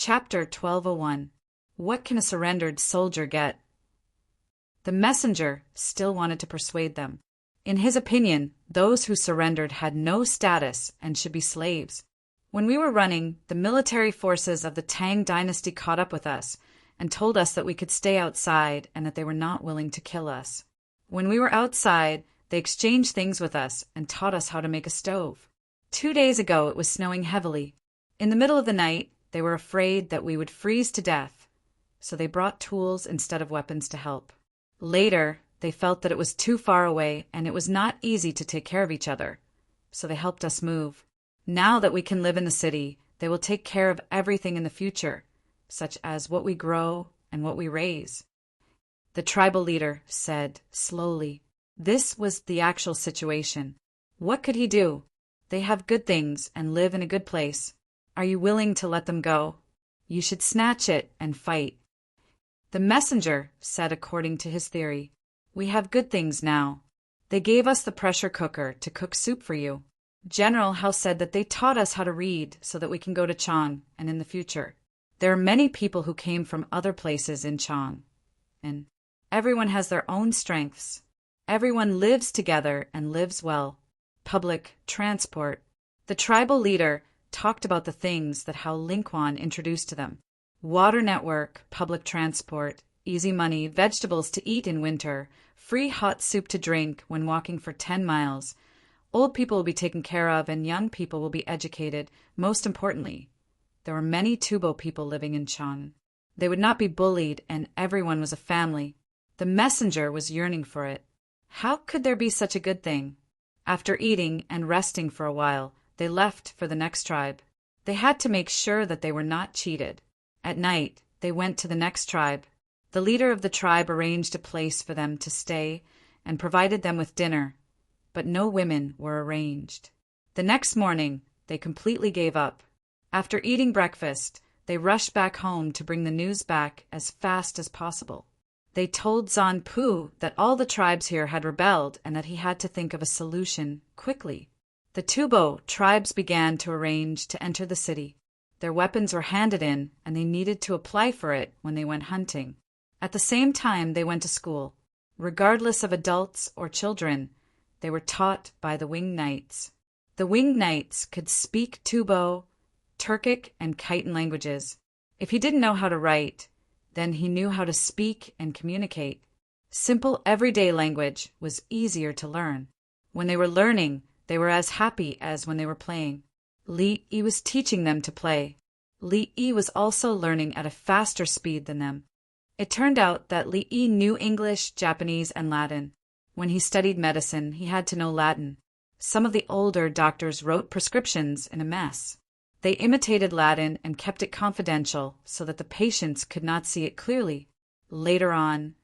Chapter 1201. What can a surrendered soldier get? The messenger still wanted to persuade them. In his opinion, those who surrendered had no status and should be slaves. When we were running, the military forces of the Tang dynasty caught up with us and told us that we could stay outside and that they were not willing to kill us. When we were outside, they exchanged things with us and taught us how to make a stove. 2 days ago it was snowing heavily. In the middle of the night, they were afraid that we would freeze to death, so they brought tools instead of weapons to help. Later, they felt that it was too far away and it was not easy to take care of each other, so they helped us move. Now that we can live in the city, they will take care of everything in the future, such as what we grow and what we raise. The tribal leader said slowly. This was the actual situation. What could he do? They have good things and live in a good place. Are you willing to let them go? You should snatch it and fight. The messenger said according to his theory, we have good things now. They gave us the pressure cooker to cook soup for you. General Hao said that they taught us how to read so that we can go to Chang and in the future. There are many people who came from other places in Chang, and everyone has their own strengths. Everyone lives together and lives well. Public transport. The tribal leader talked about the things that Hao Lingquan introduced to them. Water network, public transport, easy money, vegetables to eat in winter, free hot soup to drink when walking for 10 miles. Old people will be taken care of and young people will be educated. Most importantly, there were many Tubo people living in Chang. They would not be bullied and everyone was a family. The messenger was yearning for it. How could there be such a good thing? After eating and resting for a while, they left for the next tribe. They had to make sure that they were not cheated. At night, they went to the next tribe. The leader of the tribe arranged a place for them to stay and provided them with dinner, but no women were arranged. The next morning, they completely gave up. After eating breakfast, they rushed back home to bring the news back as fast as possible. They told Zan Pu that all the tribes here had rebelled and that he had to think of a solution quickly. The Tubo tribes began to arrange to enter the city. Their weapons were handed in, and they needed to apply for it when they went hunting. At the same time, they went to school. Regardless of adults or children, they were taught by the winged knights. The winged knights could speak Tubo, Turkic, and Khitan languages. If he didn't know how to write, then he knew how to speak and communicate. Simple everyday language was easier to learn. When they were learning, they were as happy as when they were playing. Li Yi was teaching them to play. Li Yi was also learning at a faster speed than them. It turned out that Li Yi knew English, Japanese, and Latin. When he studied medicine, he had to know Latin. Some of the older doctors wrote prescriptions in a mess. They imitated Latin and kept it confidential so that the patients could not see it clearly. Later on,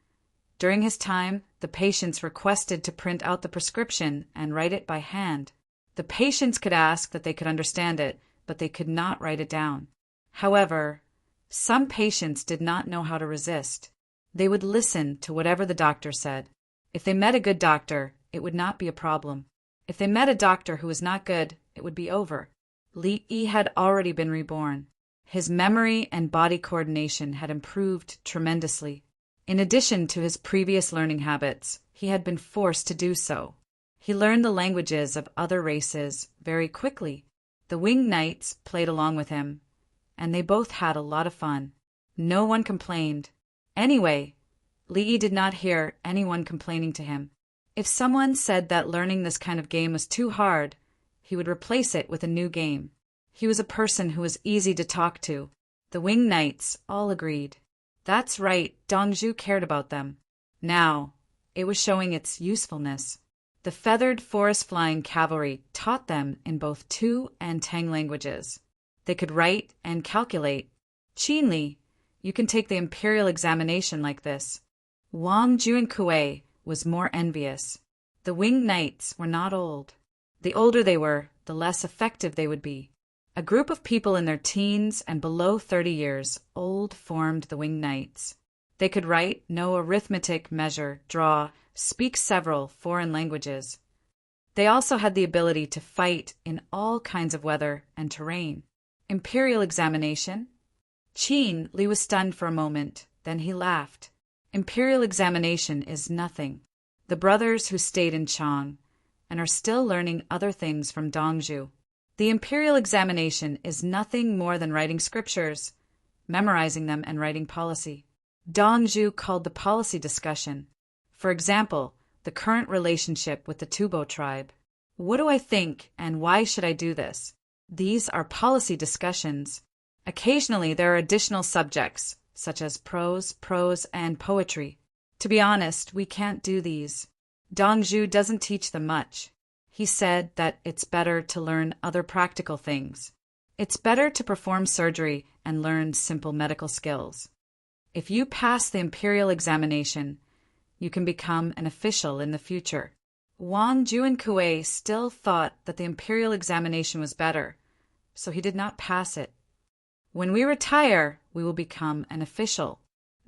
during his time, the patients requested to print out the prescription and write it by hand. The patients could ask that they could understand it, but they could not write it down. However, some patients did not know how to resist. They would listen to whatever the doctor said. If they met a good doctor, it would not be a problem. If they met a doctor who was not good, it would be over. Li Yi had already been reborn. His memory and body coordination had improved tremendously. In addition to his previous learning habits, he had been forced to do so. He learned the languages of other races very quickly. The winged knights played along with him, and they both had a lot of fun. No one complained. Anyway, Li Yi did not hear anyone complaining to him. If someone said that learning this kind of game was too hard, he would replace it with a new game. He was a person who was easy to talk to. The winged knights all agreed. That's right, Dongzhu cared about them. Now, it was showing its usefulness. The feathered forest-flying cavalry taught them in both Tu and Tang languages. They could write and calculate. Qinli, you can take the imperial examination like this. Wang Juankue was more envious. The winged knights were not old. The older they were, the less effective they would be. A group of people in their teens and below 30 years old formed the winged knights. They could write, know arithmetic, measure, draw, speak several foreign languages. They also had the ability to fight in all kinds of weather and terrain. Imperial examination? Qin Li was stunned for a moment, then he laughed. Imperial examination is nothing. The brothers who stayed in Chang and are still learning other things from Dongzhu. The imperial examination is nothing more than writing scriptures, memorizing them and writing policy. Dongzhu called the policy discussion. For example, the current relationship with the Tubo tribe. What do I think and why should I do this? These are policy discussions. Occasionally there are additional subjects, such as prose, and poetry. To be honest, we can't do these. Dongzhu doesn't teach them much. He said that it's better to learn other practical things. It's better to perform surgery and learn simple medical skills. If you pass the imperial examination, you can become an official in the future. Wang Juankui still thought that the imperial examination was better, so he did not pass it. When we retire, we will become an official.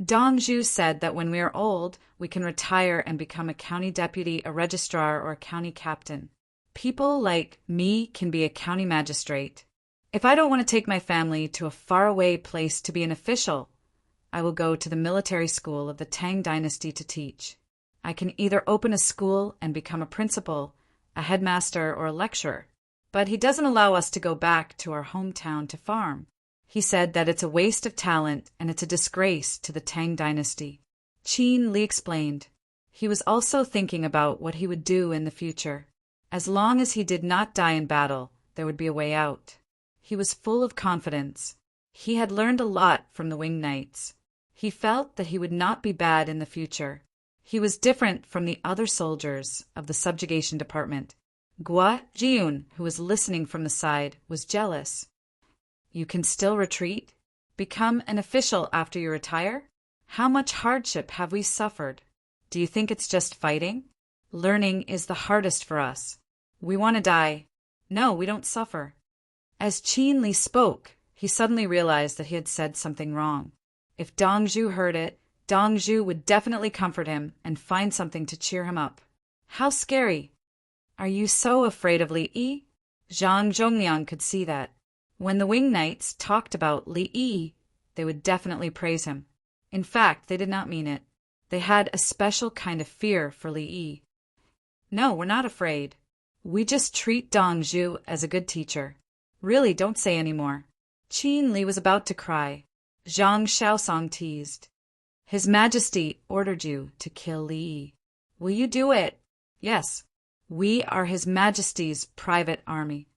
Dongzhu said that when we are old, we can retire and become a county deputy, a registrar, or a county captain. People like me can be a county magistrate. If I don't want to take my family to a faraway place to be an official, I will go to the military school of the Tang dynasty to teach. I can either open a school and become a principal, a headmaster, or a lecturer. But he doesn't allow us to go back to our hometown to farm. He said that it's a waste of talent and it's a disgrace to the Tang dynasty. Qin Li explained. He was also thinking about what he would do in the future. As long as he did not die in battle, there would be a way out. He was full of confidence. He had learned a lot from the Wing Knights. He felt that he would not be bad in the future. He was different from the other soldiers of the subjugation department. Gua Jiun, who was listening from the side, was jealous. You can still retreat? Become an official after you retire? How much hardship have we suffered? Do you think it's just fighting? Learning is the hardest for us. We want to die. No, we don't suffer. As Qin Li spoke, he suddenly realized that he had said something wrong. If Dongzhu heard it, Dongzhu would definitely comfort him and find something to cheer him up. How scary! Are you so afraid of Li Yi? Zhang Zhongyang could see that. When the Wing Knights talked about Li Yi, they would definitely praise him. In fact, they did not mean it. They had a special kind of fear for Li Yi. No, we're not afraid. We just treat Dongzhu as a good teacher. Really, don't say any more. Qin Li was about to cry. Zhang Shaosong teased. His Majesty ordered you to kill Li Yi. Will you do it? Yes. We are His Majesty's private army.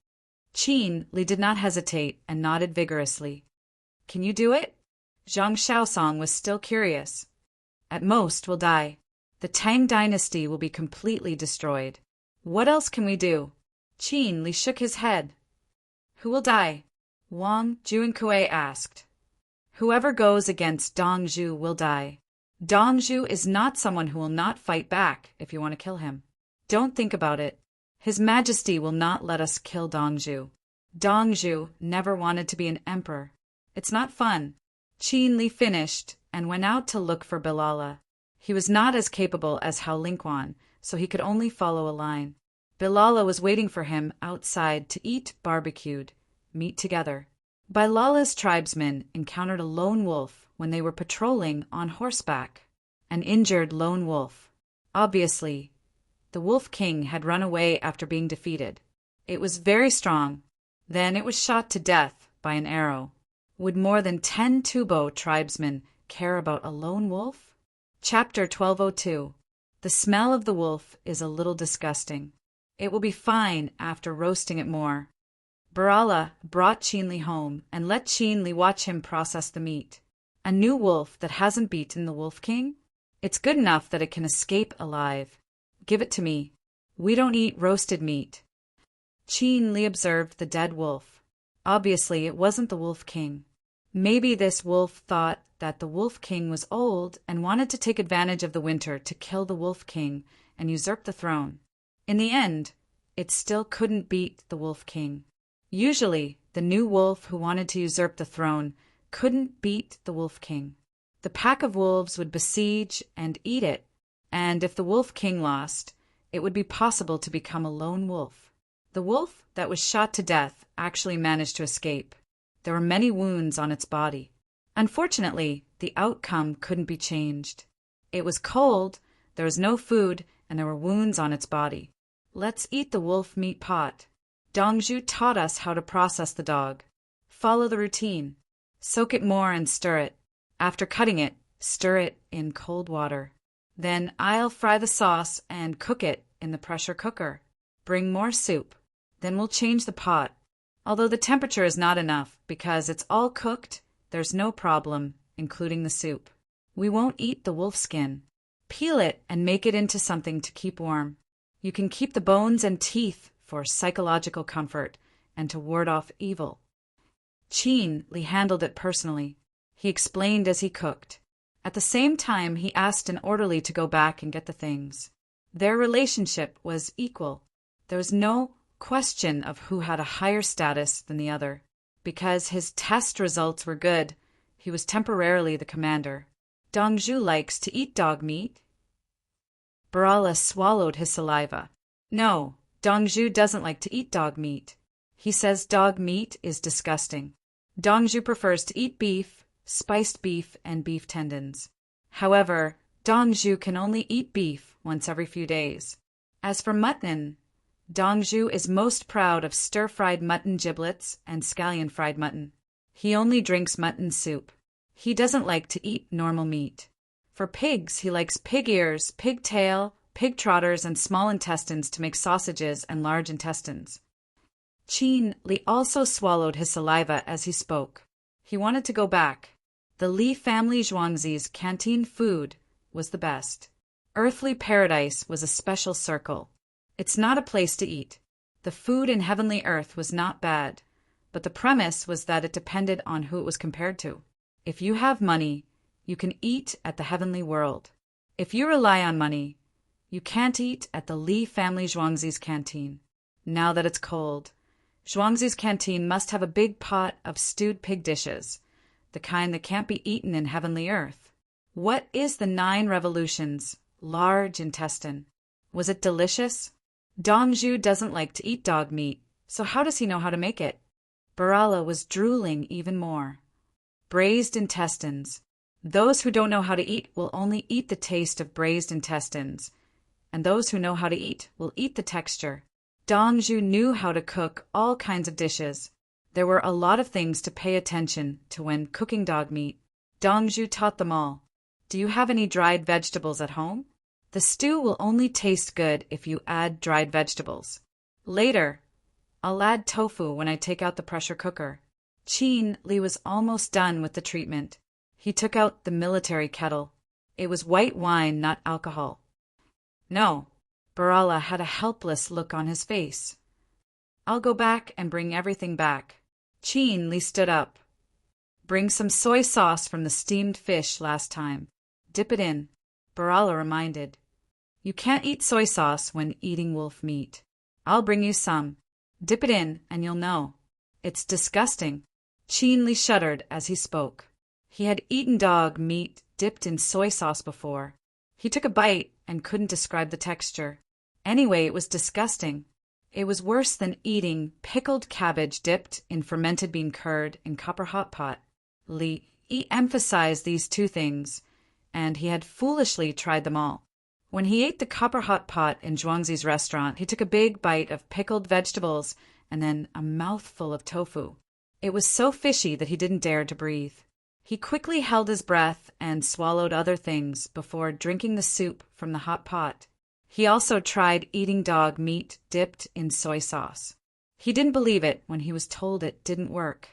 Qin Li did not hesitate and nodded vigorously. Can you do it? Zhang Shaosong was still curious. At most, we'll die. The Tang dynasty will be completely destroyed. What else can we do? Qin Li shook his head. Who will die? Wang Juankui asked. Whoever goes against Dongzhu will die. Dongzhu is not someone who will not fight back if you want to kill him. Don't think about it. His Majesty will not let us kill Dongzhu. Dongzhu never wanted to be an emperor. It's not fun. Qin Li finished and went out to look for Bilala. He was not as capable as Hao Lingquan, so he could only follow a line. Bilala was waiting for him outside to eat barbecued meat together. Bilala's tribesmen encountered a lone wolf when they were patrolling on horseback. An injured lone wolf. Obviously, the Wolf King had run away after being defeated. It was very strong. Then it was shot to death by an arrow. Would more than 10 Tubo tribesmen care about a lone wolf? Chapter 1202. The smell of the wolf is a little disgusting. It will be fine after roasting it more. Barala brought Qin Li home and let Qin Li watch him process the meat. A new wolf that hasn't beaten the Wolf King? It's good enough that it can escape alive. Give it to me. We don't eat roasted meat. Qin Li observed the dead wolf. Obviously, it wasn't the Wolf King. Maybe this wolf thought that the Wolf King was old and wanted to take advantage of the winter to kill the Wolf King and usurp the throne. In the end, it still couldn't beat the Wolf King. Usually, the new wolf who wanted to usurp the throne couldn't beat the Wolf King. The pack of wolves would besiege and eat it, and if the Wolf King lost, it would be possible to become a lone wolf. The wolf that was shot to death actually managed to escape. There were many wounds on its body. Unfortunately, the outcome couldn't be changed. It was cold, there was no food, and there were wounds on its body. Let's eat the wolf meat pot. Dongzhu taught us how to process the dog. Follow the routine. Soak it more and stir it. After cutting it, stir it in cold water. Then I'll fry the sauce and cook it in the pressure cooker. Bring more soup. Then we'll change the pot. Although the temperature is not enough because it's all cooked, there's no problem, including the soup. We won't eat the wolf skin. Peel it and make it into something to keep warm. You can keep the bones and teeth for psychological comfort and to ward off evil. Qin Li handled it personally. He explained as he cooked. At the same time, he asked an orderly to go back and get the things. Their relationship was equal. There was no question of who had a higher status than the other. Because his test results were good, he was temporarily the commander. Dongzhu likes to eat dog meat. Barala swallowed his saliva. No, Dongzhu doesn't like to eat dog meat. He says dog meat is disgusting. Dongzhu prefers to eat beef, spiced beef, and beef tendons. However, Dongzhu can only eat beef once every few days. As for mutton, Dongzhu is most proud of stir-fried mutton giblets and scallion-fried mutton. He only drinks mutton soup. He doesn't like to eat normal meat. For pigs, he likes pig ears, pig tail, pig trotters, and small intestines to make sausages and large intestines. Qin Li also swallowed his saliva as he spoke. He wanted to go back. The Li family Zhuangzi's canteen food was the best. Earthly paradise was a special circle. It's not a place to eat. The food in heavenly earth was not bad, but the premise was that it depended on who it was compared to. If you have money, you can eat at the heavenly world. If you rely on money, you can't eat at the Li family Zhuangzi's canteen. Now that it's cold, Zhuangzi's canteen must have a big pot of stewed pig dishes, the kind that can't be eaten in heavenly earth. What is the 9 revolutions, large intestine? Was it delicious? Dongzhu doesn't like to eat dog meat, so how does he know how to make it? Barala was drooling even more. Braised intestines. Those who don't know how to eat will only eat the taste of braised intestines, and those who know how to eat will eat the texture. Dongzhu knew how to cook all kinds of dishes. There were a lot of things to pay attention to when cooking dog meat. Dongzhu taught them all. Do you have any dried vegetables at home? The stew will only taste good if you add dried vegetables. Later, I'll add tofu when I take out the pressure cooker. Qin Li was almost done with the treatment. He took out the military kettle. It was white wine, not alcohol. No, Barala had a helpless look on his face. I'll go back and bring everything back. Qin Li stood up. Bring some soy sauce from the steamed fish last time. Dip it in. Barala reminded. You can't eat soy sauce when eating wolf meat. I'll bring you some. Dip it in and you'll know. It's disgusting. Qin Li shuddered as he spoke. He had eaten dog meat dipped in soy sauce before. He took a bite and couldn't describe the texture. Anyway, it was disgusting. It was worse than eating pickled cabbage dipped in fermented bean curd in copper hot pot. Li emphasized these 2 things, and he had foolishly tried them all. When he ate the copper hot pot in Zhuangzi's restaurant, he took a big bite of pickled vegetables and then a mouthful of tofu. It was so fishy that he didn't dare to breathe. He quickly held his breath and swallowed other things before drinking the soup from the hot pot. He also tried eating dog meat dipped in soy sauce. He didn't believe it when he was told it didn't work.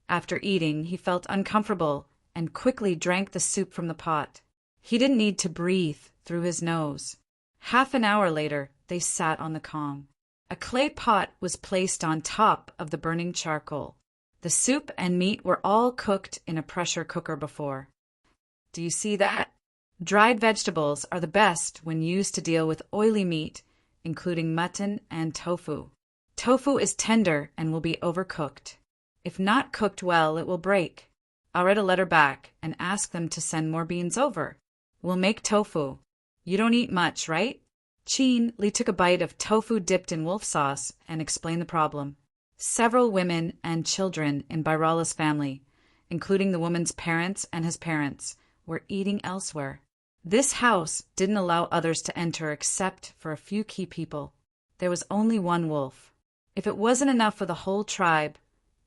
After eating, he felt uncomfortable and quickly drank the soup from the pot. He didn't need to breathe through his nose. Half an hour later, they sat on the Kong. A clay pot was placed on top of the burning charcoal. The soup and meat were all cooked in a pressure cooker before. Do you see that? Dried vegetables are the best when used to deal with oily meat, including mutton and tofu. Tofu is tender and will be overcooked. If not cooked well, it will break. I'll write a letter back and ask them to send more beans over. We'll make tofu. You don't eat much, right? Qin Li took a bite of tofu dipped in wolf sauce and explained the problem. Several women and children in Bairala's family, including the woman's parents and his parents, were eating elsewhere. This house didn't allow others to enter except for a few key people. There was only one wolf. If it wasn't enough for the whole tribe,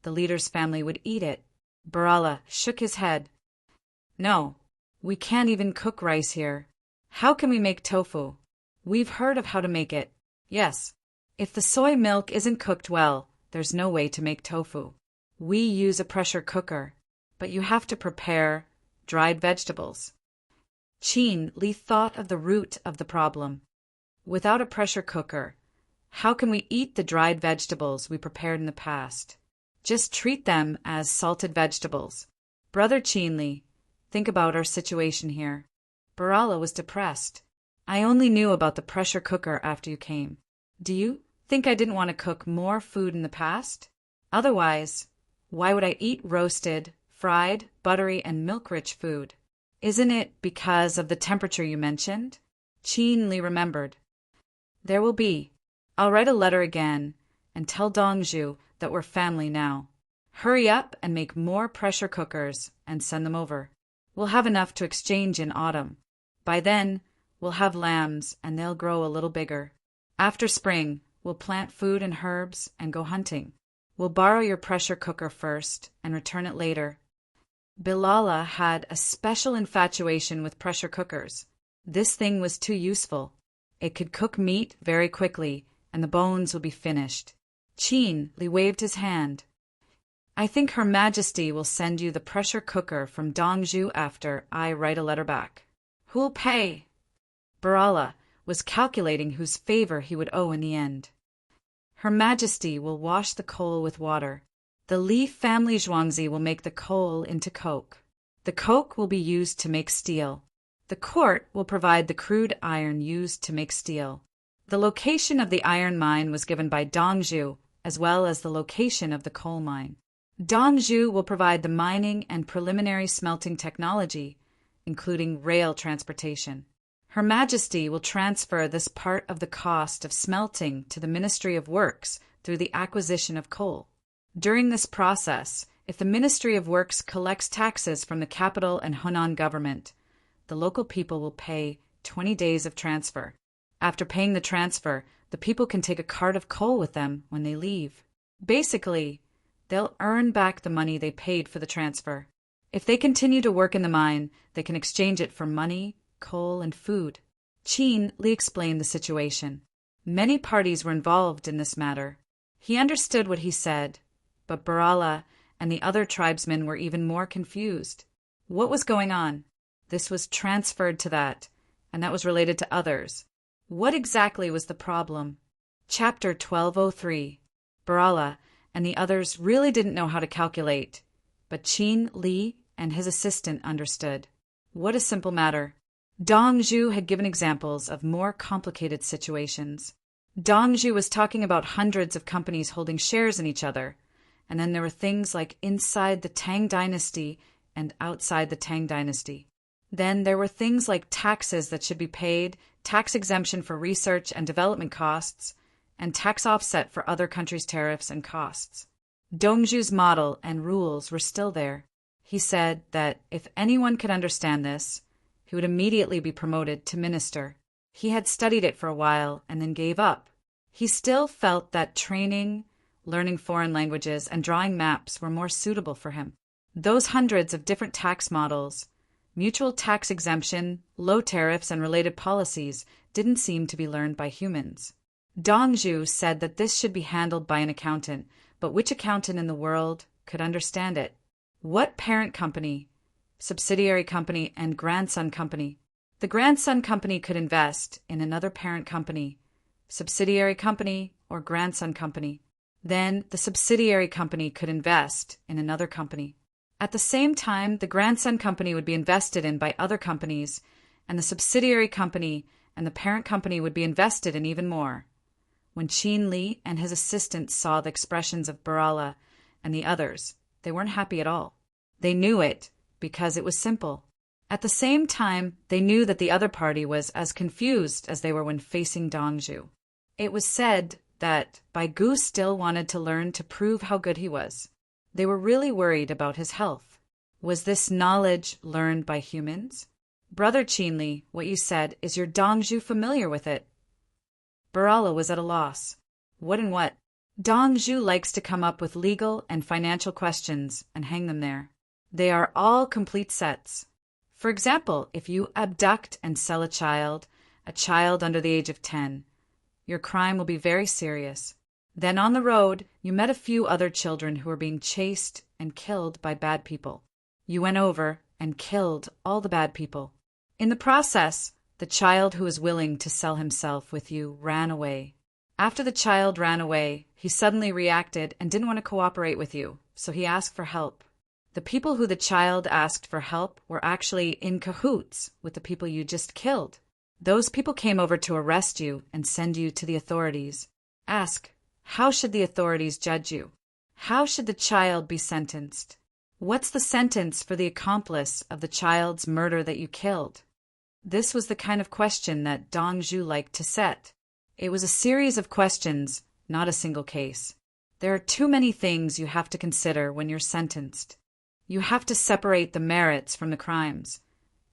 the leader's family would eat it. Barala shook his head. No, we can't even cook rice here. How can we make tofu? We've heard of how to make it. Yes. If the soy milk isn't cooked well, there's no way to make tofu. We use a pressure cooker, but you have to prepare dried vegetables. Qin Li thought of the root of the problem. Without a pressure cooker, how can we eat the dried vegetables we prepared in the past? Just treat them as salted vegetables. Brother Qin Li, think about our situation here. Barala was depressed. I only knew about the pressure cooker after you came. Do you think I didn't want to cook more food in the past? Otherwise, why would I eat roasted, fried, buttery, and milk-rich food? Isn't it because of the temperature you mentioned? Qin Li remembered. There will be. I'll write a letter again and tell Dongzhu that we're family now. Hurry up and make more pressure cookers and send them over. We'll have enough to exchange in autumn. By then, we'll have lambs and they'll grow a little bigger. After spring, we'll plant food and herbs and go hunting. We'll borrow your pressure cooker first and return it later. Bilala had a special infatuation with pressure cookers. This thing was too useful. It could cook meat very quickly, and the bones would be finished. Qin Li waved his hand. I think Her Majesty will send you the pressure cooker from Dongzhu after I write a letter back. Who'll pay? Barala was calculating whose favor he would owe in the end. Her Majesty will wash the coal with water. The Li family Zhuangzi will make the coal into coke. The coke will be used to make steel. The court will provide the crude iron used to make steel. The location of the iron mine was given by Dongzhu, as well as the location of the coal mine. Dongzhu will provide the mining and preliminary smelting technology, including rail transportation. Her Majesty will transfer this part of the cost of smelting to the Ministry of Works through the acquisition of coal. During this process, if the Ministry of Works collects taxes from the capital and Hunan government, the local people will pay 20 days of transfer. After paying the transfer, the people can take a cart of coal with them when they leave. Basically, they'll earn back the money they paid for the transfer. If they continue to work in the mine, they can exchange it for money, coal, and food. Qin Li explained the situation. Many parties were involved in this matter. He understood what he said, but Barala and the other tribesmen were even more confused. What was going on? This was transferred to that, and that was related to others. What exactly was the problem? Chapter 1203. Barala and the others really didn't know how to calculate, but Qin Li and his assistant understood. What a simple matter. Dongzhu had given examples of more complicated situations. Dongzhu was talking about hundreds of companies holding shares in each other, and then there were things like inside the Tang dynasty and outside the Tang dynasty. Then there were things like taxes that should be paid, tax exemption for research and development costs, and tax offset for other countries' tariffs and costs. Dongzhu's model and rules were still there. He said that if anyone could understand this, he would immediately be promoted to minister. He had studied it for a while and then gave up. He still felt that training, learning foreign languages, and drawing maps were more suitable for him. Those hundreds of different tax models, mutual tax exemption, low tariffs, and related policies didn't seem to be learned by humans. Dongzhu said that this should be handled by an accountant, but which accountant in the world could understand it? What parent company, subsidiary company, and grandson company? The grandson company could invest in another parent company, subsidiary company, or grandson company. Then the subsidiary company could invest in another company. At the same time, the grandson company would be invested in by other companies, and the subsidiary company and the parent company would be invested in even more. When Qin Li and his assistant saw the expressions of Barala and the others, they weren't happy at all. They knew it because it was simple. At the same time, they knew that the other party was as confused as they were when facing Dongzhu. It was said that Bai Gu still wanted to learn to prove how good he was. They were really worried about his health. Was this knowledge learned by humans? Brother Qinli, what you said, is your Dongzhu familiar with it? Barala was at a loss. What and what? Dongzhu likes to come up with legal and financial questions and hang them there. They are all complete sets. For example, if you abduct and sell a child under the age of 10, your crime will be very serious. Then on the road, you met a few other children who were being chased and killed by bad people. You went over and killed all the bad people. In the process, the child who was willing to sell himself with you ran away. After the child ran away, he suddenly reacted and didn't want to cooperate with you, so he asked for help. The people who the child asked for help were actually in cahoots with the people you just killed. Those people came over to arrest you and send you to the authorities. Ask, how should the authorities judge you? How should the child be sentenced? What's the sentence for the accomplice of the child's murder that you killed? This was the kind of question that Dongzhu liked to set. It was a series of questions, not a single case. There are too many things you have to consider when you're sentenced. You have to separate the merits from the crimes.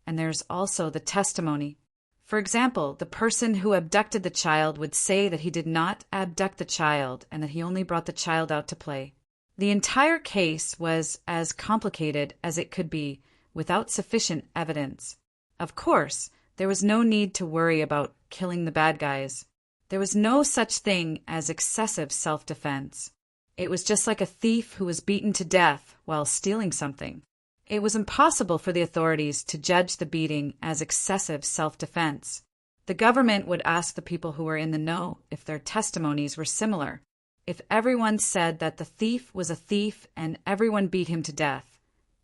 And there's also the testimony. For example, the person who abducted the child would say that he did not abduct the child and that he only brought the child out to play. The entire case was as complicated as it could be without sufficient evidence. Of course, there was no need to worry about killing the bad guys. There was no such thing as excessive self-defense. It was just like a thief who was beaten to death while stealing something. It was impossible for the authorities to judge the beating as excessive self-defense. The government would ask the people who were in the know if their testimonies were similar. If everyone said that the thief was a thief and everyone beat him to death,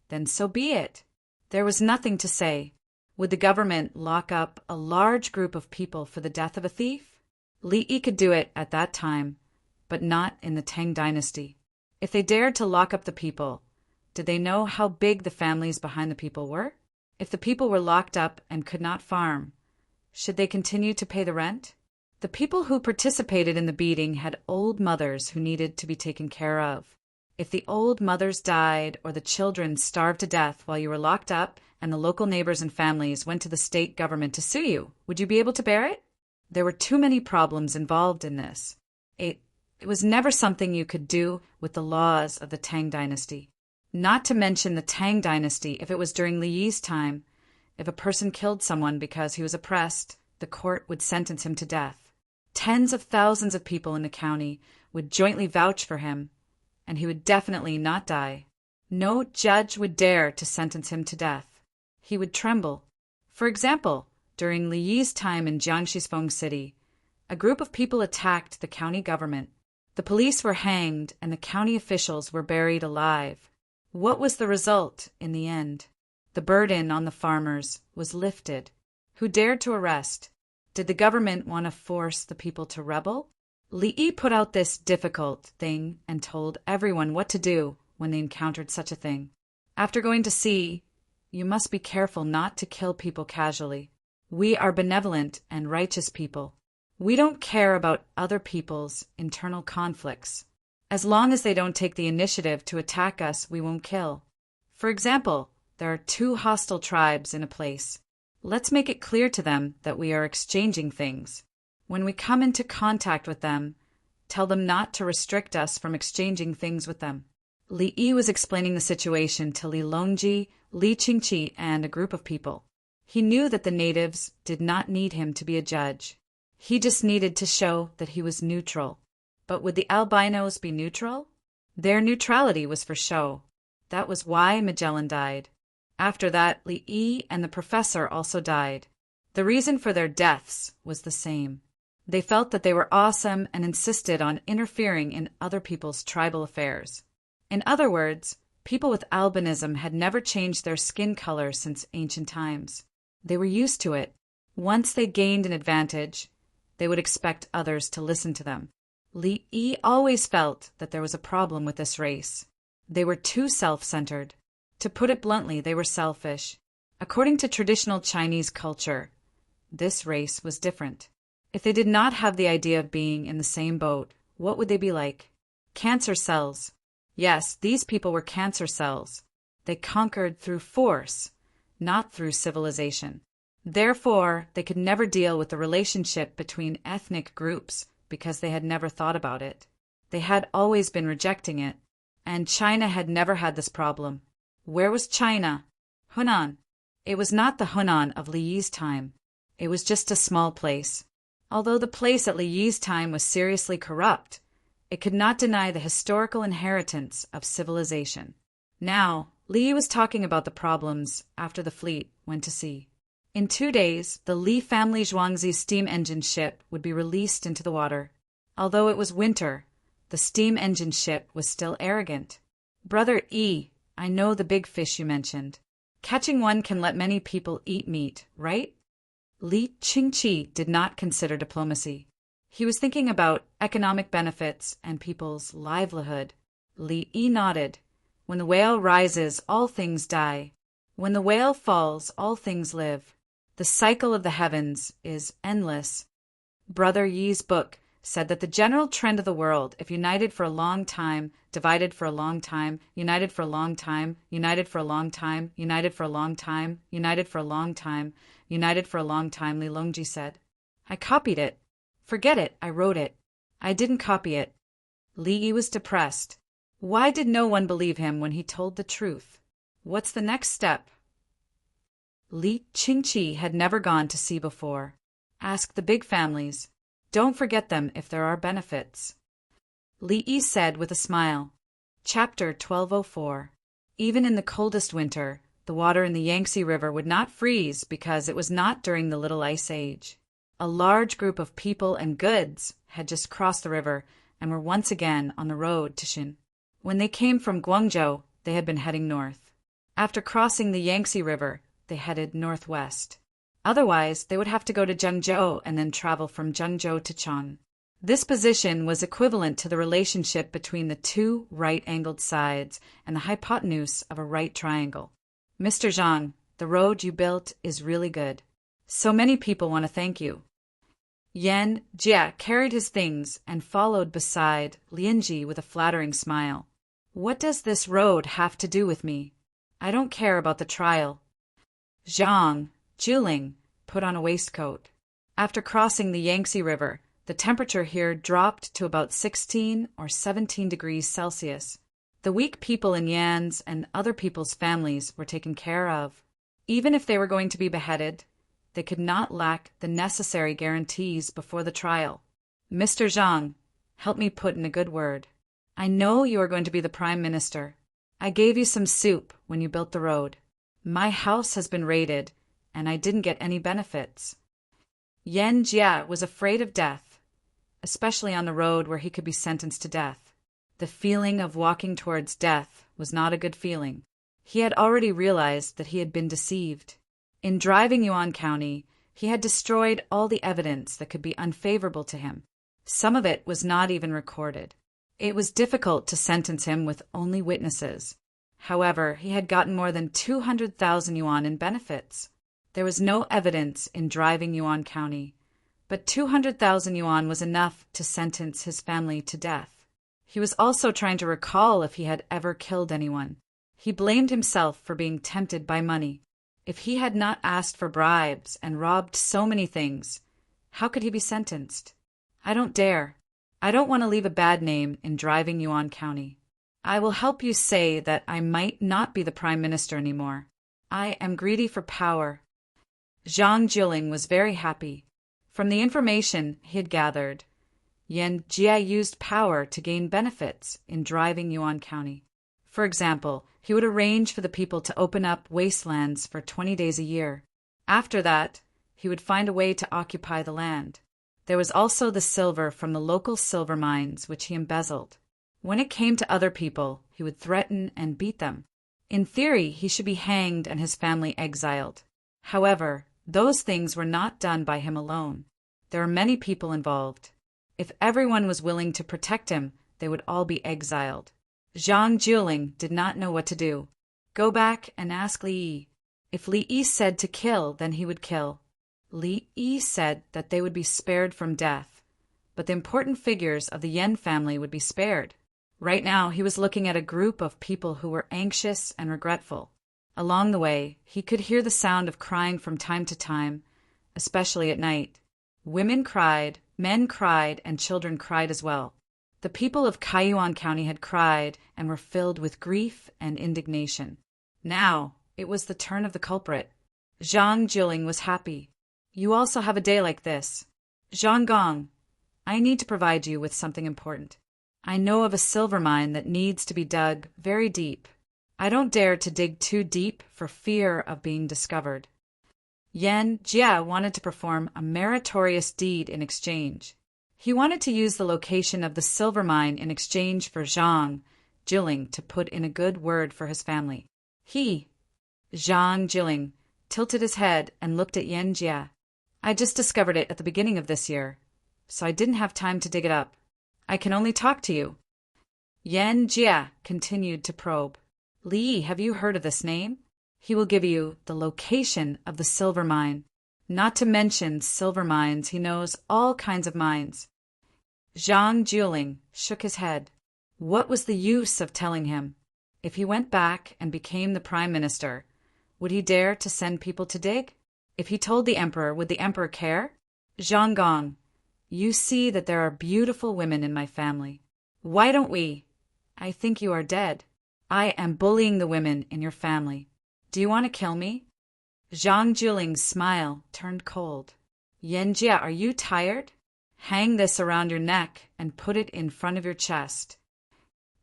then so be it. There was nothing to say. Would the government lock up a large group of people for the death of a thief? Li Yi could do it at that time, but not in the Tang dynasty. If they dared to lock up the people, did they know how big the families behind the people were? If the people were locked up and could not farm, should they continue to pay the rent? The people who participated in the beating had old mothers who needed to be taken care of. If the old mothers died or the children starved to death while you were locked up and the local neighbors and families went to the state government to sue you, would you be able to bear it? There were too many problems involved in this. It was never something you could do with the laws of the Tang dynasty. Not to mention the Tang dynasty, if it was during Li Yi's time, if a person killed someone because he was oppressed, the court would sentence him to death. Tens of thousands of people in the county would jointly vouch for him, and he would definitely not die. No judge would dare to sentence him to death. He would tremble. For example, during Li Yi's time in Jiangxifeng City, a group of people attacked the county government. The police were hanged and the county officials were buried alive. What was the result in the end? The burden on the farmers was lifted. Who dared to arrest? Did the government want to force the people to rebel? Li Yi put out this difficult thing and told everyone what to do when they encountered such a thing. After going to sea, you must be careful not to kill people casually. We are benevolent and righteous people. We don't care about other people's internal conflicts. As long as they don't take the initiative to attack us, we won't kill. For example, there are 2 hostile tribes in a place. Let's make it clear to them that we are exchanging things. When we come into contact with them, tell them not to restrict us from exchanging things with them. Li Yi was explaining the situation to Li Longji, Li Qingqi, and a group of people. He knew that the natives did not need him to be a judge. He just needed to show that he was neutral. But would the albinos be neutral? Their neutrality was for show. That was why Magellan died. After that, Li Yi and the professor also died. The reason for their deaths was the same. They felt that they were awesome and insisted on interfering in other people's tribal affairs. In other words, people with albinism had never changed their skin color since ancient times. They were used to it. Once they gained an advantage, they would expect others to listen to them. Li Yi always felt that there was a problem with this race. They were too self-centered. To put it bluntly, they were selfish. According to traditional Chinese culture, this race was different. If they did not have the idea of being in the same boat, what would they be like? Cancer cells. Yes, these people were cancer cells. They conquered through force, not through civilization. Therefore, they could never deal with the relationship between ethnic groups because they had never thought about it. They had always been rejecting it, and China had never had this problem. Where was China? Hunan. It was not the Hunan of Li Yi's time. It was just a small place. Although the place at Li Yi's time was seriously corrupt, it could not deny the historical inheritance of civilization. Now, Li Yi was talking about the problems after the fleet went to sea. In 2 days, the Li family Zhuangzi steam engine ship would be released into the water. Although it was winter, the steam engine ship was still arrogant. Brother Yi, I know the big fish you mentioned. Catching one can let many people eat meat, right? Li Qingqi did not consider diplomacy. He was thinking about economic benefits and people's livelihood. Li Yi nodded. When the whale rises, all things die. When the whale falls, all things live. The cycle of the heavens is endless. Brother Yi's book said that the general trend of the world, if united for a long time, divided for a long time, united for a long time, united for a long time, united for a long time, united for a long time, united for a long time, Li Longji said. I copied it. Forget it, I wrote it. I didn't copy it. Li Yi was depressed. Why did no one believe him when he told the truth? What's the next step? Li Qingqi had never gone to sea before. Ask the big families. Don't forget them if there are benefits. Li Yi said with a smile. Chapter 1204. Even in the coldest winter, the water in the Yangtze River would not freeze because it was not during the Little Ice Age. A large group of people and goods had just crossed the river and were once again on the road to Xin. When they came from Guangzhou, they had been heading north. After crossing the Yangtze River, they headed northwest. Otherwise, they would have to go to Zhengzhou and then travel from Zhengzhou to Chang. This position was equivalent to the relationship between the two right-angled sides and the hypotenuse of a right triangle. Mr. Zhang, the road you built is really good. So many people want to thank you. Yan Jie carried his things and followed beside Lianji with a flattering smile. What does this road have to do with me? I don't care about the trial. Zhang Juling put on a waistcoat. After crossing the Yangtze River, the temperature here dropped to about 16 or 17 degrees Celsius. The weak people in Yan's and other people's families were taken care of. Even if they were going to be beheaded, they could not lack the necessary guarantees before the trial. Mr. Zhang, help me put in a good word. I know you are going to be the Prime Minister. I gave you some soup when you built the road. My house has been raided, and I didn't get any benefits. Yan Jie was afraid of death, especially on the road where he could be sentenced to death. The feeling of walking towards death was not a good feeling. He had already realized that he had been deceived. In driving Yuan County, he had destroyed all the evidence that could be unfavorable to him. Some of it was not even recorded. It was difficult to sentence him with only witnesses. However, he had gotten more than 200,000 yuan in benefits. There was no evidence in driving Yuan County, but 200,000 yuan was enough to sentence his family to death. He was also trying to recall if he had ever killed anyone. He blamed himself for being tempted by money. If he had not asked for bribes and robbed so many things, how could he be sentenced? I don't dare. I don't want to leave a bad name in driving Yuan County. I will help you say that I might not be the Prime Minister anymore. I am greedy for power. Zhang Jiling was very happy. From the information he had gathered, Yan Jie used power to gain benefits in driving Yuan County. For example, he would arrange for the people to open up wastelands for 20 days a year. After that, he would find a way to occupy the land. There was also the silver from the local silver mines, which he embezzled. When it came to other people, he would threaten and beat them. In theory, he should be hanged and his family exiled. However, those things were not done by him alone. There are many people involved. If everyone was willing to protect him, they would all be exiled. Zhang Jiling did not know what to do. Go back and ask Li Yi. If Li Yi said to kill, then he would kill. Li Yi said that they would be spared from death, but the important figures of the Yen family would be spared. Right now, he was looking at a group of people who were anxious and regretful. Along the way, he could hear the sound of crying from time to time, especially at night. Women cried, men cried, and children cried as well. The people of Kaiyuan County had cried and were filled with grief and indignation. Now, it was the turn of the culprit. Zhang Jiling was happy. You also have a day like this. Zhang Gong, I need to provide you with something important. I know of a silver mine that needs to be dug very deep. I don't dare to dig too deep for fear of being discovered. Yan Jia wanted to perform a meritorious deed in exchange. He wanted to use the location of the silver mine in exchange for Zhang Jiling to put in a good word for his family. Zhang Jiling, tilted his head and looked at Yan Jia. I just discovered it at the beginning of this year, so I didn't have time to dig it up. I can only talk to you. Yan Jia continued to probe. Li, have you heard of this name? He will give you the location of the silver mine. Not to mention silver mines, he knows all kinds of mines. Zhang Jiling shook his head. What was the use of telling him? If he went back and became the prime minister, would he dare to send people to dig? If he told the emperor, would the emperor care? Zhang Gong, you see that there are beautiful women in my family. Why don't we? I think you are dead. I am bullying the women in your family. Do you want to kill me? Zhang Jiling's smile turned cold. Yan Jia, are you tired? Hang this around your neck and put it in front of your chest.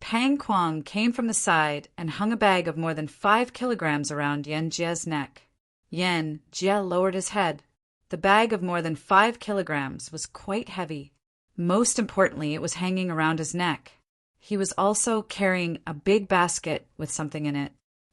Pang Kuang came from the side and hung a bag of more than 5 kilograms around Yan Jia's neck. Yan Jia lowered his head. The bag of more than 5 kilograms was quite heavy. Most importantly, it was hanging around his neck. He was also carrying a big basket with something in it.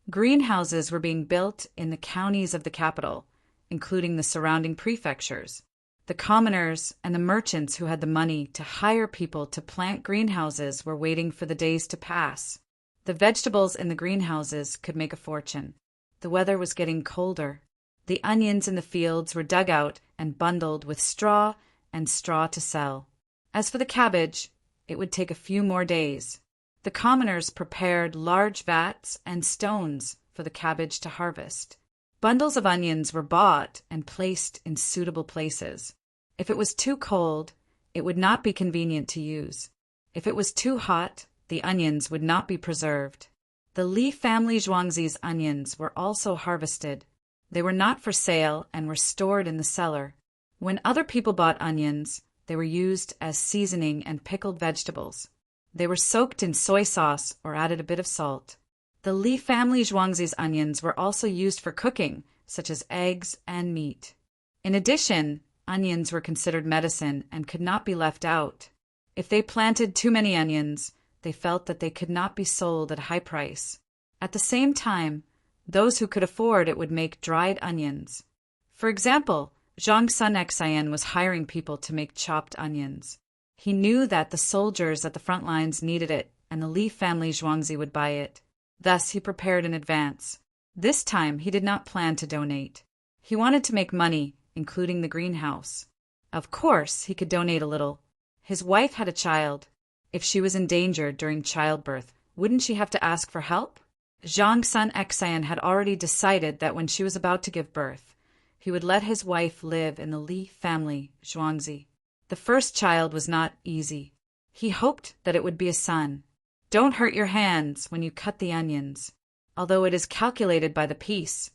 Greenhouses were being built in the counties of the capital, including the surrounding prefectures. The commoners and the merchants who had the money to hire people to plant greenhouses were waiting for the days to pass. The vegetables in the greenhouses could make a fortune. The weather was getting colder. The onions in the fields were dug out and bundled with straw and straw to sell. As for the cabbage, it would take a few more days. The commoners prepared large vats and stones for the cabbage to harvest. Bundles of onions were bought and placed in suitable places. If it was too cold, it would not be convenient to use. If it was too hot, the onions would not be preserved. The Li family Zhuangzi's onions were also harvested. They were not for sale and were stored in the cellar. When other people bought onions, they were used as seasoning and pickled vegetables. They were soaked in soy sauce or added a bit of salt. The Li family Zhuangzi's onions were also used for cooking, such as eggs and meat. In addition, onions were considered medicine and could not be left out. If they planted too many onions, they felt that they could not be sold at a high price. At the same time, those who could afford it would make dried onions. For example, Zhang Sun Xian was hiring people to make chopped onions. He knew that the soldiers at the front lines needed it, and the Li family Zhuangzi would buy it. Thus, he prepared in advance. This time, he did not plan to donate. He wanted to make money, including the greenhouse. Of course, he could donate a little. His wife had a child. If she was in danger during childbirth, wouldn't she have to ask for help? Zhang Sun Xian had already decided that when she was about to give birth, he would let his wife live in the Li family Zhuangzi. The first child was not easy. He hoped that it would be a son. Don't hurt your hands when you cut the onions. Although it is calculated by the piece,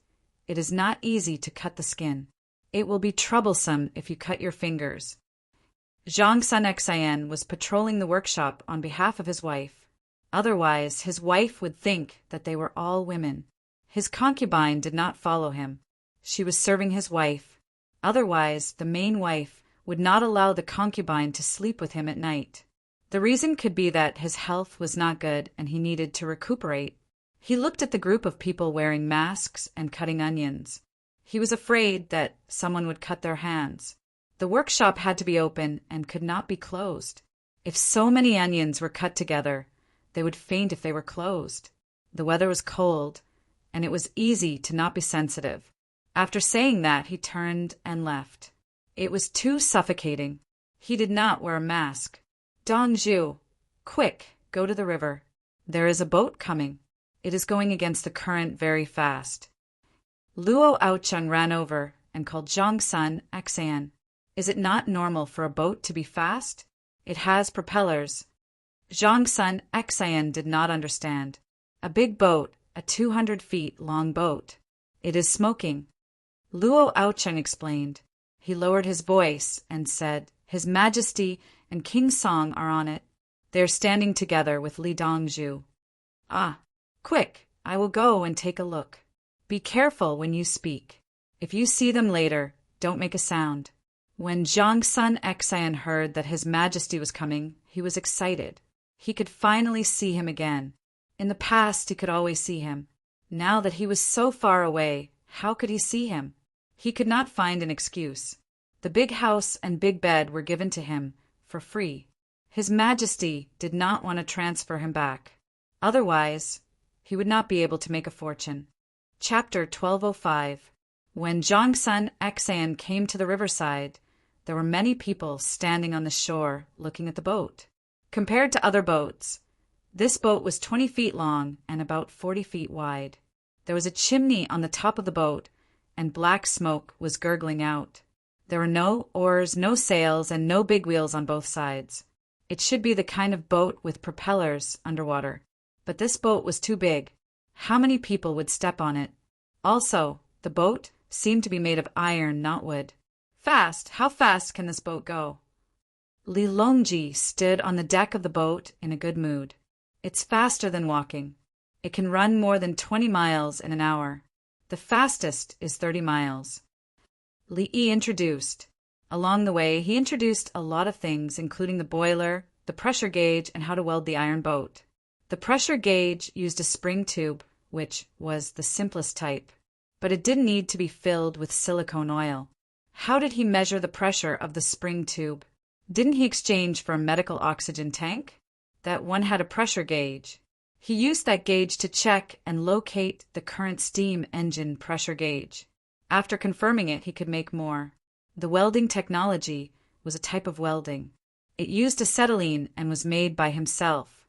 it is not easy to cut the skin. It will be troublesome if you cut your fingers. Zhang Sun Xian was patrolling the workshop on behalf of his wife. Otherwise, his wife would think that they were all women. His concubine did not follow him. She was serving his wife. Otherwise, the main wife would not allow the concubine to sleep with him at night. The reason could be that his health was not good and he needed to recuperate. He looked at the group of people wearing masks and cutting onions. He was afraid that someone would cut their hands. The workshop had to be open and could not be closed. If so many onions were cut together, they would faint if they were closed. The weather was cold, and it was easy to not be sensitive. After saying that, he turned and left. It was too suffocating. He did not wear a mask. Dong Zhu, quick, Go to the river. There is a boat coming. It is going against the current very fast. Luo Aocheng ran over and called Zhang Sun Xan. Is it not normal for a boat to be fast? It has propellers. Zhang Sun Xan did not understand. A big boat, a 200 feet long boat. It is smoking. Luo Aocheng explained. He lowered his voice and said, His Majesty and King Song are on it. They are standing together with Li Dongzhu. Ah, quick, I will go and take a look. Be careful when you speak. If you see them later, don't make a sound. When Zhang Sun Xan heard that His Majesty was coming, he was excited. He could finally see him again. In the past, he could always see him. Now that he was so far away, how could he see him? He could not find an excuse. The big house and big bed were given to him for free. His Majesty did not want to transfer him back. Otherwise, he would not be able to make a fortune. Chapter 1205. When Zhang Sun Xan came to the riverside, there were many people standing on the shore looking at the boat. Compared to other boats, this boat was 20 feet long and about 40 feet wide. There was a chimney on the top of the boat, and black smoke was gurgling out. There were no oars, no sails, and no big wheels on both sides. It should be the kind of boat with propellers underwater. But this boat was too big. How many people would step on it? Also, the boat seemed to be made of iron, not wood. Fast! How fast can this boat go? Li Longji stood on the deck of the boat in a good mood. It's faster than walking. It can run more than 20 miles in an hour. The fastest is 30 miles. Li Yi introduced. Along the way, he introduced a lot of things, including the boiler, the pressure gauge, and how to weld the iron boat. The pressure gauge used a spring tube, which was the simplest type, but it didn't need to be filled with silicone oil. How did he measure the pressure of the spring tube? Didn't he exchange for a medical oxygen tank? That one had a pressure gauge. He used that gauge to check and locate the current steam engine pressure gauge. After confirming it, he could make more. The welding technology was a type of welding. It used acetylene and was made by himself.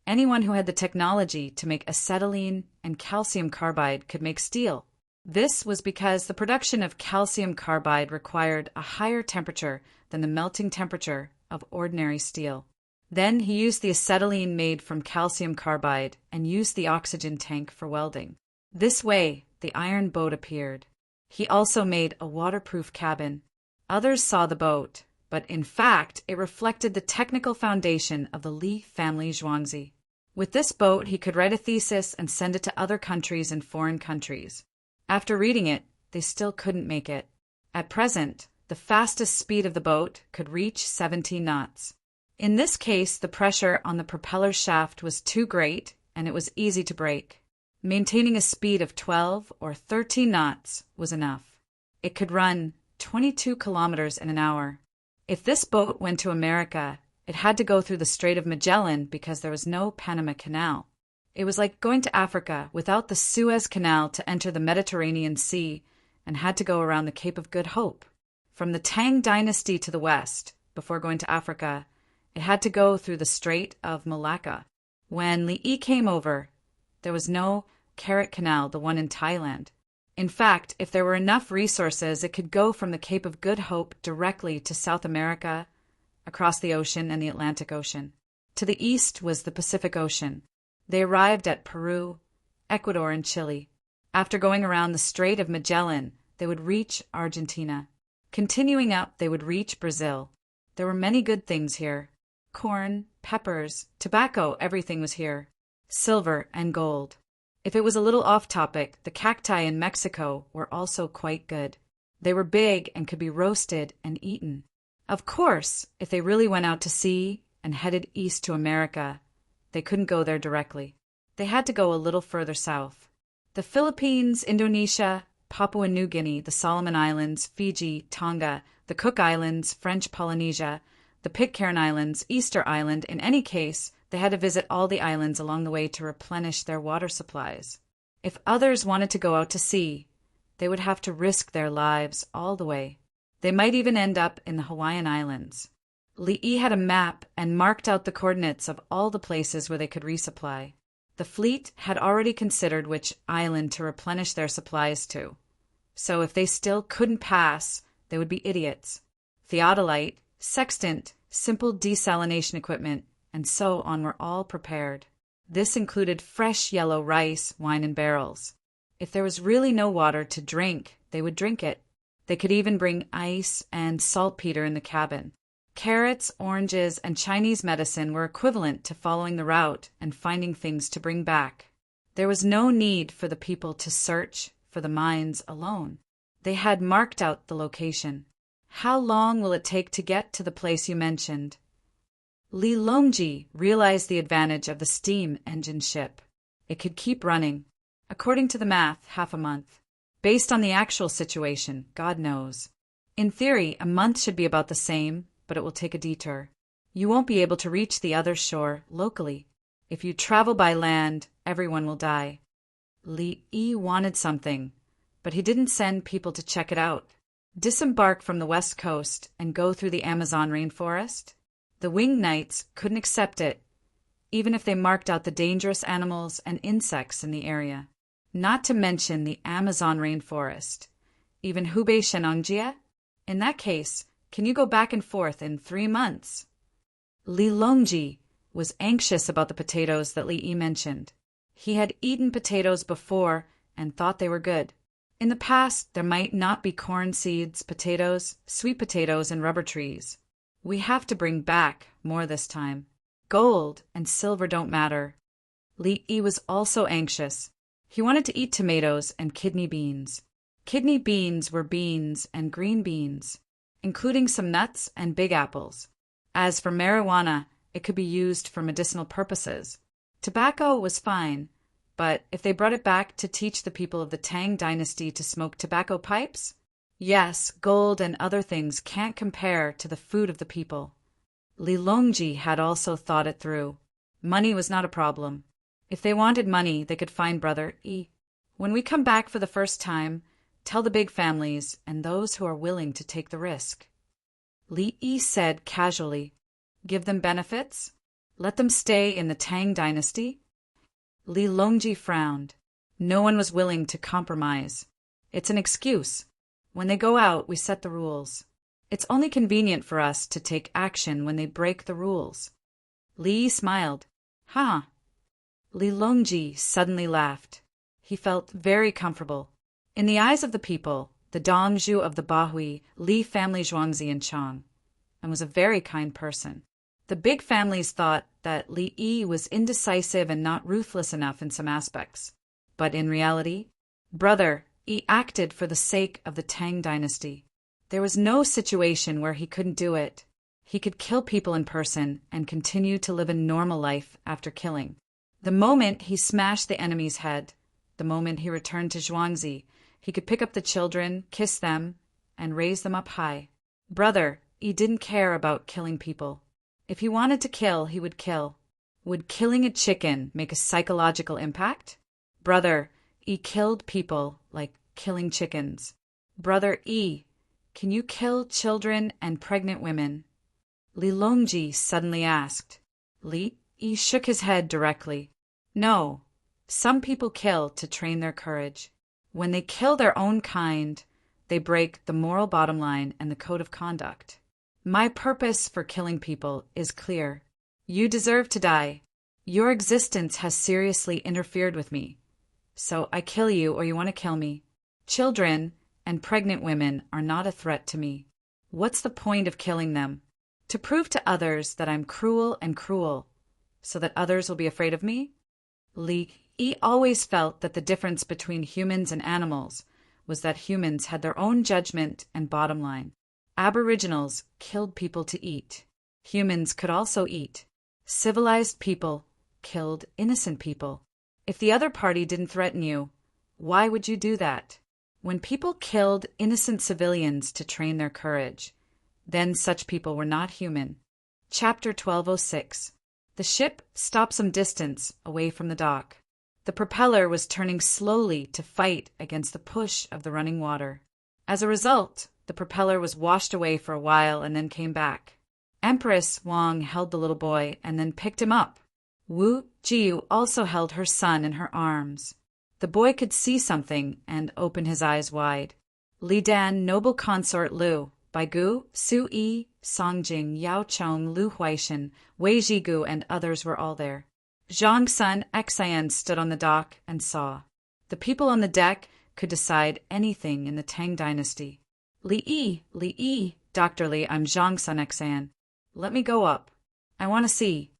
Anyone who had the technology to make acetylene and calcium carbide could make steel. This was because the production of calcium carbide required a higher temperature than the melting temperature of ordinary steel. Then he used the acetylene made from calcium carbide and used the oxygen tank for welding. This way, the iron boat appeared. He also made a waterproof cabin. Others saw the boat, but in fact, it reflected the technical foundation of the Li family Zhuangzi. With this boat, he could write a thesis and send it to other countries and foreign countries. After reading it, they still couldn't make it. At present, the fastest speed of the boat could reach 17 knots. In this case, the pressure on the propeller shaft was too great, and it was easy to break. Maintaining a speed of 12 or 13 knots was enough. It could run 22 kilometers in an hour. If this boat went to America, it had to go through the Strait of Magellan because there was no Panama Canal. It was like going to Africa without the Suez Canal to enter the Mediterranean Sea and had to go around the Cape of Good Hope. From the Tang dynasty to the west, before going to Africa, it had to go through the Strait of Malacca. When Li Yi came over, there was no Carrot Canal, the one in Thailand. In fact, if there were enough resources, it could go from the Cape of Good Hope directly to South America, across the ocean and the Atlantic Ocean. To the east was the Pacific Ocean. They arrived at Peru, Ecuador, and Chile. After going around the Strait of Magellan, they would reach Argentina. Continuing up, they would reach Brazil. There were many good things here. Corn, peppers, tobacco, everything was here. Silver and gold. If it was a little off-topic, the cacti in Mexico were also quite good. They were big and could be roasted and eaten. Of course, if they really went out to sea and headed east to America, they couldn't go there directly. They had to go a little further south. The Philippines, Indonesia, Papua New Guinea, the Solomon Islands, Fiji, Tonga, the Cook Islands, French Polynesia, the Pitcairn Islands, Easter Island, in any case, they had to visit all the islands along the way to replenish their water supplies. If others wanted to go out to sea, they would have to risk their lives all the way. They might even end up in the Hawaiian Islands. Li had a map and marked out the coordinates of all the places where they could resupply. The fleet had already considered which island to replenish their supplies to. So if they still couldn't pass, they would be idiots. Theodolite, sextant, simple desalination equipment, and so on were all prepared. This included fresh yellow rice, wine in barrels. If there was really no water to drink, they would drink it. They could even bring ice and saltpeter in the cabin. Carrots, oranges, and Chinese medicine were equivalent to following the route and finding things to bring back. There was no need for the people to search for the mines alone. They had marked out the location. How long will it take to get to the place you mentioned? Li Longji realized the advantage of the steam engine ship. It could keep running. According to the math, half a month. Based on the actual situation, God knows. In theory, a month should be about the same, but it will take a detour. You won't be able to reach the other shore locally. If you travel by land, everyone will die. Li wanted something, but he didn't send people to check it out. Disembark from the west coast and go through the Amazon rainforest? The winged knights couldn't accept it, even if they marked out the dangerous animals and insects in the area. Not to mention the Amazon rainforest. Even Hubei Shenangjia? In that case, can you go back and forth in 3 months? Li Longji was anxious about the potatoes that Li mentioned. He had eaten potatoes before and thought they were good. In the past, there might not be corn seeds, potatoes, sweet potatoes, and rubber trees. We have to bring back more this time. Gold and silver don't matter. Li was also anxious. He wanted to eat tomatoes and kidney beans. Kidney beans were beans and green beans, including some nuts and big apples. As for marijuana, it could be used for medicinal purposes. Tobacco was fine, but if they brought it back to teach the people of the Tang dynasty to smoke tobacco pipes? Yes, gold and other things can't compare to the food of the people. Li Longji had also thought it through. Money was not a problem. If they wanted money, they could find Brother E. When we come back for the first time, tell the big families and those who are willing to take the risk. Li said casually, give them benefits? Let them stay in the Tang dynasty? Li Longji frowned. No one was willing to compromise. It's an excuse. When they go out, we set the rules. It's only convenient for us to take action when they break the rules. Li smiled. Huh. Li Longji suddenly laughed. He felt very comfortable. In the eyes of the people, the Dongzhu of the Bahui, Li family Zhuangzi and Chang, and was a very kind person. The big families thought that Li was indecisive and not ruthless enough in some aspects. But in reality, Brother E acted for the sake of the Tang dynasty. There was no situation where he couldn't do it. He could kill people in person and continue to live a normal life after killing. The moment he smashed the enemy's head, the moment he returned to Zhuangzi, he could pick up the children, kiss them, and raise them up high. Brother E didn't care about killing people. If he wanted to kill, he would kill. Would killing a chicken make a psychological impact? Brother E killed people like killing chickens. Brother E, can you kill children and pregnant women? Li Longji suddenly asked. Li shook his head directly. No, some people kill to train their courage. When they kill their own kind, they break the moral bottom line and the code of conduct. My purpose for killing people is clear. You deserve to die. Your existence has seriously interfered with me. So I kill you or you want to kill me. Children and pregnant women are not a threat to me. What's the point of killing them? To prove to others that I'm cruel and cruel, so that others will be afraid of me? Li always felt that the difference between humans and animals was that humans had their own judgment and bottom line. Aboriginals killed people to eat. Humans could also eat. Civilized people killed innocent people. If the other party didn't threaten you, why would you do that? When people killed innocent civilians to train their courage, then such people were not human. Chapter 1206. The ship stopped some distance away from the dock. The propeller was turning slowly to fight against the push of the running water. As a result, the propeller was washed away for a while and then came back. Empress Wang held the little boy and then picked him up. Wu Jiu also held her son in her arms. The boy could see something and opened his eyes wide. Li Dan, noble consort Lu, Bai Gu, Su Yi, Songjing, Yao Chong, Lu Huaishan, Wei Jigu, and others were all there. Zhang Sun Xian stood on the dock and saw. The people on the deck could decide anything in the Tang dynasty. Li Yi, Dr. Li, I'm Zhang Sun Xian. Let me go up. I want to see.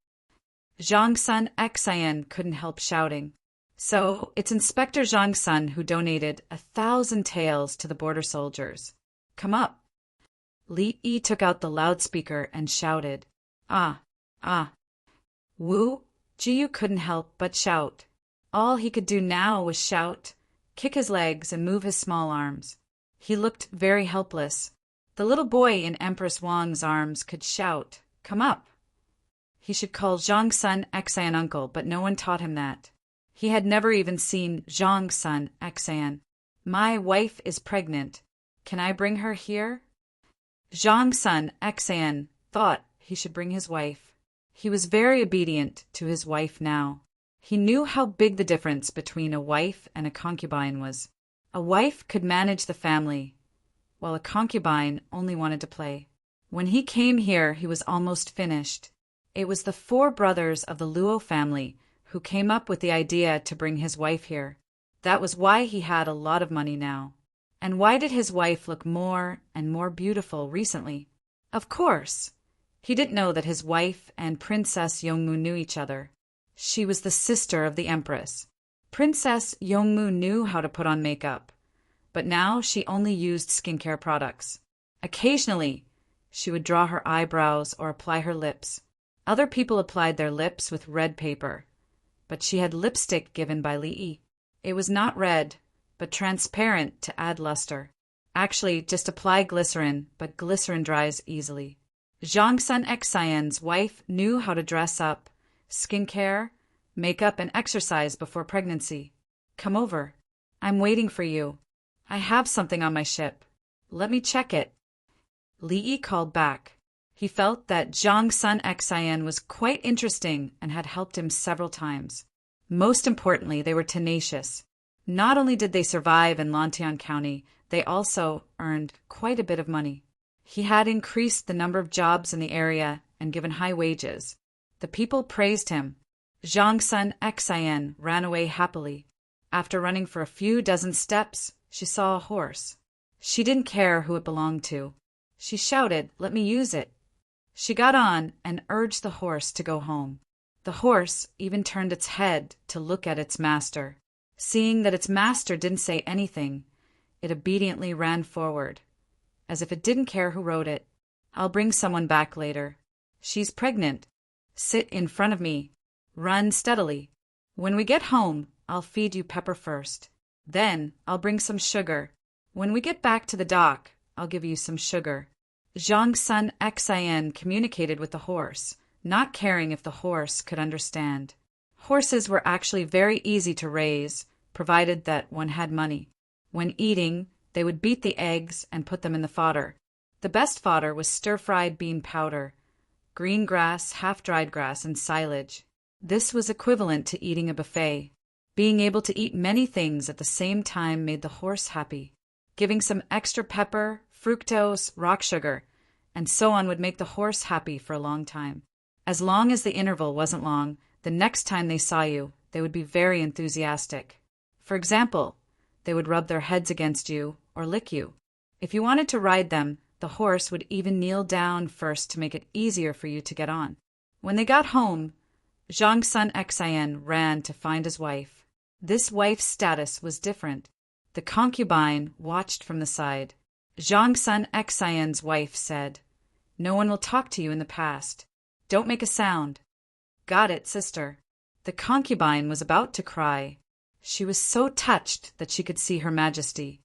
Zhang Sun Xian couldn't help shouting. So, it's Inspector Zhang Sun who donated 1,000 taels to the border soldiers. Come up. Li Yi took out the loudspeaker and shouted. Ah. Wu Jiu couldn't help but shout. All he could do now was shout, kick his legs, and move his small arms. He looked very helpless. The little boy in Empress Wang's arms could shout, come up. He should call Zhang Sun Xian uncle, but no one taught him that. He had never even seen Zhang Sun Xian. My wife is pregnant. Can I bring her here? Zhang Sun Xian thought he should bring his wife. He was very obedient to his wife now. He knew how big the difference between a wife and a concubine was. A wife could manage the family, while a concubine only wanted to play. When he came here, he was almost finished. It was the 4 brothers of the Luo family who came up with the idea to bring his wife here. That was why he had a lot of money now. And why did his wife look more and more beautiful recently? Of course, he didn't know that his wife and Princess Yongmu knew each other. She was the sister of the Empress. Princess Yongmu knew how to put on makeup, but now she only used skincare products. Occasionally, she would draw her eyebrows or apply her lips. Other people applied their lips with red paper, but she had lipstick given by Li Yi. It was not red, but transparent to add luster. Actually, just apply glycerin, but glycerin dries easily. Zhang Sun Xian's wife knew how to dress up, skincare, makeup, and exercise before pregnancy. Come over. I'm waiting for you. I have something on my ship. Let me check it. Li Yi called back. He felt that Zhang Sun Xian was quite interesting and had helped him several times. Most importantly, they were tenacious. Not only did they survive in Lantian County, they also earned quite a bit of money. He had increased the number of jobs in the area and given high wages. The people praised him. Zhang Sun Xian ran away happily. After running for a few dozen steps, she saw a horse. She didn't care who it belonged to. She shouted, "Let me use it." She got on and urged the horse to go home. The horse even turned its head to look at its master. Seeing that its master didn't say anything, it obediently ran forward, as if it didn't care who rode it. I'll bring someone back later. She's pregnant. Sit in front of me. Run steadily. When we get home, I'll feed you pepper first. Then I'll bring some sugar. When we get back to the dock, I'll give you some sugar. Zhang Sun Xian communicated with the horse, not caring if the horse could understand. Horses were actually very easy to raise, provided that one had money. When eating, they would beat the eggs and put them in the fodder. The best fodder was stir-fried bean powder, green grass, half-dried grass, and silage. This was equivalent to eating a buffet. Being able to eat many things at the same time made the horse happy. Giving some extra pepper, fructose, rock sugar, and so on would make the horse happy for a long time. As long as the interval wasn't long, the next time they saw you, they would be very enthusiastic. For example, they would rub their heads against you or lick you. If you wanted to ride them, the horse would even kneel down first to make it easier for you to get on. When they got home, Zhang Sun Xian ran to find his wife. This wife's status was different. The concubine watched from the side. Zhang Sun Xian's wife said, "No one will talk to you in the past. Don't make a sound." "Got it, sister." The concubine was about to cry. She was so touched that she could see Her Majesty.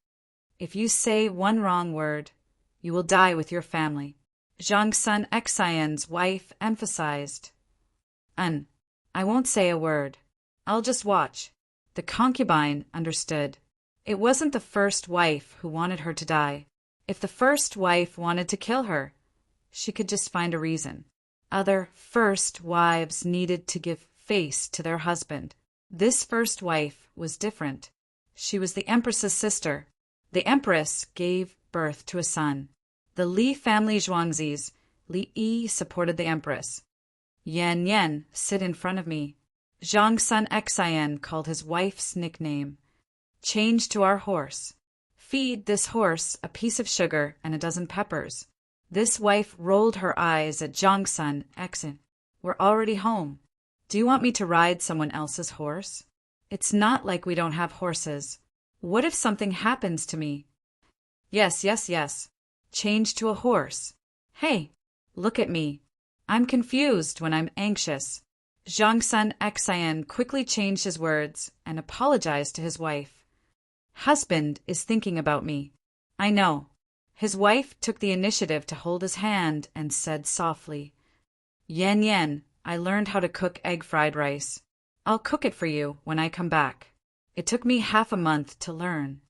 "If you say one wrong word, you will die with your family." Zhang Sun Xian's wife emphasized, I won't say a word. I'll just watch." The concubine understood. It wasn't the first wife who wanted her to die. If the first wife wanted to kill her, she could just find a reason. Other first wives needed to give face to their husband. This first wife was different. She was the empress's sister. The empress gave birth to a son. The Li family Zhuangzis, Li Yi supported the empress. Yan Yan, sit in front of me. Zhang Sun Xian called his wife's nickname. Change to our horse. Feed this horse a piece of sugar and a dozen peppers. This wife rolled her eyes at Zhang Sun Xian. We're already home. Do you want me to ride someone else's horse? It's not like we don't have horses. What if something happens to me? Yes. Change to a horse. Hey, look at me. I'm confused when I'm anxious. Zhang Sun Xian quickly changed his words and apologized to his wife. Husband is thinking about me. I know. His wife took the initiative to hold his hand and said softly, Yan Yan, I learned how to cook egg fried rice. I'll cook it for you when I come back. It took me half a month to learn.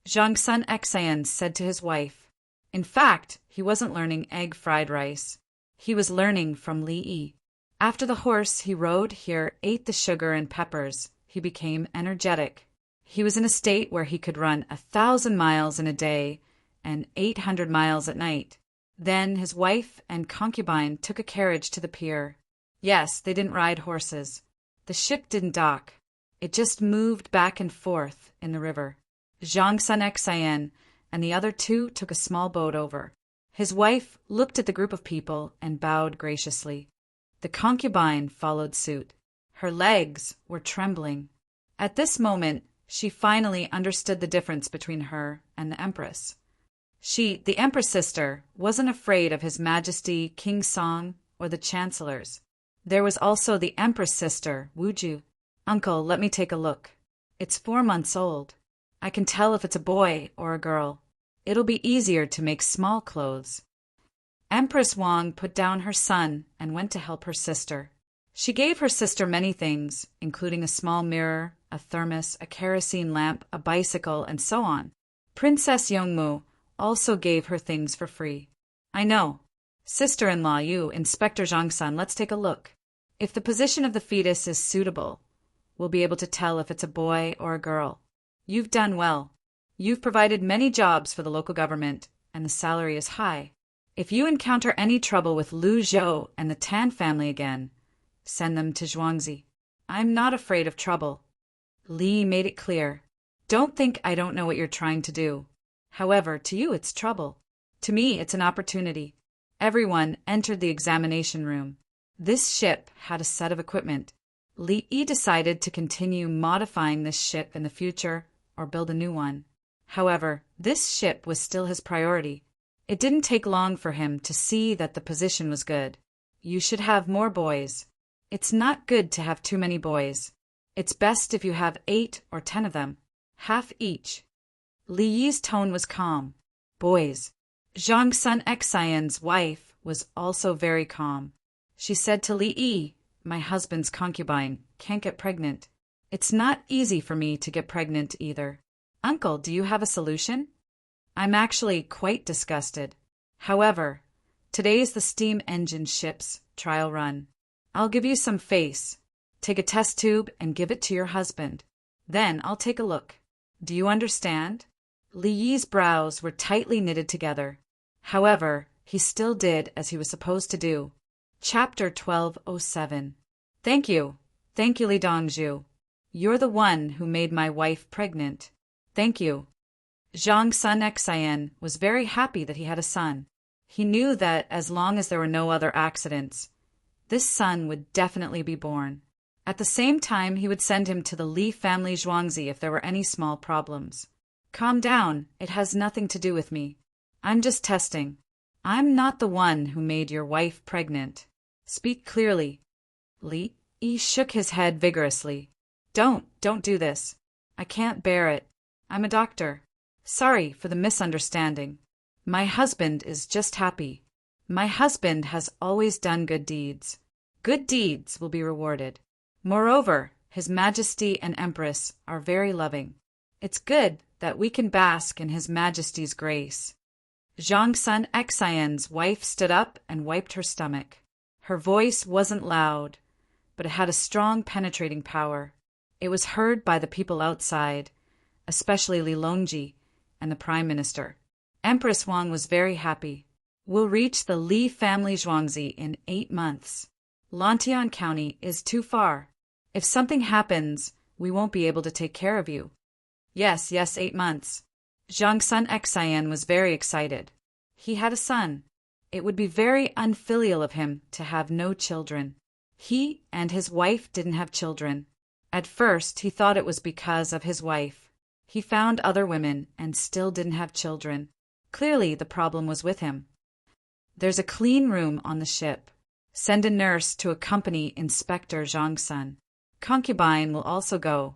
Zhang Sun Xian said to his wife. In fact, he wasn't learning egg fried rice. He was learning from Li Yi. After the horse he rode here ate the sugar and peppers, he became energetic. He was in a state where he could run 1,000 miles in a day and 800 miles at night. Then his wife and concubine took a carriage to the pier. Yes, they didn't ride horses. The ship didn't dock. It just moved back and forth in the river. Zhang Sun Xian and the other two took a small boat over. His wife looked at the group of people and bowed graciously. The concubine followed suit. Her legs were trembling. At this moment, she finally understood the difference between her and the empress. She, the empress sister, wasn't afraid of His Majesty King Song or the chancellors. There was also the empress sister, Wuju. Uncle, let me take a look. It's 4 months old. I can tell if it's a boy or a girl. It'll be easier to make small clothes. Empress Wang put down her son and went to help her sister. She gave her sister many things, including a small mirror, a thermos, a kerosene lamp, a bicycle, and so on. Princess Yongmu also gave her things for free. I know. Sister-in-law, you, Inspector Zhangsan, let's take a look. If the position of the fetus is suitable, we'll be able to tell if it's a boy or a girl. You've done well. You've provided many jobs for the local government, and the salary is high. If you encounter any trouble with Lu Zhou and the Tan family again, send them to Zhuangzi. I'm not afraid of trouble. Li made it clear. Don't think I don't know what you're trying to do. However, to you it's trouble. To me it's an opportunity. Everyone entered the examination room. This ship had a set of equipment. Li Yi decided to continue modifying this ship in the future or build a new one. However, this ship was still his priority. It didn't take long for him to see that the position was good. You should have more boys. It's not good to have too many boys. It's best if you have 8 or 10 of them, half each. Li Yi's tone was calm. Boys. Zhang Sun Xian's wife was also very calm. She said to Li Yi, my husband's concubine, can't get pregnant. It's not easy for me to get pregnant either. Uncle, do you have a solution? I'm actually quite disgusted. However, today's the steam engine ship's trial run. I'll give you some face. Take a test tube and give it to your husband. Then I'll take a look. Do you understand? Li Yi's brows were tightly knitted together. However, he still did as he was supposed to do. Chapter 1207. Thank you. Thank you, Li Dongzhu. You're the one who made my wife pregnant. Thank you. Zhang Sun Xian was very happy that he had a son. He knew that as long as there were no other accidents, this son would definitely be born. At the same time, he would send him to the Li family Zhuangzi if there were any small problems. Calm down, it has nothing to do with me. I'm just testing. I'm not the one who made your wife pregnant. Speak clearly. Li Yi shook his head vigorously. Don't do this. I can't bear it. I'm a doctor. Sorry for the misunderstanding. My husband is just happy. My husband has always done good deeds. Good deeds will be rewarded. Moreover, His Majesty and Empress are very loving. It's good that we can bask in His Majesty's grace. Zhang Sun Xian's wife stood up and wiped her stomach. Her voice wasn't loud, but it had a strong penetrating power. It was heard by the people outside, especially Li Longji and the Prime Minister. Empress Wang was very happy. We'll reach the Li family Zhuangzi in 8 months. Lantian County is too far. If something happens, we won't be able to take care of you. Yes, 8 months. Zhang Sun Xian was very excited. He had a son. It would be very unfilial of him to have no children. He and his wife didn't have children. At first, he thought it was because of his wife. He found other women and still didn't have children. Clearly, the problem was with him. There's a clean room on the ship. Send a nurse to accompany Inspector Zhang Sun. Concubine will also go.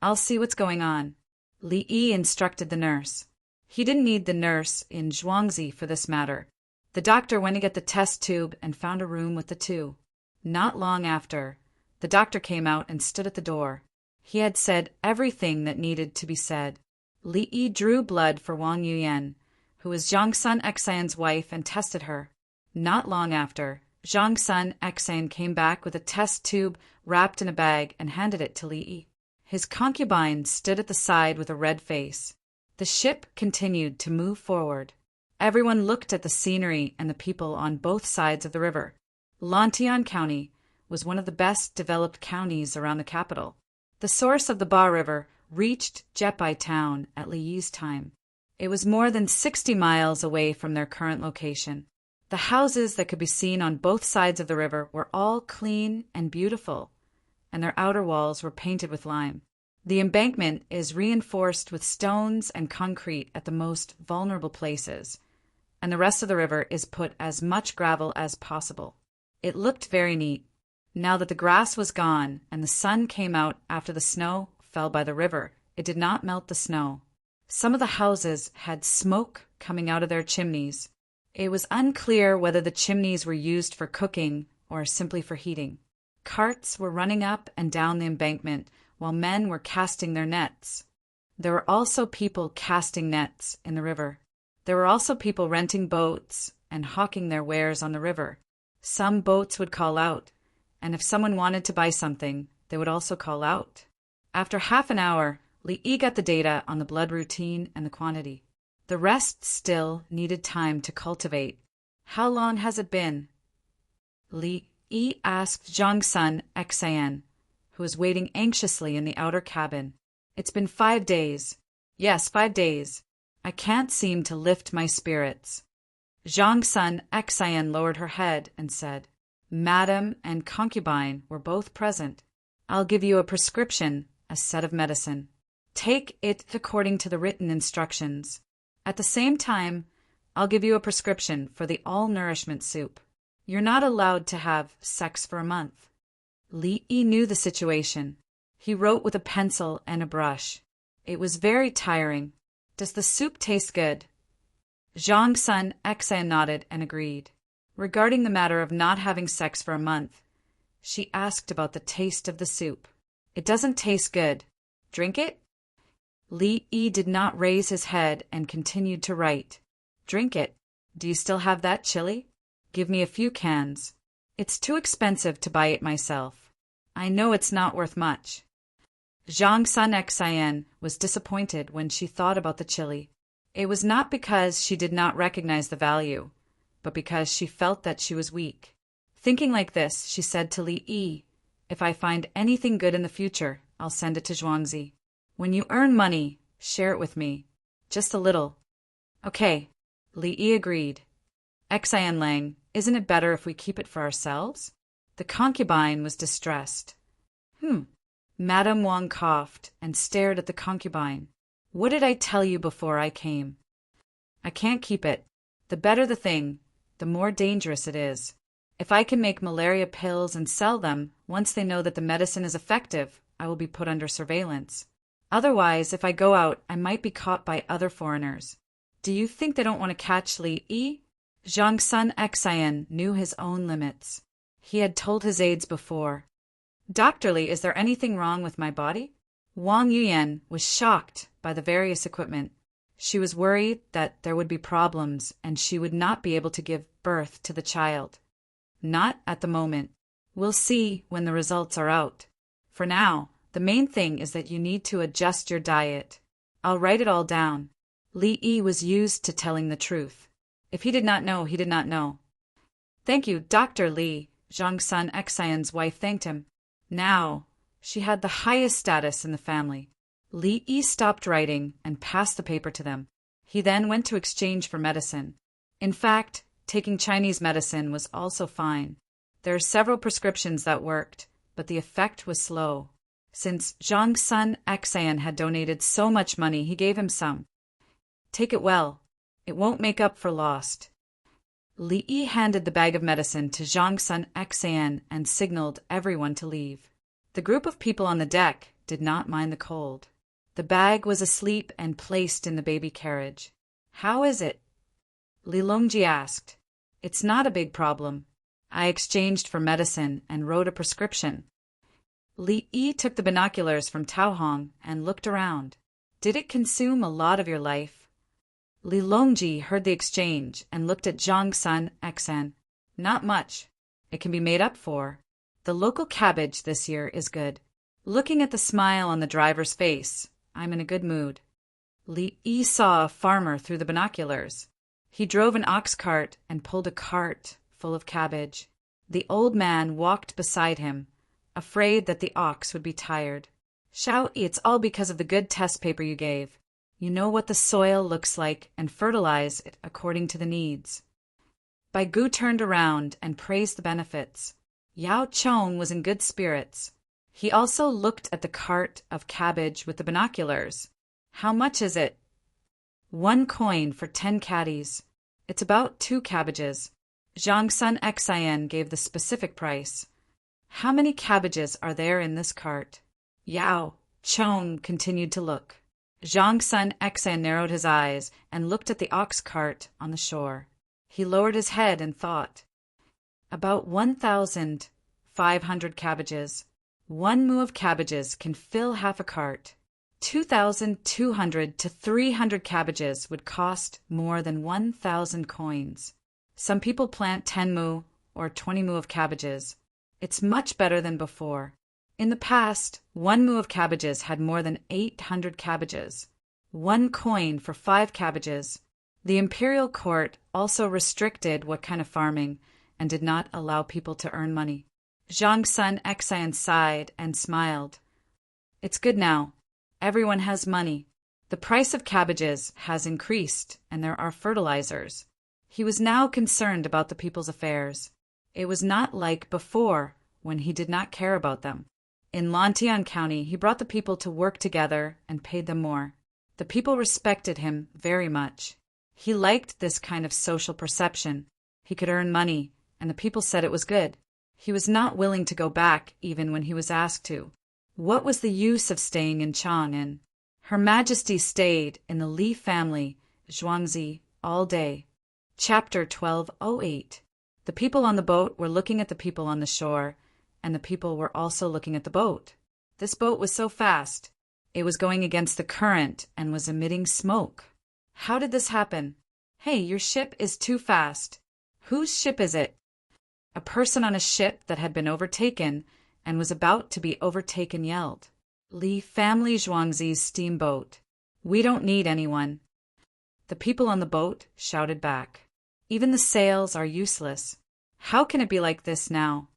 I'll see what's going on. Li Yi instructed the nurse. He didn't need the nurse in Zhuangzi for this matter. The doctor went to get the test tube and found a room with the two. Not long after, the doctor came out and stood at the door. He had said everything that needed to be said. Li Yi drew blood for Wang Yuyan, who was Zhang Sun Xian's wife, and tested her. Not long after, Zhang Sun Xian came back with a test tube wrapped in a bag and handed it to Li Yi. His concubine stood at the side with a red face. The ship continued to move forward. Everyone looked at the scenery and the people on both sides of the river. Lantian County was one of the best developed counties around the capital. The source of the Ba River reached Jepai town at Li Yi's time. It was more than 60 miles away from their current location. The houses that could be seen on both sides of the river were all clean and beautiful, and their outer walls were painted with lime. The embankment is reinforced with stones and concrete at the most vulnerable places, and the rest of the river is put as much gravel as possible. It looked very neat. Now that the grass was gone and the sun came out after the snow fell by the river, it did not melt the snow. Some of the houses had smoke coming out of their chimneys. It was unclear whether the chimneys were used for cooking or simply for heating. Carts were running up and down the embankment while men were casting their nets. There were also people casting nets in the river. There were also people renting boats and hawking their wares on the river. Some boats would call out, and if someone wanted to buy something, they would also call out. After half an hour, Li Yi got the data on the blood routine and the quantity. The rest still needed time to cultivate. How long has it been? Li Yi asked Zhang Sun Xian, who was waiting anxiously in the outer cabin. It's been 5 days. Yes, 5 days. I can't seem to lift my spirits. Zhang Sun Xian lowered her head and said, Madam and concubine were both present. I'll give you a prescription, a set of medicine. Take it according to the written instructions. At the same time, I'll give you a prescription for the all-nourishment soup. You're not allowed to have sex for a month. Li Yi knew the situation. He wrote with a pencil and a brush. It was very tiring. Does the soup taste good? Zhang Sun Xian nodded and agreed. Regarding the matter of not having sex for a month, she asked about the taste of the soup. It doesn't taste good. Drink it? Li Yi did not raise his head and continued to write. Drink it. Do you still have that chili? Give me a few cans. It's too expensive to buy it myself. I know it's not worth much. Zhang Sun Xian was disappointed when she thought about the chili. It was not because she did not recognize the value, but because she felt that she was weak. Thinking like this, she said to Li Yi, If I find anything good in the future, I'll send it to Zhuangzi. When you earn money, share it with me. Just a little. Okay, Li Yi agreed. Xian Lang, isn't it better if we keep it for ourselves? The concubine was distressed. Madame Wang coughed and stared at the concubine. What did I tell you before I came? I can't keep it. The better the thing, the more dangerous it is. If I can make malaria pills and sell them, once they know that the medicine is effective, I will be put under surveillance. Otherwise, if I go out, I might be caught by other foreigners. Do you think they don't want to catch Li Yi? Zhang Sun Xian knew his own limits. He had told his aides before. Dr. Li, is there anything wrong with my body? Wang Yuyan was shocked by the various equipment. She was worried that there would be problems and she would not be able to give birth to the child. Not at the moment. We'll see when the results are out. For now, the main thing is that you need to adjust your diet. I'll write it all down. Li Yi was used to telling the truth. If he did not know, he did not know. Thank you, Dr. Li, Zhang Sun Xian's wife thanked him. Now, she had the highest status in the family. Li Yi stopped writing and passed the paper to them. He then went to exchange for medicine. In fact, taking Chinese medicine was also fine. There are several prescriptions that worked, but the effect was slow. Since Zhang Sun Xian had donated so much money, he gave him some. Take it well. It won't make up for lost. Li Yi handed the bag of medicine to Zhang Sun Xian and signaled everyone to leave. The group of people on the deck did not mind the cold. The bag was asleep and placed in the baby carriage. How is it? Li Longji asked. It's not a big problem. I exchanged for medicine and wrote a prescription. Li Yi took the binoculars from Tao Hong and looked around. Did it consume a lot of your life? Li Longji heard the exchange and looked at Zhang Sun Xian. Not much. It can be made up for. The local cabbage this year is good. Looking at the smile on the driver's face, I'm in a good mood. Li Yi saw a farmer through the binoculars. He drove an ox cart and pulled a cart full of cabbage. The old man walked beside him, afraid that the ox would be tired. Xiao Yi, it's all because of the good test paper you gave. You know what the soil looks like and fertilize it according to the needs. Bai Gu turned around and praised the benefits. Yao Chong was in good spirits. He also looked at the cart of cabbage with the binoculars. How much is it? 1 coin for 10 caddies. It's about 2 cabbages. Zhang Sun Xian gave the specific price. How many cabbages are there in this cart? Yao Chong continued to look. Zhang Sun Xian narrowed his eyes and looked at the ox cart on the shore. He lowered his head and thought. About 1,500 cabbages. 1 moo of cabbages can fill half a cart. 2,200 to 300 cabbages would cost more than 1,000 coins. Some people plant 10 moo or 20 moo of cabbages. It's much better than before. In the past, 1 moo of cabbages had more than 800 cabbages. 1 coin for 5 cabbages. The imperial court also restricted what kind of farming and did not allow people to earn money. Zhang Sun Xian sighed and smiled. It's good now. Everyone has money. The price of cabbages has increased and there are fertilizers. He was now concerned about the people's affairs. It was not like before when he did not care about them. In Lantian County, he brought the people to work together and paid them more. The people respected him very much. He liked this kind of social perception. He could earn money, and the people said it was good. He was not willing to go back even when he was asked to. What was the use of staying in Chang'an? Her Majesty stayed in the Li family, Zhuangzi, all day. Chapter 1208. The people on the boat were looking at the people on the shore, and the people were also looking at the boat. This boat was so fast. It was going against the current and was emitting smoke. How did this happen? Hey, your ship is too fast. Whose ship is it? A person on a ship that had been overtaken and was about to be overtaken yelled. Li family Zhuangzi's steamboat. We don't need anyone. The people on the boat shouted back. Even the sails are useless. How can it be like this now?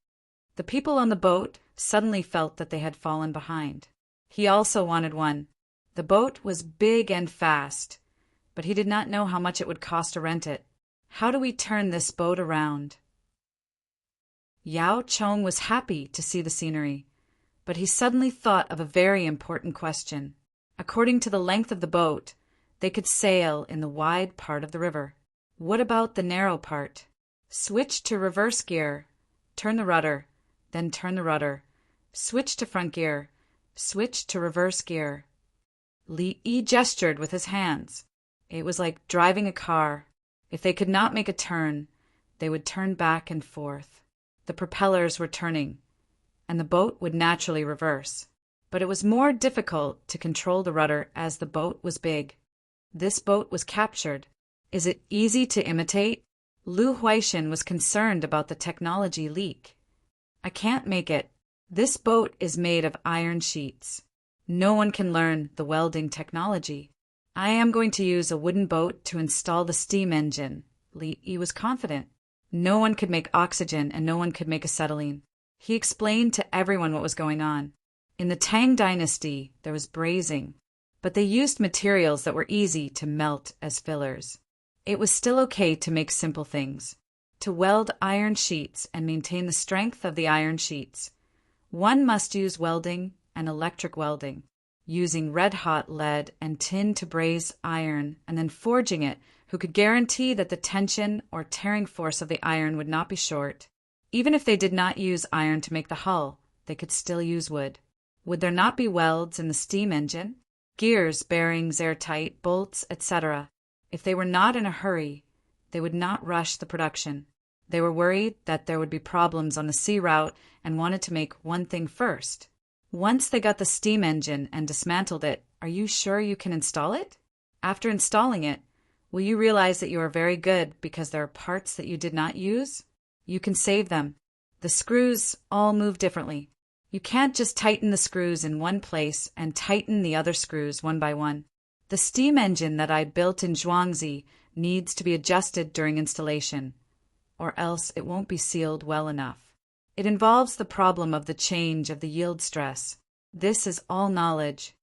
The people on the boat suddenly felt that they had fallen behind. He also wanted one. The boat was big and fast, but he did not know how much it would cost to rent it. How do we turn this boat around? Yao Chong was happy to see the scenery, but he suddenly thought of a very important question. According to the length of the boat, they could sail in the wide part of the river. What about the narrow part? Switch to reverse gear, turn the rudder, then turn the rudder. Switch to front gear, switch to reverse gear. Li Yi gestured with his hands. It was like driving a car. If they could not make a turn, they would turn back and forth. The propellers were turning, and the boat would naturally reverse. But it was more difficult to control the rudder as the boat was big. This boat was captured. Is it easy to imitate? Lu Huaixin was concerned about the technology leak. I can't make it. This boat is made of iron sheets. No one can learn the welding technology. I am going to use a wooden boat to install the steam engine. Li Yi was confident. No one could make oxygen and no one could make acetylene. He explained to everyone what was going on. In the Tang dynasty, there was brazing, but they used materials that were easy to melt as fillers. It was still okay to make simple things, to weld iron sheets and maintain the strength of the iron sheets. One must use welding and electric welding, using red-hot lead and tin to braze iron and then forging it, who could guarantee that the tension or tearing force of the iron would not be short. Even if they did not use iron to make the hull, they could still use wood. Would there not be welds in the steam engine? Gears, bearings, airtight, bolts, etc. If they were not in a hurry, they would not rush the production. They were worried that there would be problems on the sea route and wanted to make one thing first. Once they got the steam engine and dismantled it, are you sure you can install it? After installing it, will you realize that you are very good because there are parts that you did not use? You can save them. The screws all move differently. You can't just tighten the screws in one place and tighten the other screws one by one. The steam engine that I built in Zhuangzi needs to be adjusted during installation, or else it won't be sealed well enough. It involves the problem of the change of the yield stress. This is all knowledge.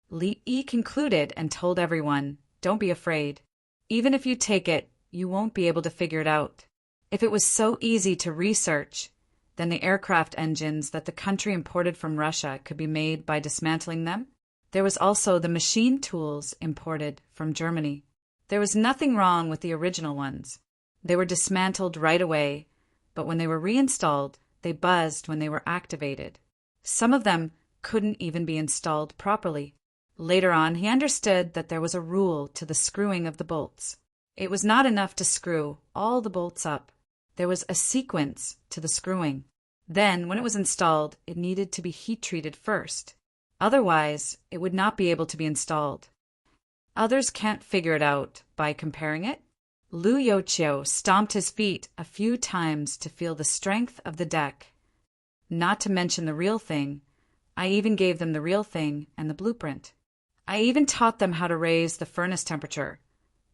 Li Yi concluded and told everyone, don't be afraid. Even if you take it, you won't be able to figure it out. If it was so easy to research, then the aircraft engines that the country imported from Russia could be made by dismantling them. There was also the machine tools imported from Germany. There was nothing wrong with the original ones. They were dismantled right away, but when they were reinstalled, they buzzed when they were activated. Some of them couldn't even be installed properly. Later on, he understood that there was a rule to the screwing of the bolts. It was not enough to screw all the bolts up. There was a sequence to the screwing. Then, when it was installed, it needed to be heat-treated first. Otherwise, it would not be able to be installed. Others can't figure it out by comparing it. Lu Youqiu stomped his feet a few times to feel the strength of the deck. Not to mention the real thing. I even gave them the real thing and the blueprint. I even taught them how to raise the furnace temperature,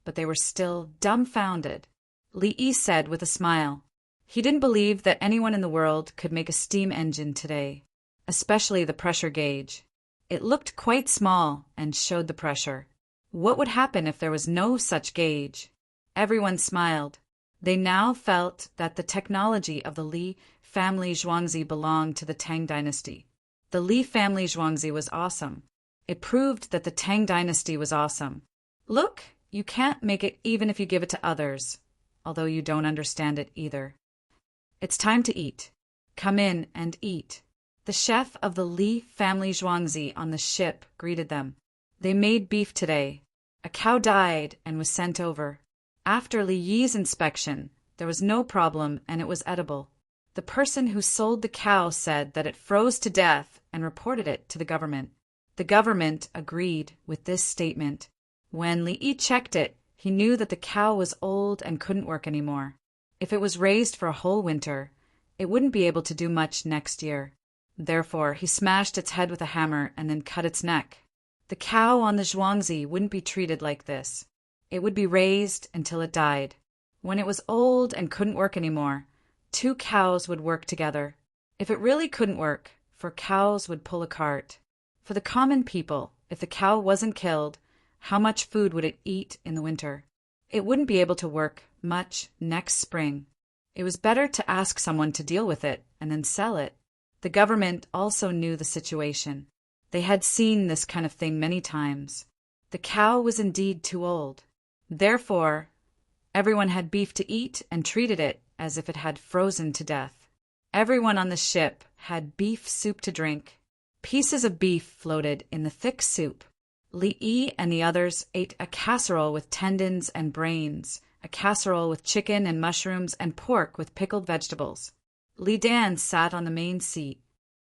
but they were still dumbfounded. Li Yi said with a smile. He didn't believe that anyone in the world could make a steam engine today, especially the pressure gauge. It looked quite small and showed the pressure. What would happen if there was no such gauge? Everyone smiled. They now felt that the technology of the Li family Zhuangzi belonged to the Tang dynasty. The Li family Zhuangzi was awesome. It proved that the Tang dynasty was awesome. Look, you can't make it even if you give it to others, although you don't understand it either. It's time to eat. Come in and eat. The chef of the Li family Zhuangzi on the ship greeted them. They made beef today. A cow died and was sent over. After Li Yi's inspection, there was no problem and it was edible. The person who sold the cow said that it froze to death and reported it to the government. The government agreed with this statement. When Li Yi checked it, he knew that the cow was old and couldn't work anymore. If it was raised for a whole winter, it wouldn't be able to do much next year. Therefore, he smashed its head with a hammer and then cut its neck. The cow on the Zhuangzi wouldn't be treated like this. It would be raised until it died. When it was old and couldn't work anymore, 2 cows would work together. If it really couldn't work, 4 cows would pull a cart. For the common people, if the cow wasn't killed, how much food would it eat in the winter? It wouldn't be able to work much next spring. It was better to ask someone to deal with it and then sell it. The government also knew the situation. They had seen this kind of thing many times. The cow was indeed too old. Therefore, everyone had beef to eat and treated it as if it had frozen to death. Everyone on the ship had beef soup to drink. Pieces of beef floated in the thick soup. Li Yi and the others ate a casserole with tendons and brains, a casserole with chicken and mushrooms and pork with pickled vegetables. Li Dan sat on the main seat.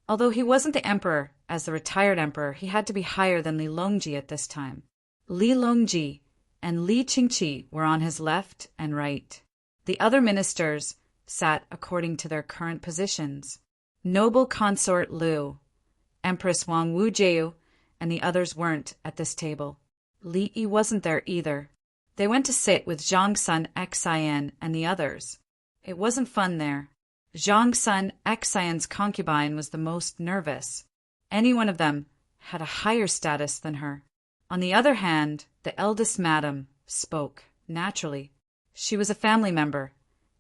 Although he wasn't the emperor, as the retired emperor, he had to be higher than Li Longji at this time. Li Longji and Li Qingqi were on his left and right. The other ministers sat according to their current positions. Noble consort Liu, Empress Wang Wujie, and the others weren't at this table. Li Yi wasn't there either. They went to sit with Zhang Sun Xian and the others. It wasn't fun there. Zhang Sun Xian's concubine was the most nervous. Any one of them had a higher status than her. On the other hand, the eldest madam spoke naturally. She was a family member,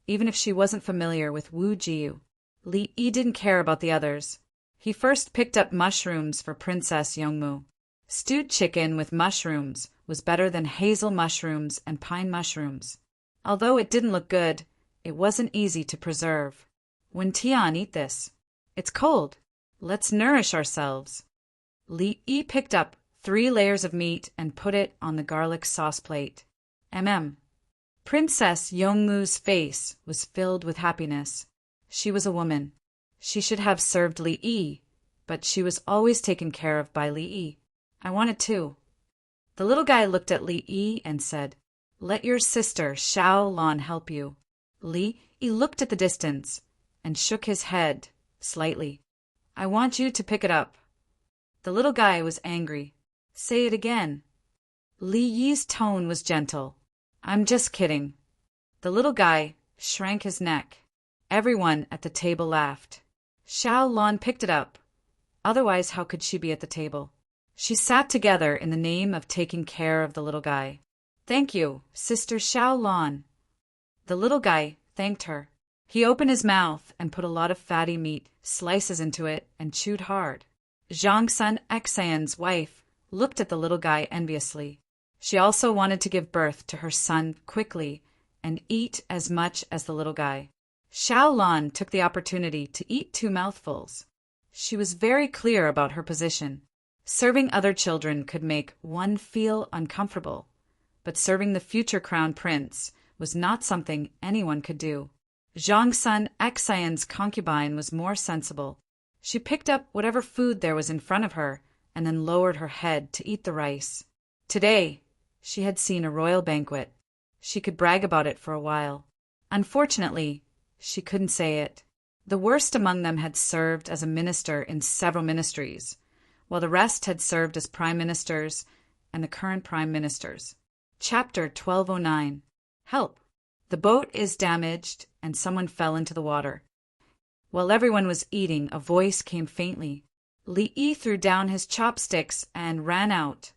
even if she wasn't familiar with Wu Jiu. Li Yi didn't care about the others. He first picked up mushrooms for Princess Yongmu. Stewed chicken with mushrooms was better than hazel mushrooms and pine mushrooms. Although it didn't look good, it wasn't easy to preserve. When Tian eat this? It's cold. Let's nourish ourselves. Li Yi picked up 3 layers of meat and put it on the garlic sauce plate. Princess Yongmu's face was filled with happiness. She was a woman. She should have served Li Yi, but she was always taken care of by Li Yi. I wanted to. The little guy looked at Li Yi and said, "Let your sister Xiao Lan help you." Li Yi looked at the distance and shook his head slightly. "I want you to pick it up." The little guy was angry. "Say it again." Li Yi's tone was gentle. "I'm just kidding." The little guy shrank his neck. Everyone at the table laughed. Xiao Lan picked it up. Otherwise, how could she be at the table? She sat together in the name of taking care of the little guy. "Thank you, Sister Xiao Lan." The little guy thanked her. He opened his mouth and put a lot of fatty meat slices into it and chewed hard. Zhang Sun Xian's wife looked at the little guy enviously. She also wanted to give birth to her son quickly and eat as much as the little guy. Xiao Lan took the opportunity to eat 2 mouthfuls. She was very clear about her position. Serving other children could make one feel uncomfortable, but serving the future crown prince was not something anyone could do. Zhang Sun Xian's concubine was more sensible. She picked up whatever food there was in front of her and then lowered her head to eat the rice. Today, she had seen a royal banquet. She could brag about it for a while. Unfortunately, she couldn't say it. The worst among them had served as a minister in several ministries, while the rest had served as prime ministers and the current prime ministers. Chapter 1209. Help! The boat is damaged and someone fell into the water. While everyone was eating, a voice came faintly. Li Yi threw down his chopsticks and ran out,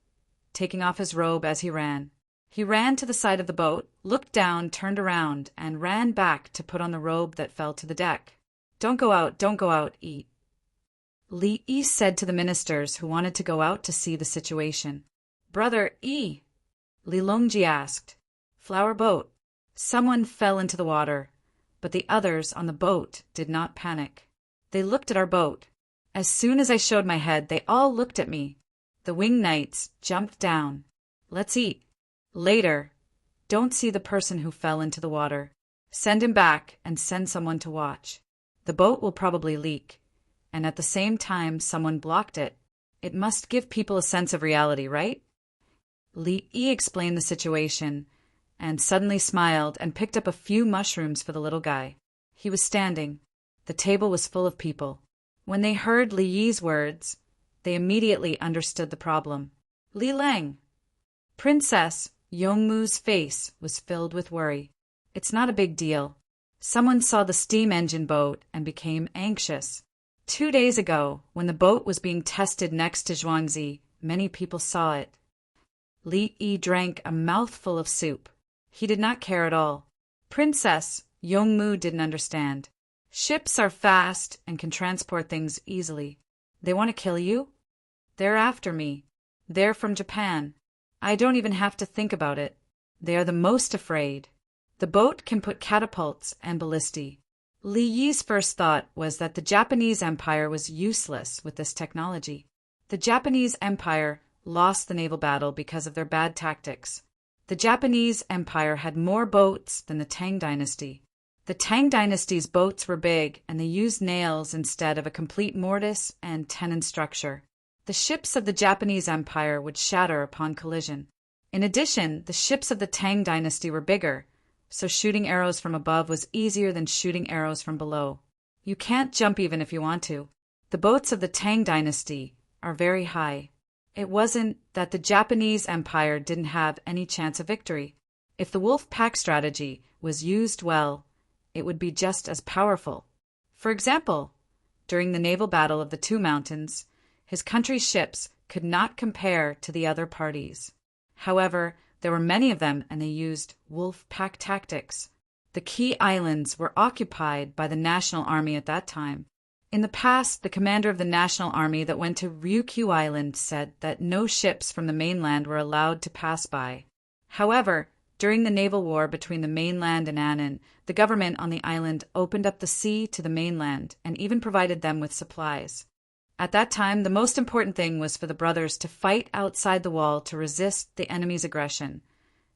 taking off his robe as he ran. He ran to the side of the boat, looked down, turned around, and ran back to put on the robe that fell to the deck. Don't go out, Yi. Li Yi said to the ministers who wanted to go out to see the situation. Brother Yi, Li Longji asked. Flower boat. Someone fell into the water, but the others on the boat did not panic. They looked at our boat. As soon as I showed my head, they all looked at me. The winged knights jumped down. Let's eat. Later, don't see the person who fell into the water. Send him back and send someone to watch. The boat will probably leak, and at the same time someone blocked it. It must give people a sense of reality, right? Li Yi explained the situation and suddenly smiled and picked up a few mushrooms for the little guy. He was standing. The table was full of people. When they heard Li Yi's words, they immediately understood the problem. Li Lang. Princess Yongmu's face was filled with worry. It's not a big deal. Someone saw the steam engine boat and became anxious. 2 days ago, when the boat was being tested next to Zhuangzi, many people saw it. Li Yi drank a mouthful of soup. He did not care at all. Princess Yongmu didn't understand. Ships are fast and can transport things easily. They want to kill you? They're after me. They're from Japan. I don't even have to think about it. They are the most afraid. The boat can put catapults and ballistae. Li Yi's first thought was that the Japanese Empire was useless with this technology. The Japanese Empire lost the naval battle because of their bad tactics. The Japanese Empire had more boats than the Tang dynasty. The Tang dynasty's boats were big, and they used nails instead of a complete mortise and tenon structure. The ships of the Japanese Empire would shatter upon collision. In addition, the ships of the Tang dynasty were bigger, so shooting arrows from above was easier than shooting arrows from below. You can't jump even if you want to. The boats of the Tang dynasty are very high. It wasn't that the Japanese Empire didn't have any chance of victory. If the wolf pack strategy was used well, it would be just as powerful. For example, during the naval battle of the Two Mountains, his country's ships could not compare to the other parties. However, there were many of them and they used wolf pack tactics. The key islands were occupied by the National Army at that time. In the past, the commander of the National Army that went to Ryukyu Island said that no ships from the mainland were allowed to pass by. However, during the naval war between the mainland and Annan, the government on the island opened up the sea to the mainland and even provided them with supplies. At that time, the most important thing was for the brothers to fight outside the wall to resist the enemy's aggression,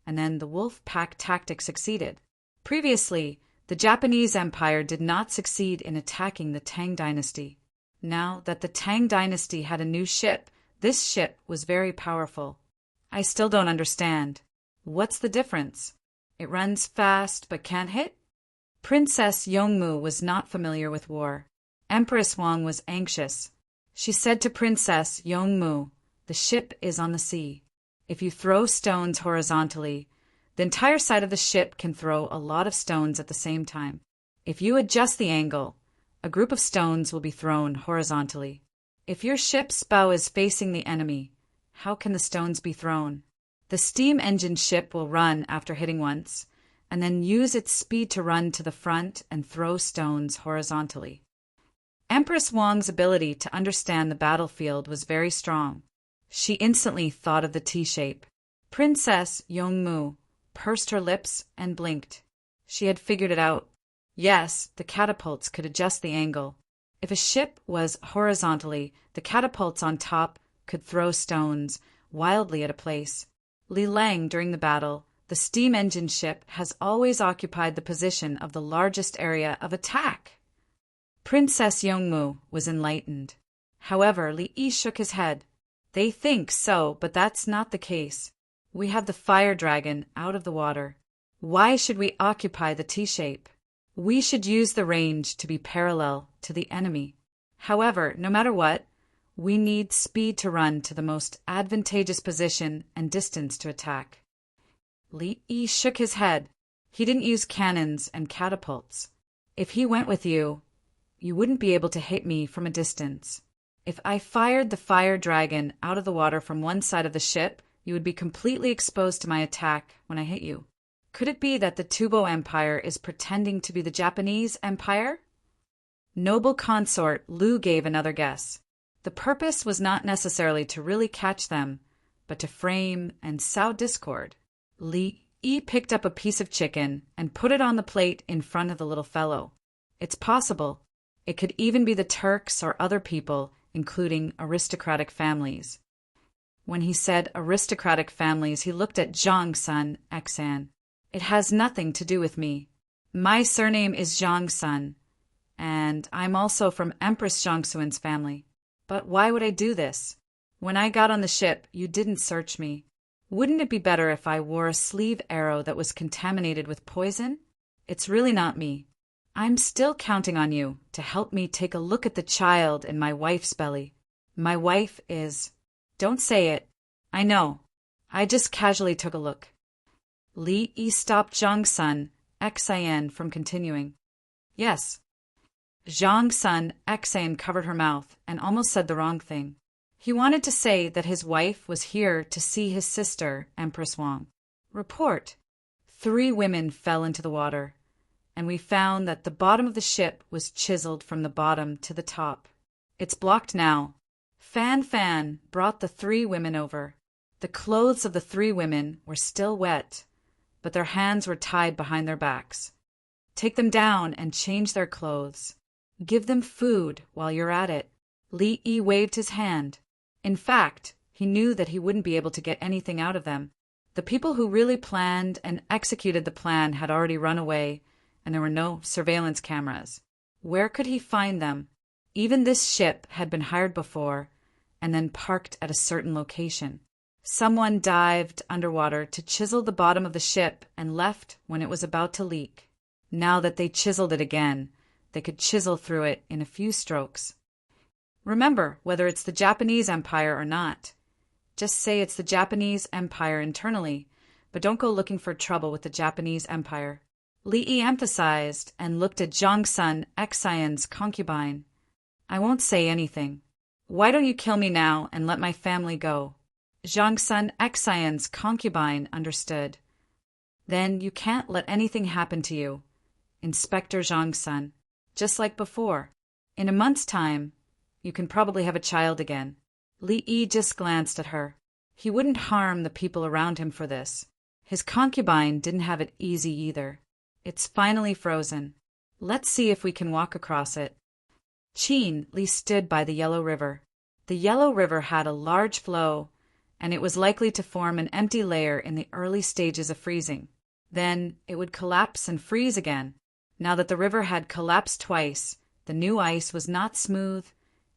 and then the wolf pack tactic succeeded. Previously, the Japanese Empire did not succeed in attacking the Tang dynasty. Now that the Tang dynasty had a new ship, this ship was very powerful. I still don't understand. What's the difference? It runs fast but can't hit? Princess Yongmu was not familiar with war. Empress Wang was anxious. She said to Princess Yongmu, "The ship is on the sea. If you throw stones horizontally, the entire side of the ship can throw a lot of stones at the same time. If you adjust the angle, a group of stones will be thrown horizontally. If your ship's bow is facing the enemy, how can the stones be thrown? The steam engine ship will run after hitting once, and then use its speed to run to the front and throw stones horizontally." Empress Wang's ability to understand the battlefield was very strong. She instantly thought of the T-shape. Princess Yongmu pursed her lips and blinked. She had figured it out. Yes, the catapults could adjust the angle. If a ship was horizontally, the catapults on top could throw stones wildly at a place. Li Lang, during the battle, the steam engine ship has always occupied the position of the largest area of attack. Princess Yongmu was enlightened. However, Li Yi shook his head. They think so, but that's not the case. We have the fire dragon out of the water. Why should we occupy the T-shape? We should use the range to be parallel to the enemy. However, no matter what, we need speed to run to the most advantageous position and distance to attack. Li Yi shook his head. He didn't use cannons and catapults. If he went with you, you wouldn't be able to hit me from a distance. If I fired the fire dragon out of the water from one side of the ship, you would be completely exposed to my attack when I hit you. Could it be that the Tubo Empire is pretending to be the Japanese Empire? Noble consort Lu gave another guess. The purpose was not necessarily to really catch them, but to frame and sow discord. Li Yi picked up a piece of chicken and put it on the plate in front of the little fellow. It's possible. It could even be the Turks or other people, including aristocratic families. When he said aristocratic families, he looked at Zhang's son, Xan. It has nothing to do with me. My surname is Zhang's son, and I'm also from Empress Zhangsuan's family. But why would I do this? When I got on the ship, you didn't search me. Wouldn't it be better if I wore a sleeve arrow that was contaminated with poison? It's really not me. I'm still counting on you to help me take a look at the child in my wife's belly. My wife is... Don't say it. I know. I just casually took a look. Li Yi stopped Zhang's son, Xian, from continuing. Yes. Zhang's son, Xian, covered her mouth and almost said the wrong thing. He wanted to say that his wife was here to see his sister, Empress Wang. Report. 3 women fell into the water, and we found that the bottom of the ship was chiseled from the bottom to the top. It's blocked now. Fan brought the 3 women over. The clothes of the 3 women were still wet, but their hands were tied behind their backs. Take them down and change their clothes. Give them food while you're at it. Li Yi waved his hand. In fact, he knew that he wouldn't be able to get anything out of them. The people who really planned and executed the plan had already run away, and there were no surveillance cameras. Where could he find them? Even this ship had been hired before, and then parked at a certain location. Someone dived underwater to chisel the bottom of the ship and left when it was about to leak. Now that they chiseled it again, they could chisel through it in a few strokes. Remember, whether it's the Japanese Empire or not, just say it's the Japanese Empire internally, but don't go looking for trouble with the Japanese Empire. Li Yi emphasized and looked at Zhongsun Xian's concubine. I won't say anything. Why don't you kill me now and let my family go? Zhongsun Xian's concubine understood. Then you can't let anything happen to you, Inspector Zhongsun. Just like before. In a month's time, you can probably have a child again. Li Yi just glanced at her. He wouldn't harm the people around him for this. His concubine didn't have it easy either. It's finally frozen. Let's see if we can walk across it. Qin Li stood by the Yellow River. The Yellow River had a large flow, and it was likely to form an empty layer in the early stages of freezing. Then it would collapse and freeze again. Now that the river had collapsed twice, the new ice was not smooth,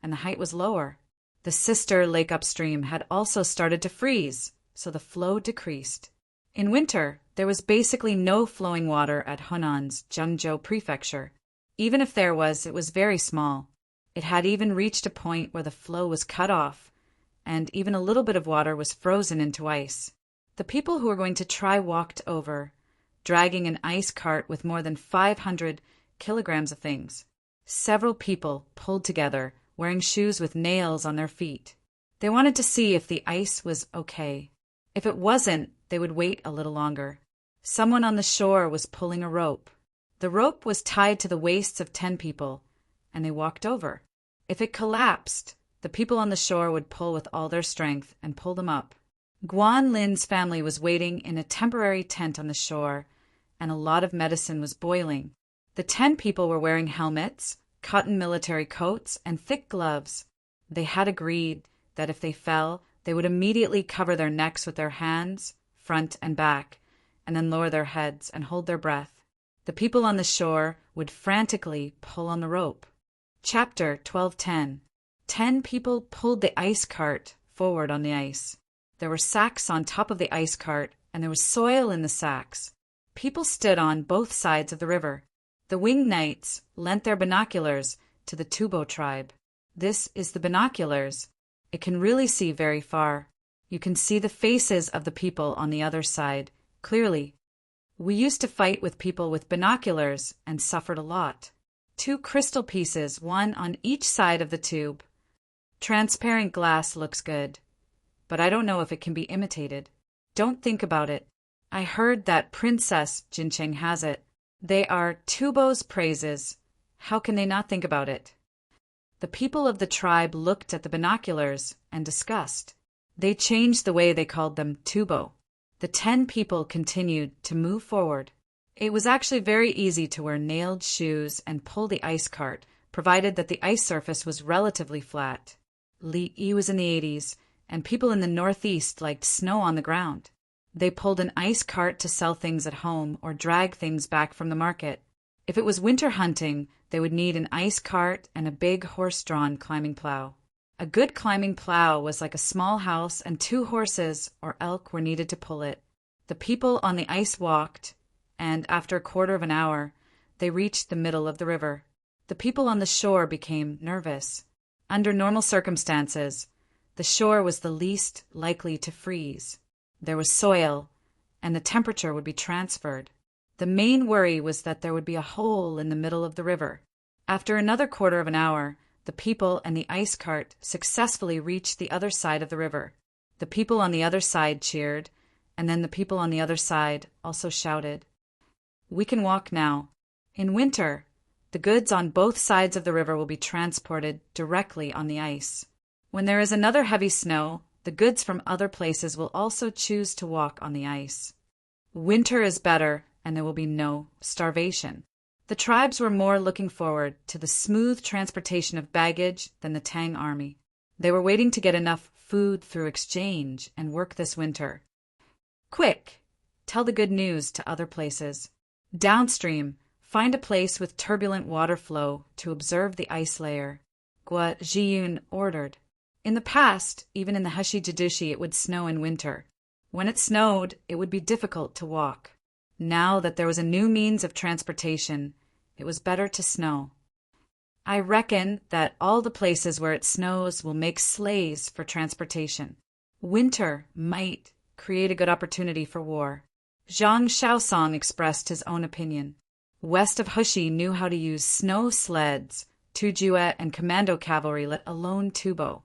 and the height was lower. The sister lake upstream had also started to freeze, so the flow decreased. In winter, there was basically no flowing water at Hunan's Zhengzhou prefecture. Even if there was, it was very small. It had even reached a point where the flow was cut off, and even a little bit of water was frozen into ice. The people who were going to try walked over, dragging an ice cart with more than 500 kilograms of things. Several people pulled together, wearing shoes with nails on their feet. They wanted to see if the ice was okay. If it wasn't, they would wait a little longer. Someone on the shore was pulling a rope. The rope was tied to the waists of 10 people, and they walked over. If it collapsed, the people on the shore would pull with all their strength and pull them up. Guan Lin's family was waiting in a temporary tent on the shore, and a lot of medicine was boiling. The 10 people were wearing helmets, cotton military coats, and thick gloves. They had agreed that if they fell, they would immediately cover their necks with their hands, front and back, and then lower their heads and hold their breath. The people on the shore would frantically pull on the rope. Chapter 12:10. 10 people pulled the ice cart forward on the ice. There were sacks on top of the ice cart, and there was soil in the sacks. People stood on both sides of the river. The winged knights lent their binoculars to the Tubo tribe. This is the binoculars. It can really see very far. You can see the faces of the people on the other side clearly. We used to fight with people with binoculars and suffered a lot. 2 crystal pieces, one on each side of the tube. Transparent glass looks good, but I don't know if it can be imitated. Don't think about it. I heard that Princess Jincheng has it. They are Tubo's praises. How can they not think about it? The people of the tribe looked at the binoculars and discussed. They changed the way they called them Tubo. The 10 people continued to move forward. It was actually very easy to wear nailed shoes and pull the ice cart, provided that the ice surface was relatively flat. Li Yi was in the 80s, and people in the Northeast liked snow on the ground. They pulled an ice cart to sell things at home or drag things back from the market. If it was winter hunting, they would need an ice cart and a big horse-drawn climbing plow. A good climbing plow was like a small house, and 2 horses or elk were needed to pull it. The people on the ice walked, and after a quarter of an hour, they reached the middle of the river. The people on the shore became nervous. Under normal circumstances, the shore was the least likely to freeze. There was soil, and the temperature would be transferred. The main worry was that there would be a hole in the middle of the river. After another quarter of an hour, the people and the ice cart successfully reached the other side of the river. The people on the other side cheered, and then the people on the other side also shouted. We can walk now. In winter, the goods on both sides of the river will be transported directly on the ice. When there is another heavy snow, the goods from other places will also choose to walk on the ice. Winter is better, and there will be no starvation. The tribes were more looking forward to the smooth transportation of baggage than the Tang army. They were waiting to get enough food through exchange and work this winter. Quick! Tell the good news to other places. Downstream, find a place with turbulent water flow to observe the ice layer. Guo Zhiyun ordered. In the past, even in the Hushy-Jadushi, it would snow in winter. When it snowed, it would be difficult to walk. Now that there was a new means of transportation, it was better to snow. I reckon that all the places where it snows will make sleighs for transportation. Winter might create a good opportunity for war. Zhang Shaosong expressed his own opinion. West of Hushi knew how to use snow sleds, Tujue and commando cavalry, let alone Tubo.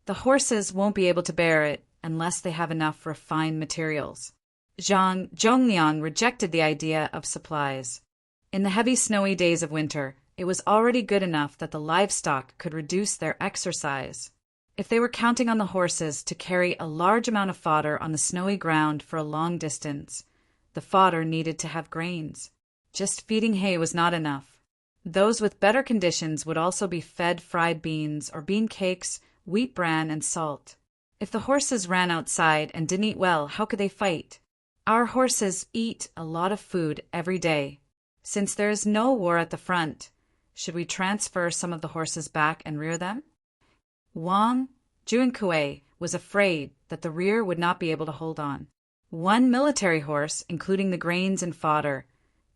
The horses won't be able to bear it unless they have enough refined materials. Zhang Zhongliang rejected the idea of supplies. In the heavy snowy days of winter, it was already good enough that the livestock could reduce their exercise. If they were counting on the horses to carry a large amount of fodder on the snowy ground for a long distance, the fodder needed to have grains. Just feeding hay was not enough. Those with better conditions would also be fed fried beans or bean cakes, wheat bran, and salt. If the horses ran outside and didn't eat well, how could they fight? Our horses eat a lot of food every day. Since there is no war at the front, should we transfer some of the horses back and rear them? Wang Junkui was afraid that the rear would not be able to hold on. One military horse, including the grains and fodder,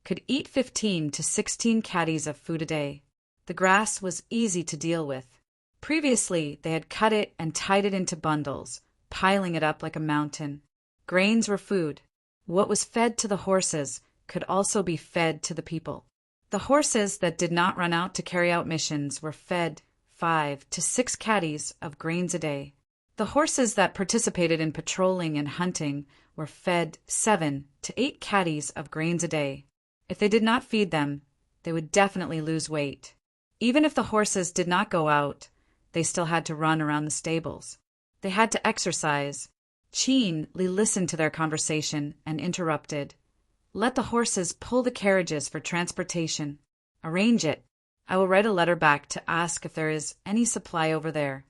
could eat 15 to 16 caddies of food a day. The grass was easy to deal with. Previously, they had cut it and tied it into bundles, piling it up like a mountain. Grains were food. What was fed to the horses could also be fed to the people. The horses that did not run out to carry out missions were fed 5 to 6 caddies of grains a day. The horses that participated in patrolling and hunting were fed 7 to 8 caddies of grains a day. If they did not feed them, they would definitely lose weight. Even if the horses did not go out, they still had to run around the stables. They had to exercise. Qin Li listened to their conversation and interrupted. Let the horses pull the carriages for transportation. Arrange it. I will write a letter back to ask if there is any supply over there.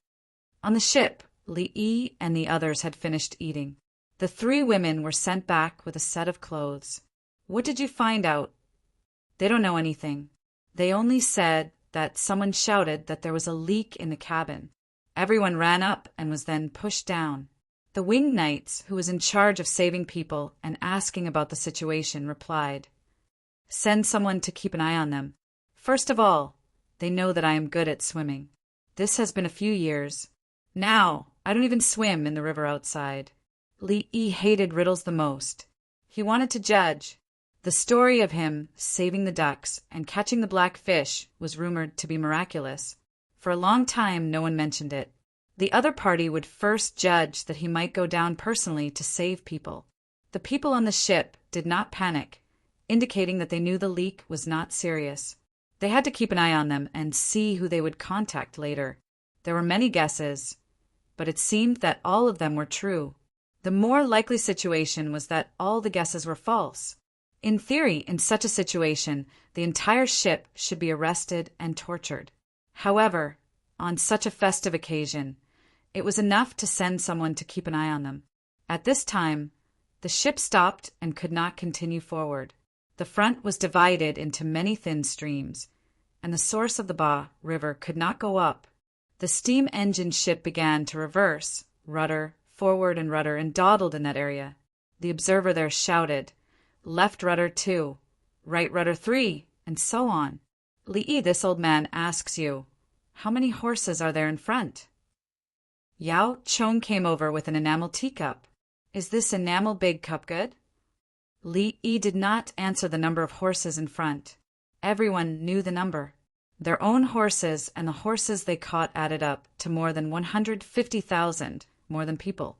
On the ship, Li Yi and the others had finished eating. The 3 women were sent back with a set of clothes. What did you find out? They don't know anything. They only said that someone shouted that there was a leak in the cabin. Everyone ran up and was then pushed down. The winged knights, who was in charge of saving people and asking about the situation, replied, Send someone to keep an eye on them. First of all, they know that I am good at swimming. This has been a few years. Now, I don't even swim in the river outside. Li Yi hated riddles the most. He wanted to judge. The story of him saving the ducks and catching the black fish was rumored to be miraculous. For a long time, no one mentioned it. The other party would first judge that he might go down personally to save people. The people on the ship did not panic, indicating that they knew the leak was not serious. They had to keep an eye on them and see who they would contact later. There were many guesses, but it seemed that all of them were true. The more likely situation was that all the guesses were false. In theory, in such a situation, the entire ship should be arrested and tortured. However, on such a festive occasion, it was enough to send someone to keep an eye on them. At this time, the ship stopped and could not continue forward. The front was divided into many thin streams, and the source of the Ba River could not go up. The steam engine ship began to reverse, rudder, forward and dawdled in that area. The observer there shouted, Left rudder 2, right rudder 3, and so on. Li Yi, this old man asks you, How many horses are there in front? Yao Chong came over with an enamel teacup. Is this enamel big cup good? Li Yi did not answer the number of horses in front. Everyone knew the number. Their own horses and the horses they caught added up to more than 150,000, more than people.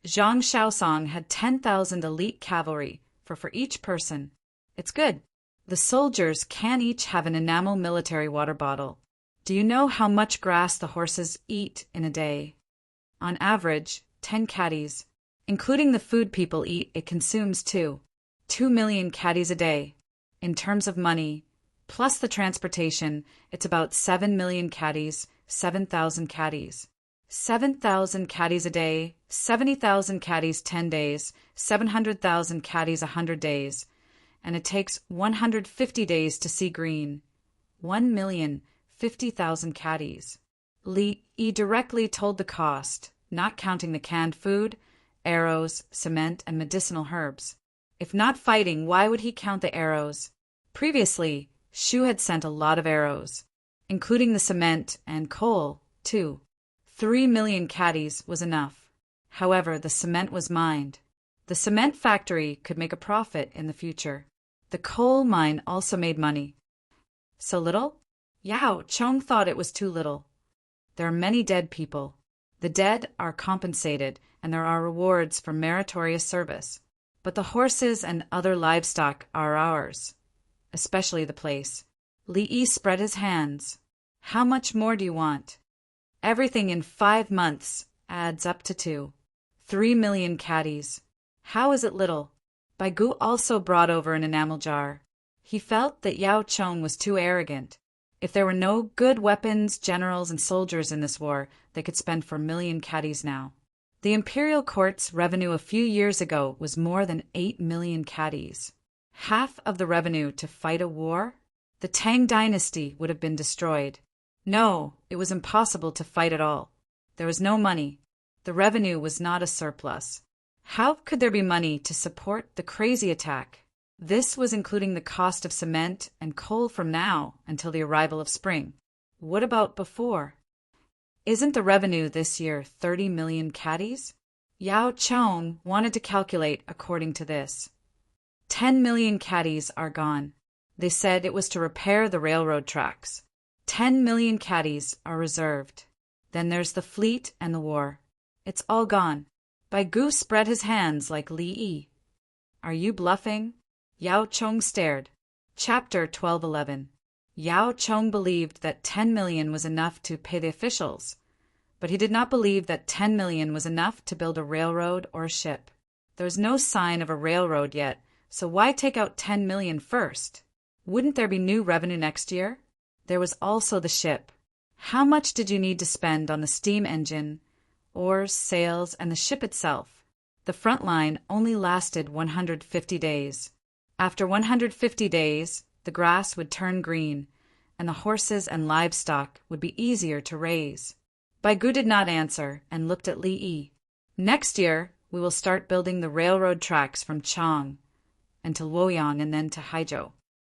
Zhang Shaosong had 10,000 elite cavalry for each person. It's good. The soldiers can each have an enamel military water bottle. Do you know how much grass the horses eat in a day? On average, 10 caddies. Including the food people eat, it consumes 2 million caddies a day. In terms of money, plus the transportation, it's about 7 million caddies, 7,000 caddies. 7,000 caddies a day, 70,000 caddies 10 days, 700,000 caddies 100 days, and it takes 150 days to see green. 1,050,000 caddies. Li Yi directly told the cost, not counting the canned food, arrows, cement, and medicinal herbs. If not fighting, why would he count the arrows? Previously, Shu had sent a lot of arrows, including the cement and coal, too. 3 million caddies was enough. However, the cement was mined. The cement factory could make a profit in the future. The coal mine also made money. So little? Yao Chong thought it was too little. There are many dead people. The dead are compensated, and there are rewards for meritorious service. But the horses and other livestock are ours, especially the place. Li Yi spread his hands. How much more do you want? Everything in 5 months adds up to 3 million caddies. How is it little? Bai Gu also brought over an enamel jar. He felt that Yao Chong was too arrogant. If there were no good weapons, generals, and soldiers in this war, they could spend 4 million caddies now. The imperial court's revenue a few years ago was more than 8 million caddies. Half of the revenue to fight a war? The Tang dynasty would have been destroyed. No, it was impossible to fight at all. There was no money. The revenue was not a surplus. How could there be money to support the crazy attack? This was including the cost of cement and coal from now until the arrival of spring. What about before? Isn't the revenue this year 30 million caddies? Yao Chong wanted to calculate according to this. 10 million caddies are gone. They said it was to repair the railroad tracks. 10 million caddies are reserved. Then there's the fleet and the war. It's all gone. Bai Gu spread his hands like Li Yi. Are you bluffing? Yao Chong stared. Chapter 12:11. Yao Chong believed that 10 million was enough to pay the officials, but he did not believe that 10 million was enough to build a railroad or a ship. There was no sign of a railroad yet, so why take out 10 million first? Wouldn't there be new revenue next year? There was also the ship. How much did you need to spend on the steam engine, oars, sails, and the ship itself? The front line only lasted 150 days. After 150 days, the grass would turn green, and the horses and livestock would be easier to raise. Bai Gu did not answer and looked at Li Yi. Next year, we will start building the railroad tracks from Chang and to Luoyang and then to Haizhou.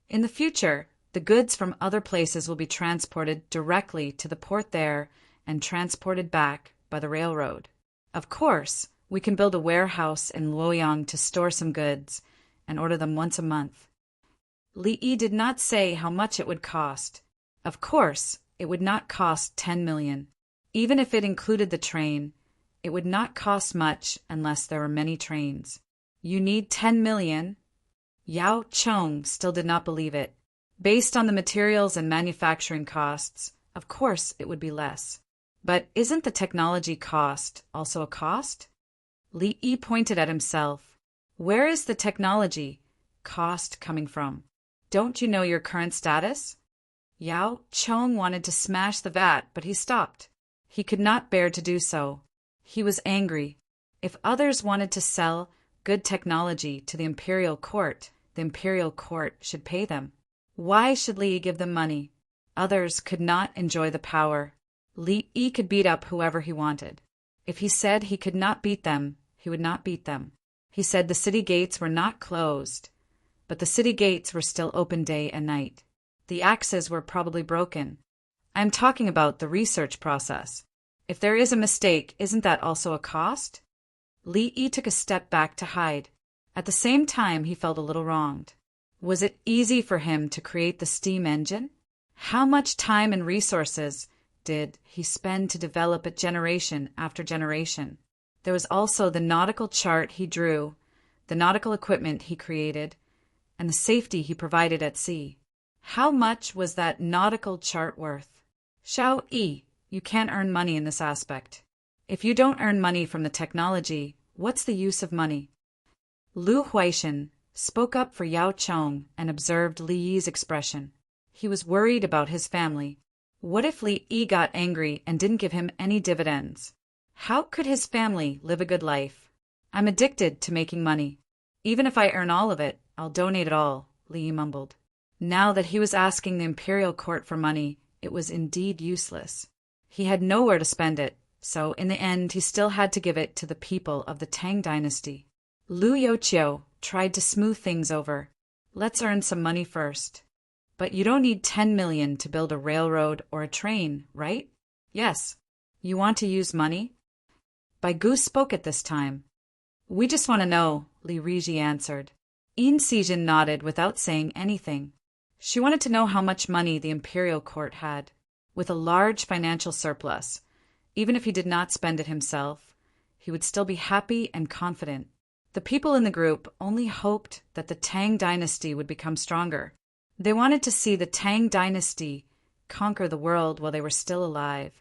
In the future, the goods from other places will be transported directly to the port there and transported back by the railroad. Of course, we can build a warehouse in Luoyang to store some goods and order them once a month. Li Yi did not say how much it would cost. Of course, it would not cost 10 million. Even if it included the train, it would not cost much unless there were many trains. You need 10 million? Yao Chong still did not believe it. Based on the materials and manufacturing costs, of course it would be less. But isn't the technology cost also a cost? Li Yi pointed at himself. Where is the technology cost coming from? Don't you know your current status? Yao Chong wanted to smash the vat, but he stopped. He could not bear to do so. He was angry. If others wanted to sell good technology to the imperial court should pay them. Why should Li Yi give them money? Others could not enjoy the power. Li Yi could beat up whoever he wanted. If he said he could not beat them, he would not beat them. He said the city gates were not closed, but the city gates were still open day and night. The axes were probably broken. I am talking about the research process. If there is a mistake, isn't that also a cost? Li Yi took a step back to hide. At the same time, he felt a little wronged. Was it easy for him to create the steam engine? How much time and resources did he spend to develop it generation after generation? There was also the nautical chart he drew, the nautical equipment he created, and the safety he provided at sea. How much was that nautical chart worth? Xiao Yi, you can't earn money in this aspect. If you don't earn money from the technology, what's the use of money? Lu Huaishan spoke up for Yao Chong and observed Li Yi's expression. He was worried about his family. What if Li Yi got angry and didn't give him any dividends? How could his family live a good life? I'm addicted to making money. Even if I earn all of it, I'll donate it all, Li Yi mumbled. Now that he was asking the imperial court for money, it was indeed useless. He had nowhere to spend it, so in the end he still had to give it to the people of the Tang dynasty. Lu Youqiu tried to smooth things over. Let's earn some money first. But you don't need 10 million to build a railroad or a train, right? Yes. You want to use money? Bai Gu spoke at this time. We just want to know, Li Riji answered. Yin Sijin nodded without saying anything. She wanted to know how much money the imperial court had. With a large financial surplus, even if he did not spend it himself, he would still be happy and confident. The people in the group only hoped that the Tang dynasty would become stronger. They wanted to see the Tang dynasty conquer the world while they were still alive.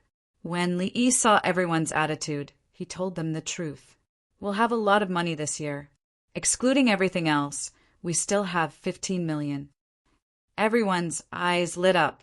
When Li Yi saw everyone's attitude, he told them the truth. We'll have a lot of money this year. Excluding everything else, we still have 15 million. Everyone's eyes lit up.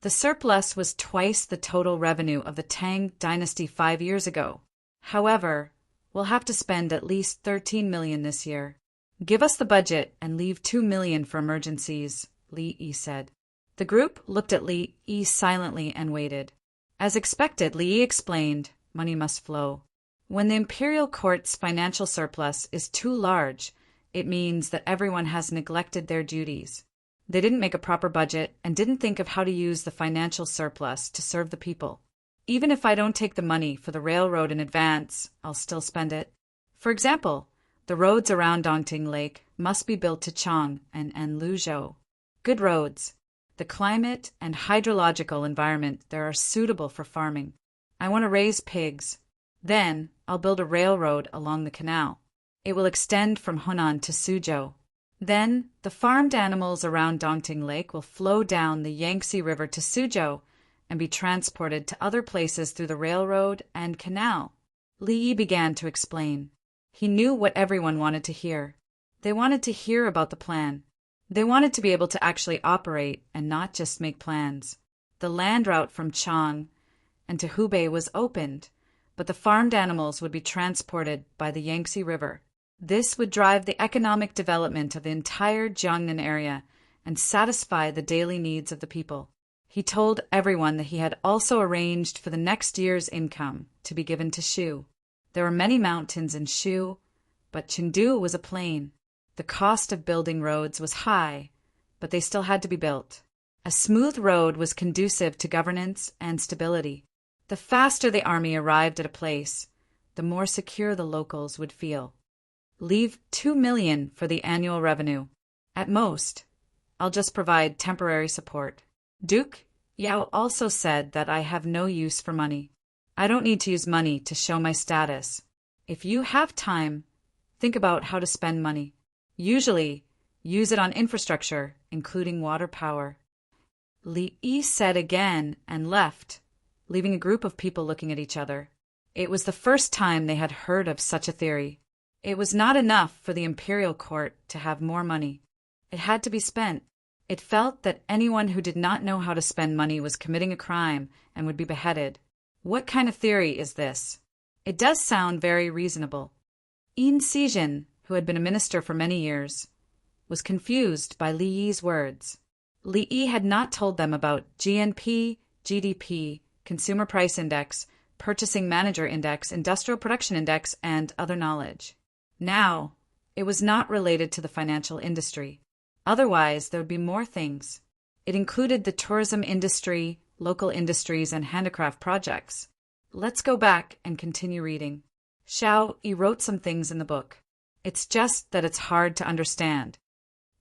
The surplus was twice the total revenue of the Tang dynasty 5 years ago. However, we'll have to spend at least 13 million this year. Give us the budget and leave 2 million for emergencies, Li Yi said. The group looked at Li Yi silently and waited. As expected, Li Yi explained, money must flow. When the imperial court's financial surplus is too large, it means that everyone has neglected their duties. They didn't make a proper budget and didn't think of how to use the financial surplus to serve the people. Even if I don't take the money for the railroad in advance, I'll still spend it. For example, the roads around Dongting Lake must be built to Chang and Luzhou. Good roads. The climate and hydrological environment there are suitable for farming. I want to raise pigs. Then I'll build a railroad along the canal. It will extend from Hunan to Suzhou. Then the farmed animals around Dongting Lake will flow down the Yangtze River to Suzhou and be transported to other places through the railroad and canal. Li Yi began to explain. He knew what everyone wanted to hear. They wanted to hear about the plan. They wanted to be able to actually operate and not just make plans. The land route from Chang and to Hubei was opened, but the farmed animals would be transported by the Yangtze River. This would drive the economic development of the entire Jiangnan area and satisfy the daily needs of the people. He told everyone that he had also arranged for the next year's income to be given to Shu. There were many mountains in Shu, but Chengdu was a plain. The cost of building roads was high, but they still had to be built. A smooth road was conducive to governance and stability. The faster the army arrived at a place, the more secure the locals would feel. Leave 2 million for the annual revenue. At most, I'll just provide temporary support. Duke Yao also said that I have no use for money. I don't need to use money to show my status. If you have time, think about how to spend money. Usually, use it on infrastructure, including water power. Li Yi said again and left, leaving a group of people looking at each other. It was the first time they had heard of such a theory. It was not enough for the imperial court to have more money. It had to be spent. It felt that anyone who did not know how to spend money was committing a crime and would be beheaded. What kind of theory is this? It does sound very reasonable. Yin Sijin, who had been a minister for many years, was confused by Li Yi's words. Li Yi had not told them about GNP, GDP, Consumer Price Index, Purchasing Manager Index, Industrial Production Index, and other knowledge. Now, it was not related to the financial industry. Otherwise, there would be more things. It included the tourism industry, local industries, and handicraft projects. Let's go back and continue reading. Xiao Yi wrote some things in the book. It's just that it's hard to understand.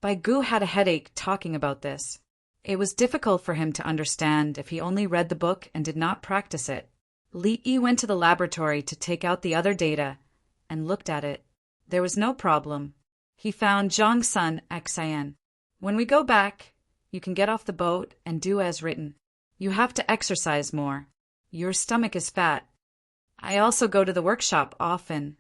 Bai Gu had a headache talking about this. It was difficult for him to understand if he only read the book and did not practice it. Li Yi went to the laboratory to take out the other data and looked at it. There was no problem. He found Zhongsun Xian. When we go back, you can get off the boat and do as written. You have to exercise more. Your stomach is fat. I also go to the workshop often.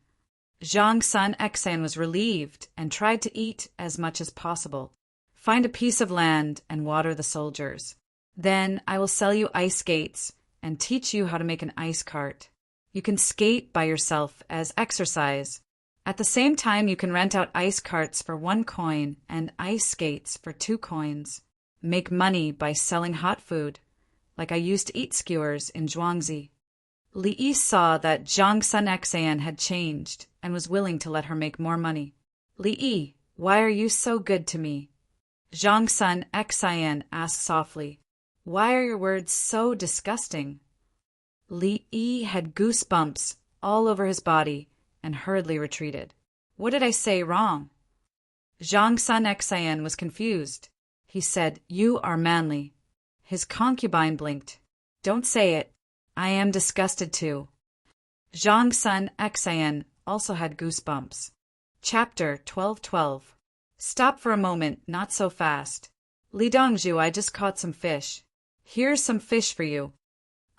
Zhongsun Xian was relieved and tried to eat as much as possible. Find a piece of land and water the soldiers. Then I will sell you ice skates and teach you how to make an ice cart. You can skate by yourself as exercise. At the same time, you can rent out ice carts for 1 coin and ice skates for 2 coins. Make money by selling hot food, like I used to eat skewers in Zhuangzi. Li Yi saw that Zhang Sun Xan had changed and was willing to let her make more money. Li Yi, why are you so good to me? Zhang Sun Xan asked softly. Why are your words so disgusting? Li Yi had goosebumps all over his body and hurriedly retreated. What did I say wrong? Zhang Sun Xan was confused. He said, You are manly. His concubine blinked. Don't say it. I am disgusted too. Zhang Sun Xan also had goosebumps. Chapter 12:12. Stop for a moment, not so fast. Li Dongzhu, I just caught some fish. Here's some fish for you.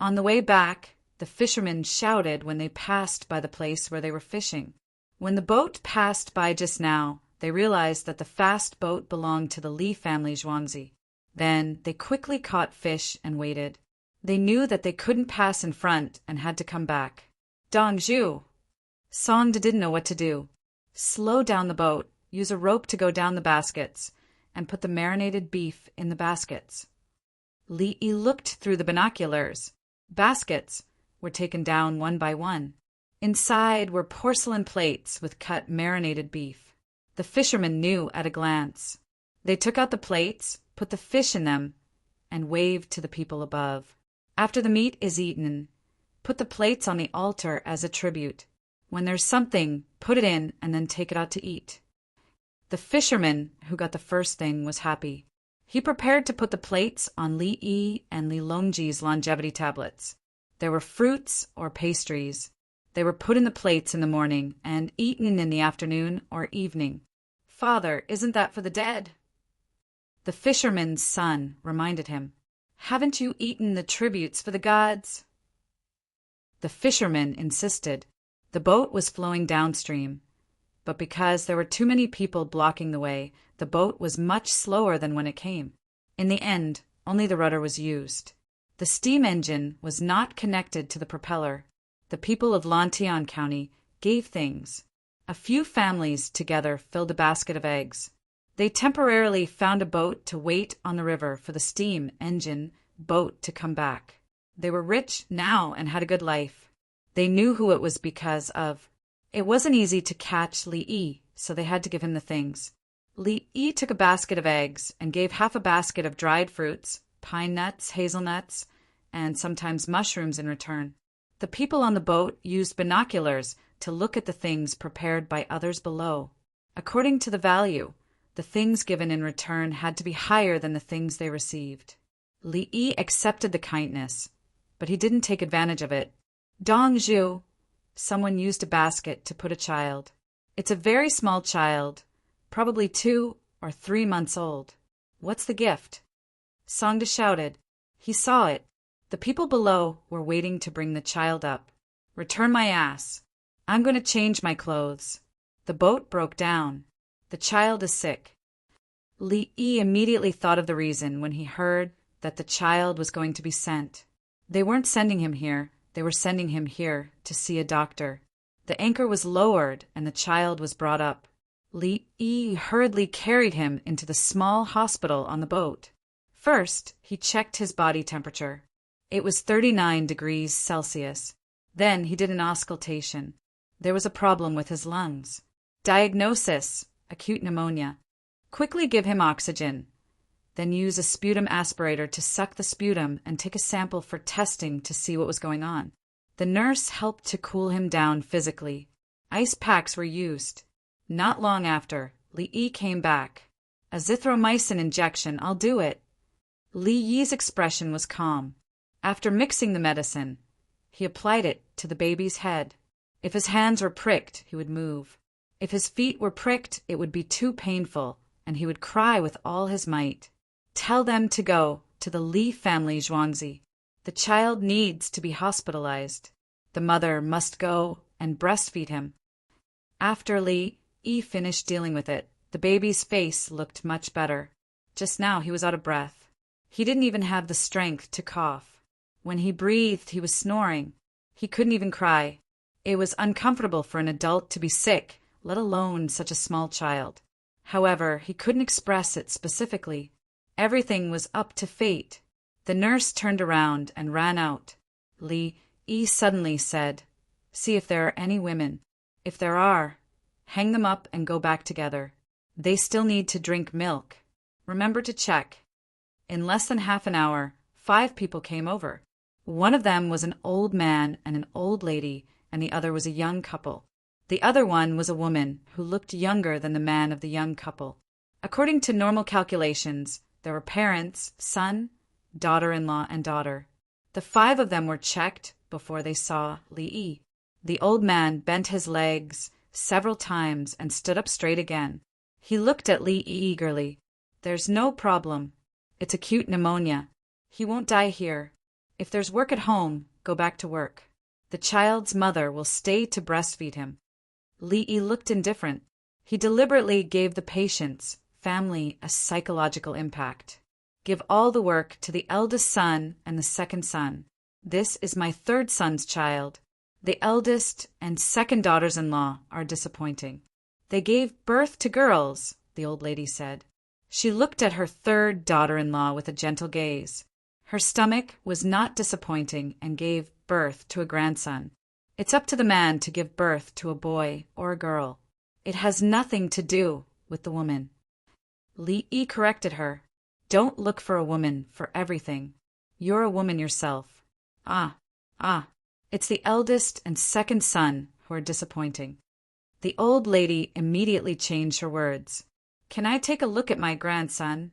On the way back, the fishermen shouted when they passed by the place where they were fishing. When the boat passed by just now, they realized that the fast boat belonged to the Li family Zhuangzi. Then they quickly caught fish and waited. They knew that they couldn't pass in front and had to come back. Dongzhu! Songde didn't know what to do. Slow down the boat, use a rope to go down the baskets, and put the marinated beef in the baskets. Li Yi looked through the binoculars. Baskets were taken down one by one. Inside were porcelain plates with cut marinated beef. The fishermen knew at a glance. They took out the plates, put the fish in them, and waved to the people above. After the meat is eaten, put the plates on the altar as a tribute. When there's something, put it in and then take it out to eat. The fisherman who got the first thing was happy. He prepared to put the plates on Li Yi and Li Longji's longevity tablets. There were fruits or pastries. They were put in the plates in the morning and eaten in the afternoon or evening. Father, isn't that for the dead? The fisherman's son reminded him. Haven't you eaten the tributes for the gods? The fisherman insisted. The boat was flowing downstream, but because there were too many people blocking the way, the boat was much slower than when it came. In the end, only the rudder was used. The steam engine was not connected to the propeller. The people of Lantian County gave things. A few families together filled a basket of eggs. They temporarily found a boat to wait on the river for the steam engine boat to come back. They were rich now and had a good life. They knew who it was because of. It wasn't easy to catch Li Yi, so they had to give him the things. Li Yi took a basket of eggs and gave half a basket of dried fruits, pine nuts, hazelnuts, and sometimes mushrooms in return. The people on the boat used binoculars to look at the things prepared by others below. According to the value, the things given in return had to be higher than the things they received. Li Yi accepted the kindness, but he didn't take advantage of it. Dongzhu, someone used a basket to put a child. It's a very small child, probably 2 or 3 months old. What's the gift? Songde shouted. He saw it. The people below were waiting to bring the child up. Return my ass. I'm going to change my clothes. The boat broke down. The child is sick. Li Yi immediately thought of the reason when he heard that the child was going to be sent. They weren't sending him here. They were sending him here to see a doctor. The anchor was lowered and the child was brought up. Li Yi hurriedly carried him into the small hospital on the boat. First, he checked his body temperature. It was 39 degrees Celsius. Then he did an auscultation. There was a problem with his lungs. Diagnosis: acute pneumonia. Quickly give him oxygen. Then use a sputum aspirator to suck the sputum and take a sample for testing to see what was going on. The nurse helped to cool him down physically. Ice packs were used. Not long after, Li Yi came back. Azithromycin injection, I'll do it. Li Yi's expression was calm. After mixing the medicine, he applied it to the baby's head. If his hands were pricked, he would move. If his feet were pricked, it would be too painful, and he would cry with all his might. Tell them to go to the Li family Zhuangzi. The child needs to be hospitalized. The mother must go and breastfeed him. After Li Yi finished dealing with it, the baby's face looked much better. Just now he was out of breath. He didn't even have the strength to cough. When he breathed, he was snoring. He couldn't even cry. It was uncomfortable for an adult to be sick, let alone such a small child. However, he couldn't express it specifically. Everything was up to fate. The nurse turned around and ran out. Li Yi suddenly said, "See if there are any women. If there are, hang them up and go back together. They still need to drink milk. Remember to check." In less than half an hour, 5 people came over. One of them was an old man and an old lady, and the other was a young couple. The other one was a woman who looked younger than the man of the young couple. According to normal calculations, there were parents, son, daughter-in-law, and daughter. The 5 of them were checked before they saw Li Yi. The old man bent his legs several times and stood up straight again. He looked at Li Yi eagerly. "There's no problem. It's acute pneumonia. He won't die here. If there's work at home, go back to work. The child's mother will stay to breastfeed him." Li Yi looked indifferent. He deliberately gave the patient's family a psychological impact. "Give all the work to the eldest son and the second son. This is my third son's child. The eldest and second daughters-in-law are disappointing. They gave birth to girls," the old lady said. She looked at her third daughter-in-law with a gentle gaze. Her stomach was not disappointing and gave birth to a grandson. It's up to the man to give birth to a boy or a girl. It has nothing to do with the woman. Li Yi corrected her. "Don't look for a woman for everything. You're a woman yourself." Ah. It's the eldest and second son who are disappointing." The old lady immediately changed her words. "Can I take a look at my grandson?"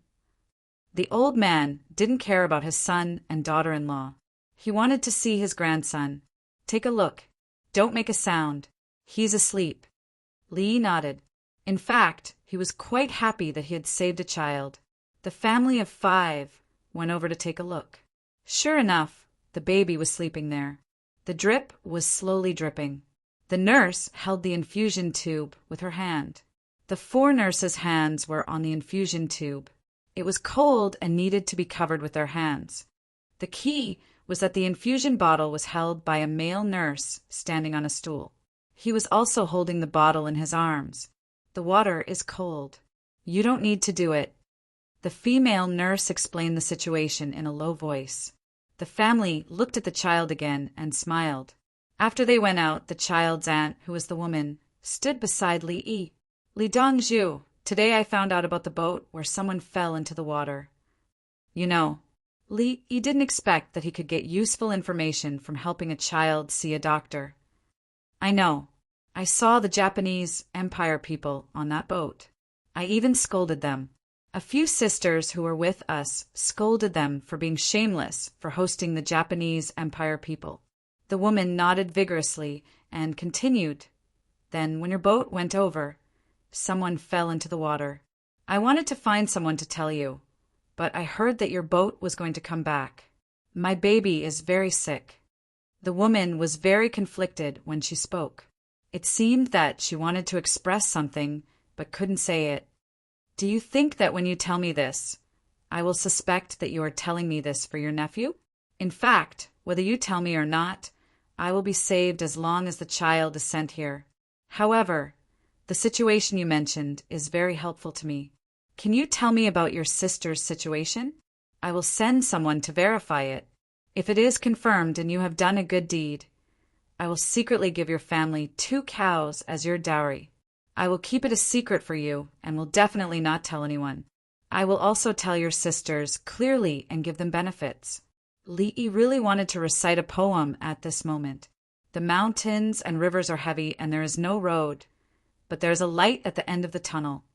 The old man didn't care about his son and daughter-in-law. He wanted to see his grandson. "Take a look. Don't make a sound. He's asleep." Li nodded. In fact, he was quite happy that he had saved a child. The family of 5 went over to take a look. Sure enough, the baby was sleeping there. The drip was slowly dripping. The nurse held the infusion tube with her hand. The 4 nurses' hands were on the infusion tube. It was cold and needed to be covered with their hands. The key was that the infusion bottle was held by a male nurse standing on a stool. He was also holding the bottle in his arms. "The water is cold. You don't need to do it." The female nurse explained the situation in a low voice. The family looked at the child again and smiled. After they went out, the child's aunt, who was the woman, stood beside Li Yi. "Li Dongzhu, today I found out about the boat where someone fell into the water. You know, Li Yi didn't expect that he could get useful information from helping a child see a doctor. I know. I saw the Japanese Empire people on that boat. I even scolded them. A few sisters who were with us scolded them for being shameless for hosting the Japanese Empire people." The woman nodded vigorously and continued. "Then, when your boat went over, someone fell into the water. I wanted to find someone to tell you, but I heard that your boat was going to come back. My baby is very sick." The woman was very conflicted when she spoke. It seemed that she wanted to express something, but couldn't say it. "Do you think that when you tell me this, I will suspect that you are telling me this for your nephew? In fact, whether you tell me or not, I will be saved as long as the child is sent here. However, the situation you mentioned is very helpful to me. Can you tell me about your sister's situation? I will send someone to verify it. If it is confirmed and you have done a good deed, I will secretly give your family 2 cows as your dowry. I will keep it a secret for you and will definitely not tell anyone. I will also tell your sisters clearly and give them benefits." Li Yi really wanted to recite a poem at this moment. The mountains and rivers are heavy and there is no road, but there is a light at the end of the tunnel.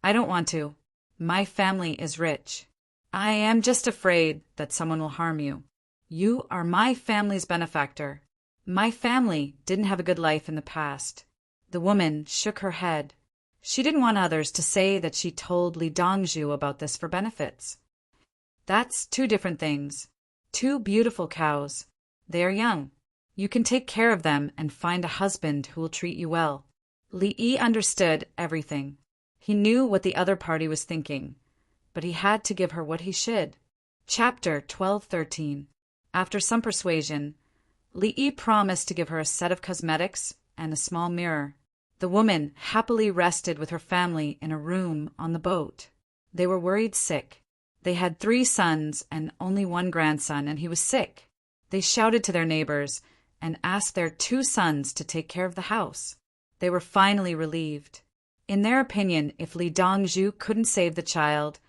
I don't want to. My family is rich. I am just afraid that someone will harm you. You are my family's benefactor. My family didn't have a good life in the past. The woman shook her head. She didn't want others to say that she told Li Dongzhu about this for benefits. That's 2 different things. 2 beautiful cows. They are young. You can take care of them and find a husband who will treat you well. Li Yi understood everything. He knew what the other party was thinking, but he had to give her what he should. Chapter 12:13. After some persuasion, Li Yi promised to give her a set of cosmetics and a small mirror. The woman happily rested with her family in a room on the boat. They were worried sick. They had 3 sons and only 1 grandson, and he was sick. They shouted to their neighbors and asked their 2 sons to take care of the house. They were finally relieved. In their opinion, if Li Dongzhu couldn't save the child,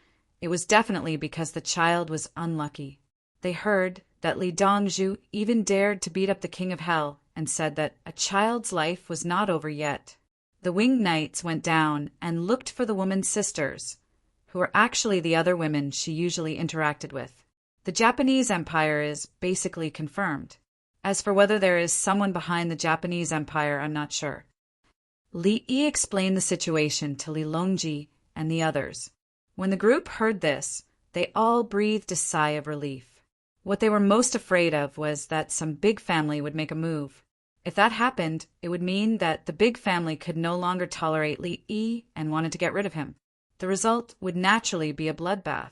it was definitely because the child was unlucky. They heard that Li Dongzhu even dared to beat up the king of hell and said that a child's life was not over yet. The winged knights went down and looked for the woman's sisters, who were actually the other women she usually interacted with. The Japanese Empire is basically confirmed. As for whether there is someone behind the Japanese Empire, I'm not sure. Li Yi explained the situation to Li Longji and the others. When the group heard this, they all breathed a sigh of relief. What they were most afraid of was that some big family would make a move. If that happened, it would mean that the big family could no longer tolerate Li Yi and wanted to get rid of him. The result would naturally be a bloodbath.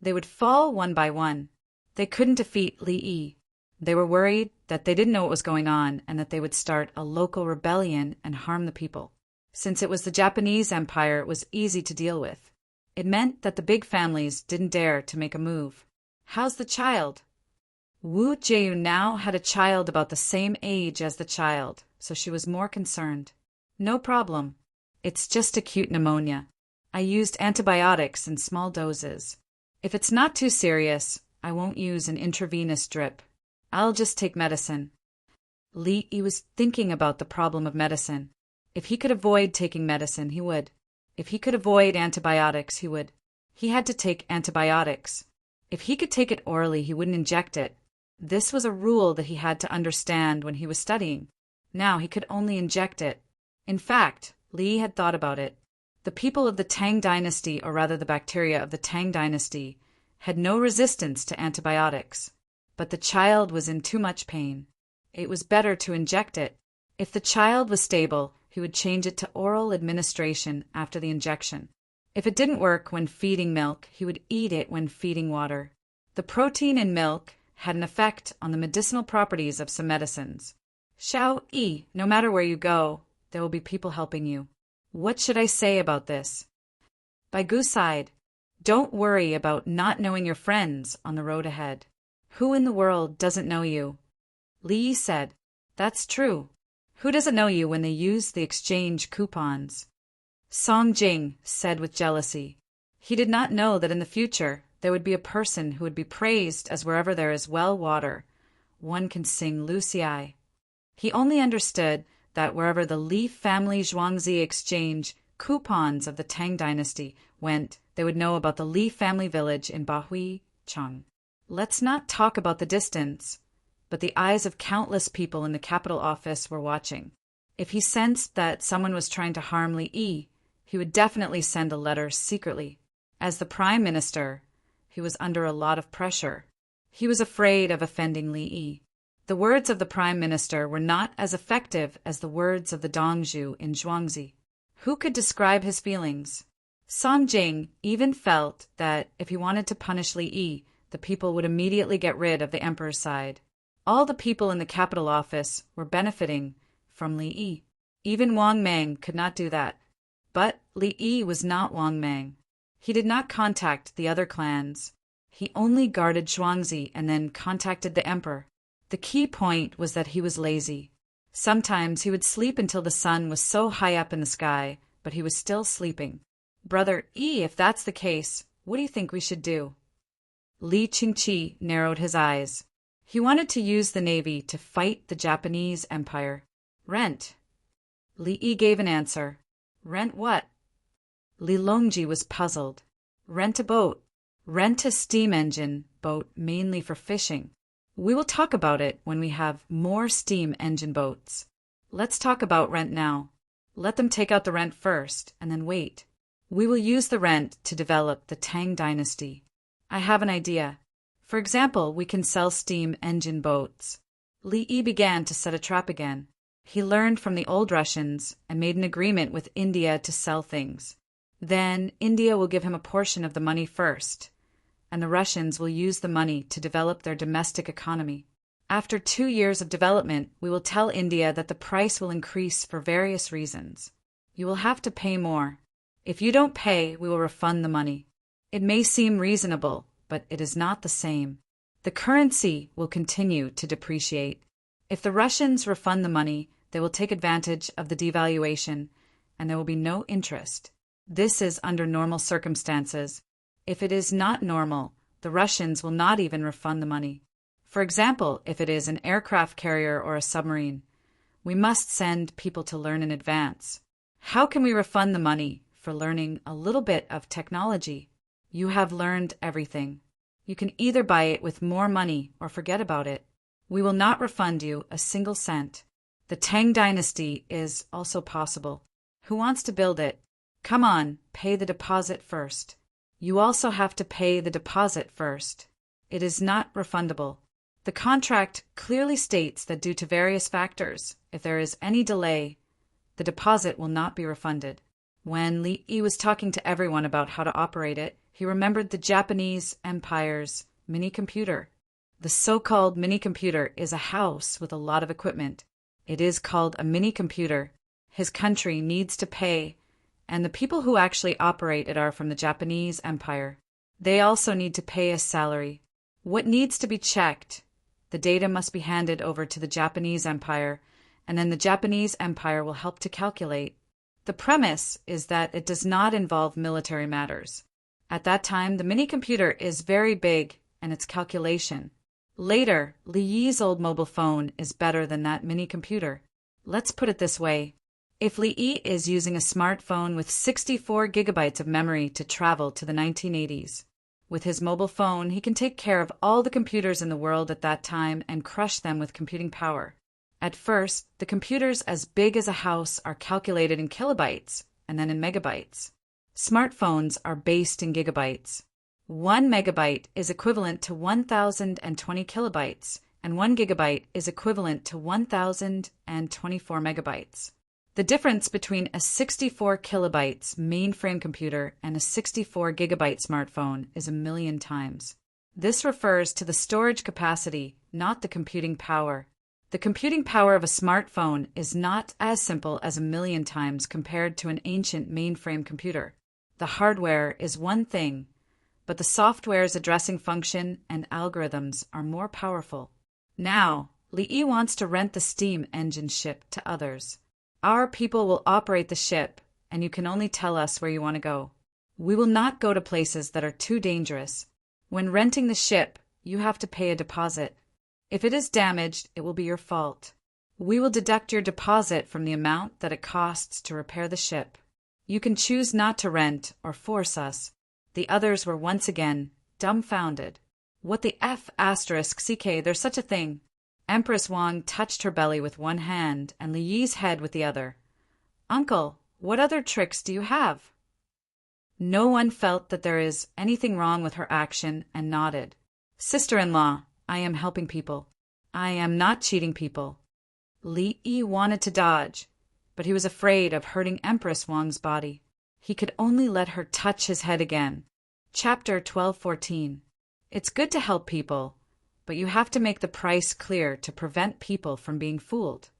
They would fall one by one. They couldn't defeat Li Yi. They were worried that they didn't know what was going on and that they would start a local rebellion and harm the people. Since it was the Japanese Empire, it was easy to deal with. It meant that the big families didn't dare to make a move. How's the child? Wu Jieyu now had a child about the same age as the child, so she was more concerned. No problem. It's just acute pneumonia. I used antibiotics in small doses. If it's not too serious, I won't use an intravenous drip. I'll just take medicine. Li Yi was thinking about the problem of medicine. If he could avoid taking medicine, he would. If he could avoid antibiotics, he would. He had to take antibiotics. If he could take it orally, he wouldn't inject it. This was a rule that he had to understand when he was studying. Now he could only inject it. In fact, Li had thought about it. The people of the Tang dynasty, or rather the bacteria of the Tang dynasty, had no resistance to antibiotics. But the child was in too much pain. It was better to inject it. If the child was stable, he would change it to oral administration after the injection. If it didn't work when feeding milk, he would eat it when feeding water. The protein in milk had an effect on the medicinal properties of some medicines. Xiao Yi, no matter where you go, there will be people helping you. What should I say about this? By Gu side, don't worry about not knowing your friends on the road ahead. Who in the world doesn't know you? Li Yi said, that's true. Who doesn't know you when they use the exchange coupons? Song Jing said with jealousy. He did not know that in the future there would be a person who would be praised as wherever there is well water, one can sing Lucii. He only understood that wherever the Li family Zhuangzi exchange coupons of the Tang dynasty went, they would know about the Li family village in Bahui, Chang. Let's not talk about the distance, but the eyes of countless people in the capital office were watching. If he sensed that someone was trying to harm Li Yi, he would definitely send a letter secretly. As the prime minister, he was under a lot of pressure. He was afraid of offending Li Yi. The words of the prime minister were not as effective as the words of the Dongzhu in Zhuangzi. Who could describe his feelings? Song Jing even felt that if he wanted to punish Li Yi, the people would immediately get rid of the emperor's side. All the people in the capital office were benefiting from Li Yi. Even Wang Mang could not do that. But Li Yi was not Wang Mang. He did not contact the other clans. He only guarded Zhuangzi and then contacted the emperor. The key point was that he was lazy. Sometimes he would sleep until the sun was so high up in the sky, but he was still sleeping. Brother Yi, if that's the case, what do you think we should do? Li Qingqi narrowed his eyes. He wanted to use the navy to fight the Japanese Empire. Rent. Li Yi gave an answer. Rent what? Li Longji was puzzled. Rent a boat. Rent a steam engine boat mainly for fishing. We will talk about it when we have more steam engine boats. Let's talk about rent now. Let them take out the rent first, and then wait. We will use the rent to develop the Tang dynasty. I have an idea. For example, we can sell steam engine boats. Li Yi began to set a trap again. He learned from the old Russians and made an agreement with India to sell things. Then India will give him a portion of the money first, and the Russians will use the money to develop their domestic economy. After 2 years of development, we will tell India that the price will increase for various reasons. You will have to pay more. If you don't pay, we will refund the money. It may seem reasonable, but it is not the same. The currency will continue to depreciate. If the Russians refund the money, they will take advantage of the devaluation, and there will be no interest. This is under normal circumstances. If it is not normal, the Russians will not even refund the money. For example, if it is an aircraft carrier or a submarine, we must send people to learn in advance. How can we refund the money for learning a little bit of technology? You have learned everything. You can either buy it with more money or forget about it. We will not refund you a single cent. The Tang dynasty is also possible. Who wants to build it? Come on, pay the deposit first. You also have to pay the deposit first. It is not refundable. The contract clearly states that due to various factors, if there is any delay, the deposit will not be refunded. When Li Yi was talking to everyone about how to operate it, he remembered the Japanese Empire's mini-computer. The so-called mini-computer is a house with a lot of equipment. It is called a mini-computer. His country needs to pay, and the people who actually operate it are from the Japanese Empire. They also need to pay a salary. What needs to be checked? The data must be handed over to the Japanese Empire, and then the Japanese Empire will help to calculate. The premise is that it does not involve military matters. At that time, the mini-computer is very big, and its calculation. Later, Li Yi's old mobile phone is better than that mini-computer. Let's put it this way. If Li Yi is using a smartphone with 64 gigabytes of memory to travel to the 1980s, with his mobile phone, he can take care of all the computers in the world at that time and crush them with computing power. At first, the computers as big as a house are calculated in kilobytes and then in megabytes. Smartphones are based in gigabytes. 1 megabyte is equivalent to 1,020 kilobytes, and 1 gigabyte is equivalent to 1,024 megabytes. The difference between a 64 kilobytes mainframe computer and a 64 gigabyte smartphone is 1,000,000 times. This refers to the storage capacity, not the computing power. The computing power of a smartphone is not as simple as 1,000,000 times compared to an ancient mainframe computer. The hardware is one thing, but the software's addressing function and algorithms are more powerful. Now, Li Yi wants to rent the steam engine ship to others. Our people will operate the ship, and you can only tell us where you want to go. We will not go to places that are too dangerous. When renting the ship, you have to pay a deposit. If it is damaged, it will be your fault. We will deduct your deposit from the amount that it costs to repair the ship. You can choose not to rent or force us. The others were once again dumbfounded. What the F***ck, there's such a thing. Empress Wang touched her belly with one hand and Li Yi's head with the other. Uncle, what other tricks do you have? No one felt that there is anything wrong with her action and nodded. Sister-in-law, I am helping people. I am not cheating people. Li Yi wanted to dodge, but he was afraid of hurting Empress Wang's body. He could only let her touch his head again. Chapter 12:14. It's good to help people, but you have to make the price clear to prevent people from being fooled.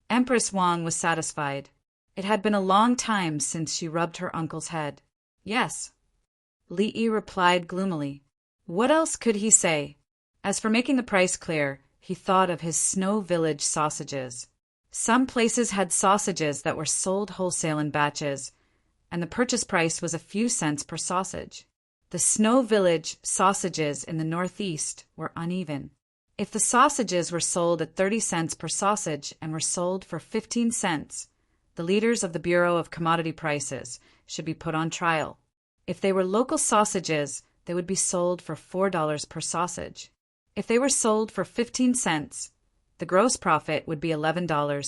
Empress Wang was satisfied. It had been a long time since she rubbed her uncle's head. Yes. Li Yi replied gloomily. What else could he say? As for making the price clear, he thought of his Snow Village sausages. Some places had sausages that were sold wholesale in batches, and the purchase price was a few cents per sausage. The Snow Village sausages in the Northeast were uneven. If the sausages were sold at 30 cents per sausage and were sold for 15 cents, the leaders of the Bureau of Commodity Prices should be put on trial. If they were local sausages, they would be sold for $4 per sausage. If they were sold for 15 cents, the gross profit would be $11,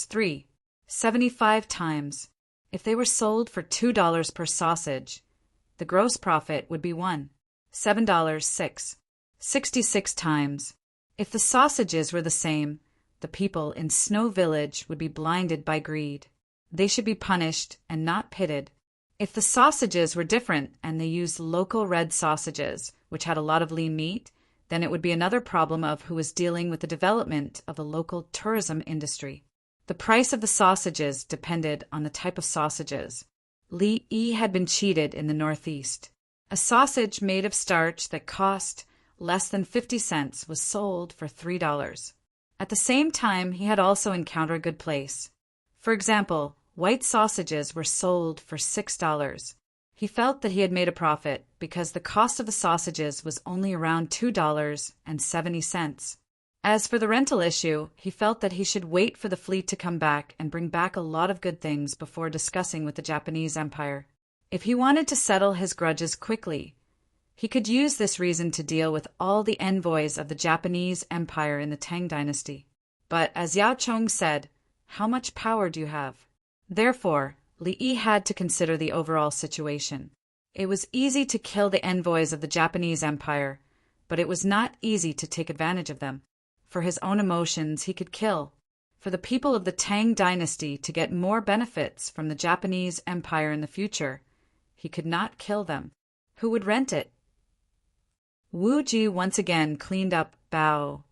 75 times. If they were sold for $2 per sausage, the gross profit would be $7, 66 times. If the sausages were the same, the people in Snow Village would be blinded by greed. They should be punished and not pitted. If the sausages were different and they used local red sausages, which had a lot of lean meat, then it would be another problem of who was dealing with the development of the local tourism industry. The price of the sausages depended on the type of sausages. Li Yi had been cheated in the Northeast. A sausage made of starch that cost less than 50 cents was sold for $3. At the same time, he had also encountered a good place. For example, white sausages were sold for $6. He felt that he had made a profit because the cost of the sausages was only around $2.70. As for the rental issue, he felt that he should wait for the fleet to come back and bring back a lot of good things before discussing with the Japanese Empire. If he wanted to settle his grudges quickly, he could use this reason to deal with all the envoys of the Japanese Empire in the Tang dynasty. But as Yao Chong said, how much power do you have? Therefore, Li Yi had to consider the overall situation. It was easy to kill the envoys of the Japanese Empire, but it was not easy to take advantage of them. For his own emotions, he could kill. For the people of the Tang dynasty to get more benefits from the Japanese Empire in the future, he could not kill them. Who would rent it? Wu Ji once again cleaned up Bao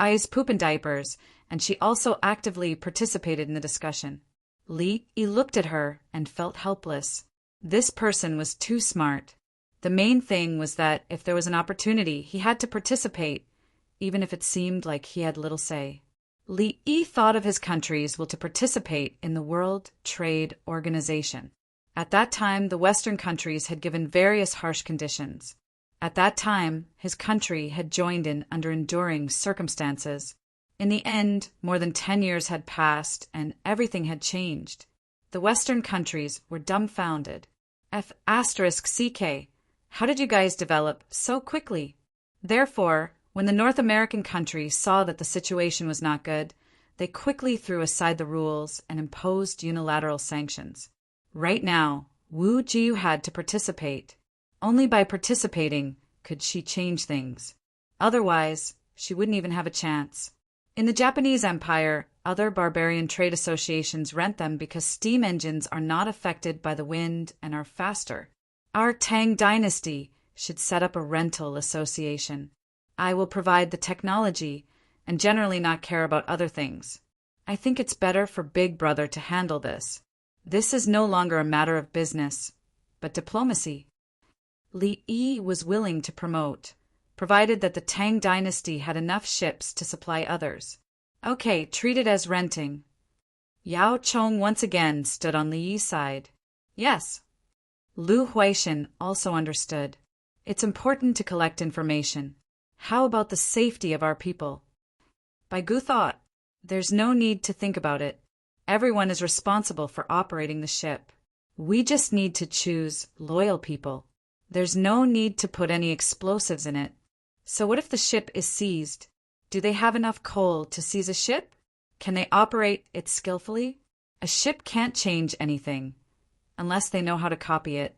Ai's poop and diapers, and she also actively participated in the discussion. Li Yi looked at her and felt helpless. This person was too smart. The main thing was that if there was an opportunity, he had to participate, even if it seemed like he had little say. Li Yi thought of his country's will to participate in the World Trade Organization. At that time, the Western countries had given various harsh conditions. At that time, his country had joined in under enduring circumstances. In the end, more than 10 years had passed and everything had changed. The Western countries were dumbfounded. F***CK, how did you guys develop so quickly? Therefore, when the North American countries saw that the situation was not good, they quickly threw aside the rules and imposed unilateral sanctions. Right now, Wu Jiu had to participate. Only by participating could she change things. Otherwise, she wouldn't even have a chance. In the Japanese Empire, other barbarian trade associations rent them because steam engines are not affected by the wind and are faster. Our Tang dynasty should set up a rental association. I will provide the technology and generally not care about other things. I think it's better for Big Brother to handle this. This is no longer a matter of business, but diplomacy. Li Yi was willing to promote, provided that the Tang dynasty had enough ships to supply others. Okay, treat it as renting. Yao Chong once again stood on Li Yi's side. Yes. Lu Huaishan also understood. It's important to collect information. How about the safety of our people? Bai Gu thought, there's no need to think about it. Everyone is responsible for operating the ship. We just need to choose loyal people. There's no need to put any explosives in it. So what if the ship is seized? Do they have enough coal to seize a ship? Can they operate it skillfully? A ship can't change anything, unless they know how to copy it.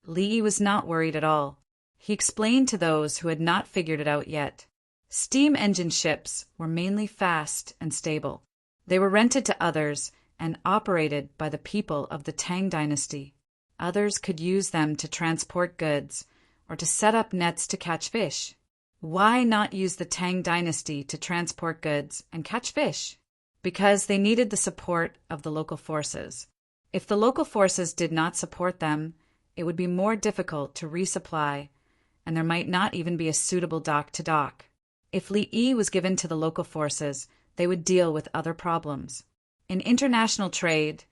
Li Yi was not worried at all. He explained to those who had not figured it out yet. Steam engine ships were mainly fast and stable. They were rented to others and operated by the people of the Tang dynasty. Others could use them to transport goods or to set up nets to catch fish. Why not use the Tang dynasty to transport goods and catch fish? Because they needed the support of the local forces. If the local forces did not support them, it would be more difficult to resupply, and there might not even be a suitable dock to dock. If Li Yi was given to the local forces, they would deal with other problems. In international trade,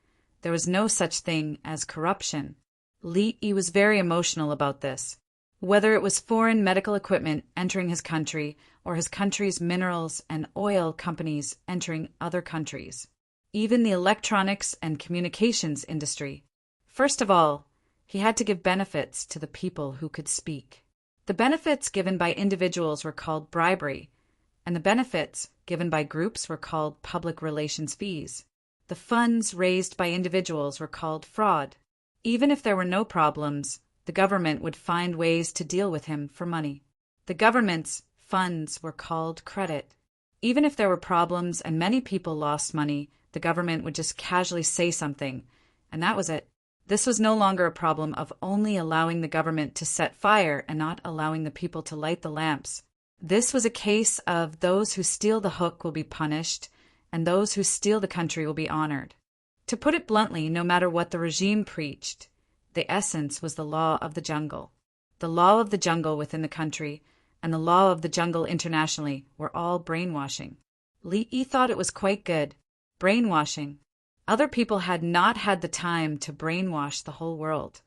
there was no such thing as corruption. Li Yi was very emotional about this. Whether it was foreign medical equipment entering his country or his country's minerals and oil companies entering other countries. Even the electronics and communications industry. First of all, he had to give benefits to the people who could speak. The benefits given by individuals were called bribery, and the benefits given by groups were called public relations fees. The funds raised by individuals were called fraud. Even if there were no problems, the government would find ways to deal with him for money. The government's funds were called credit. Even if there were problems and many people lost money, the government would just casually say something, and that was it. This was no longer a problem of only allowing the government to set fire and not allowing the people to light the lamps. This was a case of those who steal the hook will be punished, and those who steal the country will be honored. To put it bluntly, no matter what the regime preached, the essence was the law of the jungle. The law of the jungle within the country and the law of the jungle internationally were all brainwashing. Li Yi thought it was quite good. Brainwashing. Other people had not had the time to brainwash the whole world,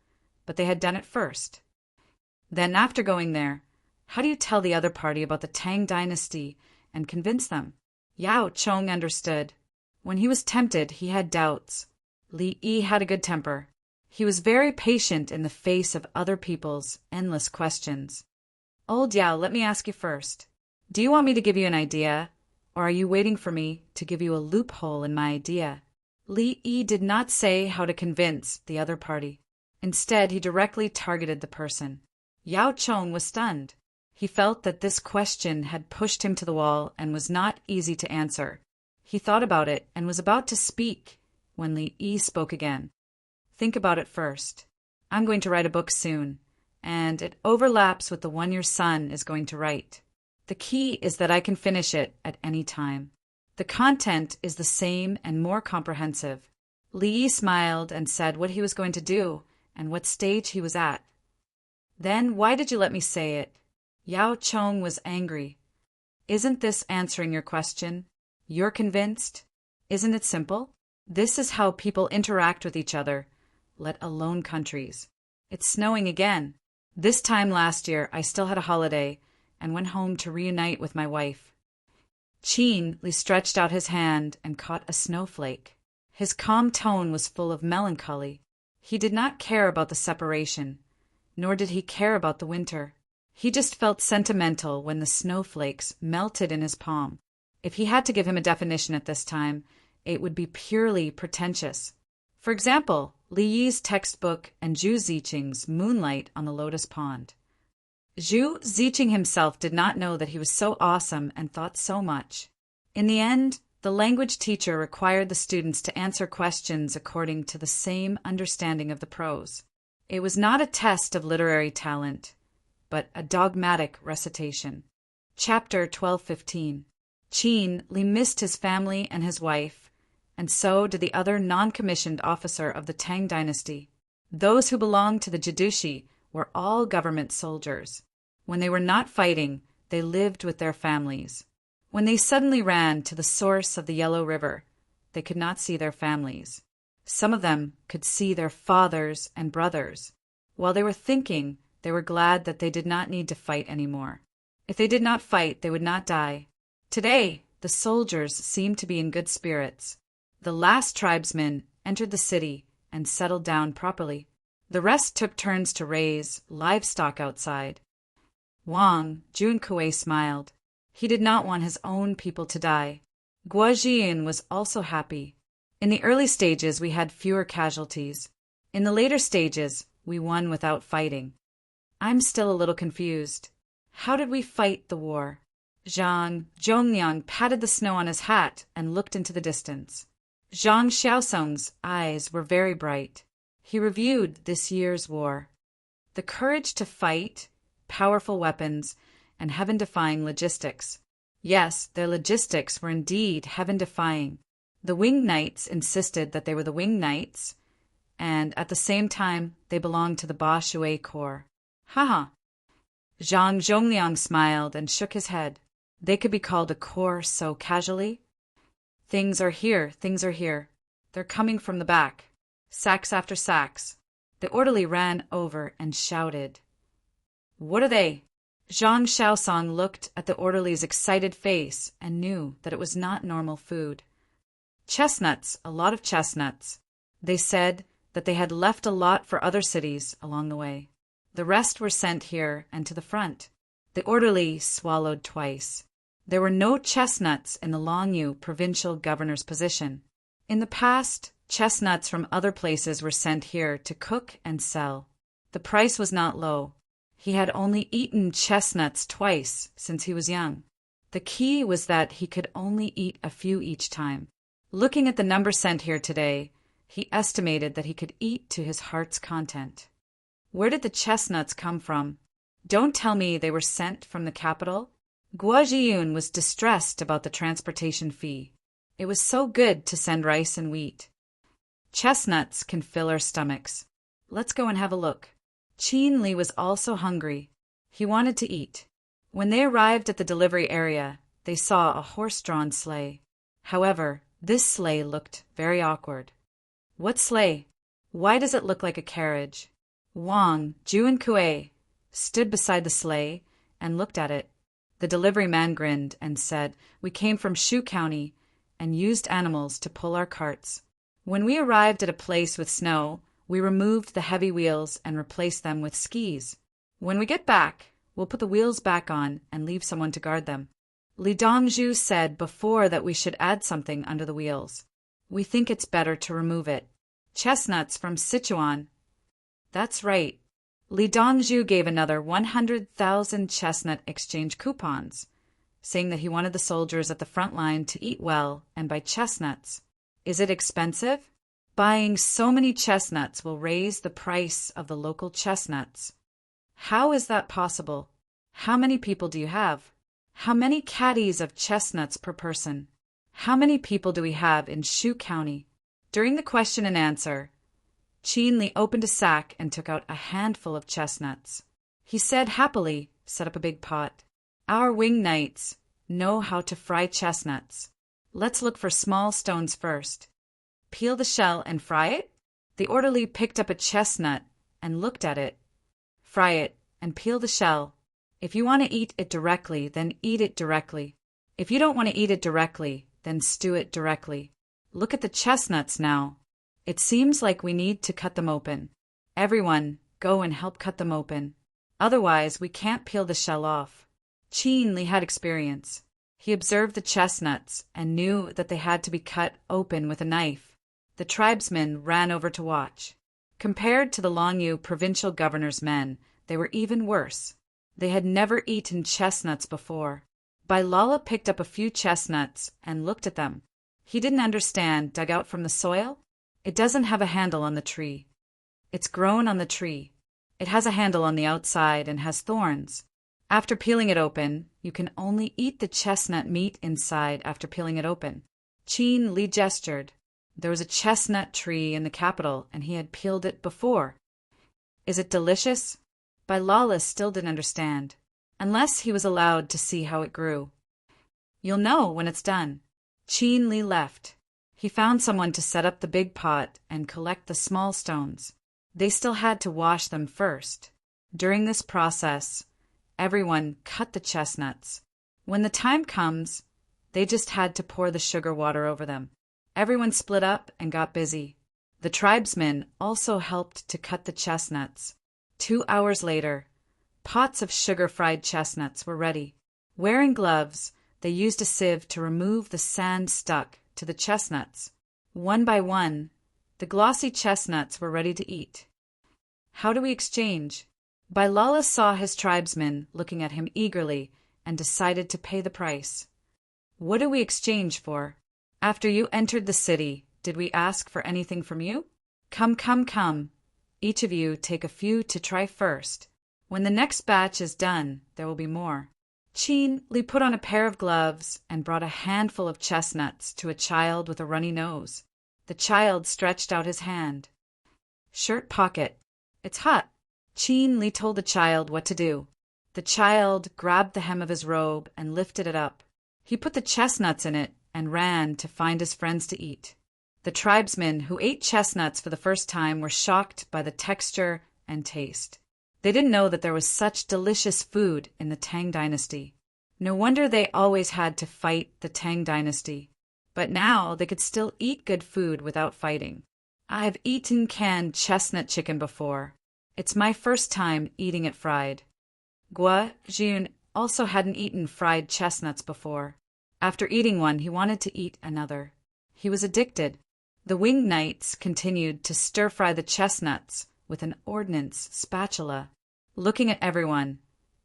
but they had done it first. Then, after going there, how do you tell the other party about the Tang dynasty and convince them? Yao Chong understood. When he was tempted, he had doubts. Li Yi had a good temper. He was very patient in the face of other people's endless questions. Old Yao, let me ask you first. Do you want me to give you an idea, or are you waiting for me to give you a loophole in my idea? Li Yi did not say how to convince the other party. Instead, he directly targeted the person. Yao Chong was stunned. He felt that this question had pushed him to the wall and was not easy to answer. He thought about it and was about to speak when Li Yi spoke again. Think about it first. I'm going to write a book soon, and it overlaps with the one your son is going to write. The key is that I can finish it at any time. The content is the same and more comprehensive. Li Yi smiled and said what he was going to do and what stage he was at. Then why did you let me say it? Yao Chong was angry. Isn't this answering your question? You're convinced? Isn't it simple? This is how people interact with each other, let alone countries. It's snowing again. This time last year, I still had a holiday and went home to reunite with my wife. Qin Li stretched out his hand and caught a snowflake. His calm tone was full of melancholy. He did not care about the separation, nor did he care about the winter. He just felt sentimental when the snowflakes melted in his palm. If he had to give him a definition at this time, it would be purely pretentious. For example, Li Yi's textbook and Zhu Ziqing's Moonlight on the Lotus Pond. Zhu Ziqing himself did not know that he was so awesome and thought so much. In the end, the language teacher required the students to answer questions according to the same understanding of the prose. It was not a test of literary talent, but a dogmatic recitation. Chapter 12:15. Qin Li missed his family and his wife, and so did the other non-commissioned officer of the Tang dynasty. Those who belonged to the Jidushi were all government soldiers. When they were not fighting, they lived with their families. When they suddenly ran to the source of the Yellow River, they could not see their families. Some of them could see their fathers and brothers. While they were thinking, they were glad that they did not need to fight anymore. If they did not fight, they would not die. Today, the soldiers seemed to be in good spirits. The last tribesmen entered the city and settled down properly. The rest took turns to raise livestock outside. Wang Junkui smiled. He did not want his own people to die. Guojian was also happy. In the early stages, we had fewer casualties. In the later stages, we won without fighting. I'm still a little confused. How did we fight the war? Zhang Zhongliang patted the snow on his hat and looked into the distance. Zhang Xiaosong's eyes were very bright. He reviewed this year's war. The courage to fight, powerful weapons, and heaven-defying logistics. Yes, their logistics were indeed heaven-defying. The Winged Knights insisted that they were the Winged Knights, and at the same time they belonged to the Ba Shui Corps. Ha! Zhang Zhongliang smiled and shook his head. They could be called a corps so casually. Things are here. They're coming from the back. Sacks after sacks. The orderly ran over and shouted. What are they? Zhang Xiaosong looked at the orderly's excited face and knew that it was not normal food. Chestnuts, a lot of chestnuts. They said that they had left a lot for other cities along the way. The rest were sent here and to the front. The orderly swallowed twice. There were no chestnuts in the Longyu provincial governor's position. In the past, chestnuts from other places were sent here to cook and sell. The price was not low. He had only eaten chestnuts twice since he was young. The key was that he could only eat a few each time. Looking at the number sent here today, he estimated that he could eat to his heart's content. Where did the chestnuts come from? Don't tell me they were sent from the capital. Guojiyun was distressed about the transportation fee. It was so good to send rice and wheat. Chestnuts can fill our stomachs. Let's go and have a look. Qin Li was also hungry. He wanted to eat. When they arrived at the delivery area, they saw a horse-drawn sleigh. However, this sleigh looked very awkward. What sleigh? Why does it look like a carriage? Wang, Ju and Kuei stood beside the sleigh and looked at it. The delivery man grinned and said, "We came from Shu County and used animals to pull our carts. When we arrived at a place with snow, we removed the heavy wheels and replaced them with skis. When we get back, we'll put the wheels back on and leave someone to guard them." Li Dongzhu said before that we should add something under the wheels. We think it's better to remove it. Chestnuts from Sichuan. That's right. Li Dongzhu gave another 100,000 chestnut exchange coupons, saying that he wanted the soldiers at the front line to eat well and buy chestnuts. Is it expensive? Buying so many chestnuts will raise the price of the local chestnuts. How is that possible? How many people do you have? How many caddies of chestnuts per person? How many people do we have in Shu County? During the question and answer, Qin Li opened a sack and took out a handful of chestnuts. He said happily, "Set up a big pot. Our wing knights know how to fry chestnuts. Let's look for small stones first. Peel the shell and fry it?" The orderly picked up a chestnut and looked at it. "Fry it and peel the shell. If you want to eat it directly, then eat it directly. If you don't want to eat it directly, then stew it directly. Look at the chestnuts now. It seems like we need to cut them open. Everyone, go and help cut them open. Otherwise, we can't peel the shell off." Qin Li had experience. He observed the chestnuts and knew that they had to be cut open with a knife. The tribesmen ran over to watch. Compared to the Longyu provincial governor's men, they were even worse. They had never eaten chestnuts before. Lala picked up a few chestnuts and looked at them. He didn't understand, dug out from the soil? It doesn't have a handle on the tree. It's grown on the tree. It has a handle on the outside and has thorns. After peeling it open, you can only eat the chestnut meat inside after peeling it open. Qin Li gestured. There was a chestnut tree in the capital, and he had peeled it before. Is it delicious? Lala still didn't understand, unless he was allowed to see how it grew. You'll know when it's done. Qin Li left. He found someone to set up the big pot and collect the small stones. They still had to wash them first. During this process, everyone cut the chestnuts. When the time comes, they just had to pour the sugar water over them. Everyone split up and got busy. The tribesmen also helped to cut the chestnuts. 2 hours later, pots of sugar-fried chestnuts were ready. Wearing gloves, they used a sieve to remove the sand stuck to the chestnuts. One by one, the glossy chestnuts were ready to eat. How do we exchange? Lala saw his tribesmen looking at him eagerly and decided to pay the price. What do we exchange for? After you entered the city, did we ask for anything from you? Come, come, come. Each of you take a few to try first. When the next batch is done, there will be more. Qin Li put on a pair of gloves and brought a handful of chestnuts to a child with a runny nose. The child stretched out his hand. Shirt pocket. It's hot. Qin Li told the child what to do. The child grabbed the hem of his robe and lifted it up. He put the chestnuts in it and ran to find his friends to eat. The tribesmen who ate chestnuts for the first time were shocked by the texture and taste. They didn't know that there was such delicious food in the Tang dynasty. No wonder they always had to fight the Tang dynasty. But now they could still eat good food without fighting. I've eaten canned chestnut chicken before. It's my first time eating it fried. Gua Jun also hadn't eaten fried chestnuts before. After eating one, he wanted to eat another. He was addicted. The winged knights continued to stir-fry the chestnuts with an ordnance spatula. Looking at everyone,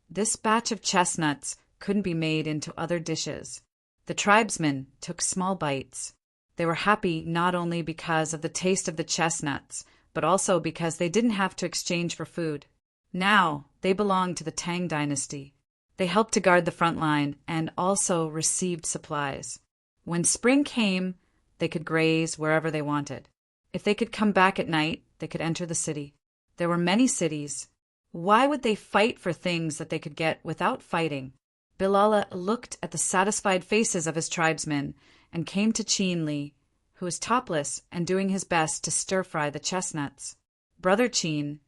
this batch of chestnuts couldn't be made into other dishes. The tribesmen took small bites. They were happy not only because of the taste of the chestnuts, but also because they didn't have to exchange for food. Now they belonged to the Tang dynasty. They helped to guard the front line and also received supplies. When spring came, they could graze wherever they wanted. If they could come back at night, they could enter the city. There were many cities, Why would they fight for things that they could get without fighting? Bilal looked at the satisfied faces of his tribesmen and came to Chin Li, who was topless and doing his best to stir-fry the chestnuts. Brother Chin,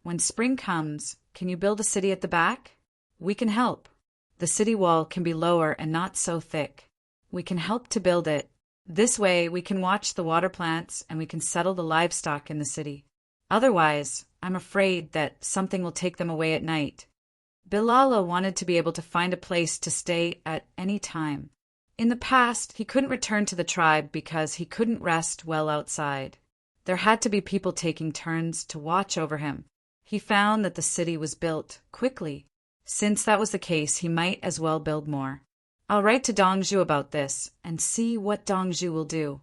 when spring comes, can you build a city at the back? We can help. The city wall can be lower and not so thick. We can help to build it. This way we can watch the water plants and we can settle the livestock in the city. Otherwise, I'm afraid that something will take them away at night. Bilal wanted to be able to find a place to stay at any time. In the past, he couldn't return to the tribe because he couldn't rest well outside. There had to be people taking turns to watch over him. He found that the city was built quickly. Since that was the case, he might as well build more. I'll write to Dongzhu about this and see what Dongzhu will do.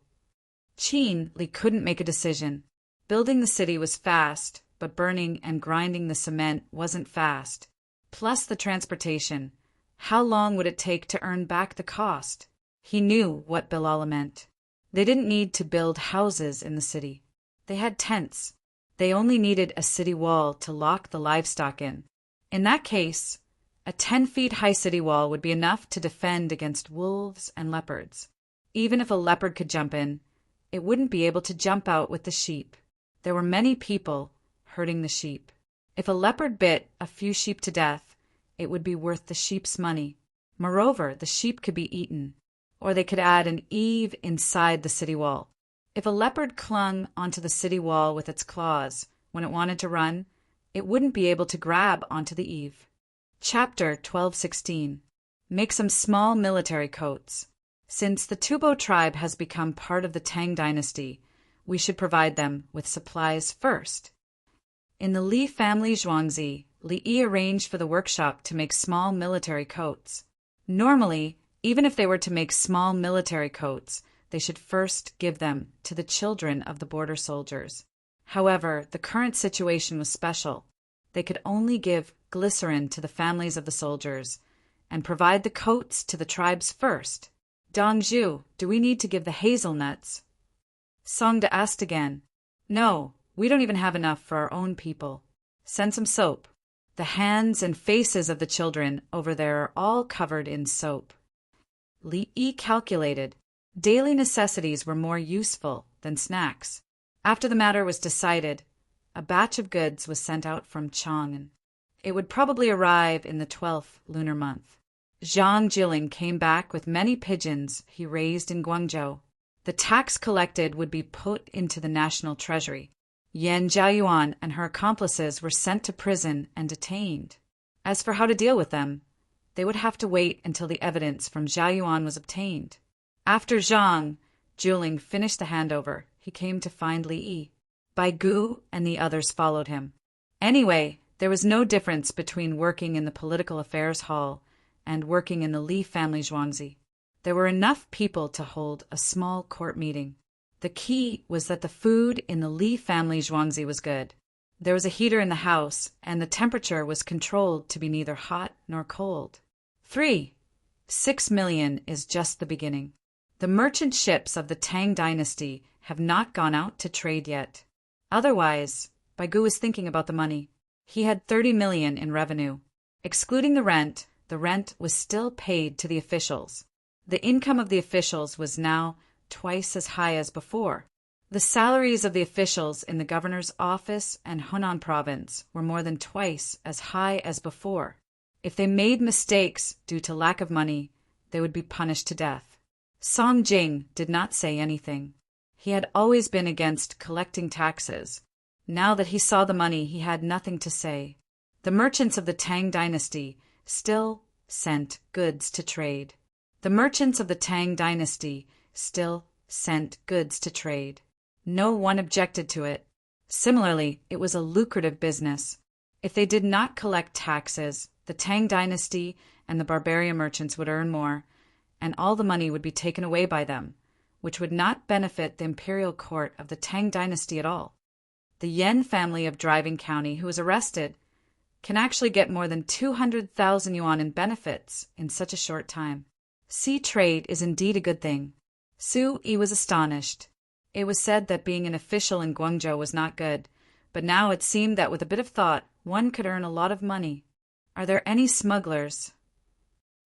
Chin Li couldn't make a decision. Building the city was fast, but burning and grinding the cement wasn't fast. Plus the transportation. How long would it take to earn back the cost? He knew what Bilal meant. They didn't need to build houses in the city. They had tents. They only needed a city wall to lock the livestock in. In that case, a 10-feet-high city wall would be enough to defend against wolves and leopards. Even if a leopard could jump in, it wouldn't be able to jump out with the sheep. There were many people herding the sheep. If a leopard bit a few sheep to death, it would be worth the sheep's money. Moreover, the sheep could be eaten, or they could add an eave inside the city wall. If a leopard clung onto the city wall with its claws when it wanted to run, it wouldn't be able to grab onto the eave. Chapter 12:16. Make some small military coats. Since the Tubo tribe has become part of the Tang dynasty, we should provide them with supplies first. In the Li family Zhuangzi, Li Yi arranged for the workshop to make small military coats. Normally, even if they were to make small military coats, they should first give them to the children of the border soldiers. However, the current situation was special. They could only give glycerin to the families of the soldiers and provide the coats to the tribes first. Dongzhu, do we need to give the hazelnuts? Songda asked again. No, we don't even have enough for our own people. Send some soap. The hands and faces of the children over there are all covered in soap. Li Yi calculated. Daily necessities were more useful than snacks. After the matter was decided, a batch of goods was sent out from Chang'an. It would probably arrive in the 12th lunar month. Zhang Jiling came back with many pigeons he raised in Guangzhou. The tax collected would be put into the national treasury. Yan Jiayuan and her accomplices were sent to prison and detained. As for how to deal with them, they would have to wait until the evidence from Jiayuan was obtained. After Zhang Jiling finished the handover, he came to find Li Yi. Bai Gu and the others followed him. Anyway, there was no difference between working in the political affairs hall and working in the Li family Zhuangzi. There were enough people to hold a small court meeting. The key was that the food in the Li family Zhuangzi was good. There was a heater in the house, and the temperature was controlled to be neither hot nor cold. 6 million is just the beginning. The merchant ships of the Tang dynasty have not gone out to trade yet. Otherwise, Bai Gu was thinking about the money. He had 30 million in revenue. Excluding the rent was still paid to the officials. The income of the officials was now twice as high as before. The salaries of the officials in the governor's office and Hunan province were more than twice as high as before. If they made mistakes due to lack of money, they would be punished to death. Song Jing did not say anything. He had always been against collecting taxes. Now that he saw the money, he had nothing to say. The merchants of the Tang dynasty still sent goods to trade. The merchants of the Tang dynasty still sent goods to trade. No one objected to it. Similarly, it was a lucrative business. If they did not collect taxes, the Tang dynasty and the barbarian merchants would earn more, and all the money would be taken away by them, which would not benefit the imperial court of the Tang dynasty at all. The Yen family of Driving County, who was arrested, can actually get more than 200,000 yuan in benefits in such a short time. Sea trade is indeed a good thing. Su Yi was astonished. It was said that being an official in Guangzhou was not good, but now it seemed that with a bit of thought, One could earn a lot of money. Are there any smugglers?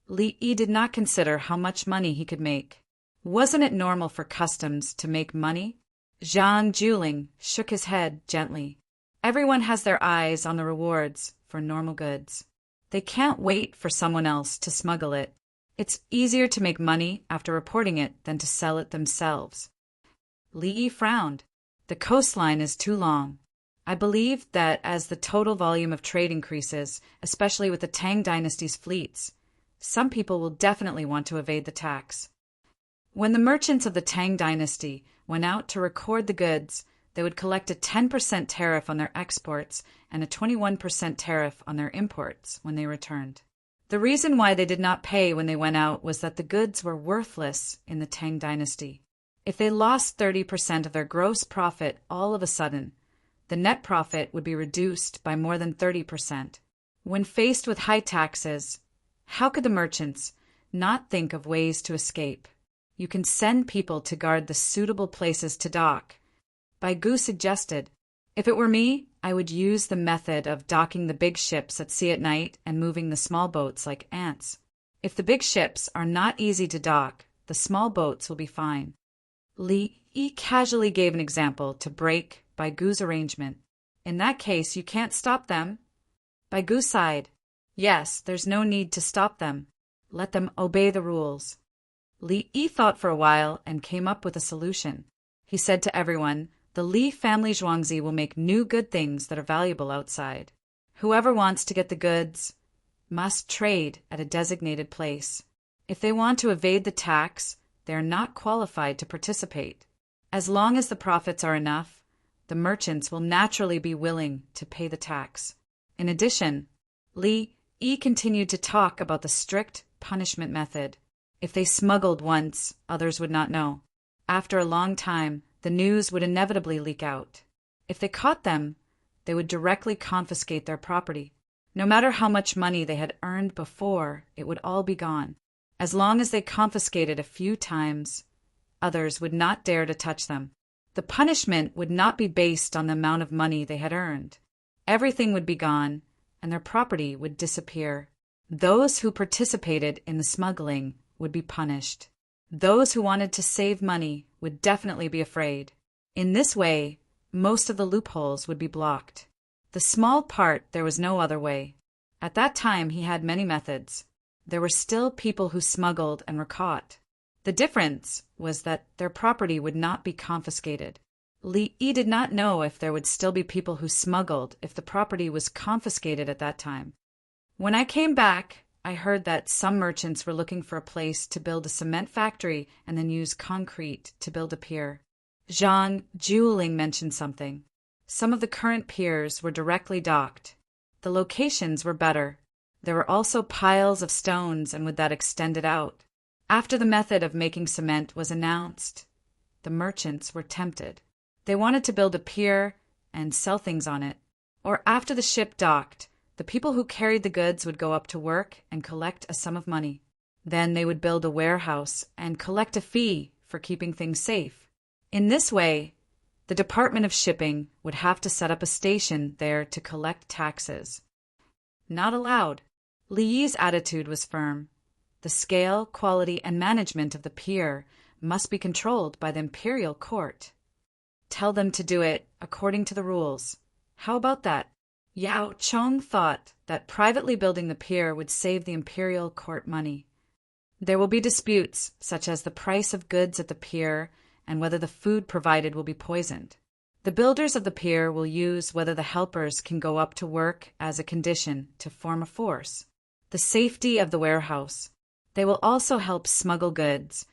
Li Yi did not consider how much money he could make. Wasn't it normal for customs to make money? Zhang Juling shook his head gently. Everyone has their eyes on the rewards for normal goods. They can't wait for someone else to smuggle it. It's easier to make money after reporting it than to sell it themselves. Li Yi frowned. The coastline is too long. I believe that as the total volume of trade increases, especially with the Tang dynasty's fleets, some people will definitely want to evade the tax. When the merchants of the Tang dynasty went out to record the goods, they would collect a 10% tariff on their exports and a 21% tariff on their imports when they returned. The reason why they did not pay when they went out was that the goods were worthless in the Tang dynasty. If they lost 30% of their gross profit all of a sudden, the net profit would be reduced by more than 30%. When faced with high taxes, how could the merchants not think of ways to escape? You can send people to guard the suitable places to dock. Bai Gu suggested, if it were me, I would use the method of docking the big ships at sea at night and moving the small boats like ants. If the big ships are not easy to dock, the small boats will be fine. Li Yi casually gave an example to break Bai Gu's arrangement. In that case, you can't stop them. Bai Gu sighed. Yes, there's no need to stop them. Let them obey the rules. Li Yi thought for a while and came up with a solution. He said to everyone, the Li family Zhuangzi will make new good things that are valuable outside. Whoever wants to get the goods must trade at a designated place. If they want to evade the tax, they are not qualified to participate. As long as the profits are enough, the merchants will naturally be willing to pay the tax. In addition, Li Yi continued to talk about the strict punishment method. If they smuggled once, others would not know. After a long time, the news would inevitably leak out. If they caught them, they would directly confiscate their property. No matter how much money they had earned before, it would all be gone. As long as they confiscated a few times, others would not dare to touch them. The punishment would not be based on the amount of money they had earned. Everything would be gone, and their property would disappear. Those who participated in the smuggling would be punished. Those who wanted to save money would definitely be afraid. In this way, most of the loopholes would be blocked. The small part, there was no other way. At that time, he had many methods. There were still people who smuggled and were caught. The difference was that their property would not be confiscated. Li Yi did not know if there would still be people who smuggled if the property was confiscated at that time. When I came back, I heard that some merchants were looking for a place to build a cement factory and then use concrete to build a pier. Zhang Juling mentioned something. Some of the current piers were directly docked. The locations were better. There were also piles of stones and would that extended out. After the method of making cement was announced, the merchants were tempted. They wanted to build a pier and sell things on it. Or after the ship docked, the people who carried the goods would go up to work and collect a sum of money. Then they would build a warehouse and collect a fee for keeping things safe. In this way, the Department of Shipping would have to set up a station there to collect taxes. Not allowed. Li Yi's attitude was firm. The scale, quality, and management of the pier must be controlled by the imperial court. Tell them to do it according to the rules. How about that? Yao Chong thought that privately building the pier would save the imperial court money. There will be disputes, such as the price of goods at the pier and whether the food provided will be poisoned. The builders of the pier will use whether the helpers can go up to work as a condition to form a force. The safety of the warehouse. They will also help smuggle goods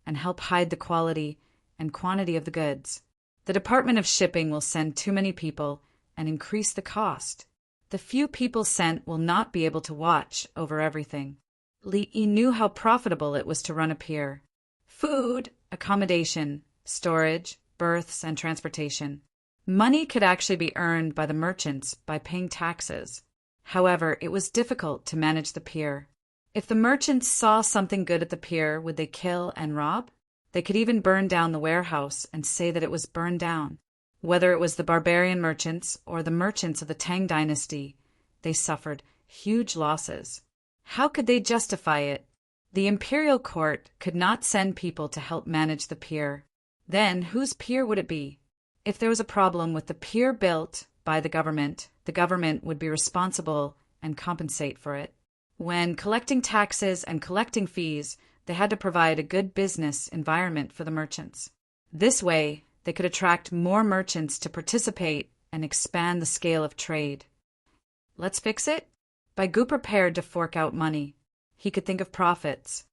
and help hide the quality and quantity of the goods. The Department of Shipping will send too many people and increase the cost. The few people sent will not be able to watch over everything. Li Yi knew how profitable it was to run a pier. Food, accommodation, storage, berths, and transportation. Money could actually be earned by the merchants by paying taxes. However, it was difficult to manage the pier. If the merchants saw something good at the pier, would they kill and rob? They could even burn down the warehouse and say that it was burned down. Whether it was the barbarian merchants or the merchants of the Tang dynasty, they suffered huge losses. How could they justify it? The imperial court could not send people to help manage the pier. Then whose pier would it be? If there was a problem with the pier built by the government would be responsible and compensate for it. When collecting taxes and collecting fees, they had to provide a good business environment for the merchants. This way, they could attract more merchants to participate and expand the scale of trade. Let's fix it? Baigu prepared to fork out money. He could think of profits.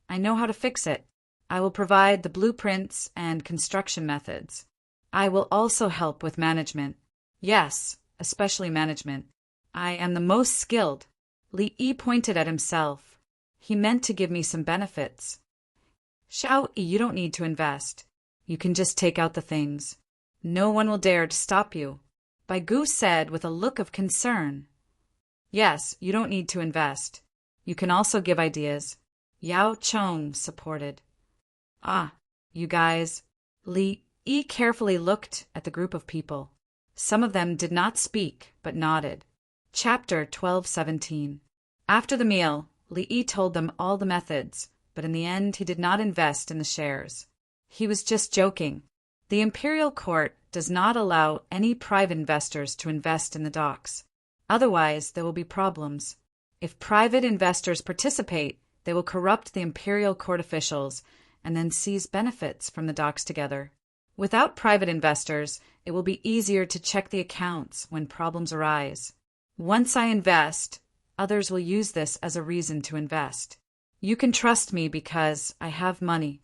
I know how to fix it. I will provide the blueprints and construction methods. I will also help with management. Yes, especially management. I am the most skilled. Li Yi pointed at himself. He meant to give me some benefits. Xiao Yi, you don't need to invest. You can just take out the things. No one will dare to stop you. Baigu said with a look of concern. Yes, you don't need to invest. You can also give ideas. Yao Chong supported. Ah, you guys. Li Yi carefully looked at the group of people. Some of them did not speak, but nodded. Chapter 12:17. After the meal, Li Yi told them all the methods, but in the end he did not invest in the shares. He was just joking. The imperial court does not allow any private investors to invest in the docks. Otherwise, there will be problems. If private investors participate, they will corrupt the imperial court officials and then seize benefits from the docks together. Without private investors, it will be easier to check the accounts when problems arise. Once I invest, others will use this as a reason to invest. You can trust me because I have money.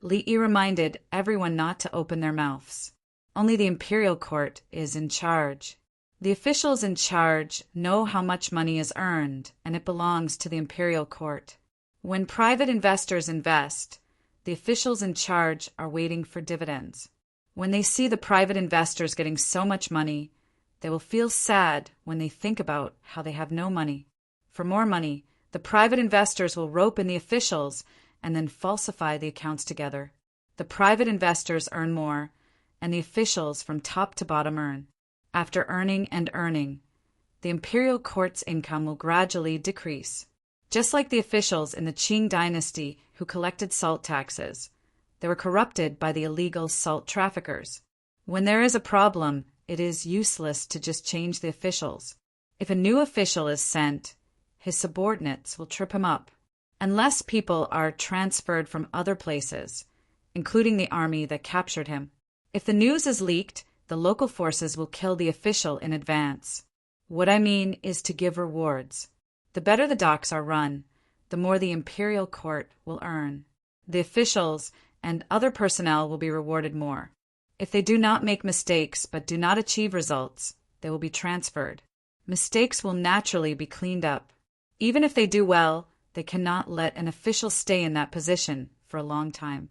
Li Yi reminded everyone not to open their mouths. Only the imperial court is in charge. The officials in charge know how much money is earned, and it belongs to the imperial court. When private investors invest, the officials in charge are waiting for dividends. When they see the private investors getting so much money, they will feel sad when they think about how they have no money. For more money, the private investors will rope in the officials and then falsify the accounts together. The private investors earn more, and the officials from top to bottom earn. After earning and earning, the imperial court's income will gradually decrease. Just like the officials in the Qing dynasty who collected salt taxes, they were corrupted by the illegal salt traffickers. When there is a problem, it is useless to just change the officials. If a new official is sent, his subordinates will trip him up. Unless people are transferred from other places, including the army that captured him. If the news is leaked, the local forces will kill the official in advance. What I mean is to give rewards. The better the docks are run, the more the imperial court will earn. The officials and other personnel will be rewarded more. If they do not make mistakes but do not achieve results, they will be transferred. Mistakes will naturally be cleaned up. Even if they do well, they cannot let an official stay in that position for a long time.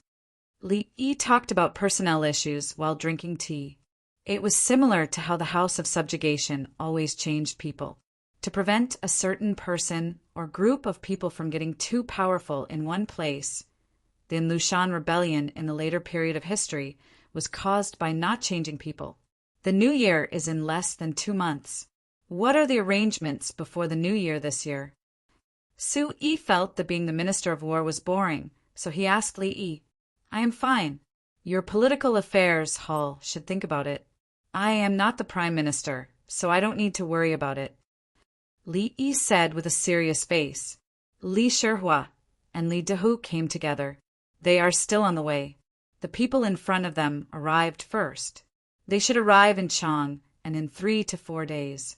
Li Yi talked about personnel issues while drinking tea. It was similar to how the House of Subjugation always changed people. To prevent a certain person or group of people from getting too powerful in one place, the Lushan Rebellion in the later period of history was caused by not changing people. The new year is in less than 2 months. What are the arrangements before the new year this year? Su Yi felt that being the Minister of War was boring, so he asked Li Yi, I am fine. Your political affairs hall should think about it. I am not the Prime Minister, so I don't need to worry about it. Li Yi said with a serious face. Li Shihua and Li Dehu came together. They are still on the way. The people in front of them arrived first. They should arrive in Chang and in 3 to 4 days.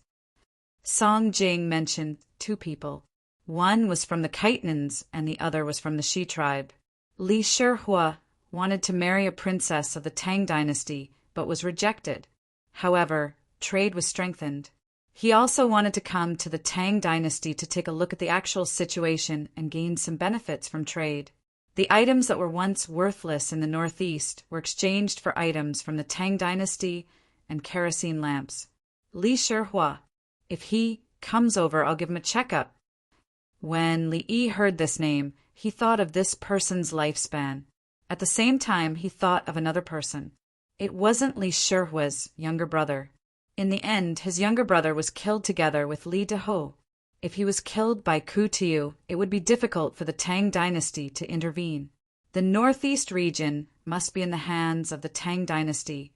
Song Jing mentioned 2 people. One was from the Khitanans and the other was from the Shi tribe. Li Shihua wanted to marry a princess of the Tang dynasty, but was rejected. However, trade was strengthened. He also wanted to come to the Tang dynasty to take a look at the actual situation and gain some benefits from trade. The items that were once worthless in the northeast were exchanged for items from the Tang dynasty and kerosene lamps. Li Shihua, if he comes over, I'll give him a checkup. When Li Yi heard this name, he thought of this person's lifespan. At the same time, he thought of another person. It wasn't Li Shihua's younger brother. In the end, his younger brother was killed together with Li Deho. If he was killed by Ku Tiu, it would be difficult for the Tang dynasty to intervene. The northeast region must be in the hands of the Tang dynasty,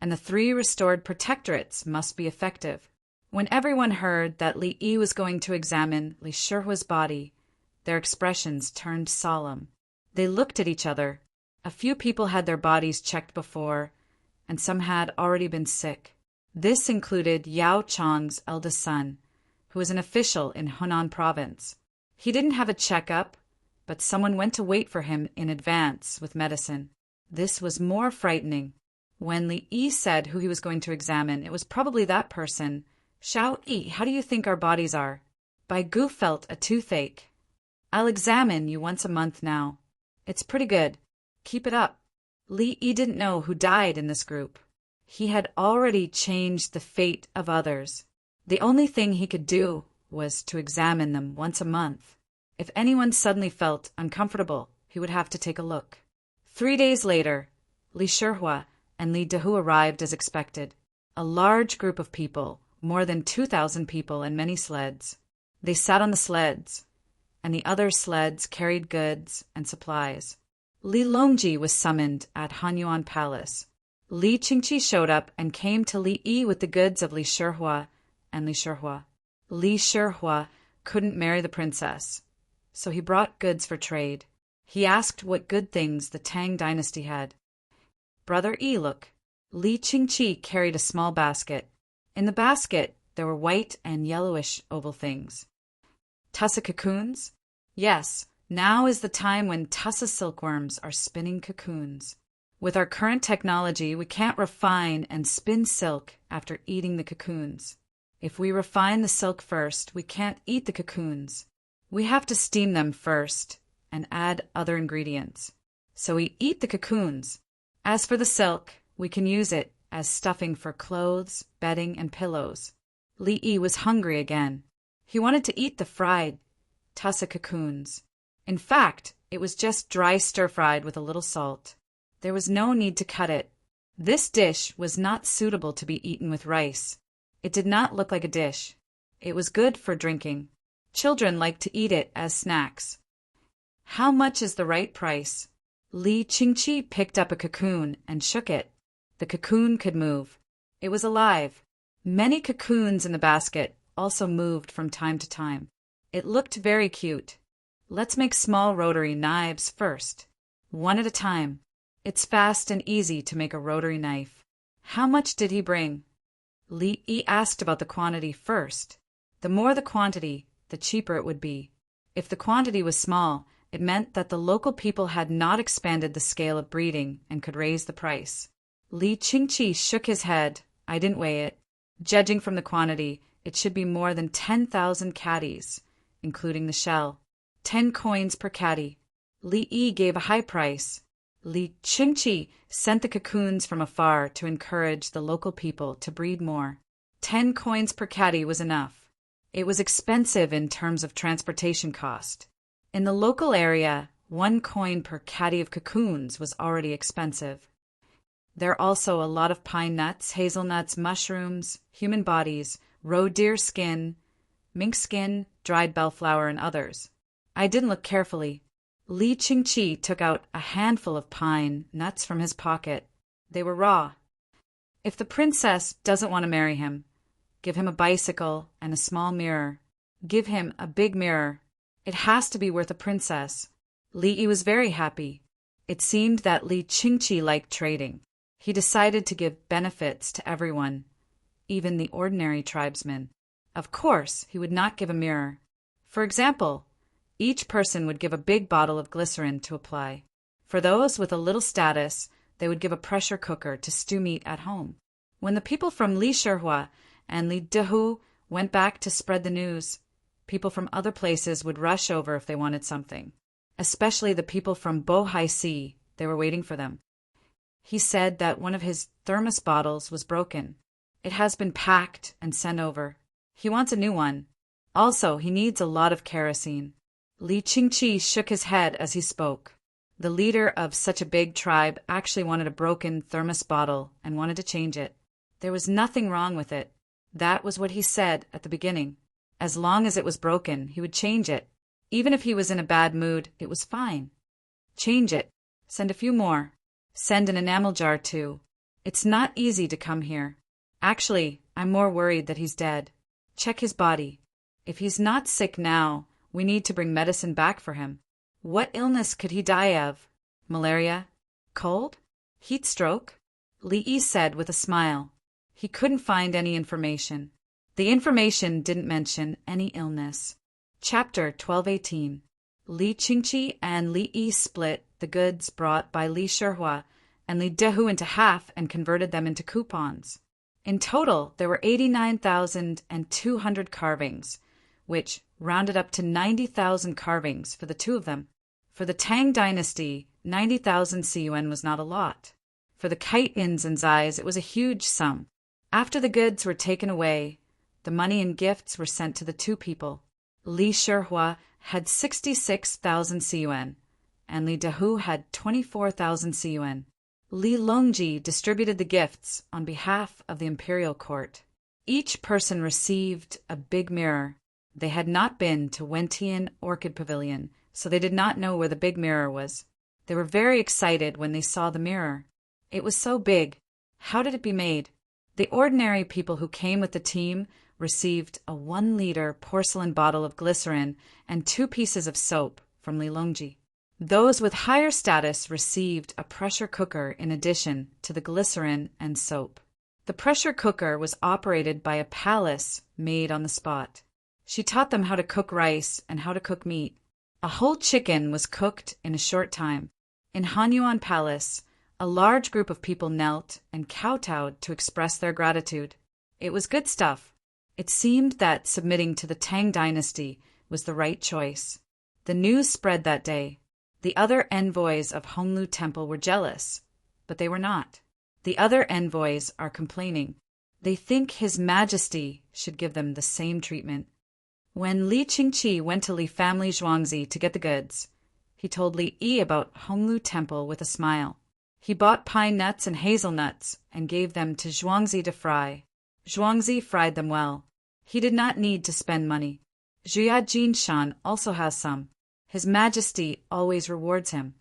and the 3 restored protectorates must be effective. When everyone heard that Li Yi was going to examine Li Shihua's body, their expressions turned solemn. They looked at each other. A few people had their bodies checked before, and some had already been sick. This included Yao Chang's eldest son, who was an official in Hunan province. He didn't have a checkup, but someone went to wait for him in advance with medicine. This was more frightening. When Li Yi said who he was going to examine, it was probably that person. Shao Yi, how do you think our bodies are? Bai Gu felt a toothache. I'll examine you once a month now. It's pretty good. Keep it up. Li Yi didn't know who died in this group. He had already changed the fate of others. The only thing he could do was to examine them once a month. If anyone suddenly felt uncomfortable, he would have to take a look. 3 days later, Li Shihua and Li Dehu arrived as expected. A large group of people, more than 2,000 people and many sleds. They sat on the sleds, and the other sleds carried goods and supplies. Li Longji was summoned at Hanyuan Palace. Li Qingqi showed up and came to Li Yi with the goods of Li Shihua and Li Shihua. Li Shihua couldn't marry the princess, so he brought goods for trade. He asked what good things the Tang dynasty had. Brother Yi, look. Li Qingqi carried a small basket. In the basket, there were white and yellowish oval things. Tussa cocoons? Yes, now is the time when Tussa silkworms are spinning cocoons. With our current technology, we can't refine and spin silk after eating the cocoons. If we refine the silk first, we can't eat the cocoons. We have to steam them first and add other ingredients. So we eat the cocoons. As for the silk, we can use it as stuffing for clothes, bedding, and pillows. Li Yi was hungry again. He wanted to eat the fried tussa cocoons. In fact, it was just dry stir-fried with a little salt. There was no need to cut it. This dish was not suitable to be eaten with rice. It did not look like a dish. It was good for drinking. Children liked to eat it as snacks. How much is the right price? Li Qingqi picked up a cocoon and shook it. The cocoon could move. It was alive. Many cocoons in the basket also moved from time to time. It looked very cute. Let's make small rotary knives first, one at a time. It's fast and easy to make a rotary knife. How much did he bring? Li Yi asked about the quantity first. The more the quantity, the cheaper it would be. If the quantity was small, it meant that the local people had not expanded the scale of breeding and could raise the price. Li Qingqi shook his head. I didn't weigh it. Judging from the quantity, it should be more than 10,000 caddies, including the shell. 10 coins per caddy. Li Yi gave a high price. Li Qingqi sent the cocoons from afar to encourage the local people to breed more. 10 coins per caddy was enough. It was expensive in terms of transportation cost. In the local area, 1 coin per caddy of cocoons was already expensive. There are also a lot of pine nuts, hazelnuts, mushrooms, human bodies, roe deer skin, mink skin, dried bellflower, and others. I didn't look carefully. Li Qingqi took out a handful of pine nuts from his pocket. They were raw. If the princess doesn't want to marry him, give him a bicycle and a small mirror. Give him a big mirror. It has to be worth a princess. Li Yi was very happy. It seemed that Li Qingqi liked trading. He decided to give benefits to everyone, even the ordinary tribesmen. Of course, he would not give a mirror. For example, each person would give a big bottle of glycerin to apply. For those with a little status, they would give a pressure cooker to stew meat at home. When the people from Li Shihua and Li Dehu went back to spread the news, people from other places would rush over if they wanted something, especially the people from Bohai Sea. They were waiting for them. He said that one of his thermos bottles was broken. It has been packed and sent over. He wants a new one. Also, he needs a lot of kerosene. Li Qingqi shook his head as he spoke. The leader of such a big tribe actually wanted a broken thermos bottle and wanted to change it. There was nothing wrong with it. That was what he said at the beginning. As long as it was broken, he would change it. Even if he was in a bad mood, it was fine. Change it. Send a few more. Send an enamel jar too. It's not easy to come here. Actually, I'm more worried that he's dead. Check his body. If he's not sick now, we need to bring medicine back for him. What illness could he die of? Malaria? Cold? Heat stroke? Li Yi said with a smile. He couldn't find any information. The information didn't mention any illness. Chapter 1218. Li Qingqi and Li Yi split the goods brought by Li Shihua and Li Dehu into half and converted them into coupons. In total, there were 89,200 carvings, which rounded up to 90,000 carvings for the two of them. For the Tang dynasty, 90,000 CUN was not a lot. For the Kite-ins and Zais, it was a huge sum. After the goods were taken away, the money and gifts were sent to the two people. Li Shihua had 66,000 CUN, and Li Dehu had 24,000 CUN. Li Longji distributed the gifts on behalf of the imperial court. Each person received a big mirror. They had not been to Wentian Orchid Pavilion, so they did not know where the big mirror was. They were very excited when they saw the mirror. It was so big. How did it be made? The ordinary people who came with the team received a 1-liter porcelain bottle of glycerin and 2 pieces of soap from Li Longji. Those with higher status received a pressure cooker in addition to the glycerin and soap. The pressure cooker was operated by a palace made on the spot. She taught them how to cook rice and how to cook meat. A whole chicken was cooked in a short time. In Hanyuan Palace, a large group of people knelt and kowtowed to express their gratitude. It was good stuff. It seemed that submitting to the Tang dynasty was the right choice. The news spread that day. The other envoys of Honglu Temple were jealous, but they were not. The other envoys are complaining. They think His Majesty should give them the same treatment. When Li Qingqi went to Li family Zhuangzi to get the goods, he told Li Yi about Honglu Temple with a smile. He bought pine nuts and hazelnuts and gave them to Zhuangzi to fry. Zhuangzi fried them well. He did not need to spend money. Zhuya Jinshan also has some. His Majesty always rewards him.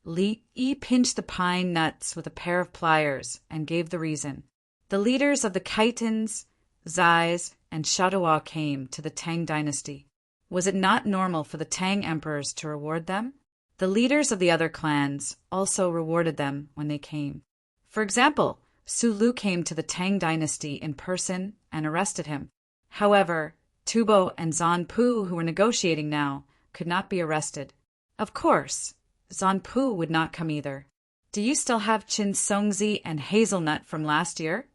Li Yi pinched the pine nuts with a pair of pliers and gave the reason. The leaders of the Kite-ins, Zais, and Shadua came to the Tang dynasty. Was it not normal for the Tang emperors to reward them? The leaders of the other clans also rewarded them when they came. For example, Su Lu came to the Tang dynasty in person and arrested him. However, Tubo and Zan Pu, who were negotiating now, could not be arrested. Of course, Zan Pu would not come either. Do you still have Chin Songzi and Hazelnut from last year?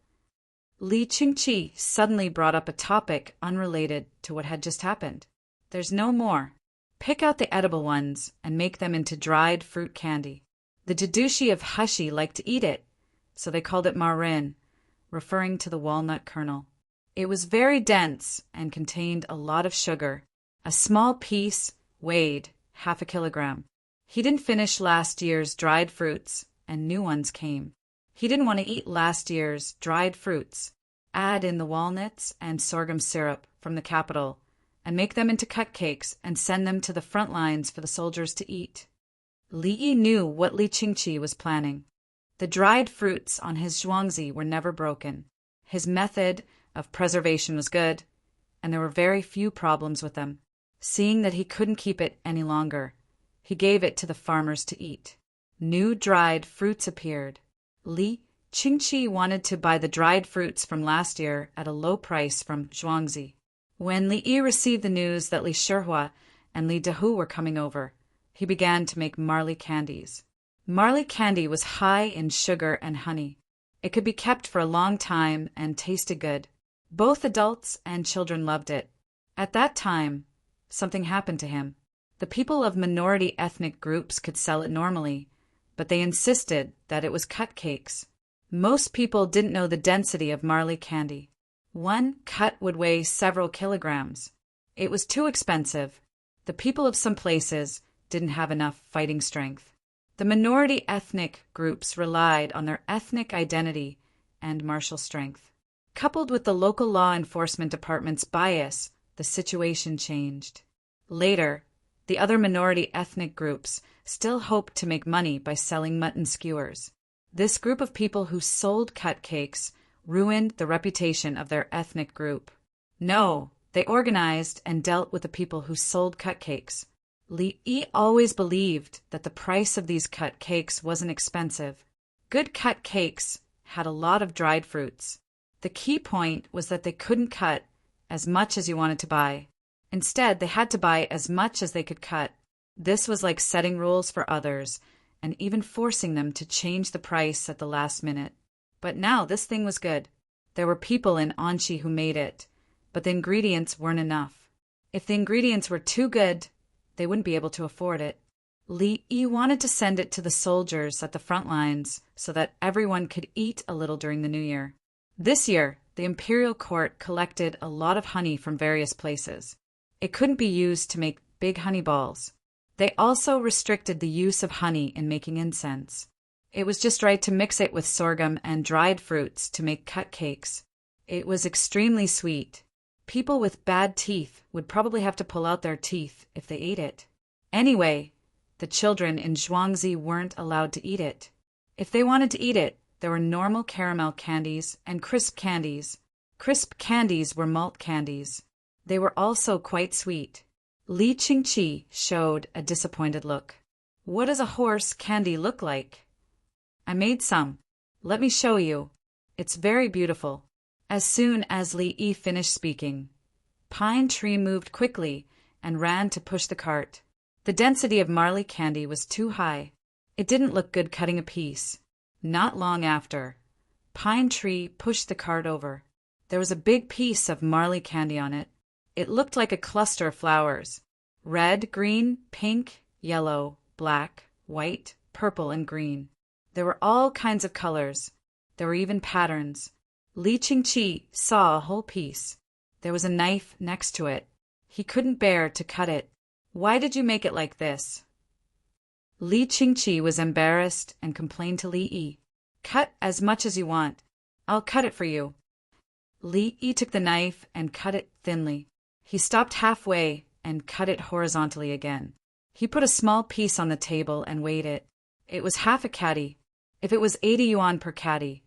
Li Qingqi suddenly brought up a topic unrelated to what had just happened. There's no more. Pick out the edible ones and make them into dried fruit candy. The Jadushi of Hushi liked to eat it, so they called it marin, referring to the walnut kernel. It was very dense and contained a lot of sugar. A small piece weighed 0.5 kilogram. He didn't finish last year's dried fruits, and new ones came. He didn't want to eat last year's dried fruits. Add in the walnuts and sorghum syrup from the capital, and make them into cupcakes and send them to the front lines for the soldiers to eat. Li Yi knew what Li Qingqi was planning. The dried fruits on his zhuangzi were never broken. His method of preservation was good, and there were very few problems with them. Seeing that he couldn't keep it any longer, he gave it to the farmers to eat. New dried fruits appeared. Li Qingqi wanted to buy the dried fruits from last year at a low price from Zhuangzi. When Li Yi received the news that Li Shihua and Li Dehu were coming over, he began to make marley candies. Marley candy was high in sugar and honey. It could be kept for a long time and tasted good. Both adults and children loved it. At that time, something happened to him. The people of minority ethnic groups could sell it normally, but they insisted that it was cupcakes. Most people didn't know the density of marley candy. 1 cut would weigh several kilograms. It was too expensive. The people of some places didn't have enough fighting strength. The minority ethnic groups relied on their ethnic identity and martial strength. Coupled with the local law enforcement department's bias, the situation changed. Later, the other minority ethnic groups still hoped to make money by selling mutton skewers. This group of people who sold cut cakes ruined the reputation of their ethnic group. No, they organized and dealt with the people who sold cut cakes. Li Yi always believed that the price of these cut cakes wasn't expensive. Good cut cakes had a lot of dried fruits. The key point was that they couldn't cut as much as you wanted to buy. Instead, they had to buy as much as they could cut. This was like setting rules for others and even forcing them to change the price at the last minute. But now this thing was good. There were people in Anshi who made it, but the ingredients weren't enough. If the ingredients were too good, they wouldn't be able to afford it. Li Yi wanted to send it to the soldiers at the front lines so that everyone could eat a little during the new year. This year, the imperial court collected a lot of honey from various places. It couldn't be used to make big honey balls. They also restricted the use of honey in making incense. It was just right to mix it with sorghum and dried fruits to make cut cakes. It was extremely sweet. People with bad teeth would probably have to pull out their teeth if they ate it. Anyway, the children in Zhuangzi weren't allowed to eat it. If they wanted to eat it, there were normal caramel candies and crisp candies. Crisp candies were malt candies. They were also quite sweet. Li Qingqi showed a disappointed look. What does a horse candy look like? I made some. Let me show you. It's very beautiful. As soon as Li Yi finished speaking, Pine Tree moved quickly and ran to push the cart. The density of marley candy was too high. It didn't look good cutting a piece. Not long after, Pine Tree pushed the cart over. There was a big piece of marley candy on it. It looked like a cluster of flowers. Red, green, pink, yellow, black, white, purple, and green. There were all kinds of colors. There were even patterns. Li Qingqi saw a whole piece. There was a knife next to it. He couldn't bear to cut it. Why did you make it like this? Li Qingqi was embarrassed and complained to Li Yi. Cut as much as you want. I'll cut it for you. Li Yi took the knife and cut it thinly. He stopped halfway and cut it horizontally again. He put a small piece on the table and weighed it. It was half a catty. If it was 80 yuan per catty,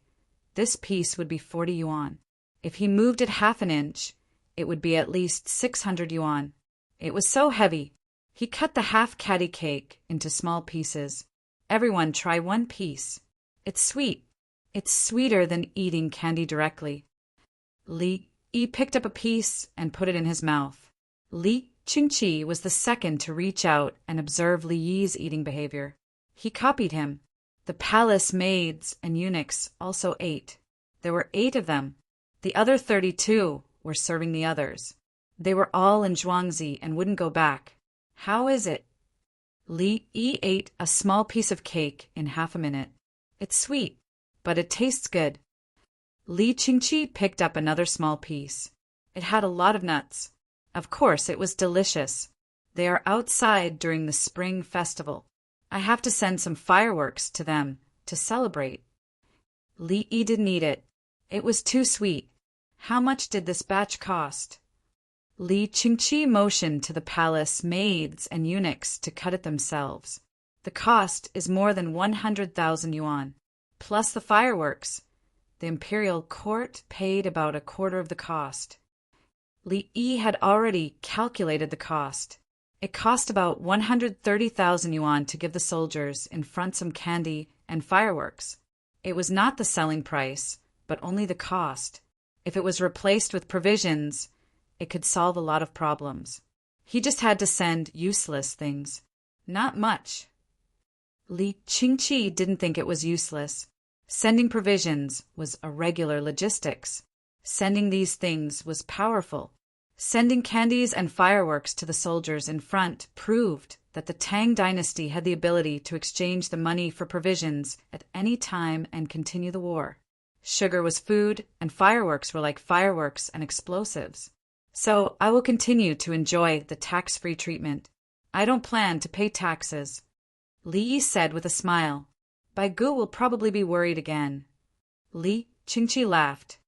this piece would be 40 yuan. If he moved it half an inch, it would be at least 600 yuan. It was so heavy. He cut the half catty cake into small pieces. Everyone try one piece. It's sweet. It's sweeter than eating candy directly. Li Yi picked up a piece and put it in his mouth. Li Qingqi was the second to reach out and observe Li Yi's eating behavior. He copied him. The palace maids and eunuchs also ate. There were 8 of them. The other 32 were serving the others. They were all in Zhuangzi and wouldn't go back. How is it? Li Yi ate a small piece of cake in half a minute. It's sweet, but it tastes good. Li Qingqi picked up another small piece. It had a lot of nuts. Of course, it was delicious. They are outside during the spring festival. I have to send some fireworks to them to celebrate. Li Yi didn't eat it. It was too sweet. How much did this batch cost? Li Qingqi motioned to the palace maids and eunuchs to cut it themselves. The cost is more than 100,000 yuan, plus the fireworks. The imperial court paid about a quarter of the cost. Li Yi had already calculated the cost. It cost about 130,000 yuan to give the soldiers in front some candy and fireworks. It was not the selling price, but only the cost. If it was replaced with provisions, it could solve a lot of problems. He just had to send useless things. Not much. Li Qingqi didn't think it was useless. Sending provisions was a regular logistics. Sending these things was powerful. Sending candies and fireworks to the soldiers in front proved that the Tang dynasty had the ability to exchange the money for provisions at any time and continue the war. Sugar was food, and fireworks were like fireworks and explosives. So I will continue to enjoy the tax-free treatment. I don't plan to pay taxes. Li Yi said with a smile. Bai Gu will probably be worried again. Li Qingqi laughed.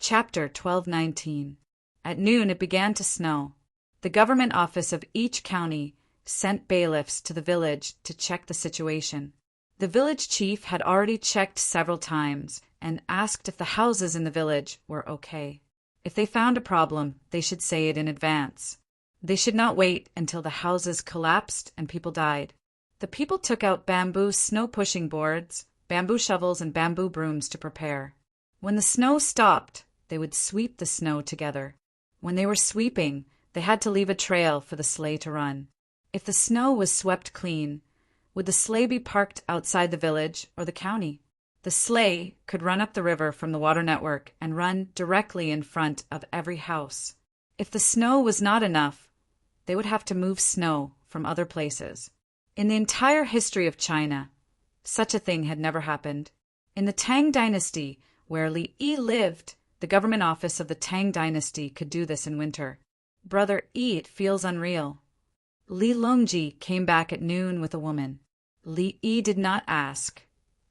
Chapter 1219. At noon it began to snow. The government office of each county sent bailiffs to the village to check the situation. The village chief had already checked several times and asked if the houses in the village were okay. If they found a problem, they should say it in advance. They should not wait until the houses collapsed and people died. The people took out bamboo snow-pushing boards, bamboo shovels, and bamboo brooms to prepare. When the snow stopped, they would sweep the snow together. When they were sweeping, they had to leave a trail for the sleigh to run. If the snow was swept clean, would the sleigh be parked outside the village or the county? The sleigh could run up the river from the water network and run directly in front of every house. If the snow was not enough, they would have to move snow from other places. In the entire history of China, such a thing had never happened. In the Tang dynasty, where Li Yi lived, the government office of the Tang dynasty could do this in winter. Brother Yi, it feels unreal. Li Longji came back at noon with a woman. Li Yi did not ask,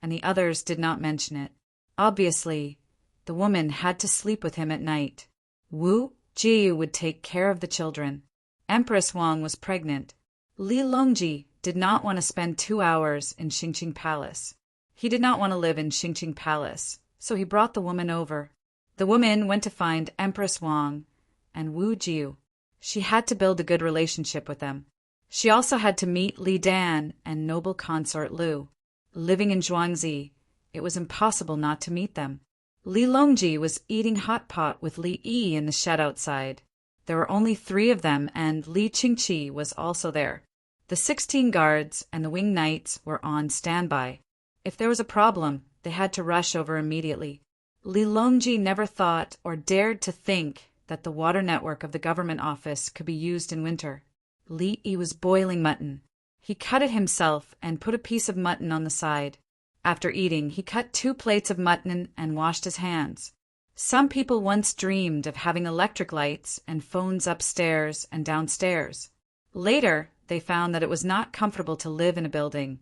and the others did not mention it. Obviously, the woman had to sleep with him at night. Wu Jiyu would take care of the children. Empress Wang was pregnant. Li Longji did not want to spend 2 hours in Xingqing Palace. He did not want to live in Xingqing Palace, so he brought the woman over. The woman went to find Empress Wang and Wu Jiu. She had to build a good relationship with them. She also had to meet Li Dan and noble consort Lu. Living in Zhuangzi, it was impossible not to meet them. Li Longji was eating hot pot with Li Yi in the shed outside. There were only 3 of them, and Li Qingqi was also there. The 16 guards and the wing knights were on standby. If there was a problem, they had to rush over immediately. Li Longji never thought or dared to think that the water network of the government office could be used in winter. Li Yi was boiling mutton. He cut it himself and put a piece of mutton on the side. After eating, he cut 2 plates of mutton and washed his hands. Some people once dreamed of having electric lights and phones upstairs and downstairs. Later, they found that it was not comfortable to live in a building,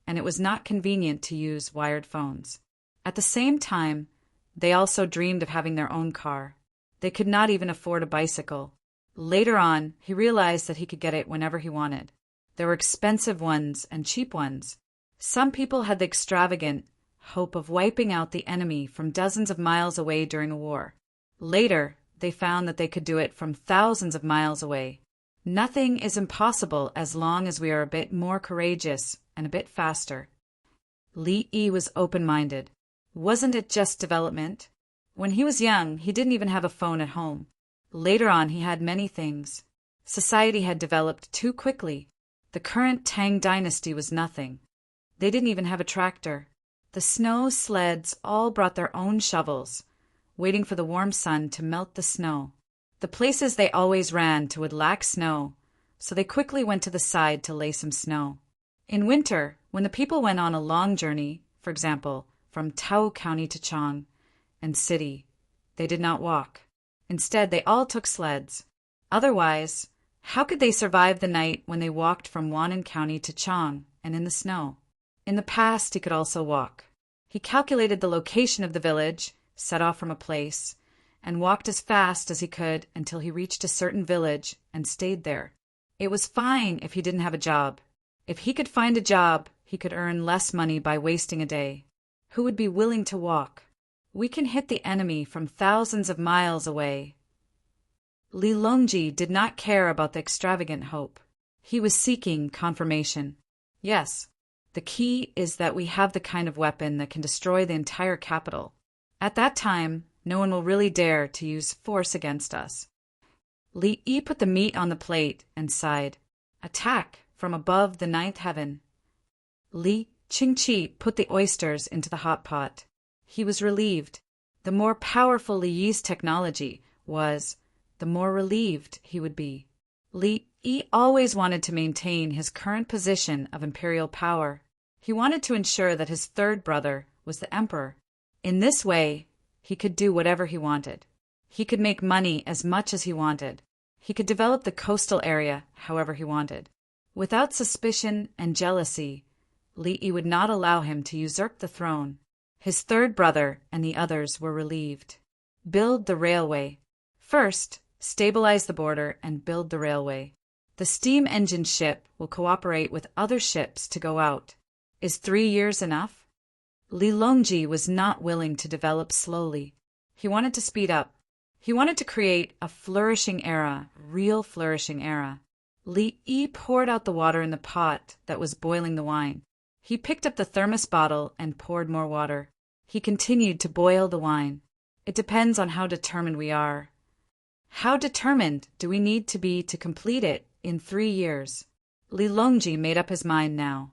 and it was not convenient to use wired phones. At the same time, they also dreamed of having their own car. They could not even afford a bicycle. Later on, he realized that he could get it whenever he wanted. There were expensive ones and cheap ones. Some people had the extravagant hope of wiping out the enemy from dozens of miles away during a war. Later, they found that they could do it from thousands of miles away. Nothing is impossible as long as we are a bit more courageous and a bit faster. Li Yi was open-minded. Wasn't it just development? When he was young, he didn't even have a phone at home. Later on, he had many things. Society had developed too quickly. The current Tang dynasty was nothing. They didn't even have a tractor. The snow sleds all brought their own shovels, waiting for the warm sun to melt the snow. The places they always ran to would lack snow, so they quickly went to the side to lay some snow. In winter, when the people went on a long journey, for example, from Tao County to Chang and city, they did not walk. Instead, they all took sleds. Otherwise, how could they survive the night when they walked from Wannan County to Chang and in the snow? In the past, he could also walk. He calculated the location of the village, set off from a place, and walked as fast as he could until he reached a certain village and stayed there. It was fine if he didn't have a job. If he could find a job, he could earn less money by wasting a day. Who would be willing to walk? We can hit the enemy from thousands of miles away. Li Longji did not care about the extravagant hope. He was seeking confirmation. Yes, the key is that we have the kind of weapon that can destroy the entire capital. At that time, no one will really dare to use force against us. Li Yi put the meat on the plate and sighed. Attack from above the 9th heaven. Li Qingqi put the oysters into the hot pot. He was relieved. The more powerful Li Yi's technology was, the more relieved he would be. Li Yi always wanted to maintain his current position of imperial power. He wanted to ensure that his 3rd brother was the emperor. In this way, he could do whatever he wanted. He could make money as much as he wanted. He could develop the coastal area however he wanted. Without suspicion and jealousy, Li Yi would not allow him to usurp the throne. His third brother and the others were relieved. Build the railway. First, stabilize the border and build the railway. The steam engine ship will cooperate with other ships to go out. Is 3 years enough? Li Longji was not willing to develop slowly. He wanted to speed up. He wanted to create a flourishing era, real flourishing era. Li Yi poured out the water in the pot that was boiling the wine. He picked up the thermos bottle and poured more water. He continued to boil the wine. It depends on how determined we are. How determined do we need to be to complete it in 3 years? Li Longji made up his mind now.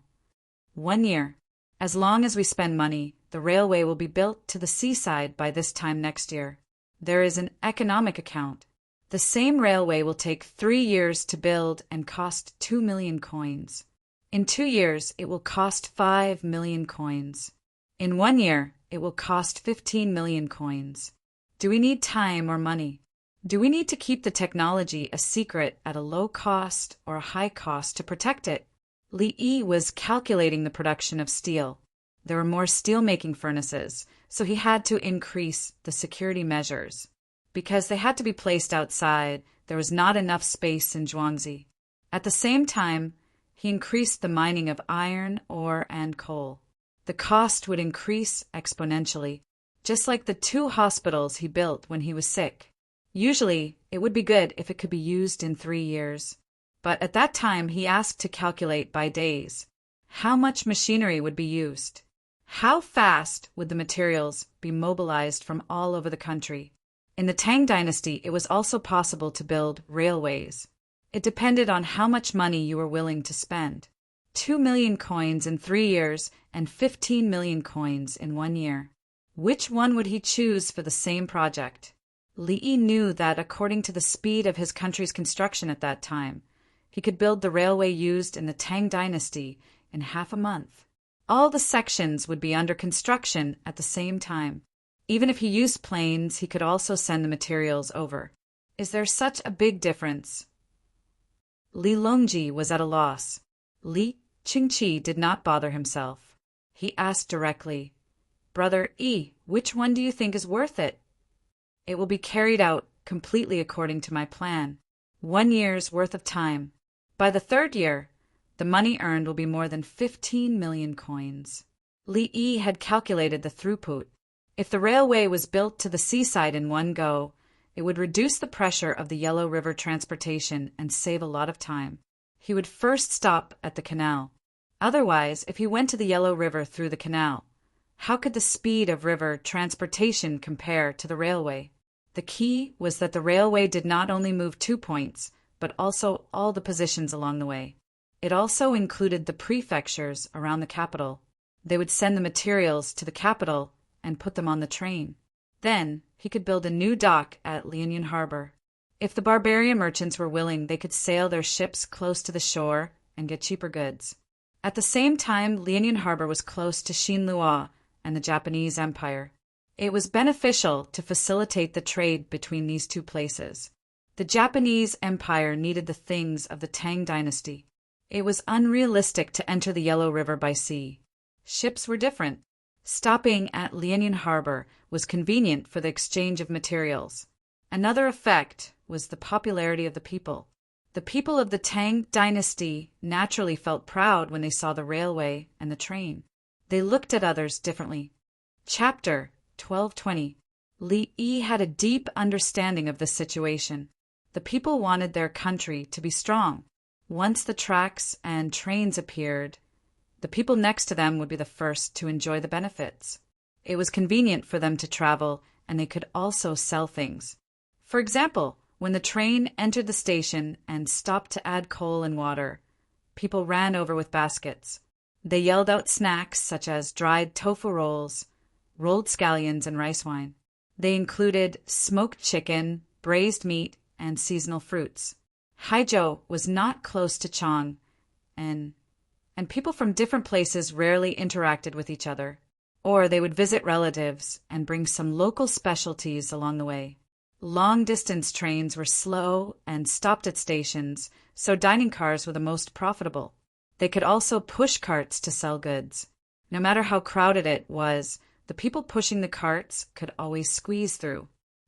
1 year. As long as we spend money, the railway will be built to the seaside by this time next year. There is an economic account. The same railway will take 3 years to build and cost 2 million coins. In 2 years, it will cost 5 million coins. In 1 year, it will cost 15 million coins. Do we need time or money? Do we need to keep the technology a secret at a low cost or a high cost to protect it? Li Yi was calculating the production of steel. There were more steel-making furnaces, so he had to increase the security measures. Because they had to be placed outside, there was not enough space in Zhuangzi. At the same time, he increased the mining of iron, ore, and coal. The cost would increase exponentially, just like the 2 hospitals he built when he was sick. Usually, it would be good if it could be used in 3 years. But at that time, he asked to calculate by days. How much machinery would be used? How fast would the materials be mobilized from all over the country? In the Tang dynasty, it was also possible to build railways. It depended on how much money you were willing to spend. 2 million coins in 3 years and 15 million coins in 1 year. Which one would he choose for the same project? Li Yi knew that according to the speed of his country's construction at that time, he could build the railway used in the Tang dynasty in half a month. All the sections would be under construction at the same time. Even if he used planes, he could also send the materials over. Is there such a big difference? Li Longji was at a loss. Li Qingqi did not bother himself. He asked directly, Brother Yi, which one do you think is worth it? It will be carried out completely according to my plan. 1 year's worth of time. By the 3rd year, the money earned will be more than 15 million coins. Li Yi had calculated the throughput. If the railway was built to the seaside in one go, it would reduce the pressure of the Yellow River transportation and save a lot of time. He would first stop at the canal. Otherwise, if he went to the Yellow River through the canal, how could the speed of river transportation compare to the railway? The key was that the railway did not only move 2 points, but also all the positions along the way. It also included the prefectures around the capital. They would send the materials to the capital and put them on the train. Then, he could build a new dock at Lianyan Harbor. If the barbarian merchants were willing, they could sail their ships close to the shore and get cheaper goods. At the same time, Lianyan Harbor was close to Xinlua and the Japanese Empire. It was beneficial to facilitate the trade between these 2 places. The Japanese Empire needed the things of the Tang dynasty. It was unrealistic to enter the Yellow River by sea. Ships were different. Stopping at Lianyan Harbor was convenient for the exchange of materials. Another effect was the popularity of the people. The people of the Tang dynasty naturally felt proud when they saw the railway and the train. They looked at others differently. Chapter 1220. Li Yi had a deep understanding of this situation. The people wanted their country to be strong. Once the tracks and trains appeared, the people next to them would be the first to enjoy the benefits. It was convenient for them to travel, and they could also sell things. For example, when the train entered the station and stopped to add coal and water, people ran over with baskets. They yelled out snacks such as dried tofu rolls, rolled scallions, and rice wine. They included smoked chicken, braised meat, and seasonal fruits. Haizhou was not close to Chang, and people from different places rarely interacted with each other. Or they would visit relatives and bring some local specialties along the way. Long-distance trains were slow and stopped at stations, so dining cars were the most profitable. They could also push carts to sell goods. No matter how crowded it was, The people pushing the carts could always squeeze through.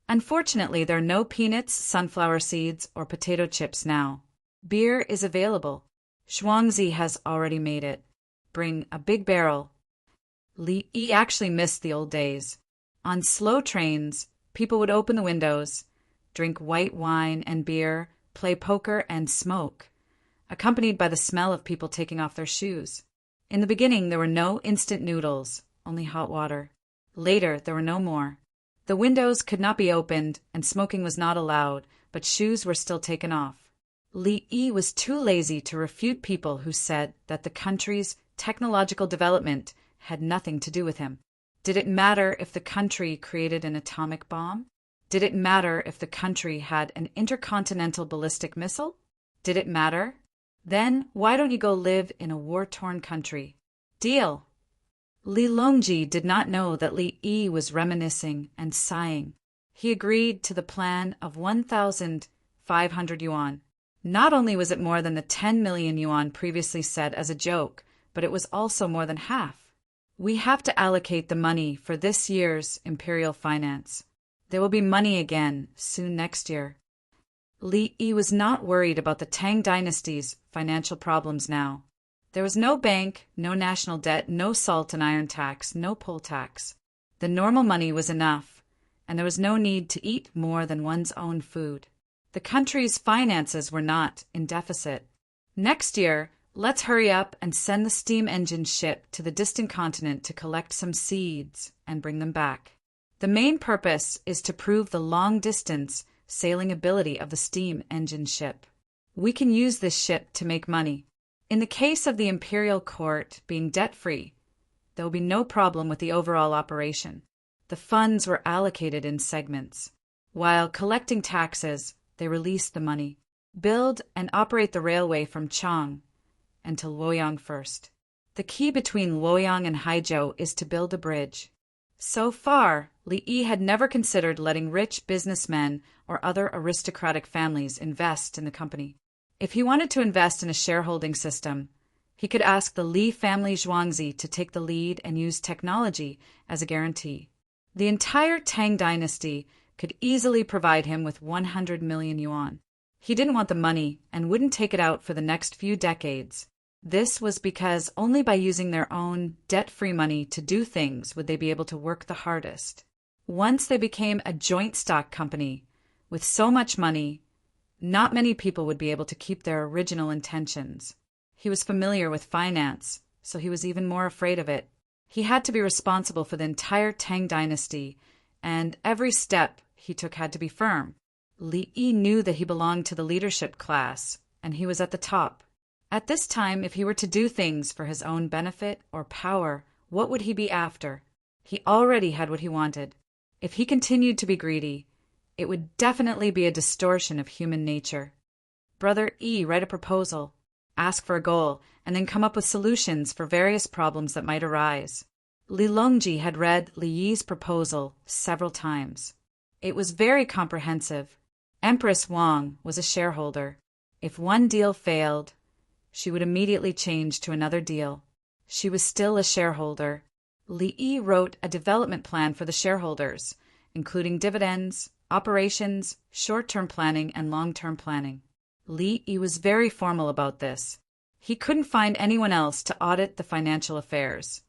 Unfortunately, there are no peanuts, sunflower seeds, or potato chips now. Beer is available. Zhuangzi has already made it. Bring a big barrel. Li Yi actually missed the old days. On slow trains, people would open the windows, drink white wine and beer, play poker, and smoke, accompanied by the smell of people taking off their shoes. In the beginning, there were no instant noodles, only hot water. Later, there were no more. The windows could not be opened, and smoking was not allowed, but shoes were still taken off. Li Yi was too lazy to refute people who said that the country's technological development had nothing to do with him. Did it matter if the country created an atomic bomb? Did it matter if the country had an intercontinental ballistic missile? Did it matter? Then why don't you go live in a war-torn country? Deal. Li Longji did not know that Li Yi was reminiscing and sighing. He agreed to the plan of 1,500 yuan. Not only was it more than the 10 million yuan previously said as a joke, but it was also more than half. We have to allocate the money for this year's imperial finance. There will be money again soon next year. Li Yi was not worried about the Tang dynasty's financial problems now. There was no bank, no national debt, no salt and iron tax, no poll tax. The normal money was enough, and there was no need to eat more than one's own food. The country's finances were not in deficit. Next year, let's hurry up and send the steam engine ship to the distant continent to collect some seeds and bring them back. The main purpose is to prove the long-distance sailing ability of the steam engine ship. We can use this ship to make money. In the case of the imperial court being debt-free, there will be no problem with the overall operation. The funds were allocated in segments. While collecting taxes, they released the money. Build and operate the railway from Chang and to Luoyang first. The key between Luoyang and Haizhou is to build a bridge. So far, Li Yi had never considered letting rich businessmen or other aristocratic families invest in the company. If he wanted to invest in a shareholding system, he could ask the Li family Zhuangzi to take the lead and use technology as a guarantee. The entire Tang dynasty could easily provide him with 100 million yuan. He didn't want the money and wouldn't take it out for the next few decades. This was because only by using their own debt-free money to do things would they be able to work the hardest. Once they became a joint stock company with so much money, not many people would be able to keep their original intentions. He was familiar with finance, so he was even more afraid of it. He had to be responsible for the entire Tang dynasty, and every step he took had to be firm. Li Yi knew that he belonged to the leadership class, and he was at the top. At this time, if he were to do things for his own benefit or power, what would he be after? He already had what he wanted. If he continued to be greedy, it would definitely be a distortion of human nature. Brother Yi, write a proposal, ask for a goal, and then come up with solutions for various problems that might arise. Li Longji had read Li Yi's proposal several times. It was very comprehensive. Empress Wang was a shareholder. If one deal failed, she would immediately change to another deal. She was still a shareholder. Li Yi wrote a development plan for the shareholders, including dividends, operations, short-term planning, and long-term planning. Li Yi was very formal about this. He couldn't find anyone else to audit the financial affairs,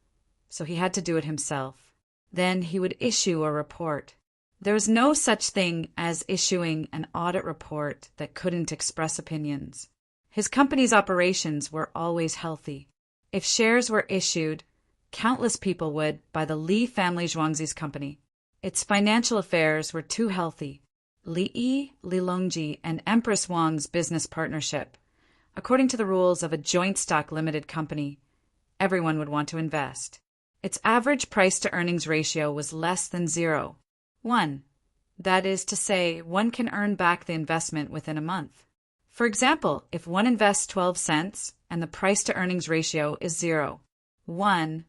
so he had to do it himself. Then he would issue a report. There was no such thing as issuing an audit report that couldn't express opinions. His company's operations were always healthy. If shares were issued, countless people would buy the Li family Zhuangzi's company. Its financial affairs were too healthy. Li Yi, Li Longji, and Empress Wang's business partnership. According to the rules of a joint stock limited company, everyone would want to invest. Its average price-to-earnings ratio was less than 0.1. That is to say, one can earn back the investment within a month. For example, if one invests 12 cents and the price-to-earnings ratio is 0.1,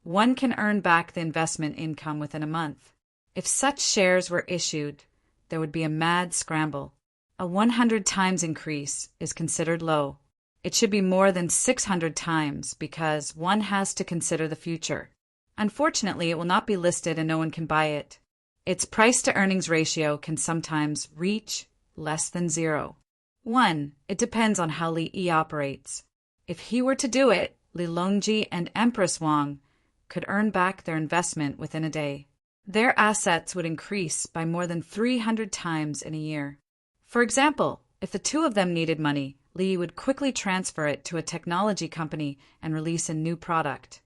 one can earn back the investment income within a month. If such shares were issued, there would be a mad scramble. A 100 times increase is considered low. It should be more than 600 times because one has to consider the future. Unfortunately, it will not be listed and no one can buy it. Its price-to-earnings ratio can sometimes reach less than 0. 1. It depends on how Li Yi operates. If he were to do it, Li Longji and Empress Wang could earn back their investment within a day. Their assets would increase by more than 300 times in a year. For example, if the two of them needed money, Li would quickly transfer it to a technology company and release a new product.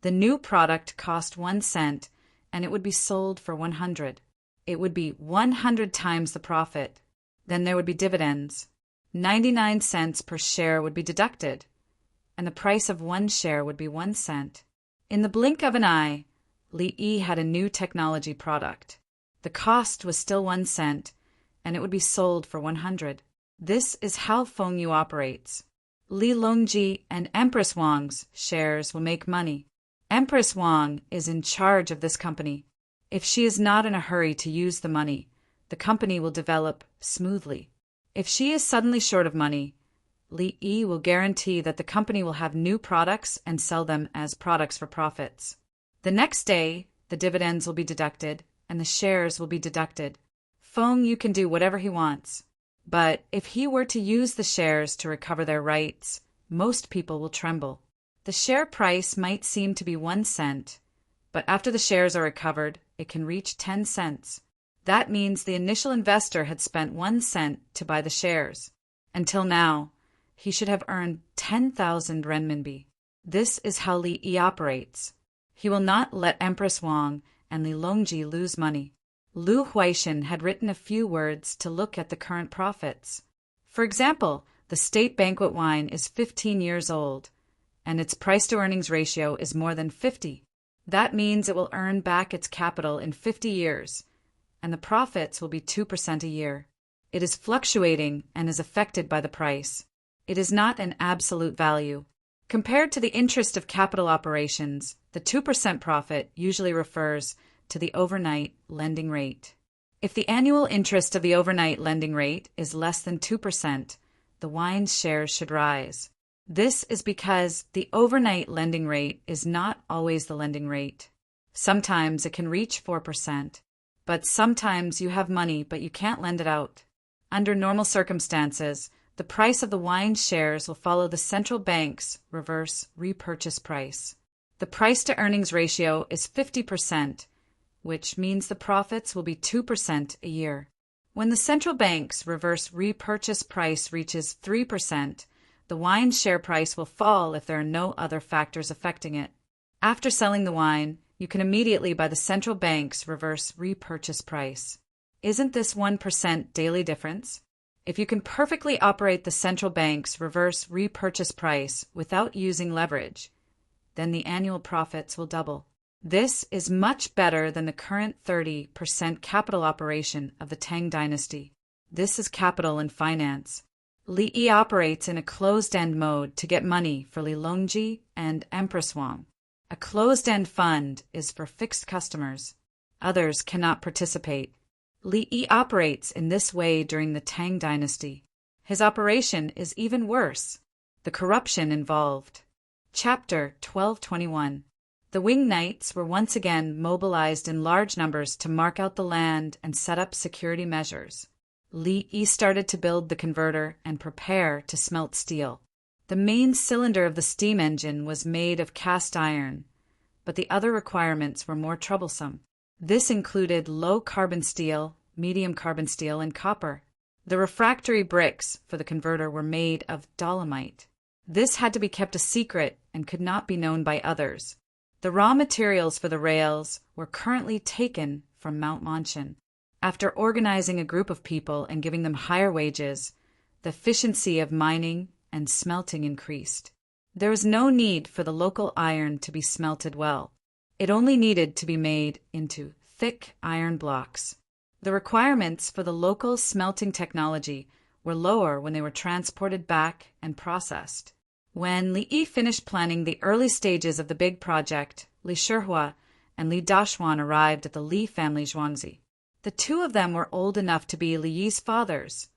The new product cost 1 cent, and it would be sold for 100. It would be 100 times the profit. Then there would be dividends. 99 cents per share would be deducted, and the price of 1 share would be 1 cent. In the blink of an eye, Li Yi had a new technology product. The cost was still 1 cent, and it would be sold for 100. This is how Fengyu operates. Li Longji and Empress Wang's shares will make money. Empress Wang is in charge of this company. If she is not in a hurry to use the money, the company will develop smoothly. If she is suddenly short of money, Li Yi will guarantee that the company will have new products and sell them as products for profits. The next day, the dividends will be deducted and the shares will be deducted. Fengyu can do whatever he wants. But if he were to use the shares to recover their rights, most people will tremble. The share price might seem to be 1 cent, but after the shares are recovered, it can reach 10 cents. That means the initial investor had spent 1 cent to buy the shares. Until now, he should have earned 10,000 renminbi. This is how Li Yi operates. He will not let Empress Wang and Li Longji lose money. Lu Huaixin had written a few words to look at the current profits. For example, the state banquet wine is 15 years old, and its price-to-earnings ratio is more than 50. That means it will earn back its capital in 50 years, and the profits will be 2% a year. It is fluctuating and is affected by the price. It is not an absolute value. Compared to the interest of capital operations, the 2% profit usually refers to the overnight lending rate. If the annual interest of the overnight lending rate is less than 2%, the wine's shares should rise. This is because the overnight lending rate is not always the lending rate. Sometimes it can reach 4%, but sometimes you have money but you can't lend it out. Under normal circumstances, the price of the wine's shares will follow the central bank's reverse repurchase price. The price-to-earnings ratio is 50%, which means the profits will be 2% a year. When the central bank's reverse repurchase price reaches 3%, the wine's share price will fall if there are no other factors affecting it. After selling the wine, you can immediately buy the central bank's reverse repurchase price. Isn't this 1% daily difference? If you can perfectly operate the central bank's reverse repurchase price without using leverage, then the annual profits will double. This is much better than the current 30% capital operation of the Tang dynasty. This is capital in finance. Li Yi operates in a closed-end mode to get money for Li Longji and Empress Wang. A closed-end fund is for fixed customers. Others cannot participate. Li Yi operates in this way during the Tang dynasty. His operation is even worse. The corruption involved. Chapter 1221. The Wing Knights were once again mobilized in large numbers to mark out the land and set up security measures. Li Yi started to build the converter and prepare to smelt steel. The main cylinder of the steam engine was made of cast iron, but the other requirements were more troublesome. This included low-carbon steel, medium-carbon steel, and copper. The refractory bricks for the converter were made of dolomite. This had to be kept a secret and could not be known by others. The raw materials for the rails were currently taken from Mount Manshan. After organizing a group of people and giving them higher wages, the efficiency of mining and smelting increased. There was no need for the local iron to be smelted well. It only needed to be made into thick iron blocks. The requirements for the local smelting technology were lower when they were transported back and processed. When Li Yi finished planning the early stages of the big project, Li Shihua and Li Dashuan arrived at the Li family Zhuangzi. The two of them were old enough to be Li Yi's fathers,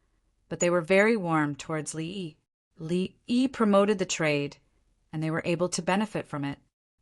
but they were very warm towards Li Yi. Li Yi promoted the trade, and they were able to benefit from it.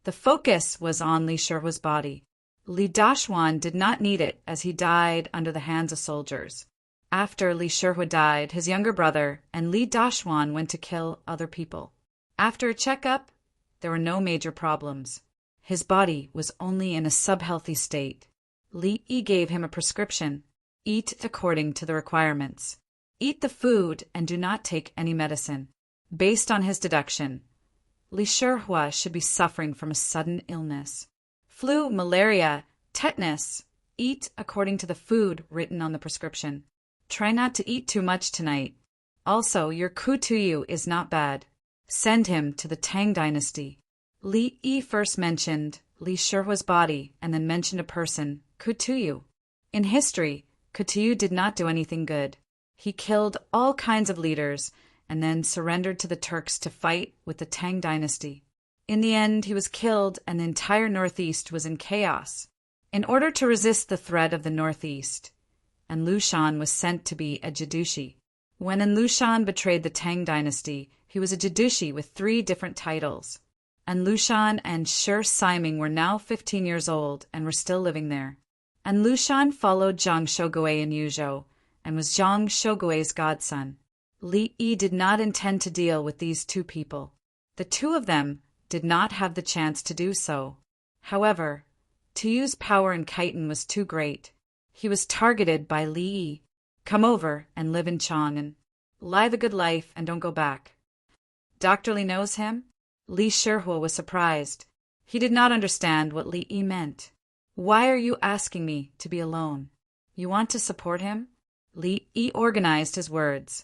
The focus was on Li Shihua's body. Li Dashwan did not need it as he died under the hands of soldiers. After Li Shihua died, his younger brother and Li Dashwan went to kill other people. After a checkup, there were no major problems. His body was only in a sub-healthy state. Li Yi gave him a prescription. Eat according to the requirements. Eat the food and do not take any medicine. Based on his deduction, Li Shihua should be suffering from a sudden illness. Flu, malaria, tetanus. Eat according to the food written on the prescription. Try not to eat too much tonight. Also, your Kutuyu is not bad. Send him to the Tang dynasty. Li Yi first mentioned Li Shihua's body and then mentioned a person, Kutuyu. In history, Kutuyu did not do anything good. He killed all kinds of leaders and then surrendered to the Turks to fight with the Tang dynasty. In the end, he was killed and the entire northeast was in chaos. In order to resist the threat of the northeast, and Lushan was sent to be a Jadushi. When Lushan betrayed the Tang dynasty, he was a Jadushi with 3 different titles. Lushan and Shi Siming were now 15 years old and were still living there. Lushan followed Zhang Shogui in Yuzhou and was Zhang Shogui's godson. Li Yi did not intend to deal with these 2 people. The 2 of them did not have the chance to do so. However, to use power in Khitan was too great. He was targeted by Li Yi. Come over and live in Chang'an. Live a good life and don't go back. Dr. Li knows him? Li Shihua was surprised. He did not understand what Li Yi meant. Why are you asking me to be alone? You want to support him? Li Yi organized his words.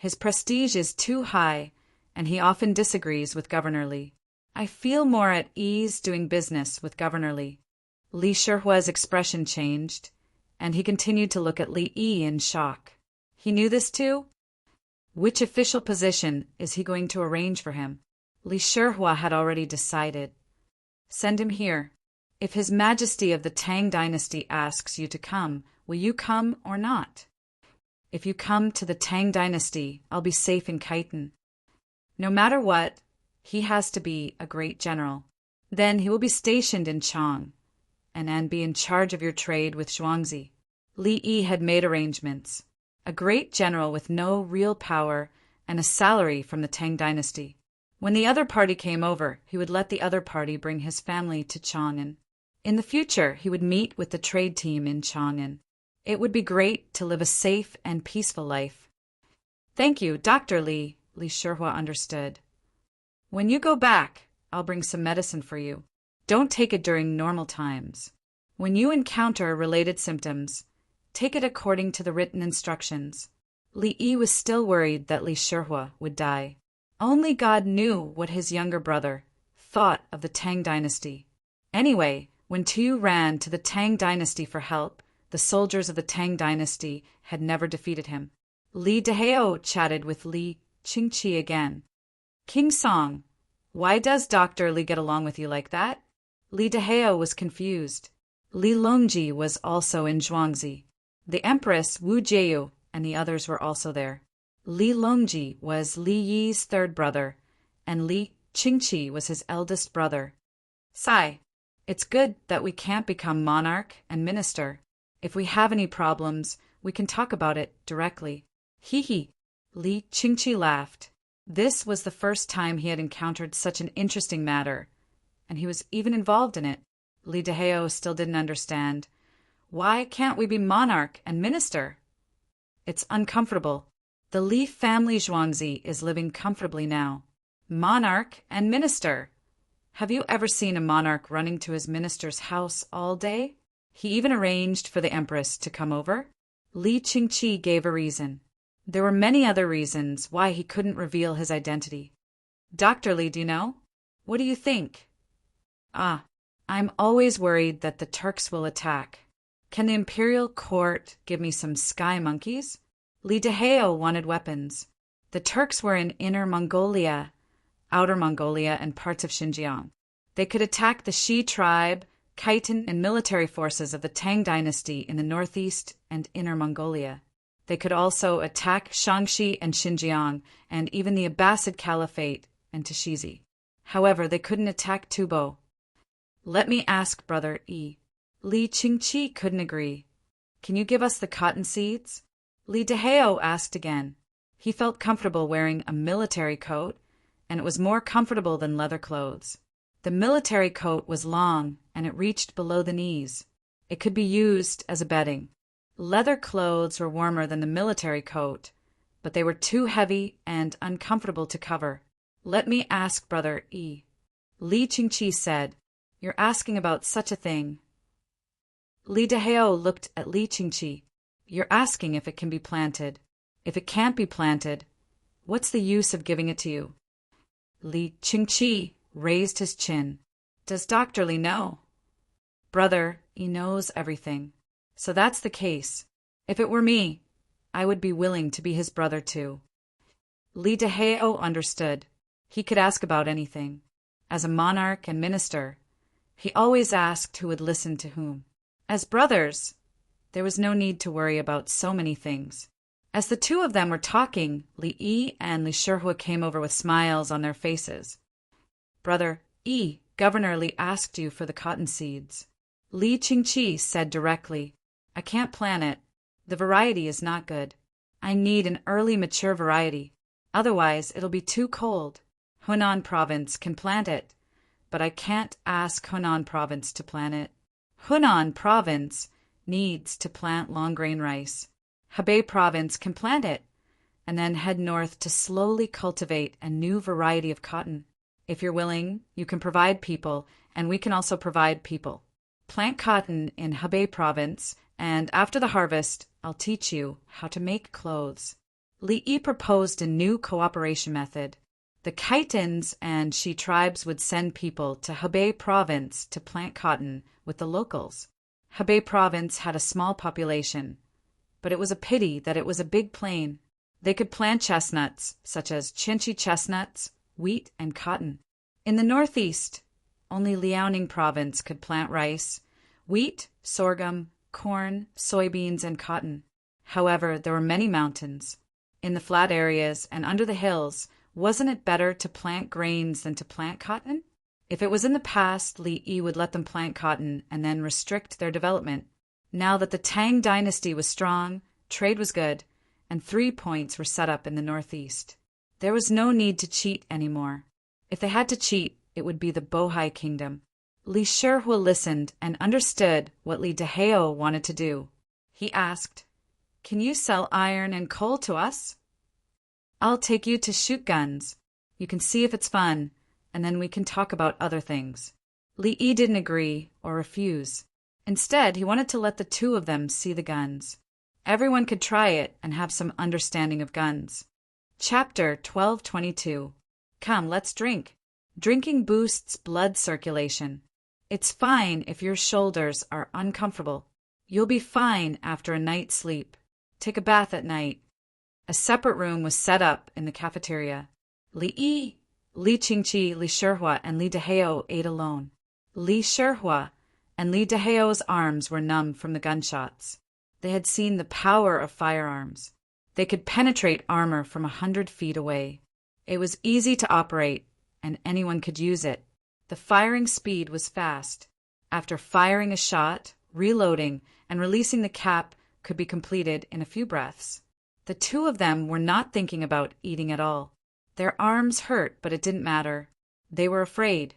His prestige is too high, and he often disagrees with Governor Li. I feel more at ease doing business with Governor Li. Li Shihua's expression changed, and he continued to look at Li Yi in shock. He knew this too? Which official position is he going to arrange for him? Li Shihua had already decided. Send him here. If His Majesty of the Tang dynasty asks you to come, will you come or not? If you come to the Tang dynasty, I'll be safe in Khitan. No matter what, he has to be a great general. Then he will be stationed in Chang, and be in charge of your trade with Zhuangzi. Li Yi had made arrangements. A great general with no real power and a salary from the Tang dynasty. When the other party came over, he would let the other party bring his family to Chang'an. In the future, he would meet with the trade team in Chang'an. It would be great to live a safe and peaceful life. Thank you, Dr. Li, Li Shihua understood. When you go back, I'll bring some medicine for you. Don't take it during normal times. When you encounter related symptoms, take it according to the written instructions. Li Yi was still worried that Li Shihua would die. Only God knew what his younger brother thought of the Tang dynasty. Anyway, when Tu ran to the Tang dynasty for help, the soldiers of the Tang dynasty had never defeated him. Li Dehao chatted with Li Qingqi again. King Song, why does Dr. Li get along with you like that? Li Dehao was confused. Li Longji was also in Zhuangzi. The Empress Wu Jieyu and the others were also there. Li Longji was Li Yi's 3rd brother, and Li Qingqi was his eldest brother. Sai, it's good that we can't become monarch and minister. If we have any problems, we can talk about it directly. Hee. Li Qingqi laughed. This was the first time he had encountered such an interesting matter, and he was even involved in it. Li Dehao still didn't understand. Why can't we be monarch and minister? It's uncomfortable. The Li family Zhuangzi is living comfortably now. Monarch and minister. Have you ever seen a monarch running to his minister's house all day? He even arranged for the empress to come over. Li Qingqi gave a reason. There were many other reasons why he couldn't reveal his identity. Dr. Li, do you know? What do you think? I'm always worried that the Turks will attack. Can the imperial court give me some sky monkeys? Li Dehao wanted weapons. The Turks were in Inner Mongolia, Outer Mongolia, and parts of Xinjiang. They could attack the Shi tribe, Khitan, and military forces of the Tang dynasty in the northeast and Inner Mongolia. They could also attack Shaanxi and Xinjiang, and even the Abbasid Caliphate and Tashizi. However, they couldn't attack Tubo. Let me ask Brother E. Li Qingqi couldn't agree. Can you give us the cotton seeds? Li Dehao asked again. He felt comfortable wearing a military coat, and it was more comfortable than leather clothes. The military coat was long, and it reached below the knees. It could be used as a bedding. Leather clothes were warmer than the military coat, but they were too heavy and uncomfortable to cover. Let me ask Brother E. Li Qingqi said, You're asking about such a thing. Li Dehao looked at Li Qingqi. You're asking if it can be planted. If it can't be planted, what's the use of giving it to you? Li Qingqi raised his chin. Does Dr. Li know? Brother, he knows everything. So that's the case. If it were me, I would be willing to be his brother too. Li Dehao understood. He could ask about anything. As a monarch and minister, he always asked who would listen to whom. As brothers, there was no need to worry about so many things. As the two of them were talking, Li Yi and Li Shihua came over with smiles on their faces. Brother Yi, Governor Li asked you for the cotton seeds. Li Qingqi said directly, I can't plant it. The variety is not good. I need an early mature variety. Otherwise, it'll be too cold. Hunan province can plant it, but I can't ask Hunan province to plant it. Hunan province needs to plant long-grain rice. Hebei province can plant it, and then head north to slowly cultivate a new variety of cotton. If you're willing, you can provide people, and we can also provide people. Plant cotton in Hebei province, and after the harvest, I'll teach you how to make clothes. Li Yi proposed a new cooperation method. The Khitans and Shi tribes would send people to Hebei province to plant cotton with the locals. Hebei province had a small population, but it was a pity that it was a big plain. They could plant chestnuts, such as Chinchi chestnuts, wheat, and cotton. In the northeast, only Liaoning province could plant rice, wheat, sorghum, corn, soybeans, and cotton. However, there were many mountains. In the flat areas and under the hills, wasn't it better to plant grains than to plant cotton? If it was in the past, Li Yi would let them plant cotton and then restrict their development. Now that the Tang dynasty was strong, trade was good, and 3 points were set up in the northeast. There was no need to cheat anymore. If they had to cheat, it would be the Bohai kingdom. Li Shihua listened and understood what Li Dehao wanted to do. He asked, Can you sell iron and coal to us? I'll take you to shoot guns. You can see if it's fun, and then we can talk about other things. Li Yi didn't agree or refuse. Instead, he wanted to let the two of them see the guns. Everyone could try it and have some understanding of guns. Chapter 1222. Come, let's drink. Drinking boosts blood circulation. It's fine if your shoulders are uncomfortable. You'll be fine after a night's sleep. Take a bath at night. A separate room was set up in the cafeteria. Li Yi, Li Qingqi, Li Shihua, and Li Dehao ate alone. Li Shihua and Li Dehao's arms were numb from the gunshots. They had seen the power of firearms. They could penetrate armor from 100 feet away. It was easy to operate, and anyone could use it. The firing speed was fast. After firing a shot, reloading, and releasing the cap could be completed in a few breaths. The two of them were not thinking about eating at all. Their arms hurt, but it didn't matter. They were afraid.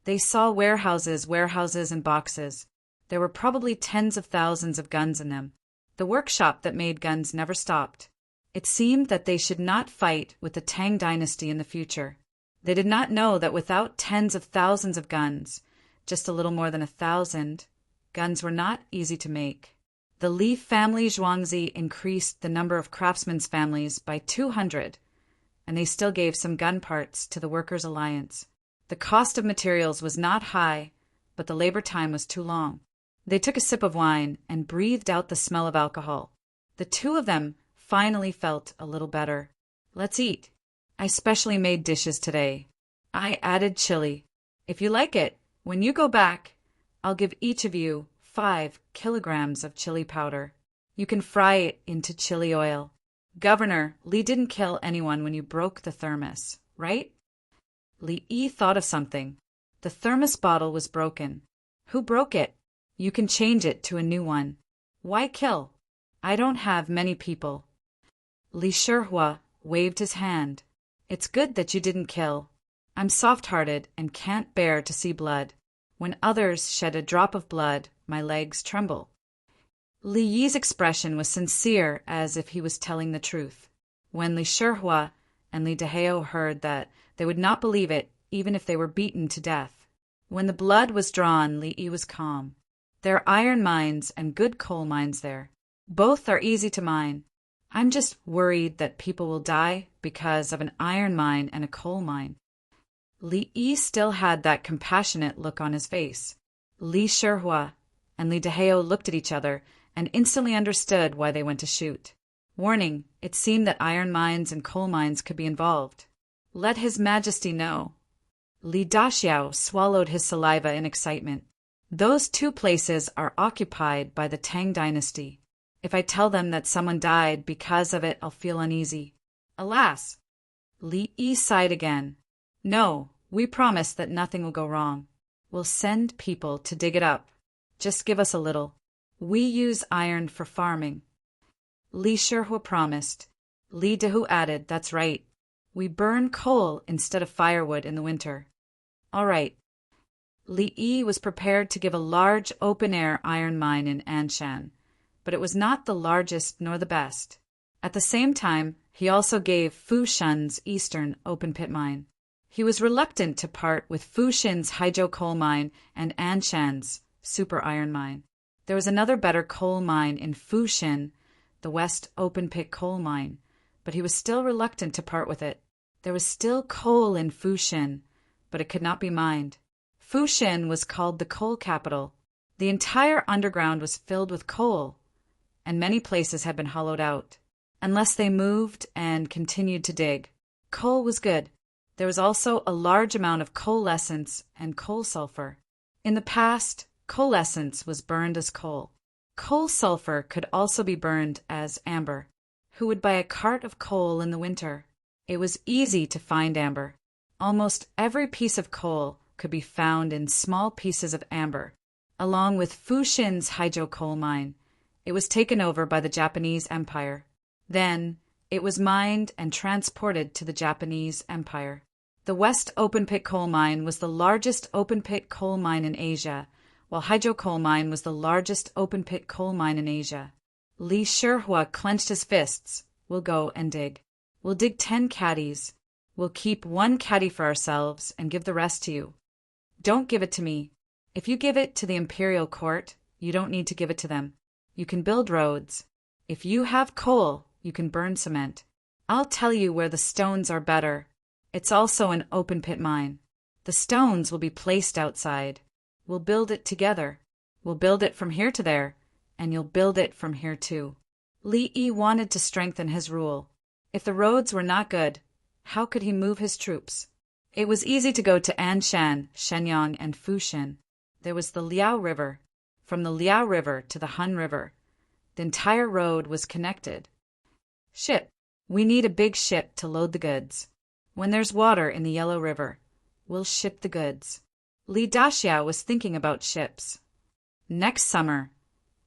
They saw warehouses, and boxes. There were probably tens of thousands of guns in them. The workshop that made guns never stopped. It seemed that they should not fight with the Tang dynasty in the future. They did not know that without tens of thousands of guns, just a little more than 1,000, guns were not easy to make. The Li family Zhuangzi increased the number of craftsmen's families by 200, and they still gave some gun parts to the Workers' Alliance. The cost of materials was not high, but the labor time was too long. They took a sip of wine and breathed out the smell of alcohol. The two of them finally felt a little better. Let's eat. I specially made dishes today. I added chili. If you like it, when you go back, I'll give each of you 5 kilograms of chili powder. You can fry it into chili oil. Governor, Li didn't kill anyone when you broke the thermos, right? Li Yi thought of something. The thermos bottle was broken. Who broke it? You can change it to a new one. Why kill? I don't have many people. Li Shihua waved his hand. It's good that you didn't kill. I'm soft-hearted and can't bear to see blood. When others shed a drop of blood, my legs tremble. Li Yi's expression was sincere, as if he was telling the truth. When Li Shihua and Li Dahao heard that, they would not believe it, even if they were beaten to death. When the blood was drawn, Li Yi was calm. There are iron mines and good coal mines there. Both are easy to mine. I'm just worried that people will die because of an iron mine and a coal mine. Li Yi still had that compassionate look on his face. Li Shihua and Li Dahao looked at each other and instantly understood why they went to shoot. Warning, it seemed that iron mines and coal mines could be involved. Let His Majesty know. Li Daxiao swallowed his saliva in excitement. Those two places are occupied by the Tang dynasty. If I tell them that someone died because of it, I'll feel uneasy. Alas! Li Yi sighed again. No, we promise that nothing will go wrong. We'll send people to dig it up. Just give us a little. We use iron for farming. Li Shihua promised. Li Dahao added, that's right. We burn coal instead of firewood in the winter. All right. Li Yi was prepared to give a large open-air iron mine in Anshan, but it was not the largest nor the best. At the same time, he also gave Fushan's eastern open-pit mine. He was reluctant to part with Fushin's Haijiu coal mine and Anshan's super iron mine. There was another better coal mine in Fushin, the west open-pit coal mine, but he was still reluctant to part with it. There was still coal in Fushin, but it could not be mined. Fushin was called the coal capital. The entire underground was filled with coal, and many places had been hollowed out. Unless they moved and continued to dig, coal was good. There was also a large amount of coalescence and coal sulfur. In the past, coalescence was burned as coal. Coal sulfur could also be burned as amber. Who would buy a cart of coal in the winter? It was easy to find amber. Almost every piece of coal could be found in small pieces of amber. Along with Fushin's Haijiu coal mine, it was taken over by the Japanese Empire. Then, it was mined and transported to the Japanese Empire. The West Open-Pit Coal Mine was the largest open-pit coal mine in Asia, while Haijiu Coal Mine was the largest open-pit coal mine in Asia. Li Shihua clenched his fists. We'll go and dig. We'll dig 10 caddies. We'll keep 1 caddy for ourselves and give the rest to you. Don't give it to me. If you give it to the imperial court, you don't need to give it to them. You can build roads. If you have coal, you can burn cement. I'll tell you where the stones are better. It's also an open-pit mine. The stones will be placed outside. We'll build it together. We'll build it from here to there, and you'll build it from here too. Li Yi wanted to strengthen his rule. If the roads were not good, how could he move his troops? It was easy to go to Anshan, Shenyang, and Fushin. There was the Liao River. From the Liao River to the Hun River, the entire road was connected. Ship. We need a big ship to load the goods. When there's water in the Yellow River, we'll ship the goods. Li Daxiao was thinking about ships. Next summer,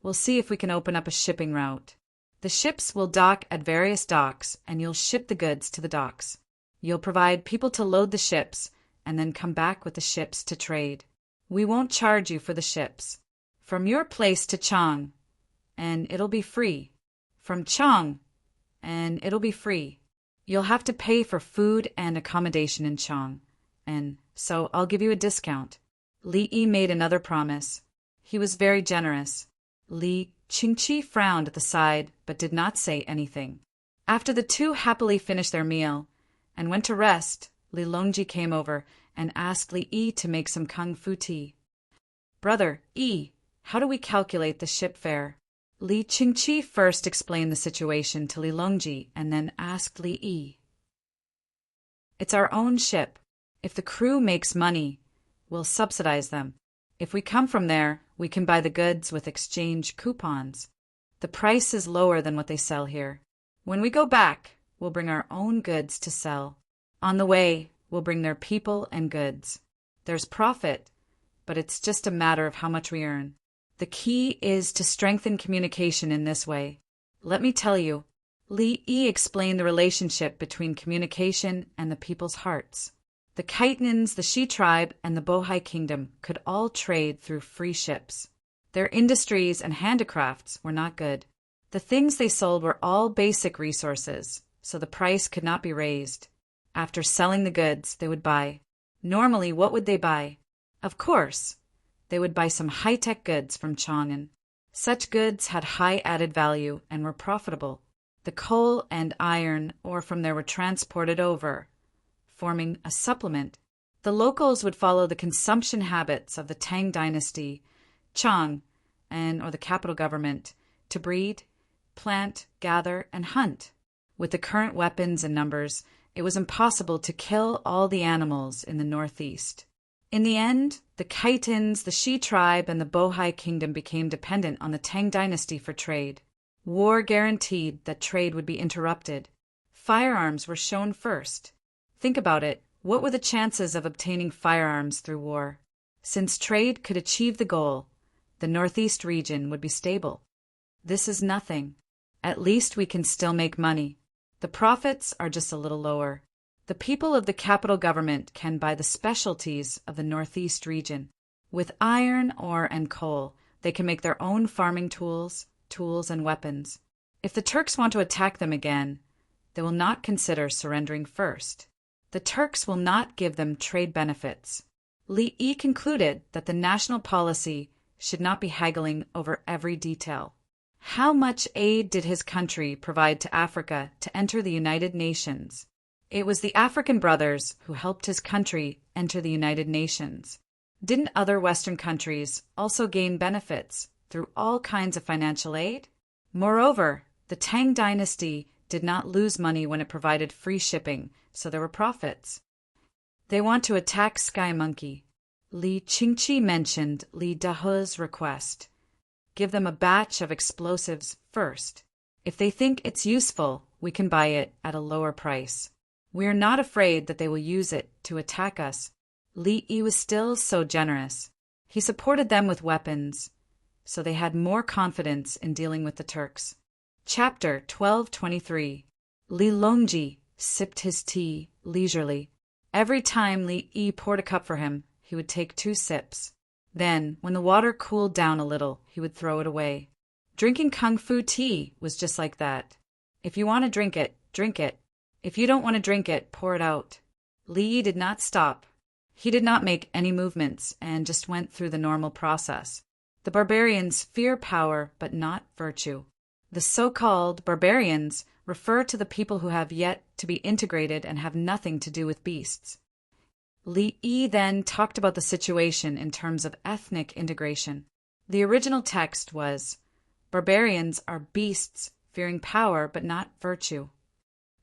we'll see if we can open up a shipping route. The ships will dock at various docks, and you'll ship the goods to the docks. You'll provide people to load the ships, and then come back with the ships to trade. We won't charge you for the ships. From your place to Chang, and it'll be free. From Chang, and it'll be free. You'll have to pay for food and accommodation in Chang, and so I'll give you a discount. Li Yi made another promise. He was very generous. Li Qingqi frowned at the side, but did not say anything. After the two happily finished their meal and went to rest, Li Longji came over and asked Li Yi to make some kung fu tea. Brother, Yi, how do we calculate the ship fare? Li Qingqi first explained the situation to Li Longji and then asked Li Yi. It's our own ship. If the crew makes money, we'll subsidize them. If we come from there, we can buy the goods with exchange coupons. The price is lower than what they sell here. When we go back, we'll bring our own goods to sell. On the way, we'll bring their people and goods. There's profit, but it's just a matter of how much we earn. The key is to strengthen communication in this way. Let me tell you, Li Yi explained the relationship between communication and the people's hearts. The Khitanans, the Shi tribe, and the Bohai kingdom could all trade through free ships. Their industries and handicrafts were not good. The things they sold were all basic resources, so the price could not be raised. After selling the goods, they would buy. Normally, what would they buy? Of course, they would buy some high-tech goods from Chang'an. Such goods had high added value and were profitable. The coal and iron ore from there were transported over, forming a supplement. The locals would follow the consumption habits of the Tang dynasty, Chang, or the capital government, to breed, plant, gather, and hunt. With the current weapons and numbers, it was impossible to kill all the animals in the northeast. In the end, the Khitans, the Shi tribe, and the Bohai kingdom became dependent on the Tang dynasty for trade. War guaranteed that trade would be interrupted. Firearms were shown first. Think about it. What were the chances of obtaining firearms through war? Since trade could achieve the goal, the northeast region would be stable. This is nothing. At least we can still make money. The profits are just a little lower. The people of the capital government can buy the specialties of the northeast region. With iron, ore, and coal, they can make their own farming tools and weapons. If the Turks want to attack them again, they will not consider surrendering first. The Turks will not give them trade benefits. Li Yi concluded that the national policy should not be haggling over every detail. How much aid did his country provide to Africa to enter the United Nations? It was the African brothers who helped his country enter the United Nations. Didn't other Western countries also gain benefits through all kinds of financial aid? Moreover, the Tang dynasty did not lose money when it provided free shipping, so there were profits. They want to attack Sky Monkey. Li Qingqi mentioned Li Dahe's request. Give them a batch of explosives first. If they think it's useful, we can buy it at a lower price. We are not afraid that they will use it to attack us. Li Yi was still so generous. He supported them with weapons, so they had more confidence in dealing with the Turks. Chapter 1223. Li Longji sipped his tea leisurely. Every time Li Yi poured a cup for him, he would take 2 sips. Then, when the water cooled down a little, he would throw it away. Drinking kung fu tea was just like that. If you want to drink it, drink it. If you don't want to drink it, pour it out. Li Yi did not stop. He did not make any movements and just went through the normal process. The barbarians fear power but not virtue. The so-called barbarians refer to the people who have yet to be integrated and have nothing to do with beasts. Li Yi then talked about the situation in terms of ethnic integration. The original text was, "Barbarians are beasts, fearing power but not virtue.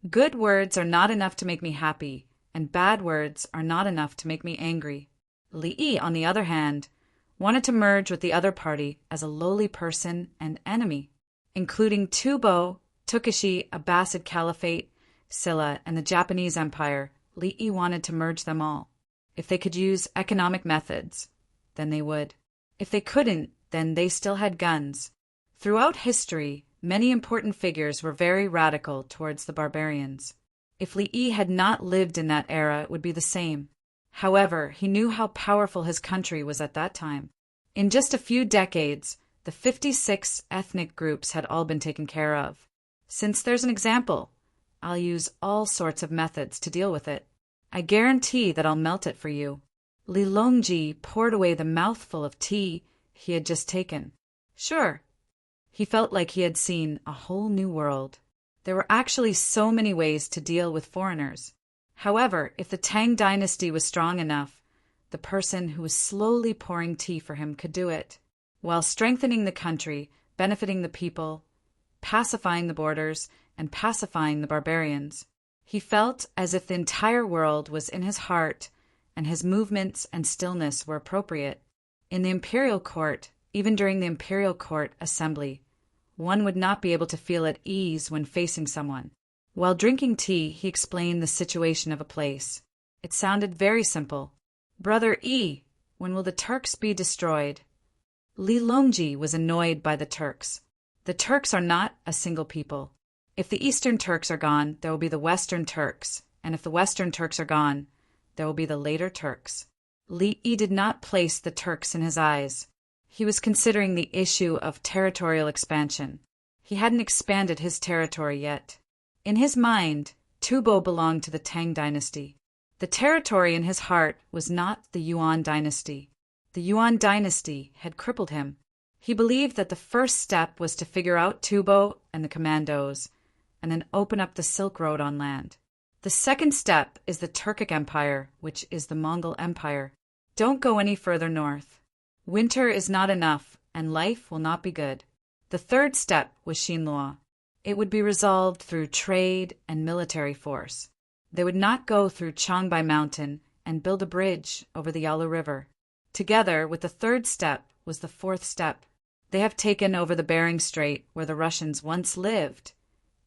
Good words are not enough to make me happy, and bad words are not enough to make me angry." Li Yi, on the other hand, wanted to merge with the other party as a lowly person and enemy, including Tubo, Tokushi, Abbasid Caliphate, Silla, and the Japanese Empire. Li Yi wanted to merge them all. If they could use economic methods, then they would. If they couldn't, then they still had guns. Throughout history, many important figures were very radical towards the barbarians. If Li Yi had not lived in that era, it would be the same. However, he knew how powerful his country was at that time. In just a few decades, the 56 ethnic groups had all been taken care of. Since there's an example, I'll use all sorts of methods to deal with it. I guarantee that I'll melt it for you. Li Longji poured away the mouthful of tea he had just taken. Sure, he felt like he had seen a whole new world. There were actually so many ways to deal with foreigners. However, if the Tang dynasty was strong enough, the person who was slowly pouring tea for him could do it, while strengthening the country, benefiting the people, pacifying the borders, and pacifying the barbarians. He felt as if the entire world was in his heart, and his movements and stillness were appropriate. In the imperial court, even during the imperial court assembly, one would not be able to feel at ease when facing someone. While drinking tea, he explained the situation of a place. It sounded very simple. "Brother E, When will the Turks be destroyed? Li Longji was annoyed by the Turks. The Turks are not a single people. If the Eastern Turks are gone, there will be the Western Turks, and if the Western Turks are gone, there will be the later Turks. Li Yi did not place the Turks in his eyes. He was considering the issue of territorial expansion. He hadn't expanded his territory yet. In his mind, Tubo belonged to the Tang dynasty. The territory in his heart was not the Yuan dynasty. The Yuan dynasty had crippled him. He believed that the first step was to figure out Tubo and the commandos, and then open up the Silk Road on land. The second step is the Turkic Empire, which is the Mongol Empire. Don't go any further north. Winter is not enough, and life will not be good. The third step was Xinluo. It would be resolved through trade and military force. They would not go through Changbai Mountain and build a bridge over the Yalu River. Together with the third step was the fourth step. They have taken over the Bering Strait where the Russians once lived,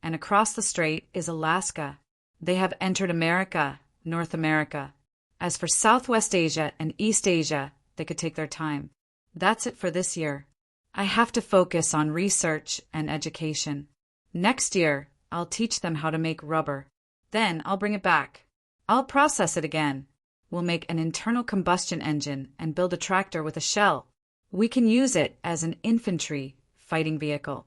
and across the strait is Alaska. They have entered America, North America. As for Southwest Asia and East Asia, they could take their time. That's it for this year. I have to focus on research and education. Next year, I'll teach them how to make rubber. Then I'll bring it back. I'll process it again. We'll make an internal combustion engine and build a tractor with a shell. We can use it as an infantry fighting vehicle.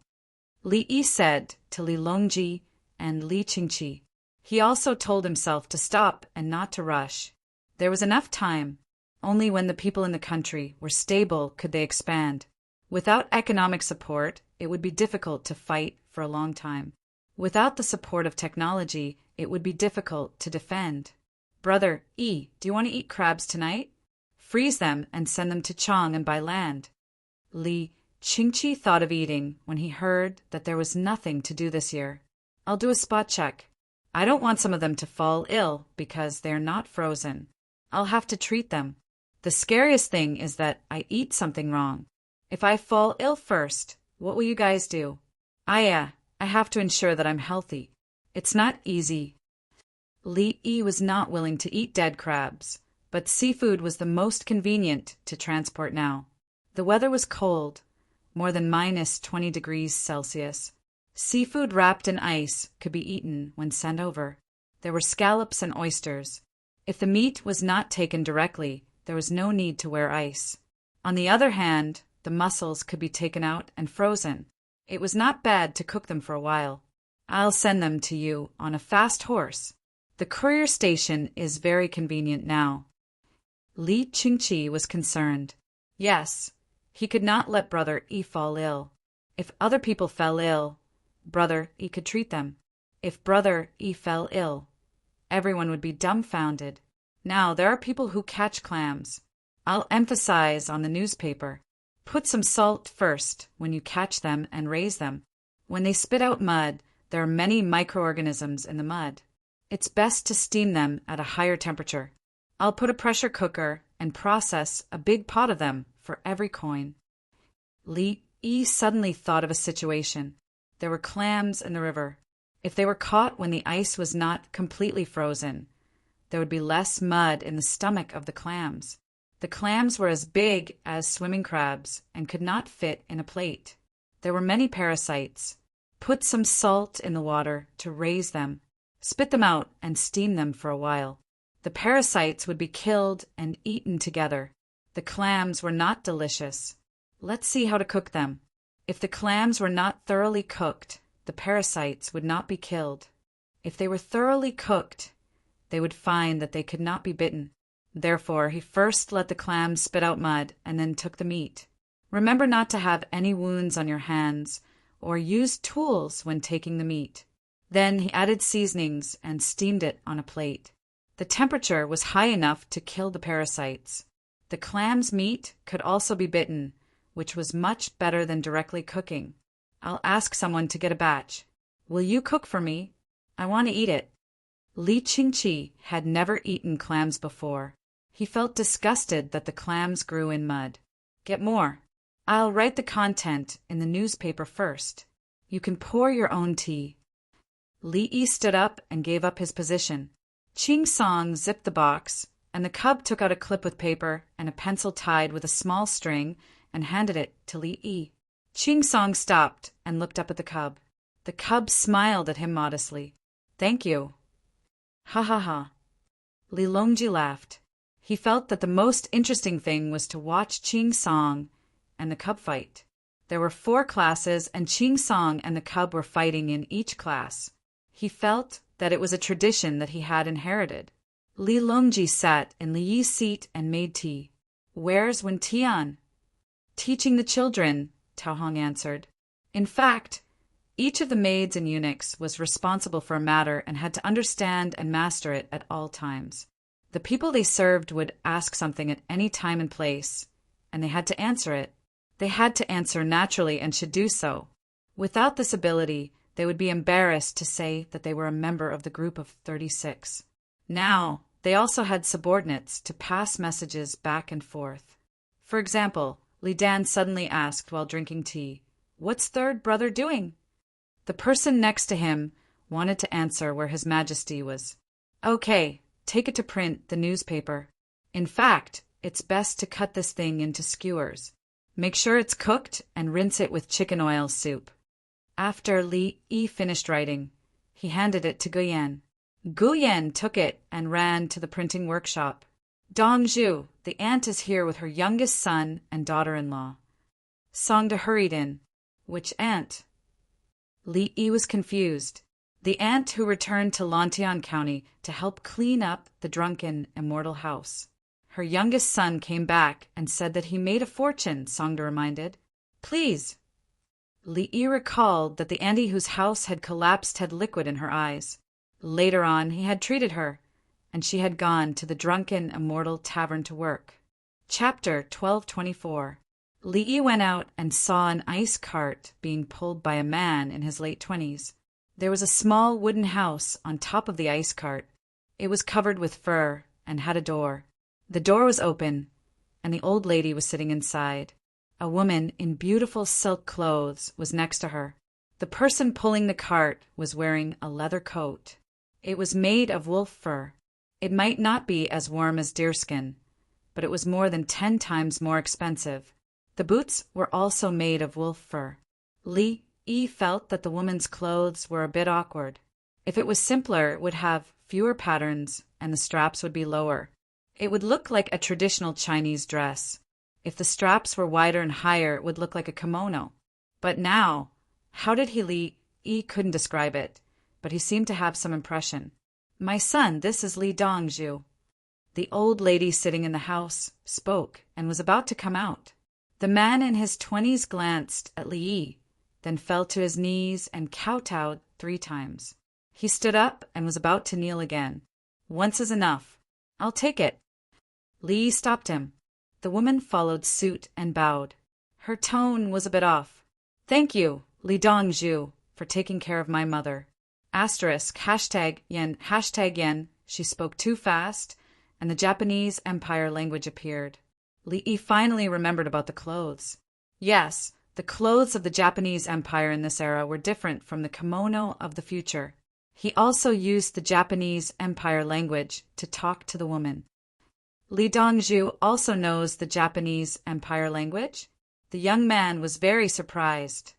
Li Yi said to Li Longji and Li Qingqi. He also told himself to stop and not to rush. There was enough time. Only when the people in the country were stable could they expand. Without economic support, it would be difficult to fight for a long time. Without the support of technology, it would be difficult to defend. Brother Yi, do you want to eat crabs tonight? Freeze them and send them to Chang and by land. Li Qingqi thought of eating when he heard that there was nothing to do this year. I'll do a spot check. I don't want some of them to fall ill because they're not frozen. I'll have to treat them. The scariest thing is that I eat something wrong. If I fall ill first, what will you guys do? I have to ensure that I'm healthy. It's not easy. Li Yi was not willing to eat dead crabs, but seafood was the most convenient to transport now. The weather was cold, more than -20 degrees Celsius. Seafood wrapped in ice could be eaten when sent over. There were scallops and oysters. If the meat was not taken directly, there was no need to wear ice. On the other hand, the mussels could be taken out and frozen. It was not bad to cook them for a while. I'll send them to you on a fast horse. The courier station is very convenient now. Li Qingqi was concerned. Yes, he could not let Brother Yi fall ill. If other people fell ill, Brother Yi could treat them. If Brother Yi fell ill, everyone would be dumbfounded. Now there are people who catch clams. I'll emphasize on the newspaper. Put some salt first when you catch them and raise them. When they spit out mud, there are many microorganisms in the mud. It's best to steam them at a higher temperature. I'll put a pressure cooker and process a big pot of them for every coin. Li Yi suddenly thought of a situation. There were clams in the river. If they were caught when the ice was not completely frozen, there would be less mud in the stomach of the clams. The clams were as big as swimming crabs and could not fit in a plate. There were many parasites. Put some salt in the water to raise them. Spit them out and steam them for a while. The parasites would be killed and eaten together. The clams were not delicious. Let's see how to cook them. If the clams were not thoroughly cooked, the parasites would not be killed. If they were thoroughly cooked, they would find that they could not be bitten. Therefore, he first let the clams spit out mud and then took the meat. Remember not to have any wounds on your hands or use tools when taking the meat. Then he added seasonings and steamed it on a plate. The temperature was high enough to kill the parasites. The clam's meat could also be bitten, which was much better than directly cooking. I'll ask someone to get a batch. Will you cook for me? I want to eat it. Li Qingqi had never eaten clams before. He felt disgusted that the clams grew in mud. Get more. I'll write the content in the newspaper first. You can pour your own tea. Li Yi stood up and gave up his position. Ching Song zipped the box and the cub took out a clip with paper and a pencil tied with a small string and handed it to Li Yi. Ching Song stopped and looked up at the cub. The cub smiled at him modestly. "Thank you." "Ha ha ha." Li Longji laughed. He felt that the most interesting thing was to watch Ching Song and the cub fight. There were 4 classes, and Ching Song and the cub were fighting in each class. He felt that it was a tradition that he had inherited. Li Longji sat in Li Yi's seat and made tea. "Where's Wen Tian?" "Teaching the children," Tao Hong answered. In fact, each of the maids and eunuchs was responsible for a matter and had to understand and master it at all times. The people they served would ask something at any time and place, and they had to answer it. They had to answer naturally and should do so. Without this ability, they would be embarrassed to say that they were a member of the group of 36. Now, they also had subordinates to pass messages back and forth. For example, Li Dan suddenly asked while drinking tea, "What's third brother doing?" The person next to him wanted to answer where His Majesty was. "Okay, take it to print, the newspaper. In fact, it's best to cut this thing into skewers. Make sure it's cooked and rinse it with chicken oil soup." After Li Yi finished writing, he handed it to Guyen. Guyen took it and ran to the printing workshop. "Dong Zhu, the aunt is here with her youngest son and daughter-in-law." Songda hurried in. "Which aunt?" Li Yi was confused. The aunt who returned to Lantian County to help clean up the drunken, immortal house. Her youngest son came back and said that he made a fortune, Songda reminded. "Please." Li Yi recalled that the auntie whose house had collapsed had liquid in her eyes. Later on, he had treated her, and she had gone to the drunken, immortal tavern to work. Chapter 1224. Li Yi went out and saw an ice cart being pulled by a man in his late 20s. There was a small wooden house on top of the ice cart. It was covered with fur and had a door. The door was open, and the old lady was sitting inside. A woman in beautiful silk clothes was next to her. The person pulling the cart was wearing a leather coat. It was made of wolf fur. It might not be as warm as deerskin, but it was more than 10 times more expensive. The boots were also made of wolf fur. Li Yi felt that the woman's clothes were a bit awkward. If it was simpler, it would have fewer patterns and the straps would be lower. It would look like a traditional Chinese dress. If the straps were wider and higher, it would look like a kimono. But now, how did Li Yi couldn't describe it, but he seemed to have some impression. "My son, this is Li Dongzhu." The old lady sitting in the house spoke and was about to come out. The man in his 20s glanced at Li Yi, then fell to his knees and kowtowed 3 times. He stood up and was about to kneel again. "Once is enough. I'll take it." Li Yi stopped him. The woman followed suit and bowed. Her tone was a bit off. "Thank you, Li Dongzhu, for taking care of my mother." #yen. She spoke too fast, and the Japanese Empire language appeared. Li Yi finally remembered about the clothes. Yes, the clothes of the Japanese Empire in this era were different from the kimono of the future. He also used the Japanese Empire language to talk to the woman. Li Dongzhu also knows the Japanese Empire language? The young man was very surprised.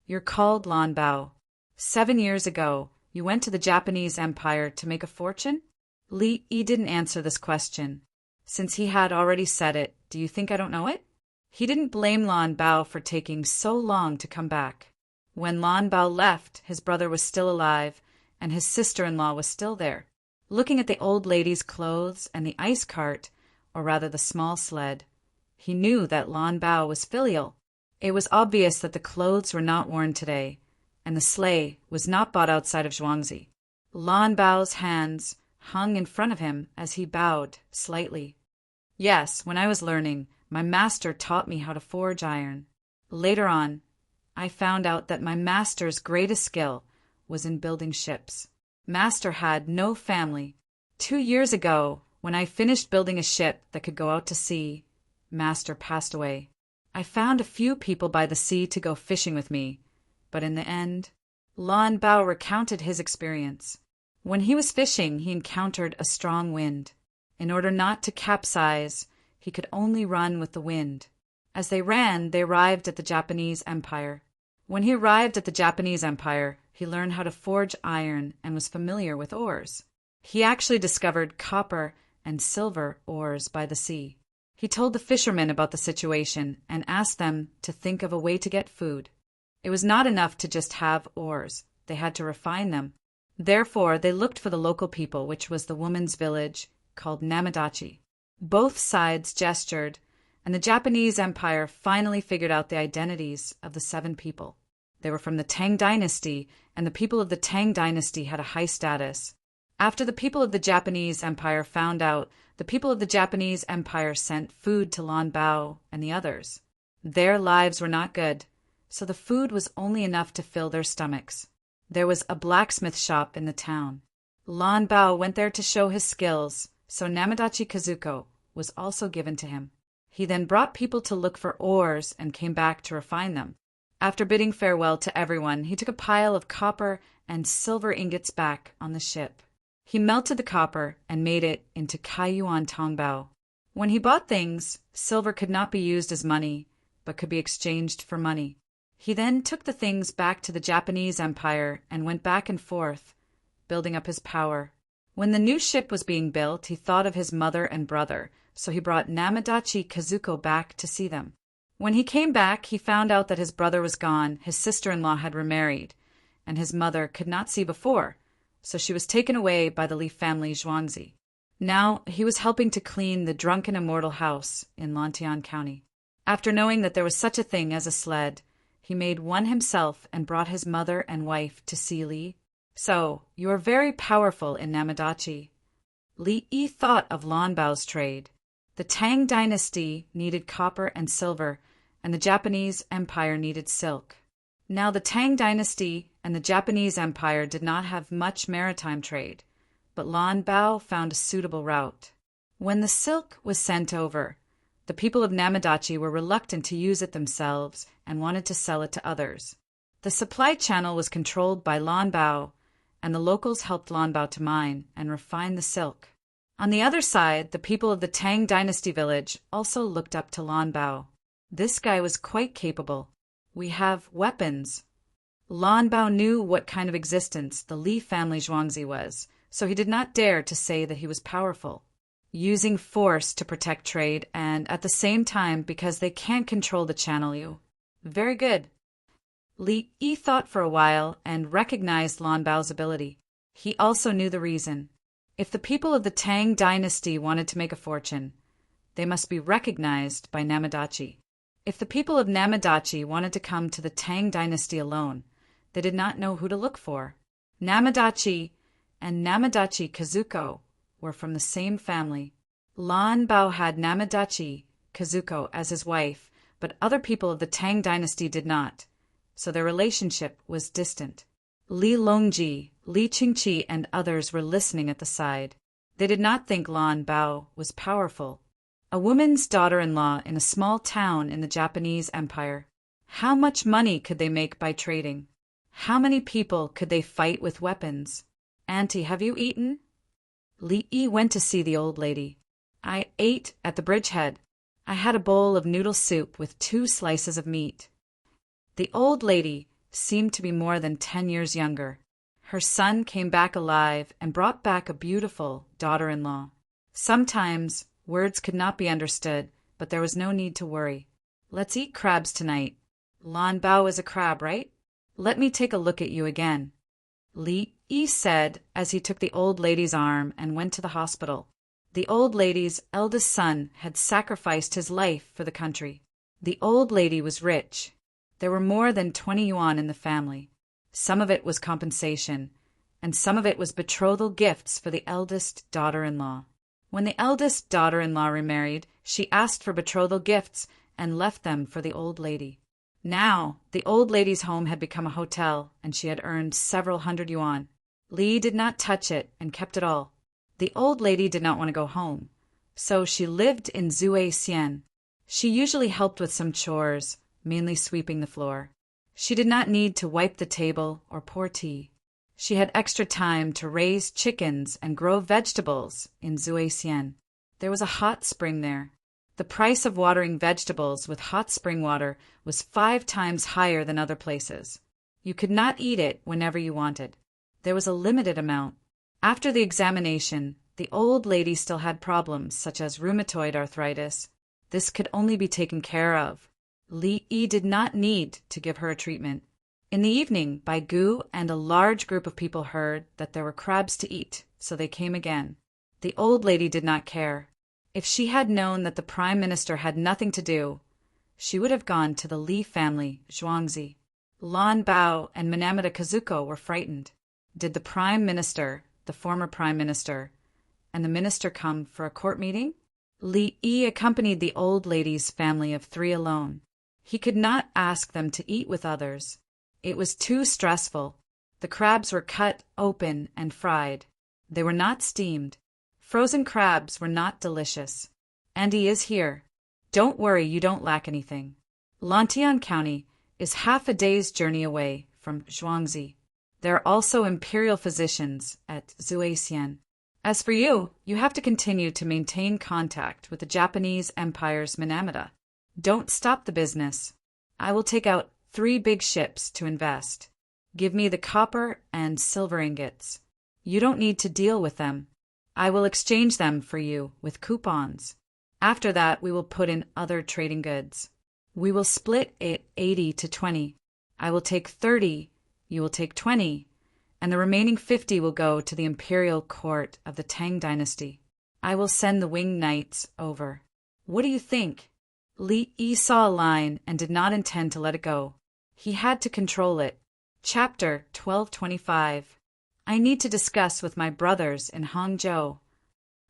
"You're called Lan Bao. 7 years ago, you went to the Japanese Empire to make a fortune?" Li Yi didn't answer this question. Since he had already said it, do you think I don't know it? He didn't blame Lan Bao for taking so long to come back. When Lan Bao left, his brother was still alive, and his sister-in-law was still there. Looking at the old lady's clothes and the ice cart, or rather the small sled, he knew that Lan Bao was filial. It was obvious that the clothes were not worn today, and the sleigh was not bought outside of Zhuangzi. Lan Bao's hands hung in front of him as he bowed slightly. "Yes, when I was learning, my master taught me how to forge iron. Later on, I found out that my master's greatest skill was in building ships. Master had no family. 2 years ago, when I finished building a ship that could go out to sea, Master passed away. I found a few people by the sea to go fishing with me, but in the end, Lan Bao recounted his experience. When he was fishing, he encountered a strong wind. In order not to capsize, he could only run with the wind. As they ran, they arrived at the Japanese Empire. When he arrived at the Japanese Empire, he learned how to forge iron and was familiar with ores. He actually discovered copper and silver ores by the sea. He told the fishermen about the situation and asked them to think of a way to get food. It was not enough to just have ores. They had to refine them. Therefore, they looked for the local people, which was the woman's village called Namadachi. Both sides gestured, and the Japanese Empire finally figured out the identities of the 7 people. They were from the Tang dynasty, and the people of the Tang dynasty had a high status. After the people of the Japanese Empire found out, the people of the Japanese Empire sent food to Lan Bao and the others. Their lives were not good, so the food was only enough to fill their stomachs. There was a blacksmith shop in the town. Lan Bao went there to show his skills, so Namadachi Kazuko was also given to him. He then brought people to look for ores and came back to refine them. After bidding farewell to everyone, he took a pile of copper and silver ingots back on the ship. He melted the copper and made it into kaiyuan tongbao. When he bought things, silver could not be used as money, but could be exchanged for money. He then took the things back to the Japanese Empire and went back and forth, building up his power. When the new ship was being built, he thought of his mother and brother, so he brought Namadachi Kazuko back to see them. When he came back, he found out that his brother was gone, his sister-in-law had remarried, and his mother could not see before, so she was taken away by the Li family Zhuangzi. Now he was helping to clean the drunken immortal house in Lantian County. After knowing that there was such a thing as a sled, he made one himself and brought his mother and wife to see Li. So, you are very powerful in Namadachi. Li Yi thought of Lan Bao's trade. The Tang dynasty needed copper and silver, and the Japanese Empire needed silk. Now the Tang dynasty and the Japanese Empire did not have much maritime trade, but Lan Bao found a suitable route. When the silk was sent over, the people of Namadachi were reluctant to use it themselves and wanted to sell it to others. The supply channel was controlled by Lan Bao, and the locals helped Lan Bao to mine and refine the silk. On the other side, the people of the Tang dynasty village also looked up to Lan Bao. This guy was quite capable. We have weapons. Lan Bao knew what kind of existence the Li family Zhuangzi was, so he did not dare to say that he was powerful. Using force to protect trade and at the same time because they can't control the channel you. Very good. Li Yi thought for a while and recognized Lan Bao's ability. He also knew the reason. If the people of the Tang dynasty wanted to make a fortune, they must be recognized by Namadachi. If the people of Namadachi wanted to come to the Tang dynasty alone, they did not know who to look for. Namadachi and Namadachi Kazuko were from the same family. Lan Bao had Namadachi Kazuko as his wife, but other people of the Tang dynasty did not, so their relationship was distant. Li Longji, Li Qingqi, and others were listening at the side. They did not think Lan Bao was powerful. A woman's daughter-in-law in a small town in the Japanese Empire. How much money could they make by trading? How many people could they fight with weapons? Auntie, have you eaten? Li Yi went to see the old lady. I ate at the bridgehead. I had a bowl of noodle soup with 2 slices of meat. The old lady seemed to be more than 10 years younger. Her son came back alive and brought back a beautiful daughter-in-law. Sometimes words could not be understood, but there was no need to worry. Let's eat crabs tonight. Lan Bao is a crab, right? Let me take a look at you again. Li Yi said as he took the old lady's arm and went to the hospital. The old lady's eldest son had sacrificed his life for the country. The old lady was rich. There were more than 20 yuan in the family. Some of it was compensation, and some of it was betrothal gifts for the eldest daughter-in-law. When the eldest daughter-in-law remarried, she asked for betrothal gifts and left them for the old lady. Now, the old lady's home had become a hotel, and she had earned several hundred yuan. Li did not touch it and kept it all. The old lady did not want to go home, so she lived in Zui Xian. She usually helped with some chores, mainly sweeping the floor. She did not need to wipe the table or pour tea. She had extra time to raise chickens and grow vegetables in Zui Xian. There was a hot spring there. The price of watering vegetables with hot spring water was 5 times higher than other places. You could not eat it whenever you wanted. There was a limited amount. After the examination, the old lady still had problems such as rheumatoid arthritis. This could only be taken care of. Li Yi did not need to give her a treatment. In the evening, Bai Gu and a large group of people heard that there were crabs to eat, so they came again. The old lady did not care. If she had known that the Prime Minister had nothing to do, she would have gone to the Li family, Zhuangzi. Lan Bao and Minamata Kazuko were frightened. Did the Prime Minister, the former Prime Minister, and the minister come for a court meeting? Li Yi accompanied the old lady's family of 3 alone. He could not ask them to eat with others. It was too stressful. The crabs were cut open and fried. They were not steamed. Frozen crabs were not delicious. And he is here. Don't worry, you don't lack anything. Lantian County is half a day's journey away from Zhuangzi. There are also imperial physicians at Zuasian. As for you, you have to continue to maintain contact with the Japanese Empire's Minamata. Don't stop the business. I will take out 3 big ships to invest. Give me the copper and silver ingots. You don't need to deal with them. I will exchange them for you with coupons. After that, we will put in other trading goods. We will split it 80 to 20. I will take 30, you will take 20, and the remaining 50 will go to the imperial court of the Tang dynasty. I will send the winged knights over. What do you think? Li Yi saw a line and did not intend to let it go. He had to control it. Chapter 1225. I need to discuss with my brothers in Hangzhou.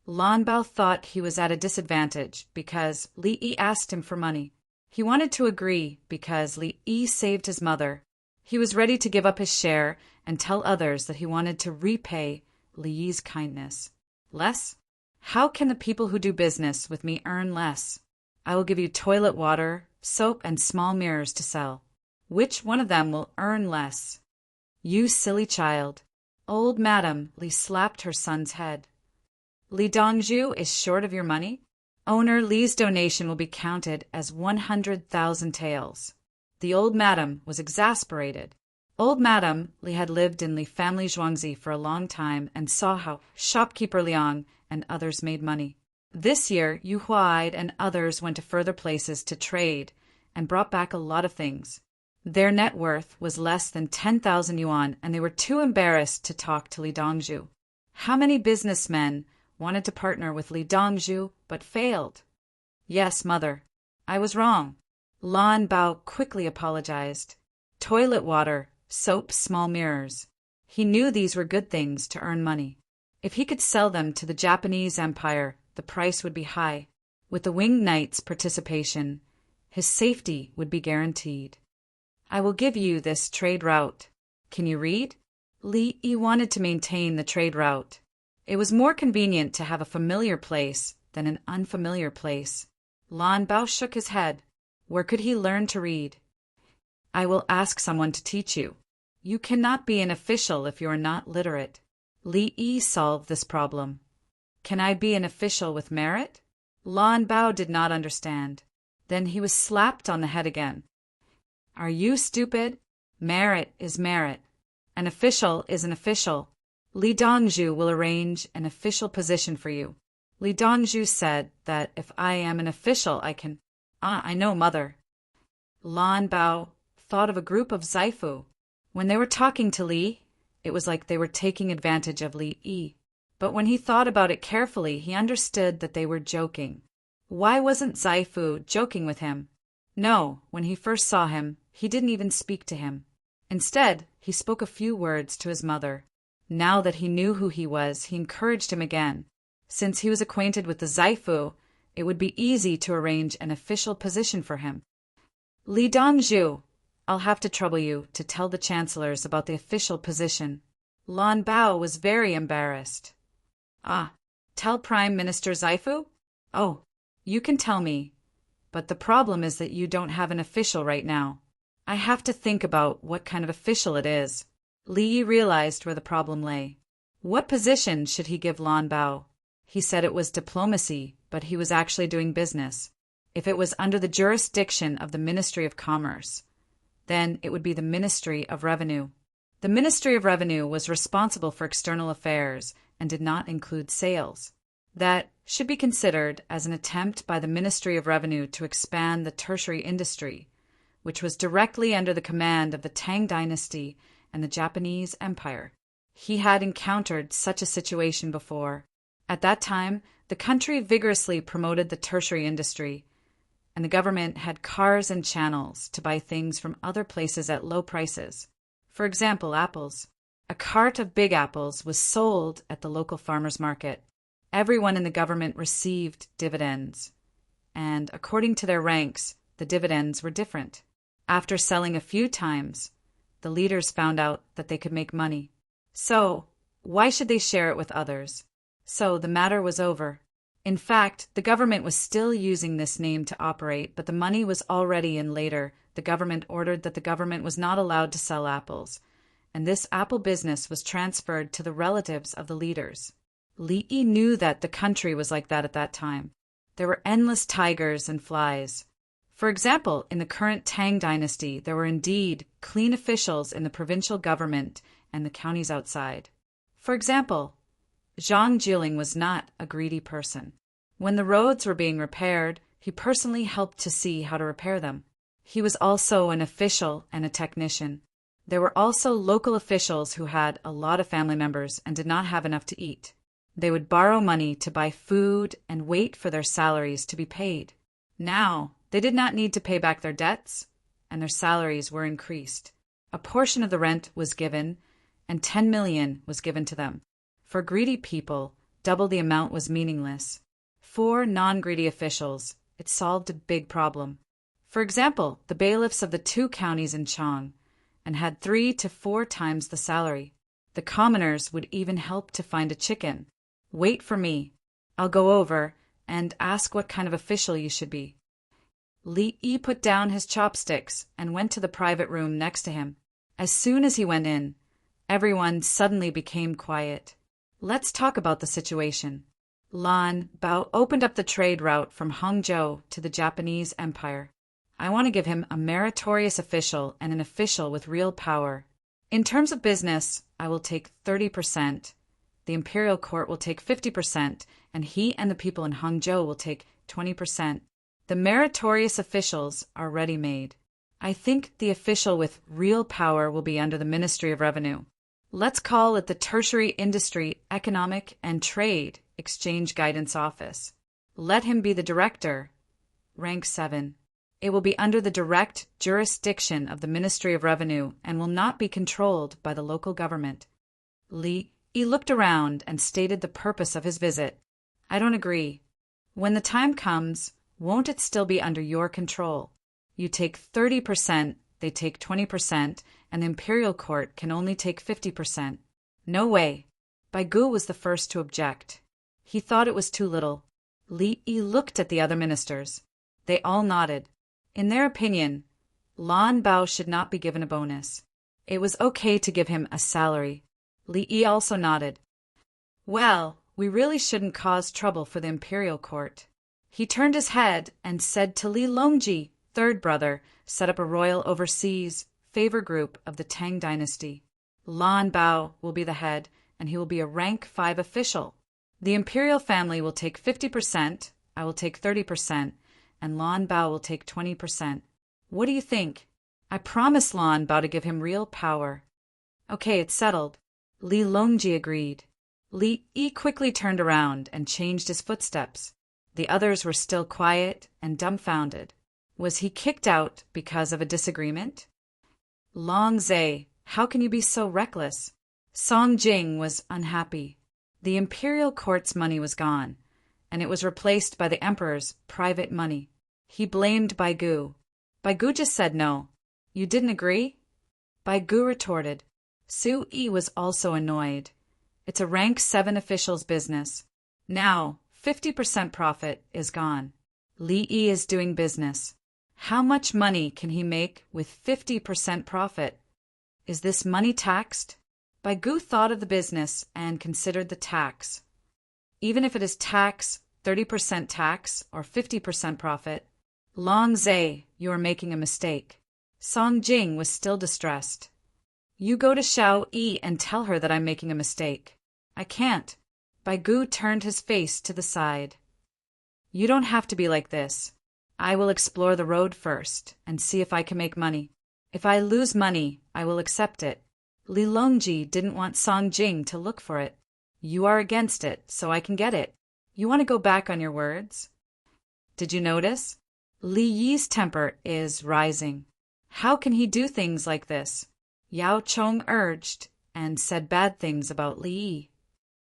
Lan Bao thought he was at a disadvantage because Li Yi asked him for money. He wanted to agree because Li Yi saved his mother. He was ready to give up his share and tell others that he wanted to repay Li Yi's kindness. Less? How can the people who do business with me earn less? I will give you toilet water, soap, and small mirrors to sell. Which one of them will earn less? You silly child. Old Madam Li slapped her son's head. Li Dongzhu is short of your money? Owner Li's donation will be counted as 100,000 taels. The old madam was exasperated. Old Madam Li had lived in Li family Zhuangzi for a long time and saw how shopkeeper Liang and others made money. This year, Yu Huaid and others went to further places to trade and brought back a lot of things. Their net worth was less than 10,000 yuan, and they were too embarrassed to talk to Li Dongzhu. How many businessmen wanted to partner with Li Dongzhu but failed? Yes, mother. I was wrong. Lan Bao quickly apologized. Toilet water, soap, small mirrors. He knew these were good things to earn money. If he could sell them to the Japanese Empire, the price would be high. With the winged knight's participation, his safety would be guaranteed. I will give you this trade route. Can you read? Li Yi wanted to maintain the trade route. It was more convenient to have a familiar place than an unfamiliar place. Lan Bao shook his head. Where could he learn to read? I will ask someone to teach you. You cannot be an official if you are not literate. Li Yi solved this problem. Can I be an official with merit? Lan Bao did not understand. Then he was slapped on the head again. Are you stupid? Merit is merit. An official is an official. Li Dongzhu will arrange an official position for you. Li Dongzhu said that if I am an official, I can... I know, mother. Lan Bao thought of a group of Zaifu. When they were talking to Li, it was like they were taking advantage of Li Yi. But when he thought about it carefully, he understood that they were joking. Why wasn't Zaifu joking with him? No, when he first saw him, he didn't even speak to him. Instead, he spoke a few words to his mother. Now that he knew who he was, he encouraged him again. Since he was acquainted with the Zaifu, it would be easy to arrange an official position for him. Li Dongzhu, I'll have to trouble you to tell the chancellors about the official position. Lan Bao was very embarrassed. Tell Prime Minister Zaifu? Oh, you can tell me. But the problem is that you don't have an official right now. I have to think about what kind of official it is. Li Yi realized where the problem lay. What position should he give Lan Bao? He said it was diplomacy, but he was actually doing business. If it was under the jurisdiction of the Ministry of Commerce, then it would be the Ministry of Revenue. The Ministry of Revenue was responsible for external affairs and did not include sales. That should be considered as an attempt by the Ministry of Revenue to expand the tertiary industry, which was directly under the command of the Tang dynasty and the Japanese Empire. He had encountered such a situation before. At that time, the country vigorously promoted the tertiary industry, and the government had cars and channels to buy things from other places at low prices. For example, apples. A cart of big apples was sold at the local farmers' market. Everyone in the government received dividends, and according to their ranks, the dividends were different. After selling a few times, the leaders found out that they could make money. So, why should they share it with others? So the matter was over. In fact, the government was still using this name to operate, but the money was already in later. The government ordered that the government was not allowed to sell apples, and this apple business was transferred to the relatives of the leaders. Li Yi knew that the country was like that at that time. There were endless tigers and flies. For example, in the current Tang dynasty, there were indeed clean officials in the provincial government and the counties outside. For example, Zhang Jiling was not a greedy person. When the roads were being repaired, he personally helped to see how to repair them. He was also an official and a technician. There were also local officials who had a lot of family members and did not have enough to eat. They would borrow money to buy food and wait for their salaries to be paid. Now, they did not need to pay back their debts, and their salaries were increased. A portion of the rent was given, and 10 million was given to them. For greedy people, double the amount was meaningless. For non-greedy officials, it solved a big problem. For example, the bailiffs of the 2 counties in Chang and had 3 to 4 times the salary. The commoners would even help to find a chicken. Wait for me. I'll go over and ask what kind of official you should be. Li Yi put down his chopsticks and went to the private room next to him. As soon as he went in, everyone suddenly became quiet. Let's talk about the situation. Lan Bao opened up the trade route from Hangzhou to the Japanese Empire. I want to give him a meritorious official and an official with real power. In terms of business, I will take 30%. The imperial court will take 50%, and he and the people in Hangzhou will take 20%. The meritorious officials are ready-made. I think the official with real power will be under the Ministry of Revenue. Let's call it the Tertiary Industry, Economic and Trade Exchange Guidance Office. Let him be the director. Rank 7. It will be under the direct jurisdiction of the Ministry of Revenue and will not be controlled by the local government. Li Yi looked around and stated the purpose of his visit. I don't agree. When the time comes, won't it still be under your control? You take 30%, they take 20%, and the imperial court can only take 50%. No way. Bai Gu was the first to object. He thought it was too little. Li Yi looked at the other ministers. They all nodded. In their opinion, Lan Bao should not be given a bonus. It was okay to give him a salary. Li Yi also nodded. Well, we really shouldn't cause trouble for the imperial court. He turned his head and said to Li Longji, 3rd brother, set up a royal overseas favor group of the Tang dynasty. Lan Bao will be the head, and he will be a rank 5 official. The imperial family will take 50%, I will take 30%, and Lan Bao will take 20%. What do you think? I promised Lan Bao to give him real power. Okay, it's settled. Li Longji agreed. Li Yi quickly turned around and changed his footsteps. The others were still quiet and dumbfounded. Was he kicked out because of a disagreement? Long Zhe, how can you be so reckless? Song Jing was unhappy. The imperial court's money was gone, and it was replaced by the emperor's private money. He blamed Bai Gu. Bai Gu just said no. You didn't agree? Bai Gu retorted. Su Yi was also annoyed. It's a rank 7 official's business. Now, 50% profit is gone. Li Yi is doing business. How much money can he make with 50% profit? Is this money taxed? Bai Gu thought of the business and considered the tax. even if it is tax, 30% tax, or 50% profit. Long Zhe, you are making a mistake. Song Jing was still distressed. You go to Xiao Yi and tell her that I'm making a mistake. I can't. Bai Gu turned his face to the side. You don't have to be like this. I will explore the road first and see if I can make money. If I lose money, I will accept it. Li Longji didn't want Song Jing to look for it. You are against it, so I can get it. You want to go back on your words? Did you notice? Li Yi's temper is rising. How can he do things like this? Yao Chong urged and said bad things about Li Yi.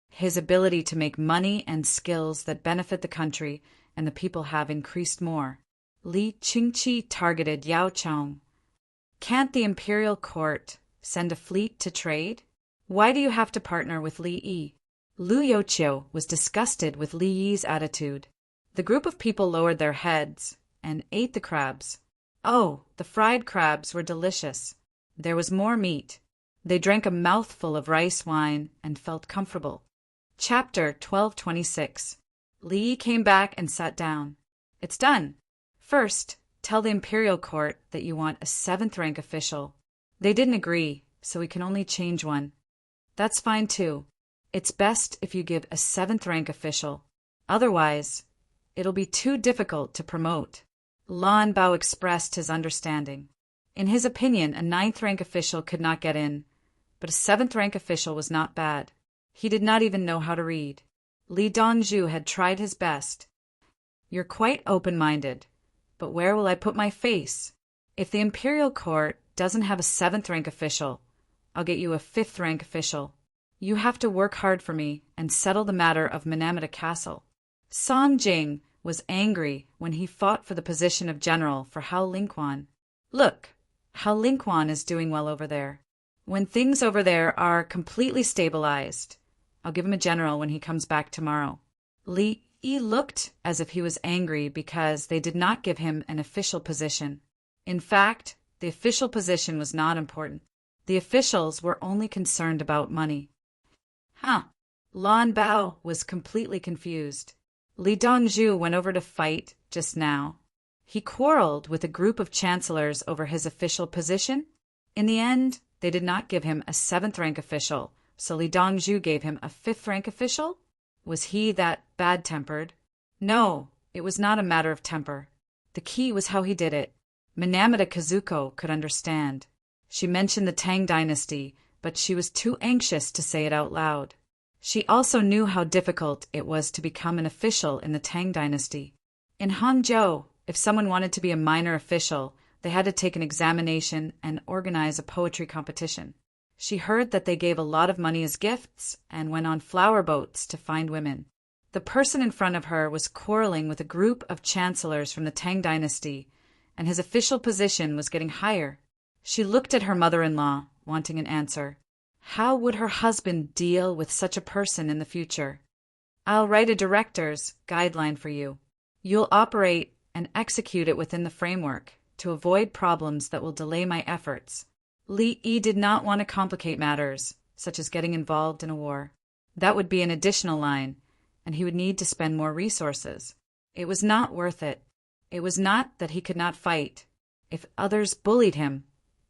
His ability to make money and skills that benefit the country and the people have increased more. Li Qingqi targeted Yao Chong. Can't the imperial court send a fleet to trade? Why do you have to partner with Li Yi? Lu Youqiu was disgusted with Li Yi's attitude. The group of people lowered their heads and ate the crabs. Oh, the fried crabs were delicious. There was more meat. They drank a mouthful of rice wine and felt comfortable. Chapter 1226. Li Yi came back and sat down. It's done. First, tell the imperial court that you want a 7th rank official. They didn't agree, so we can only change one. That's fine too. It's best if you give a 7th rank official. Otherwise, it'll be too difficult to promote. Lan Bao expressed his understanding. In his opinion, a 9th rank official could not get in, but a 7th rank official was not bad. He did not even know how to read. Li Dongzhu had tried his best. You're quite open-minded, but where will I put my face? If the imperial court doesn't have a 7th rank official, I'll get you a 5th rank official. You have to work hard for me and settle the matter of Minamata Castle. Song Jing was angry when he fought for the position of general for Hao Lingquan. Look, Hao Lingquan is doing well over there. When things over there are completely stabilized, I'll give him a general when he comes back tomorrow. Li Yi looked as if he was angry because they did not give him an official position. In fact, the official position was not important. The officials were only concerned about money. Lan Bao was completely confused. Li Dongzhu went over to fight just now. He quarreled with a group of chancellors over his official position. In the end, they did not give him a 7th rank official, so Li Dongzhu gave him a 5th rank official? Was he that bad-tempered? No, it was not a matter of temper. The key was how he did it. Minamata Kazuko could understand. She mentioned the Tang dynasty, but she was too anxious to say it out loud. She also knew how difficult it was to become an official in the Tang dynasty. In Hangzhou, if someone wanted to be a minor official, they had to take an examination and organize a poetry competition. She heard that they gave a lot of money as gifts and went on flower boats to find women. The person in front of her was quarreling with a group of chancellors from the Tang dynasty, and his official position was getting higher. She looked at her mother-in-law, wanting an answer. How would her husband deal with such a person in the future? I'll write a director's guideline for you. You'll operate and execute it within the framework to avoid problems that will delay my efforts. Li Yi did not want to complicate matters, such as getting involved in a war. That would be an additional line, and he would need to spend more resources. It was not worth it. It was not that he could not fight. If others bullied him,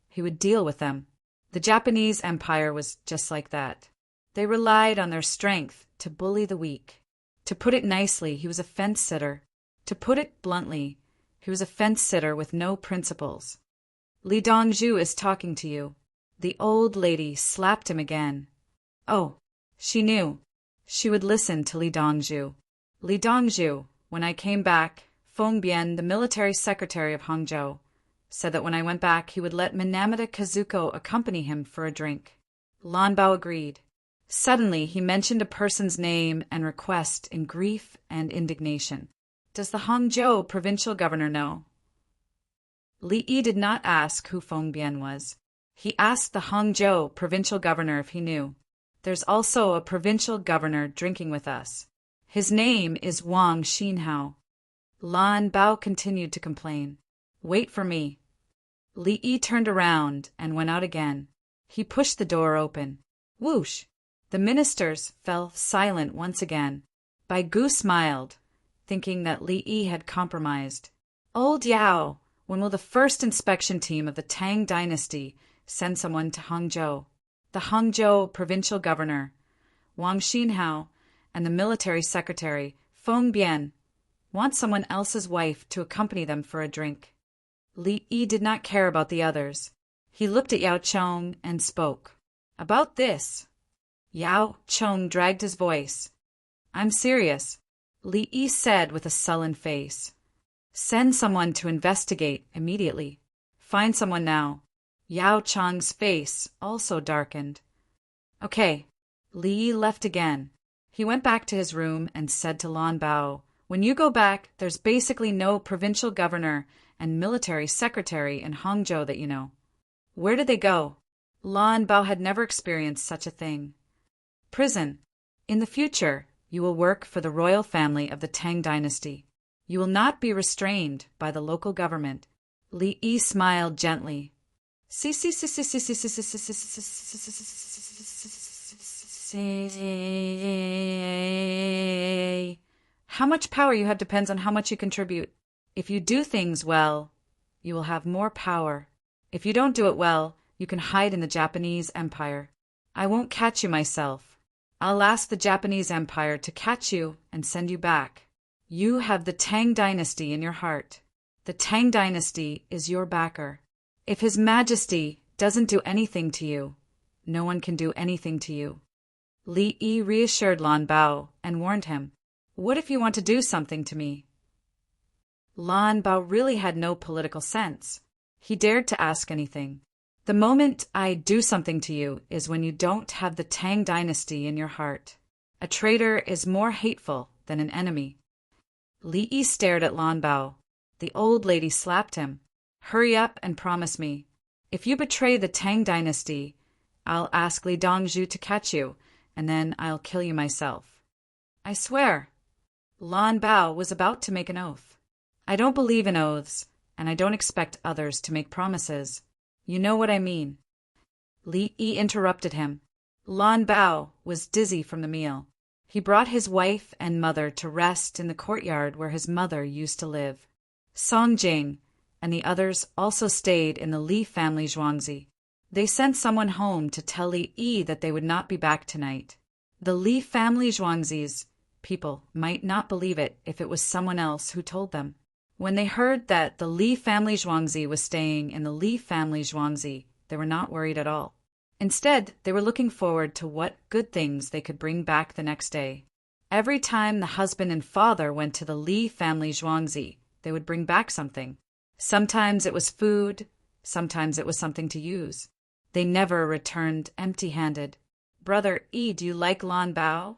he would deal with them. The Japanese Empire was just like that. They relied on their strength to bully the weak. To put it nicely, he was a fence-sitter. To put it bluntly, he was a fence-sitter with no principles. Li Dongzhu is talking to you. The old lady slapped him again. Oh, she knew. She would listen to Li Dongzhu. Li Dongzhu, when I came back, Feng Bian, the military secretary of Hangzhou, said that when I went back he would let Minamata Kazuko accompany him for a drink. Lan Bao agreed. Suddenly he mentioned a person's name and request in grief and indignation. Does the Hangzhou provincial governor know? Li Yi did not ask who Feng Bian was. He asked the Hangzhou provincial governor if he knew. There's also a provincial governor drinking with us. His name is Wang Xinhao. Lan Bao continued to complain. Wait for me. Li Yi turned around and went out again. He pushed the door open. Whoosh! The ministers fell silent once again. Bai Gu smiled, thinking that Li Yi had compromised. Old Yao, when will the first inspection team of the Tang dynasty send someone to Hangzhou? The Hangzhou provincial governor, Wang Xinhao, and the military secretary, Feng Bian, want someone else's wife to accompany them for a drink. Li Yi did not care about the others. He looked at Yao Chong and spoke. About this. Yao Chong dragged his voice. I'm serious, Li Yi said with a sullen face. Send someone to investigate immediately. Find someone now. Yao Chong's face also darkened. Okay. Li Yi left again. He went back to his room and said to Lan Bao, when you go back, there's basically no provincial governor and military secretary in Hangzhou that you know. Where did they go? Lan Bao had never experienced such a thing. Prison. In the future, you will work for the royal family of the Tang dynasty. You will not be restrained by the local government. Li Yi smiled gently. How much power you have depends on how much you contribute. If you do things well, you will have more power. If you don't do it well, you can hide in the Japanese Empire. I won't catch you myself. I'll ask the Japanese Empire to catch you and send you back. You have the Tang dynasty in your heart. The Tang dynasty is your backer. If His Majesty doesn't do anything to you, no one can do anything to you. Li Yi reassured Lan Bao and warned him, what if you want to do something to me? Lan Bao really had no political sense. He dared to ask anything. The moment I do something to you is when you don't have the Tang dynasty in your heart. A traitor is more hateful than an enemy. Li Yi stared at Lan Bao. The old lady slapped him. Hurry up and promise me. If you betray the Tang dynasty, I'll ask Li Dongzhu to catch you, and then I'll kill you myself. I swear. Lan Bao was about to make an oath. I don't believe in oaths, and I don't expect others to make promises. You know what I mean. Li Yi interrupted him. Lan Bao was dizzy from the meal. He brought his wife and mother to rest in the courtyard where his mother used to live. Song Jing and the others also stayed in the Li family zhuangzi. They sent someone home to tell Li Yi that they would not be back tonight. The Li family zhuangzi's people might not believe it if it was someone else who told them. When they heard that the Li family zhuangzi was staying in the Li family zhuangzi, they were not worried at all. Instead, they were looking forward to what good things they could bring back the next day. Every time the husband and father went to the Li family zhuangzi, they would bring back something. Sometimes it was food, sometimes it was something to use. They never returned empty-handed. Brother Yi, do you like Lan Bao?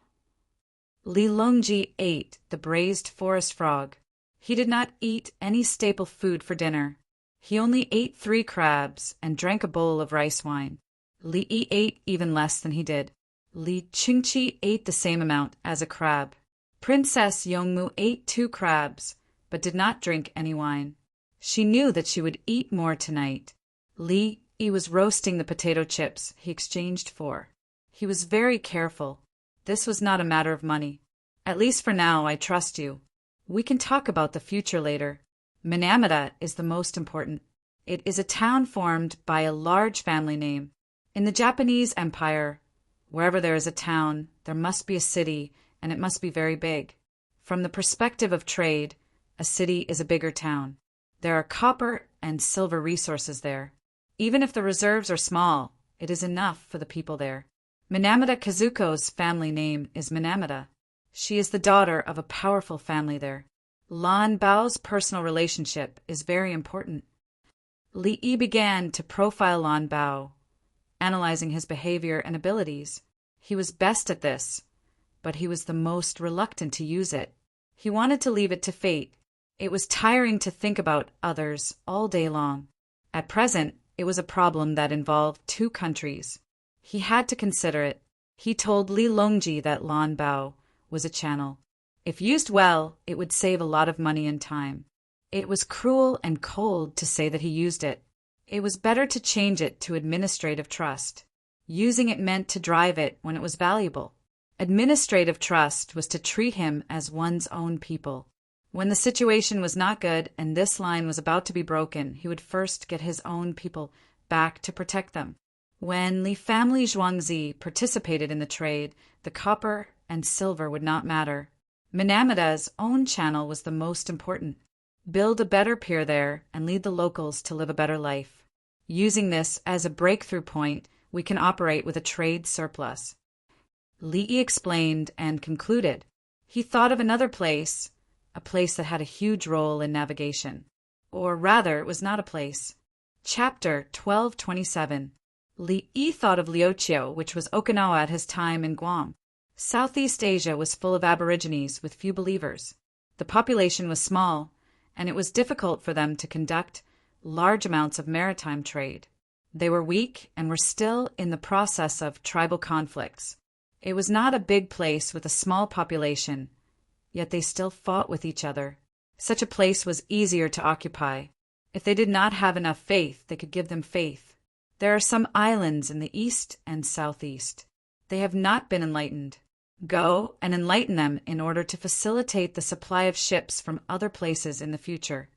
Li Longji ate the braised forest frog. He did not eat any staple food for dinner. He only ate 3 crabs and drank a bowl of rice wine. Li Yi ate even less than he did. Li Qingqi ate the same amount as a crab. Princess Yongmu ate 2 crabs, but did not drink any wine. She knew that she would eat more tonight. Li Yi was roasting the potato chips he exchanged for. He was very careful. This was not a matter of money. At least for now, I trust you. We can talk about the future later. Minamata is the most important. It is a town formed by a large family name. In the Japanese Empire, wherever there is a town, there must be a city, and it must be very big. From the perspective of trade, a city is a bigger town. There are copper and silver resources there. Even if the reserves are small, it is enough for the people there. Minamata Kazuko's family name is Minamata. She is the daughter of a powerful family there. Lan Bao's personal relationship is very important. Li Yi began to profile Lan Bao, analyzing his behavior and abilities. He was best at this, but he was the most reluctant to use it. He wanted to leave it to fate. It was tiring to think about others all day long. At present, it was a problem that involved 2 countries. He had to consider it. He told Li Longji that Lan Bao was a channel. If used well, it would save a lot of money and time. It was cruel and cold to say that he used it. It was better to change it to administrative trust. Using it meant to drive it when it was valuable. Administrative trust was to treat him as one's own people. When the situation was not good and this line was about to be broken, he would first get his own people back to protect them. When Li family Zhuangzi participated in the trade, the copper and silver would not matter. Minamida's own channel was the most important. Build a better pier there and lead the locals to live a better life. Using this as a breakthrough point, we can operate with a trade surplus. Li explained and concluded. He thought of another place, a place that had a huge role in navigation. Or rather, it was not a place. Chapter 1227. Li thought of Liuqiu, which was Okinawa at his time in Guam. Southeast Asia was full of aborigines with few believers. The population was small, and it was difficult for them to conduct large amounts of maritime trade. They were weak and were still in the process of tribal conflicts. It was not a big place with a small population, yet they still fought with each other. Such a place was easier to occupy. If they did not have enough faith, they could give them faith. There are some islands in the east and southeast. They have not been enlightened. Go and enlighten them in order to facilitate the supply of ships from other places in the future.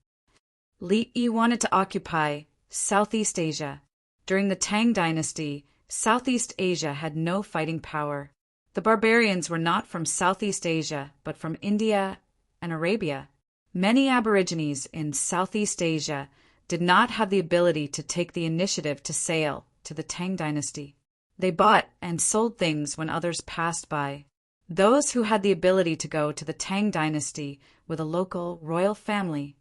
Li wanted to occupy Southeast Asia. During the Tang dynasty, Southeast Asia had no fighting power. The barbarians were not from Southeast Asia, but from India and Arabia. Many aborigines in Southeast Asia did not have the ability to take the initiative to sail to the Tang dynasty. They bought and sold things when others passed by. Those who had the ability to go to the Tang dynasty with a local royal family,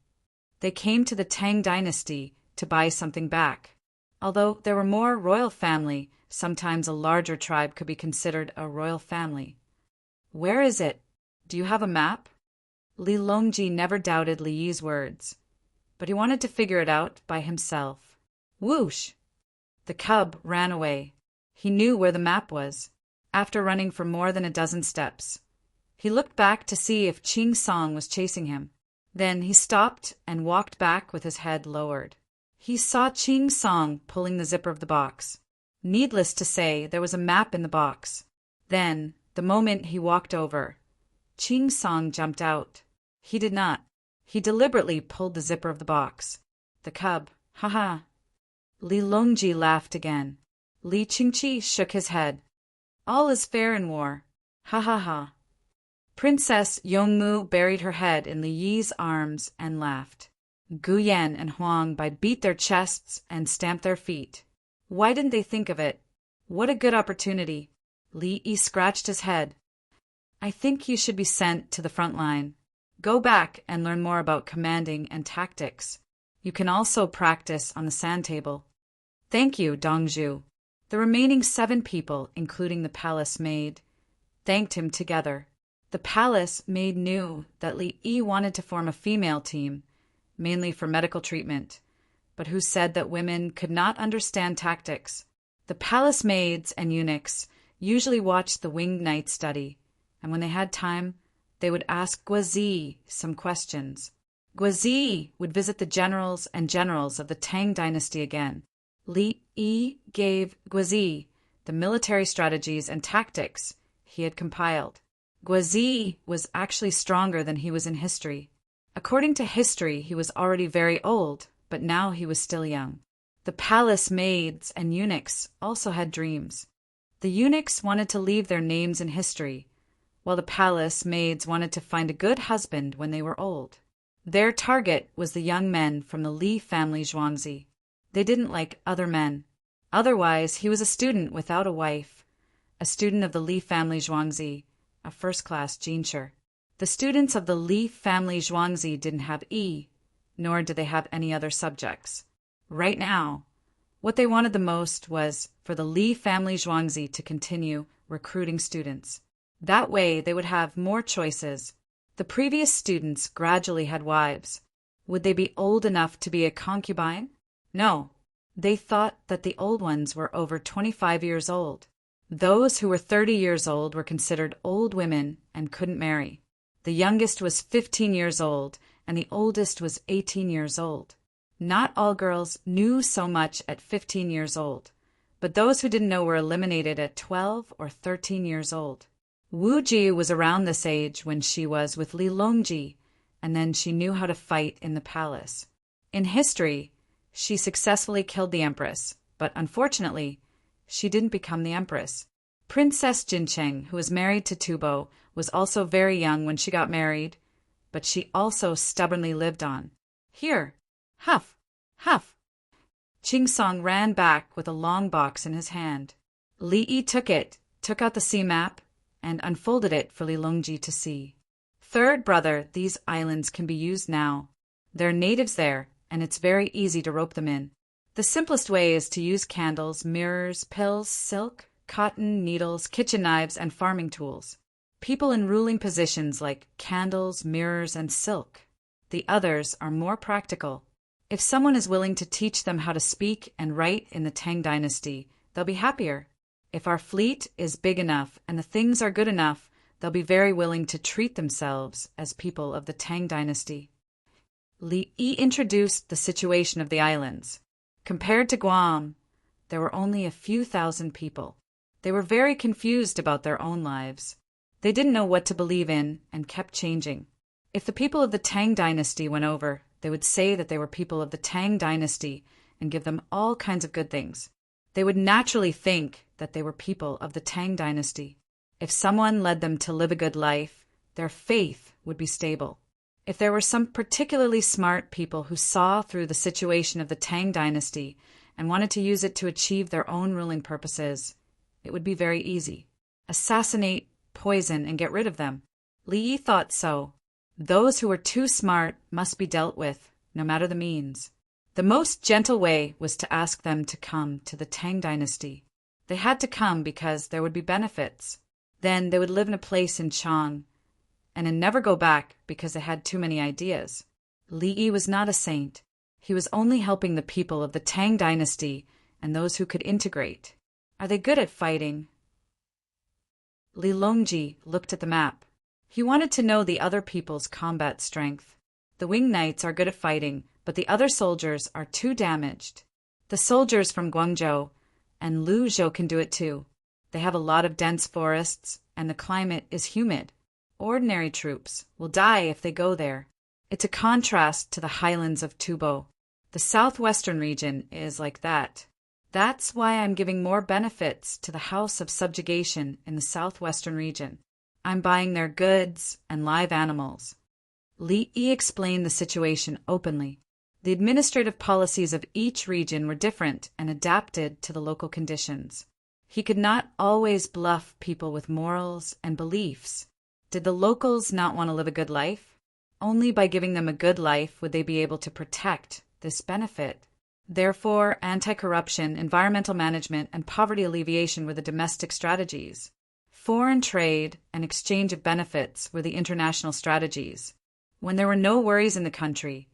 they came to the Tang dynasty to buy something back. Although there were more royal family, sometimes a larger tribe could be considered a royal family. Where is it? Do you have a map? Li Longji never doubted Li Yi's words, but he wanted to figure it out by himself. Whoosh! The cub ran away. He knew where the map was. After running for more than a dozen steps, he looked back to see if Ching Song was chasing him. Then he stopped and walked back with his head lowered. He saw Ching Song pulling the zipper of the box. Needless to say, there was a map in the box. Then, the moment he walked over, Ching Song jumped out. He did not. He deliberately pulled the zipper of the box. The cub, ha. Li Longji laughed again. Li Qingqi shook his head. All is fair in war. Ha. Princess Yongmu buried her head in Li Yi's arms and laughed. Gu Yan and Huang Bai beat their chests and stamped their feet. Why didn't they think of it? What a good opportunity. Li Yi scratched his head. I think you should be sent to the front line. Go back and learn more about commanding and tactics. You can also practice on the sand table. Thank you, Dongzhu. The remaining 7 people, including the palace maid, thanked him together. The palace maid knew that Li Yi wanted to form a female team, mainly for medical treatment, but who said that women could not understand tactics. The palace maids and eunuchs usually watched the winged knight study, and when they had time, they would ask Guazi some questions. Guazi would visit the generals of the Tang dynasty again. Li Yi gave Guazi the military strategies and tactics he had compiled. Guazi was actually stronger than he was in history. According to history, he was already very old, but now he was still young. The palace maids and eunuchs also had dreams. The eunuchs wanted to leave their names in history, while the palace maids wanted to find a good husband when they were old. Their target was the young men from the Li family Zhuangzi. They didn't like other men. Otherwise, he was a student without a wife, a student of the Li family Zhuangzi, a first-class jincher. The students of the Li family Zhuangzi didn't have nor did they have any other subjects. Right now, what they wanted the most was for the Li family Zhuangzi to continue recruiting students. That way, they would have more choices. The previous students gradually had wives. Would they be old enough to be a concubine? No. They thought that the old ones were over 25 years old. Those who were 30 years old were considered old women and couldn't marry. The youngest was 15 years old, and the oldest was 18 years old. Not all girls knew so much at 15 years old, but those who didn't know were eliminated at 12 or 13 years old. Wu Ji was around this age when she was with Li Longji, and then she knew how to fight in the palace. In history, she successfully killed the empress, but unfortunately, she didn't become the empress. Princess Jincheng, who was married to Tubo, was also very young when she got married, but she also stubbornly lived on. Here, huff, huff. Qingsong ran back with a long box in his hand. Li Yi took it, took out the sea map, and unfolded it for Li Longji to see. Third brother, these islands can be used now. There are natives there, and it's very easy to rope them in. The simplest way is to use candles, mirrors, pills, silk, cotton, needles, kitchen knives, and farming tools. People in ruling positions like candles, mirrors, and silk. The others are more practical. If someone is willing to teach them how to speak and write in the Tang dynasty, they'll be happier. If our fleet is big enough and the things are good enough, they'll be very willing to treat themselves as people of the Tang dynasty. Li Yi introduced the situation of the islands. Compared to Guam, there were only a few thousand people. They were very confused about their own lives. They didn't know what to believe in and kept changing. If the people of the Tang dynasty went over, they would say that they were people of the Tang dynasty and give them all kinds of good things. They would naturally think that they were people of the Tang dynasty. If someone led them to live a good life, their faith would be stable. If there were some particularly smart people who saw through the situation of the Tang dynasty and wanted to use it to achieve their own ruling purposes, it would be very easy. Assassinate, poison, and get rid of them. Li Yi thought so. Those who were too smart must be dealt with, no matter the means. The most gentle way was to ask them to come to the Tang dynasty. They had to come because there would be benefits. Then they would live in a place in Chang, and then never go back because they had too many ideas. Li Yi was not a saint. He was only helping the people of the Tang dynasty and those who could integrate. Are they good at fighting? Li Longji looked at the map. He wanted to know the other people's combat strength. The wing knights are good at fighting, but the other soldiers are too damaged. The soldiers from Guangzhou and Luzhou can do it too. They have a lot of dense forests, and the climate is humid. Ordinary troops will die if they go there. It's a contrast to the highlands of Tubo. The southwestern region is like that. That's why I'm giving more benefits to the House of Subjugation in the southwestern region. I'm buying their goods and live animals. Li Yi explained the situation openly. The administrative policies of each region were different and adapted to the local conditions. He could not always bluff people with morals and beliefs. Did the locals not want to live a good life? Only by giving them a good life would they be able to protect this benefit. Therefore, anti-corruption, environmental management, and poverty alleviation were the domestic strategies. Foreign trade and exchange of benefits were the international strategies. When there were no worries in the country,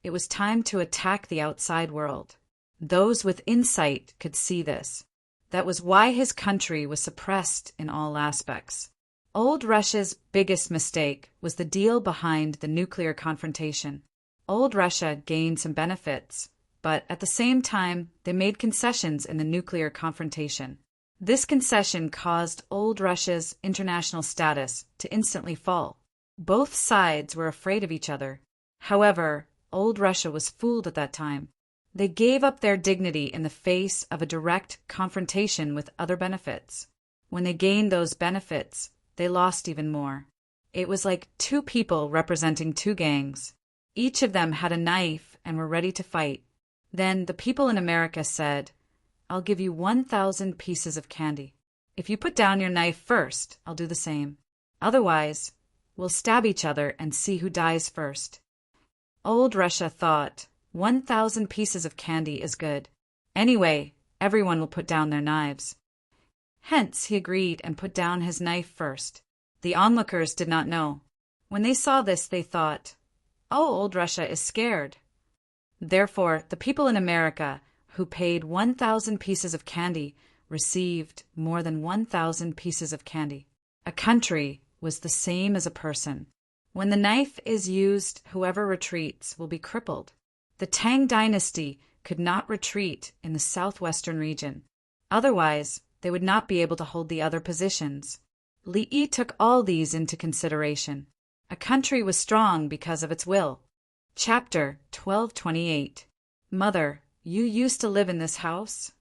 it was time to attack the outside world. Those with insight could see this. That was why his country was suppressed in all aspects. Old Russia's biggest mistake was the deal behind the nuclear confrontation. Old Russia gained some benefits, but at the same time, they made concessions in the nuclear confrontation. This concession caused old Russia's international status to instantly fall. Both sides were afraid of each other. However, old Russia was fooled at that time. They gave up their dignity in the face of a direct confrontation with other benefits. When they gained those benefits, they lost even more. It was like two people representing two gangs. Each of them had a knife and were ready to fight. Then the people in America said, "I'll give you 1,000 pieces of candy. If you put down your knife first, I'll do the same. Otherwise, we'll stab each other and see who dies first." Old Russia thought, 1,000 pieces of candy is good. Anyway, everyone will put down their knives. Hence, he agreed and put down his knife first. The onlookers did not know. When they saw this, they thought, "Oh, old Russia is scared." Therefore, the people in America who paid 1,000 pieces of candy received more than 1,000 pieces of candy. A country was the same as a person. When the knife is used, whoever retreats will be crippled. The Tang dynasty could not retreat in the southwestern region. Otherwise, they would not be able to hold the other positions. Li Yi took all these into consideration. A country was strong because of its will. Chapter 1228. Mother, you used to live in this house?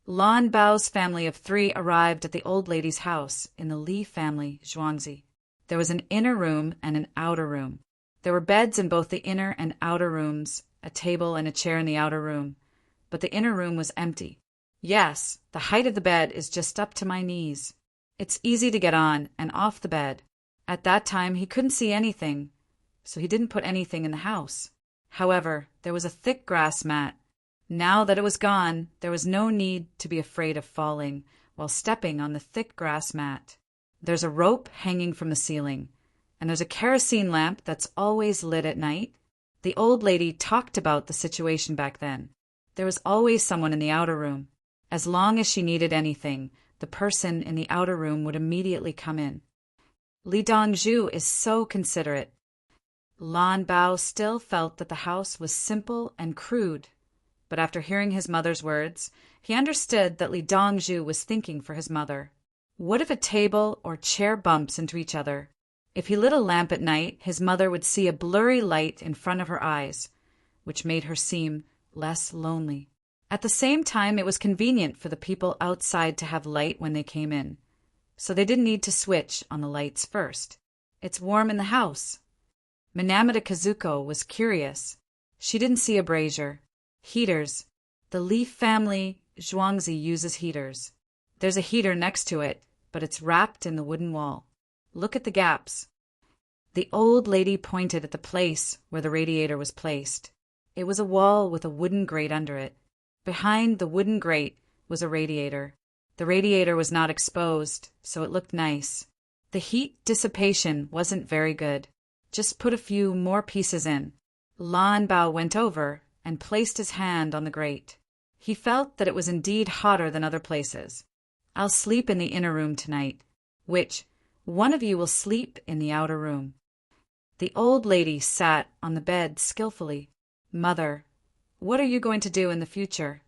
Lan Bao's family of 3 arrived at the old lady's house in the Li family, Zhuangzi. There was an inner room and an outer room. There were beds in both the inner and outer rooms, a table and a chair in the outer room, but the inner room was empty. Yes, the height of the bed is just up to my knees. It's easy to get on and off the bed. At that time he couldn't see anything, so he didn't put anything in the house. However, there was a thick grass mat. Now that it was gone, there was no need to be afraid of falling while stepping on the thick grass mat. There's a rope hanging from the ceiling, and there's a kerosene lamp that's always lit at night. The old lady talked about the situation back then. There was always someone in the outer room. As long as she needed anything, the person in the outer room would immediately come in. Li Dongzhu is so considerate. Lan Bao still felt that the house was simple and crude, but after hearing his mother's words, he understood that Li Dongzhu was thinking for his mother. What if a table or chair bumps into each other? If he lit a lamp at night, his mother would see a blurry light in front of her eyes, which made her seem less lonely. At the same time, it was convenient for the people outside to have light when they came in, so they didn't need to switch on the lights first. It's warm in the house. Minamata Kazuko was curious. She didn't see a brazier. Heaters. The Li family, Zhuangzi, uses heaters. There's a heater next to it, but it's wrapped in the wooden wall. Look at the gaps. The old lady pointed at the place where the radiator was placed. It was a wall with a wooden grate under it. Behind the wooden grate was a radiator. The radiator was not exposed, so it looked nice. The heat dissipation wasn't very good. Just put a few more pieces in. Lan Bao went over and placed his hand on the grate. He felt that it was indeed hotter than other places. I'll sleep in the inner room tonight. Which one of you will sleep in the outer room? The old lady sat on the bed skillfully. Mother, what are you going to do in the future?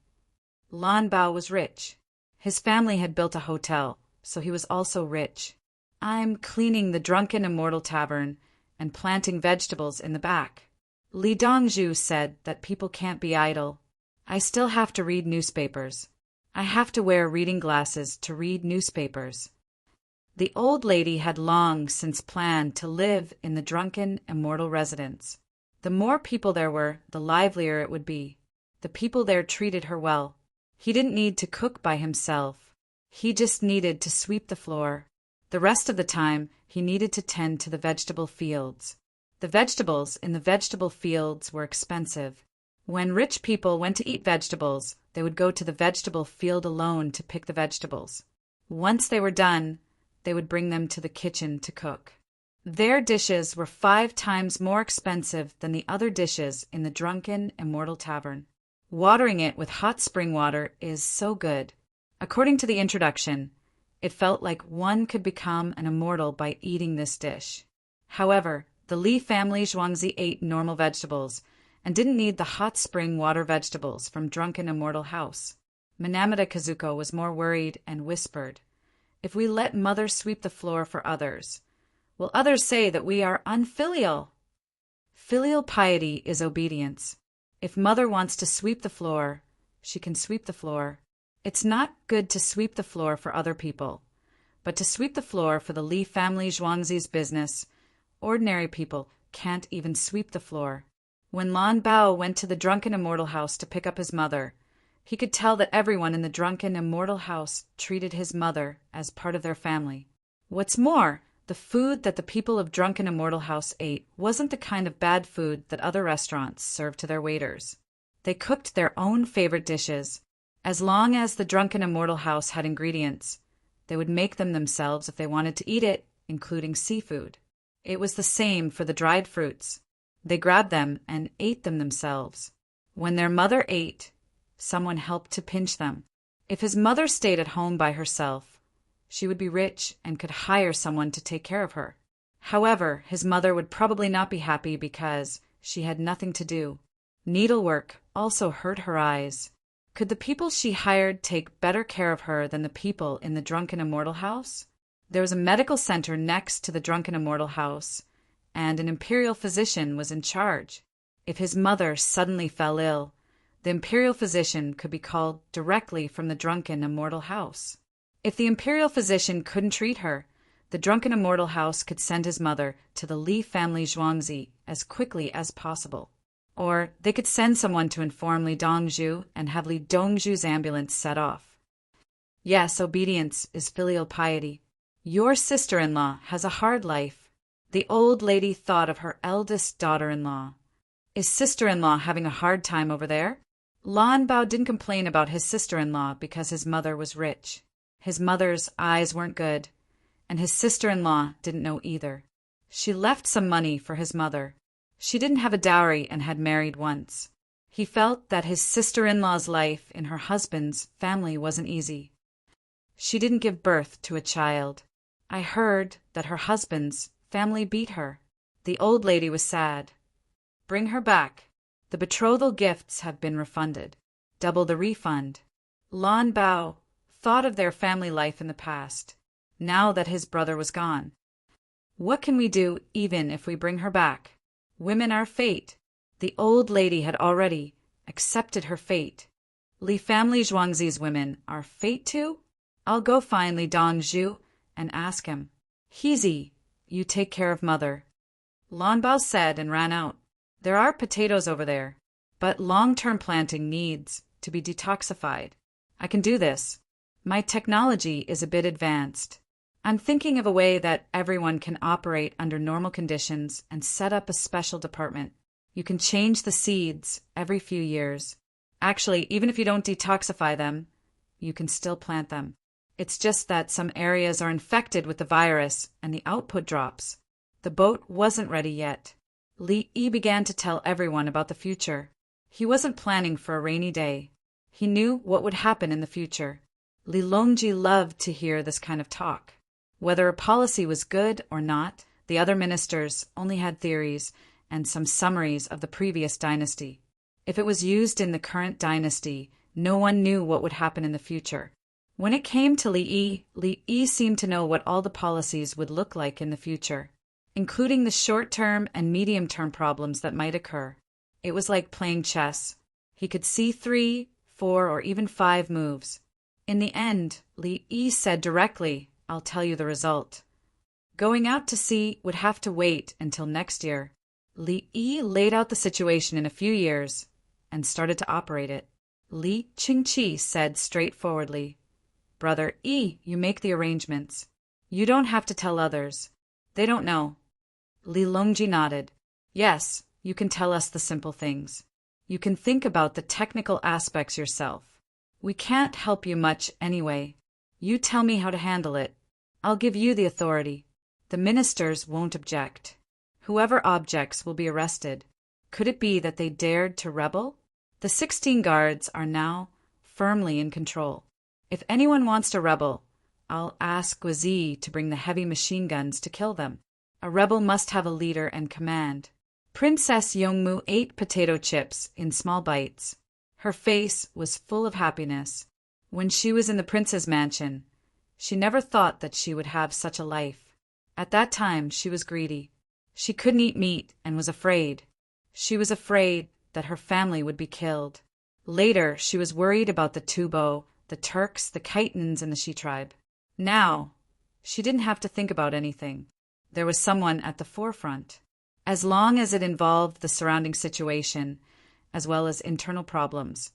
Lan Bao was rich. His family had built a hotel, so he was also rich. I'm cleaning the Drunken Immortal Tavern and planting vegetables in the back. Li Dongzhu said that people can't be idle. I still have to read newspapers. I have to wear reading glasses to read newspapers. The old lady had long since planned to live in the Drunken Immortal Residence. The more people there were, the livelier it would be. The people there treated her well. He didn't need to cook by himself. He just needed to sweep the floor. The rest of the time, he needed to tend to the vegetable fields. The vegetables in the vegetable fields were expensive. When rich people went to eat vegetables, they would go to the vegetable field alone to pick the vegetables. Once they were done, they would bring them to the kitchen to cook. Their dishes were 5 times more expensive than the other dishes in the Drunken Immortal Tavern. Watering it with hot spring water is so good. According to the introduction, it felt like one could become an immortal by eating this dish. However, the Li family Zhuangzi ate normal vegetables and didn't need the hot spring water vegetables from Drunken Immortal House. Minamata Kazuko was more worried and whispered, "If we let Mother sweep the floor for others, will others say that we are unfilial?" Filial piety is obedience. If Mother wants to sweep the floor, she can sweep the floor. It's not good to sweep the floor for other people, but to sweep the floor for the Li family Zhuangzi's business, ordinary people can't even sweep the floor. When Lan Bao went to the Drunken Immortal House to pick up his mother, he could tell that everyone in the Drunken Immortal House treated his mother as part of their family. What's more, the food that the people of Drunken Immortal House ate wasn't the kind of bad food that other restaurants served to their waiters. They cooked their own favorite dishes. As long as the Drunken Immortal House had ingredients, they would make them themselves if they wanted to eat it, including seafood. It was the same for the dried fruits. They grabbed them and ate them themselves. When their mother ate, someone helped to pinch them. If his mother stayed at home by herself, she would be rich and could hire someone to take care of her. However, his mother would probably not be happy because she had nothing to do. Needlework also hurt her eyes. Could the people she hired take better care of her than the people in the Drunken Immortal House? There was a medical center next to the drunken immortal house, and an imperial physician was in charge. If his mother suddenly fell ill, the imperial physician could be called directly from the drunken immortal house. If the imperial physician couldn't treat her, the drunken immortal house could send his mother to the Li family Zhuangzi as quickly as possible. Or they could send someone to inform Li Dongzhu and have Li Dongzhu's ambulance set off. Yes, obedience is filial piety. Your sister-in-law has a hard life. The old lady thought of her eldest daughter-in-law. Is sister-in-law having a hard time over there? Lan Bao didn't complain about his sister-in-law because his mother was rich. His mother's eyes weren't good, and his sister-in-law didn't know either. She left some money for his mother. She didn't have a dowry and had married once. He felt that his sister-in-law's life in her husband's family wasn't easy. She didn't give birth to a child. I heard that her husband's family beat her. The old lady was sad. Bring her back. The betrothal gifts have been refunded. Double the refund. Lan Bao thought of their family life in the past, now that his brother was gone. What can we do even if we bring her back? Women are fate. The old lady had already accepted her fate. Li family Zhuangzi's women are fate too? I'll go find Li Dongzhu and ask him. Heezy, you take care of mother. Lan Bao said and ran out. There are potatoes over there, but long-term planting needs to be detoxified. I can do this. My technology is a bit advanced. I'm thinking of a way that everyone can operate under normal conditions and set up a special department. You can change the seeds every few years. Actually, even if you don't detoxify them, you can still plant them. It's just that some areas are infected with the virus and the output drops. The boat wasn't ready yet. Li Yi began to tell everyone about the future. He wasn't planning for a rainy day. He knew what would happen in the future. Li Longji loved to hear this kind of talk. Whether a policy was good or not, the other ministers only had theories and some summaries of the previous dynasty. If it was used in the current dynasty, no one knew what would happen in the future. When it came to Li Yi seemed to know what all the policies would look like in the future, including the short-term and medium-term problems that might occur. It was like playing chess. He could see 3, 4, or even 5 moves. In the end, Li Yi said directly, I'll tell you the result. Going out to sea would have to wait until next year. Li Yi laid out the situation in a few years and started to operate it. Li Qingqi said straightforwardly, Brother Yi, you make the arrangements. You don't have to tell others. They don't know. Li Longji nodded. Yes, you can tell us the simple things. You can think about the technical aspects yourself. We can't help you much anyway. You tell me how to handle it. I'll give you the authority. The ministers won't object. Whoever objects will be arrested. Could it be that they dared to rebel? The 16 guards are now firmly in control. If anyone wants to rebel, I'll ask Guizi to bring the heavy machine guns to kill them. A rebel must have a leader and command. Princess Yongmu ate potato chips in small bites. Her face was full of happiness. When she was in the prince's mansion, she never thought that she would have such a life. At that time, she was greedy. She couldn't eat meat and was afraid. She was afraid that her family would be killed. Later, she was worried about the Tubo, the Turks, the Khitans, and the Shi tribe. Now, she didn't have to think about anything. There was someone at the forefront. As long as it involved the surrounding situation, as well as internal problems,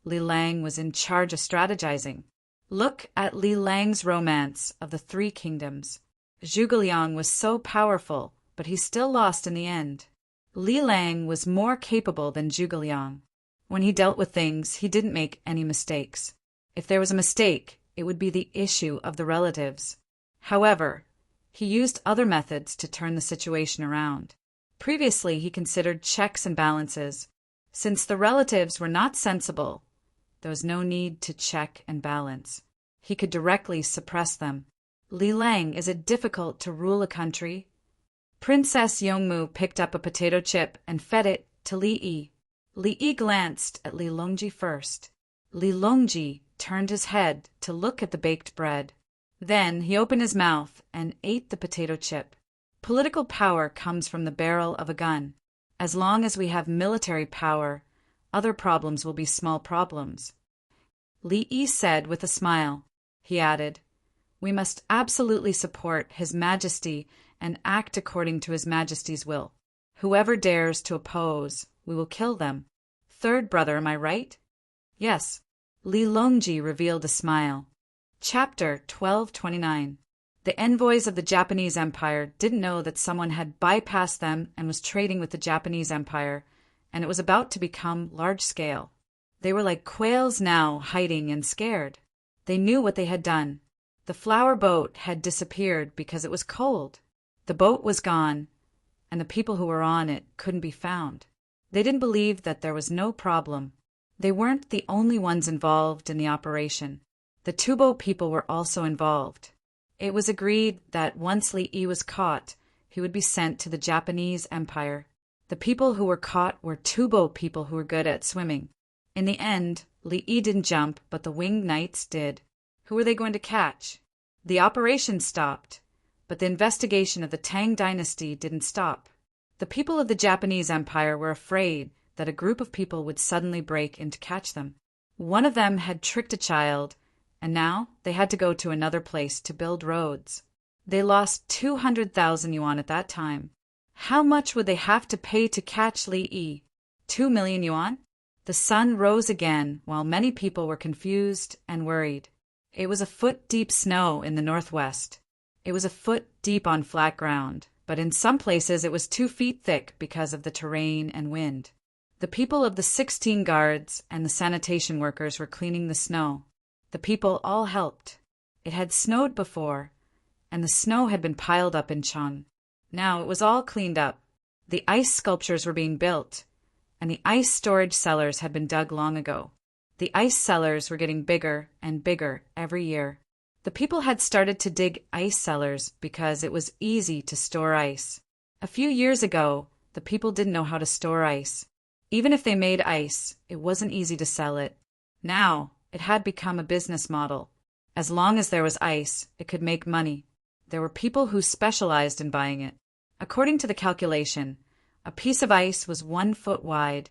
Li Lang was in charge of strategizing. Look at Li Lang's romance of the 3 kingdoms. Zhuge Liang was so powerful, but he still lost in the end. Li Lang was more capable than Zhuge Liang. When he dealt with things, he didn't make any mistakes. If there was a mistake, it would be the issue of the relatives. However, he used other methods to turn the situation around. Previously, he considered checks and balances. Since the relatives were not sensible, there was no need to check and balance. He could directly suppress them. Li Lang, is it difficult to rule a country? Princess Yongmu picked up a potato chip and fed it to Li Yi. Li Yi glanced at Li Longji first. Li Longji turned his head to look at the baked bread. Then he opened his mouth and ate the potato chip. Political power comes from the barrel of a gun. As long as we have military power, other problems will be small problems. Li Yi said with a smile. He added, "We must absolutely support His Majesty and act according to His Majesty's will. Whoever dares to oppose, we will kill them. Third brother, am I right?" "Yes." Li Longji revealed a smile. Chapter 1229. The envoys of the Japanese Empire didn't know that someone had bypassed them and was trading with the Japanese Empire, and it was about to become large-scale. They were like quails now, hiding and scared. They knew what they had done. The flower boat had disappeared because it was cold. The boat was gone, and the people who were on it couldn't be found. They didn't believe that there was no problem. They weren't the only ones involved in the operation. The two-boat people were also involved. It was agreed that once Li Yi was caught, he would be sent to the Japanese Empire. The people who were caught were two-boat people who were good at swimming. In the end, Li Yi didn't jump, but the winged knights did. Who were they going to catch? The operation stopped, but the investigation of the Tang dynasty didn't stop. The people of the Japanese Empire were afraid that a group of people would suddenly break in to catch them. One of them had tricked a child, and now they had to go to another place to build roads. They lost 200,000 yuan at that time. How much would they have to pay to catch Li Yi? 2 million yuan? The sun rose again while many people were confused and worried. It was a foot-deep snow in the northwest. It was a foot deep on flat ground, but in some places it was 2 feet thick because of the terrain and wind. The people of the 16 guards and the sanitation workers were cleaning the snow. The people all helped. It had snowed before, and the snow had been piled up in Chang. Now it was all cleaned up. The ice sculptures were being built, and the ice storage cellars had been dug long ago. The ice cellars were getting bigger and bigger every year. The people had started to dig ice cellars because it was easy to store ice. A few years ago, the people didn't know how to store ice. Even if they made ice, it wasn't easy to sell it. Now, it had become a business model. As long as there was ice, it could make money. There were people who specialized in buying it. According to the calculation, a piece of ice was 1 foot wide,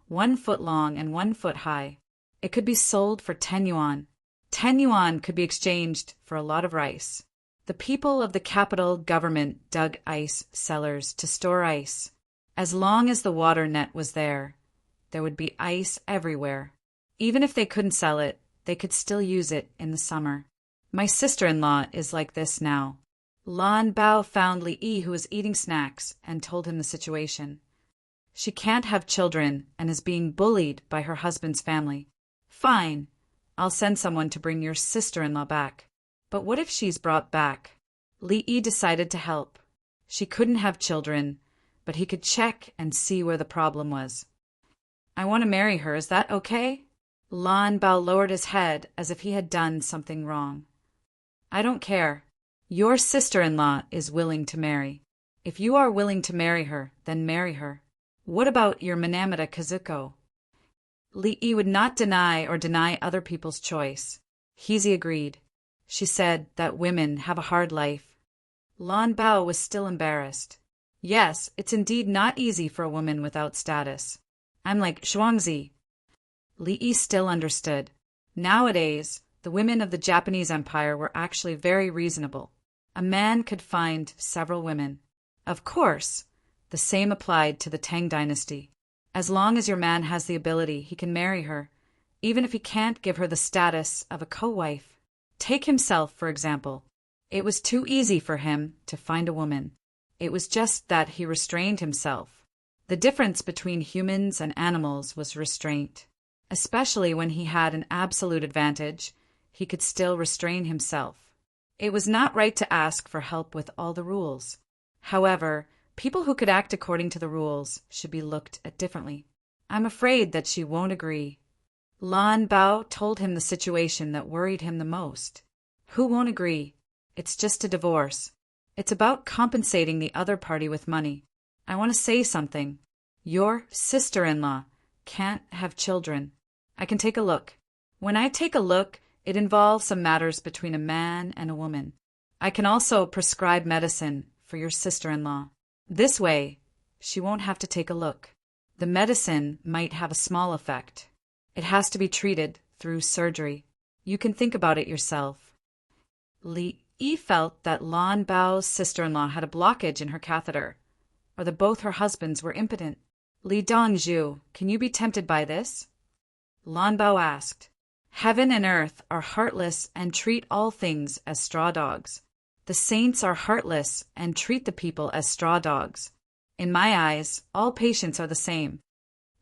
1 foot long, and 1 foot high. It could be sold for 10 yuan. 10 yuan could be exchanged for a lot of rice. The people of the capital government dug ice cellars to store ice. As long as the water net was there would be ice everywhere. Even if they couldn't sell it, they could still use it in the summer. My sister-in-law is like this now. Lan Bao found Li Yi, who was eating snacks, and told him the situation. She can't have children and is being bullied by her husband's family. Fine, I'll send someone to bring your sister-in-law back. But what if she's brought back? Li Yi decided to help. She couldn't have children, but he could check and see where the problem was. I want to marry her, is that okay? Lan Bao lowered his head as if he had done something wrong. I don't care. Your sister-in-law is willing to marry. If you are willing to marry her, then marry her. What about your Minamata Kazuko? Li Yi would not deny other people's choice. Hezi agreed. She said that women have a hard life. Lan Bao was still embarrassed. Yes, it's indeed not easy for a woman without status. I'm like Shuangzi. Li Yi still understood. Nowadays, the women of the Japanese Empire were actually very reasonable. A man could find several women. Of course, the same applied to the Tang dynasty. As long as your man has the ability, he can marry her, even if he can't give her the status of a co-wife. Take himself, for example. It was too easy for him to find a woman. It was just that he restrained himself. The difference between humans and animals was restraint. Especially when he had an absolute advantage, he could still restrain himself. It was not right to ask for help with all the rules. However, people who could act according to the rules should be looked at differently. I'm afraid that she won't agree. Lan Bao told him the situation that worried him the most. Who won't agree? It's just a divorce. It's about compensating the other party with money. I want to say something. Your sister-in-law can't have children. I can take a look. When I take a look, It involves some matters between a man and a woman. I can also prescribe medicine for your sister-in-law. This way, she won't have to take a look. The medicine might have a small effect. It has to be treated through surgery. You can think about it yourself. Li Yi felt that Lan Bao's sister-in-law had a blockage in her catheter, or that both her husbands were impotent. Li Dongzhu, can you be tempted by this? Lan Bao asked. Heaven and earth are heartless and treat all things as straw dogs. The saints are heartless and treat the people as straw dogs. In my eyes, all patients are the same.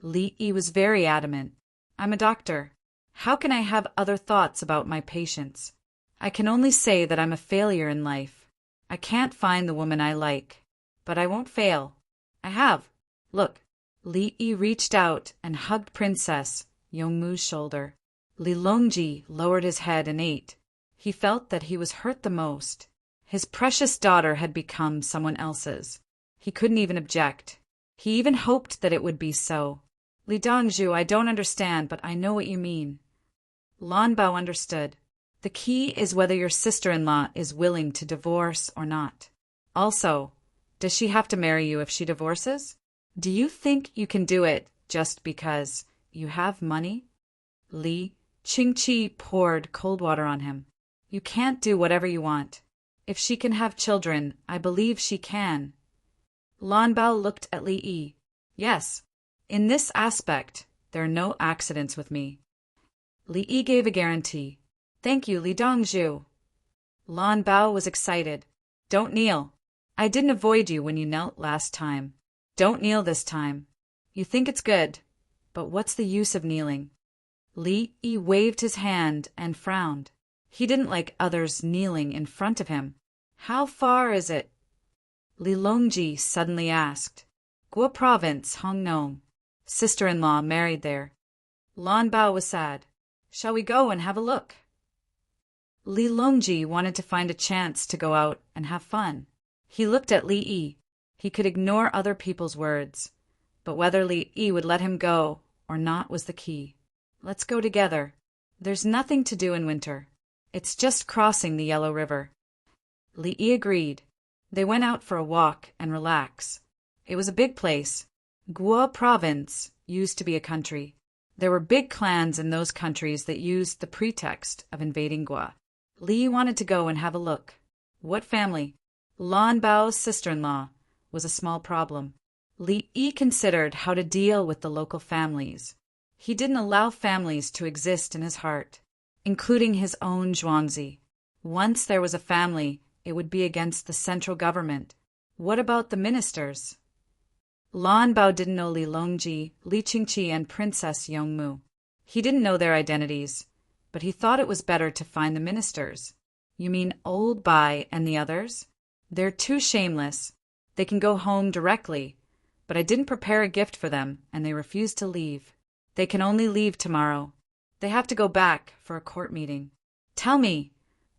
Li Yi was very adamant. I'm a doctor. How can I have other thoughts about my patients? I can only say that I'm a failure in life. I can't find the woman I like. But I won't fail. I have. Look. Li Yi reached out and hugged Princess Yongmu's shoulder. Li Longji lowered his head and ate. He felt that he was hurt the most. His precious daughter had become someone else's. He couldn't even object. He even hoped that it would be so. Li Dongzhu, I don't understand, but I know what you mean. Lan Bao understood. The key is whether your sister-in-law is willing to divorce or not. Also, does she have to marry you if she divorces? Do you think you can do it just because you have money? Li Qingqi poured cold water on him. You can't do whatever you want. If she can have children, I believe she can. Lan Bao looked at Li Yi. Yes, in this aspect, there are no accidents with me. Li Yi gave a guarantee. Thank you, Li Dongzhu. Lan Bao was excited. Don't kneel. I didn't avoid you when you knelt last time. Don't kneel this time. You think it's good, but what's the use of kneeling? Li Yi waved his hand and frowned. He didn't like others kneeling in front of him. How far is it? Li Longji suddenly asked. Guo Province, Hongnong. Sister-in-law married there. Lan Bao was sad. Shall we go and have a look? Li Longji wanted to find a chance to go out and have fun. He looked at Li Yi. He could ignore other people's words, but whether Li Yi would let him go or not was the key. Let's go together. There's nothing to do in winter. It's just crossing the Yellow River. Li Yi agreed. They went out for a walk and relax. It was a big place. Guo Province used to be a country. There were big clans in those countries that used the pretext of invading Guo. Li wanted to go and have a look. What family? Lan Bao's sister-in-law was a small problem. Li Yi considered how to deal with the local families. He didn't allow families to exist in his heart, including his own Zhuangzi. Once there was a family, it would be against the central government. What about the ministers? Lan Bao didn't know Li Longji, Li Qingqi, and Princess Yongmu. He didn't know their identities, but he thought it was better to find the ministers. You mean Old Bai and the others? They're too shameless. They can go home directly, but I didn't prepare a gift for them, and they refused to leave. They can only leave tomorrow. They have to go back for a court meeting. Tell me,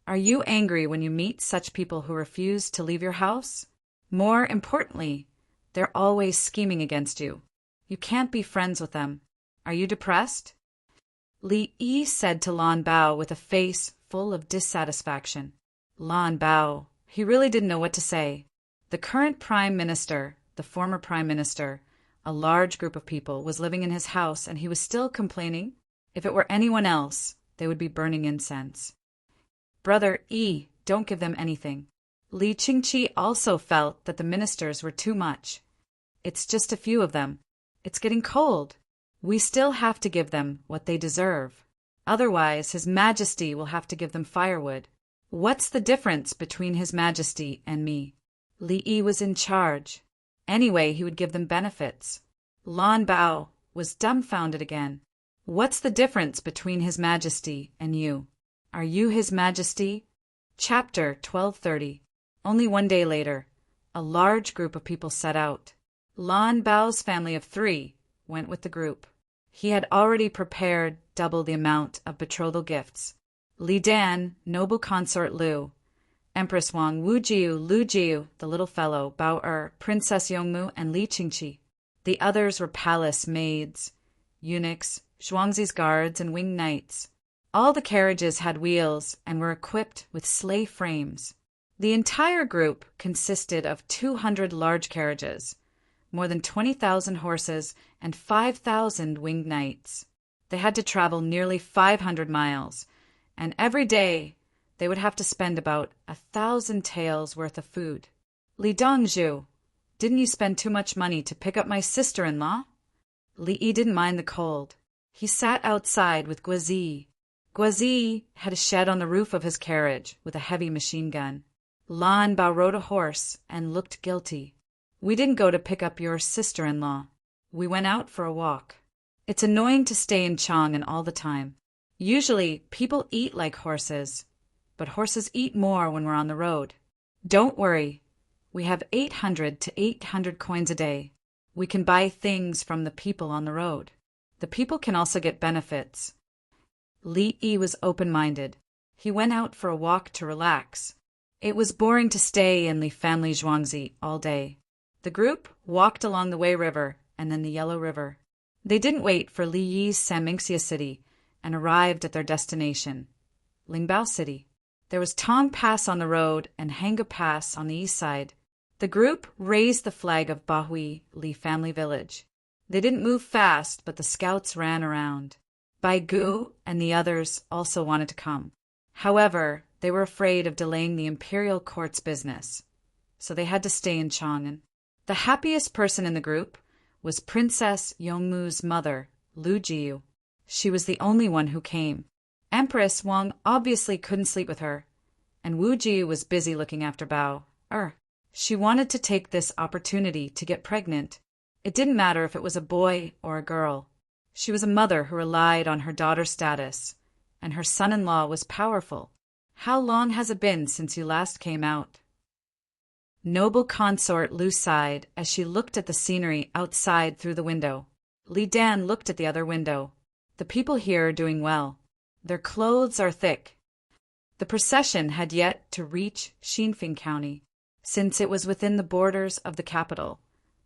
are you angry when you meet such people who refuse to leave your house? More importantly, they're always scheming against you. You can't be friends with them. Are you depressed? Li Yi said to Lan Bao with a face full of dissatisfaction. Lan Bao, he really didn't know what to say. The current prime minister, the former prime minister, a large group of people was living in his house and he was still complaining. If it were anyone else, they would be burning incense. Brother Yi, don't give them anything. Li Qingqi also felt that the ministers were too much. It's just a few of them. It's getting cold. We still have to give them what they deserve. Otherwise, His Majesty will have to give them firewood. What's the difference between His Majesty and me? Li Yi was in charge. Anyway, he would give them benefits. Lan Bao was dumbfounded again. What's the difference between His Majesty and you? Are you His Majesty? Chapter 1230. Only one day later, a large group of people set out. Lan Bao's family of 3 went with the group. He had already prepared double the amount of betrothal gifts. Li Dan, noble consort Lu, Empress Wang, Wu Jiu, Lu Jiu, the little fellow, Bao Princess Yongmu, and Li Qingqi. The others were palace maids, eunuchs, Zhuangzi's guards, and winged knights. All the carriages had wheels and were equipped with sleigh frames. The entire group consisted of 200 large carriages, more than 20,000 horses, and 5,000 winged knights. They had to travel nearly 500 miles, and every day they would have to spend about 1,000 taels worth of food. Li Dongzhu, didn't you spend too much money to pick up my sister-in-law? Li Yi didn't mind the cold. He sat outside with Guazi. Guazi had a shed on the roof of his carriage with a heavy machine gun. Lan Bao rode a horse and looked guilty. We didn't go to pick up your sister-in-law. We went out for a walk. It's annoying to stay in Chang'an all the time. Usually, people eat like horses, but horses eat more when we're on the road. Don't worry. We have 800 to 800 coins a day. We can buy things from the people on the road. The people can also get benefits. Li Yi was open-minded. He went out for a walk to relax. It was boring to stay in Li family Zhuangzi all day. The group walked along the Wei River and then the Yellow River. They didn't wait for Li Yi's Sanmingxia city and arrived at their destination, Lingbao City. There was Tang Pass on the road and Hanga Pass on the east side. The group raised the flag of Bahui Li family village. They didn't move fast, but the scouts ran around. Bai Gu and the others also wanted to come. However, they were afraid of delaying the imperial court's business, so they had to stay in Chang'an. The happiest person in the group was Princess Yongmu's mother, Lu Jiu. She was the only one who came. Empress Wang obviously couldn't sleep with her, and Wu Jiu was busy looking after Bao. She wanted to take this opportunity to get pregnant. It didn't matter if it was a boy or a girl. She was a mother who relied on her daughter's status, and her son-in-law was powerful. How long has it been since you last came out? Noble consort Lu sighed as she looked at the scenery outside through the window. Li Dan looked at the other window. The people here are doing well. Their clothes are thick. The procession had yet to reach Xinfeng County. Since it was within the borders of the capital,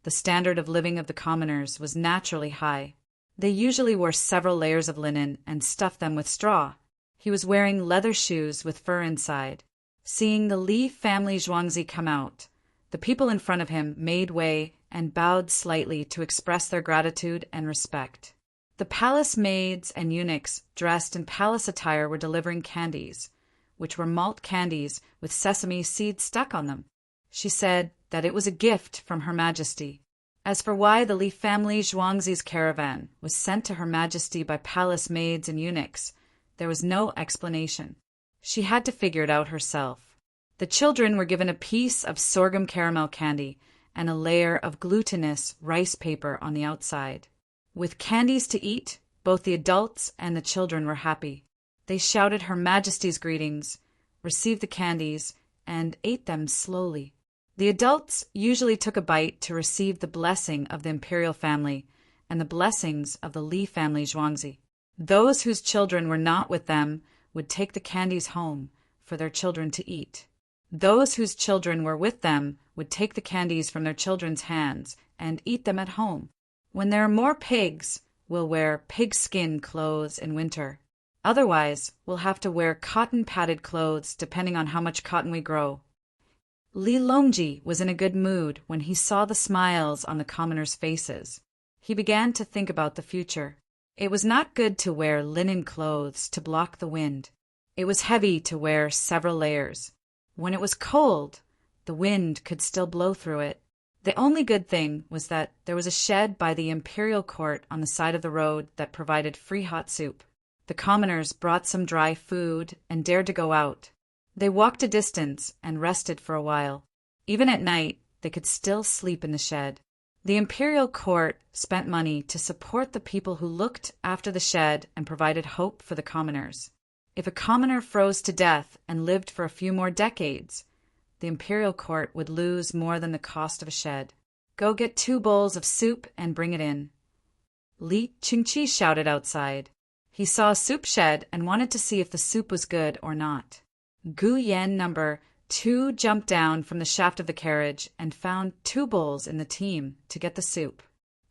the standard of living of the commoners was naturally high. They usually wore several layers of linen and stuffed them with straw. He was wearing leather shoes with fur inside. Seeing the Li family Zhuangzi come out, the people in front of him made way and bowed slightly to express their gratitude and respect. The palace maids and eunuchs dressed in palace attire were delivering candies, which were malt candies with sesame seeds stuck on them. She said that it was a gift from Her Majesty. As for why the Li family Zhuangzi's caravan was sent to Her Majesty by palace maids and eunuchs, there was no explanation. She had to figure it out herself. The children were given a piece of sorghum caramel candy and a layer of glutinous rice paper on the outside. With candies to eat, both the adults and the children were happy. They shouted Her Majesty's greetings, received the candies, and ate them slowly. The adults usually took a bite to receive the blessing of the imperial family and the blessings of the Li family Zhuangzi. Those whose children were not with them would take the candies home for their children to eat. Those whose children were with them would take the candies from their children's hands and eat them at home. When there are more pigs, we'll wear pigskin clothes in winter. Otherwise, we'll have to wear cotton-padded clothes depending on how much cotton we grow. Li Longji was in a good mood when he saw the smiles on the commoners' faces. He began to think about the future. It was not good to wear linen clothes to block the wind. It was heavy to wear several layers. When it was cold, the wind could still blow through it. The only good thing was that there was a shed by the imperial court on the side of the road that provided free hot soup. The commoners brought some dry food and dared to go out. They walked a distance and rested for a while. Even at night, they could still sleep in the shed. The imperial court spent money to support the people who looked after the shed and provided hope for the commoners. If a commoner froze to death and lived for a few more decades, the imperial court would lose more than the cost of a shed. Go get 2 bowls of soup and bring it in. Li Qingqi shouted outside. He saw a soup shed and wanted to see if the soup was good or not. Gu Yan No. 2 jumped down from the shaft of the carriage and found 2 bowls in the team to get the soup.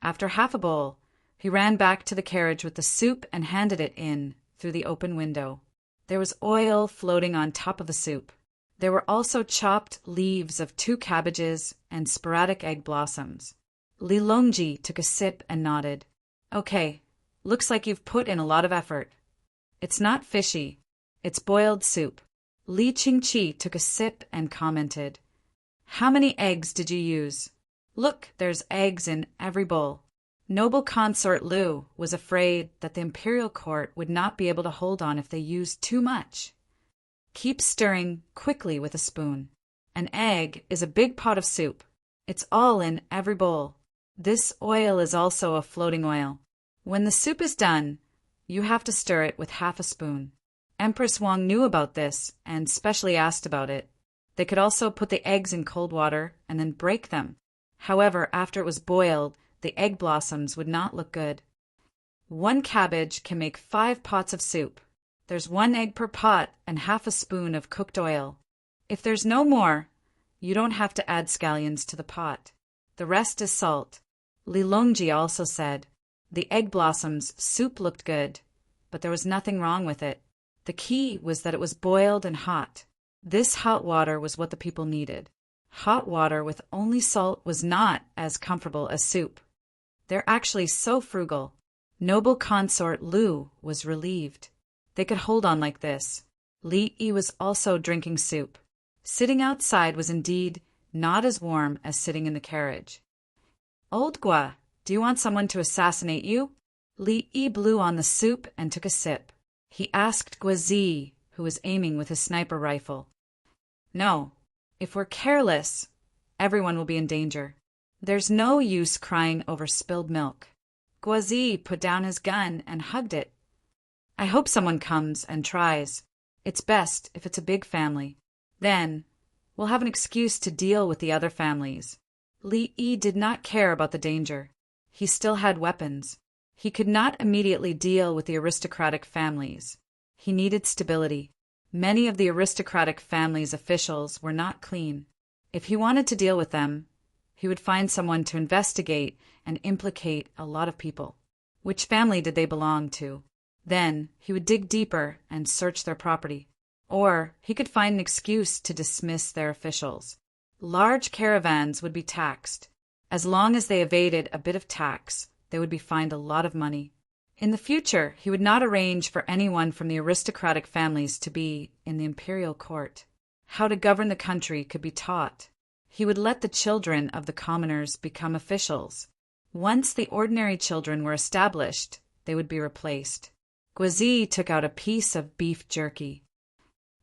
After half a bowl, he ran back to the carriage with the soup and handed it in through the open window. There was oil floating on top of the soup. There were also chopped leaves of 2 cabbages and sporadic egg blossoms. Li Longji took a sip and nodded. Okay, looks like you've put in a lot of effort. It's not fishy. It's boiled soup. Li Qingqi took a sip and commented. How many eggs did you use? Look, there's eggs in every bowl. Noble consort Lu was afraid that the imperial court would not be able to hold on if they used too much. Keep stirring quickly with a spoon. An egg is a big pot of soup. It's all in every bowl. This oil is also a floating oil. When the soup is done, you have to stir it with half a spoon. Empress Wang knew about this and specially asked about it. They could also put the eggs in cold water and then break them. However, after it was boiled, the egg blossoms would not look good. 1 cabbage can make 5 pots of soup. There's 1 egg per pot and half a spoon of cooked oil. If there's no more, you don't have to add scallions to the pot. The rest is salt. Li Longji also said. The egg blossoms soup looked good, but there was nothing wrong with it. The key was that it was boiled and hot. This hot water was what the people needed. Hot water with only salt was not as comfortable as soup. They're actually so frugal. Noble consort Lu was relieved. They could hold on like this. Li Yi was also drinking soup. Sitting outside was indeed not as warm as sitting in the carriage. Old Gua, do you want someone to assassinate you? Li Yi blew on the soup and took a sip. He asked Guazi, who was aiming with his sniper rifle. No. If we're careless, everyone will be in danger. There's no use crying over spilled milk. Guazi put down his gun and hugged it. I hope someone comes and tries. It's best if it's a big family. Then, we'll have an excuse to deal with the other families. Li Yi did not care about the danger. He still had weapons. He could not immediately deal with the aristocratic families. He needed stability. Many of the aristocratic family's officials were not clean. If he wanted to deal with them, he would find someone to investigate and implicate a lot of people. Which family did they belong to? Then he would dig deeper and search their property. Or he could find an excuse to dismiss their officials. Large caravans would be taxed. As long as they evaded a bit of tax, they would be fined a lot of money. In the future, he would not arrange for anyone from the aristocratic families to be in the imperial court. How to govern the country could be taught. He would let the children of the commoners become officials. Once the ordinary children were established, they would be replaced. Guazi took out a piece of beef jerky.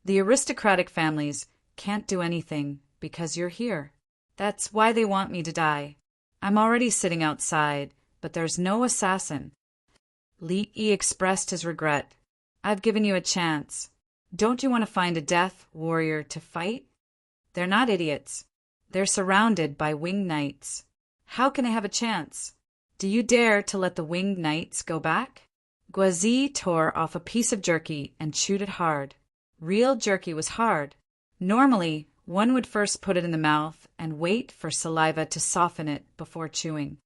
The aristocratic families can't do anything because you're here. That's why they want me to die. I'm already sitting outside, but there's no assassin. Li Yi expressed his regret. I've given you a chance. Don't you want to find a death warrior to fight? They're not idiots. They're surrounded by winged knights. How can they have a chance? Do you dare to let the winged knights go back? Guazi tore off a piece of jerky and chewed it hard. Real jerky was hard. Normally, one would first put it in the mouth and wait for saliva to soften it before chewing.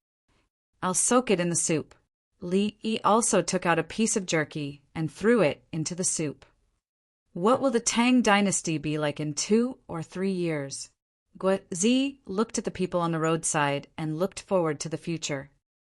I'll soak it in the soup. Li Yi also took out a piece of jerky and threw it into the soup. What will the Tang dynasty be like in 2 or 3 years? Guazi looked at the people on the roadside and looked forward to the future.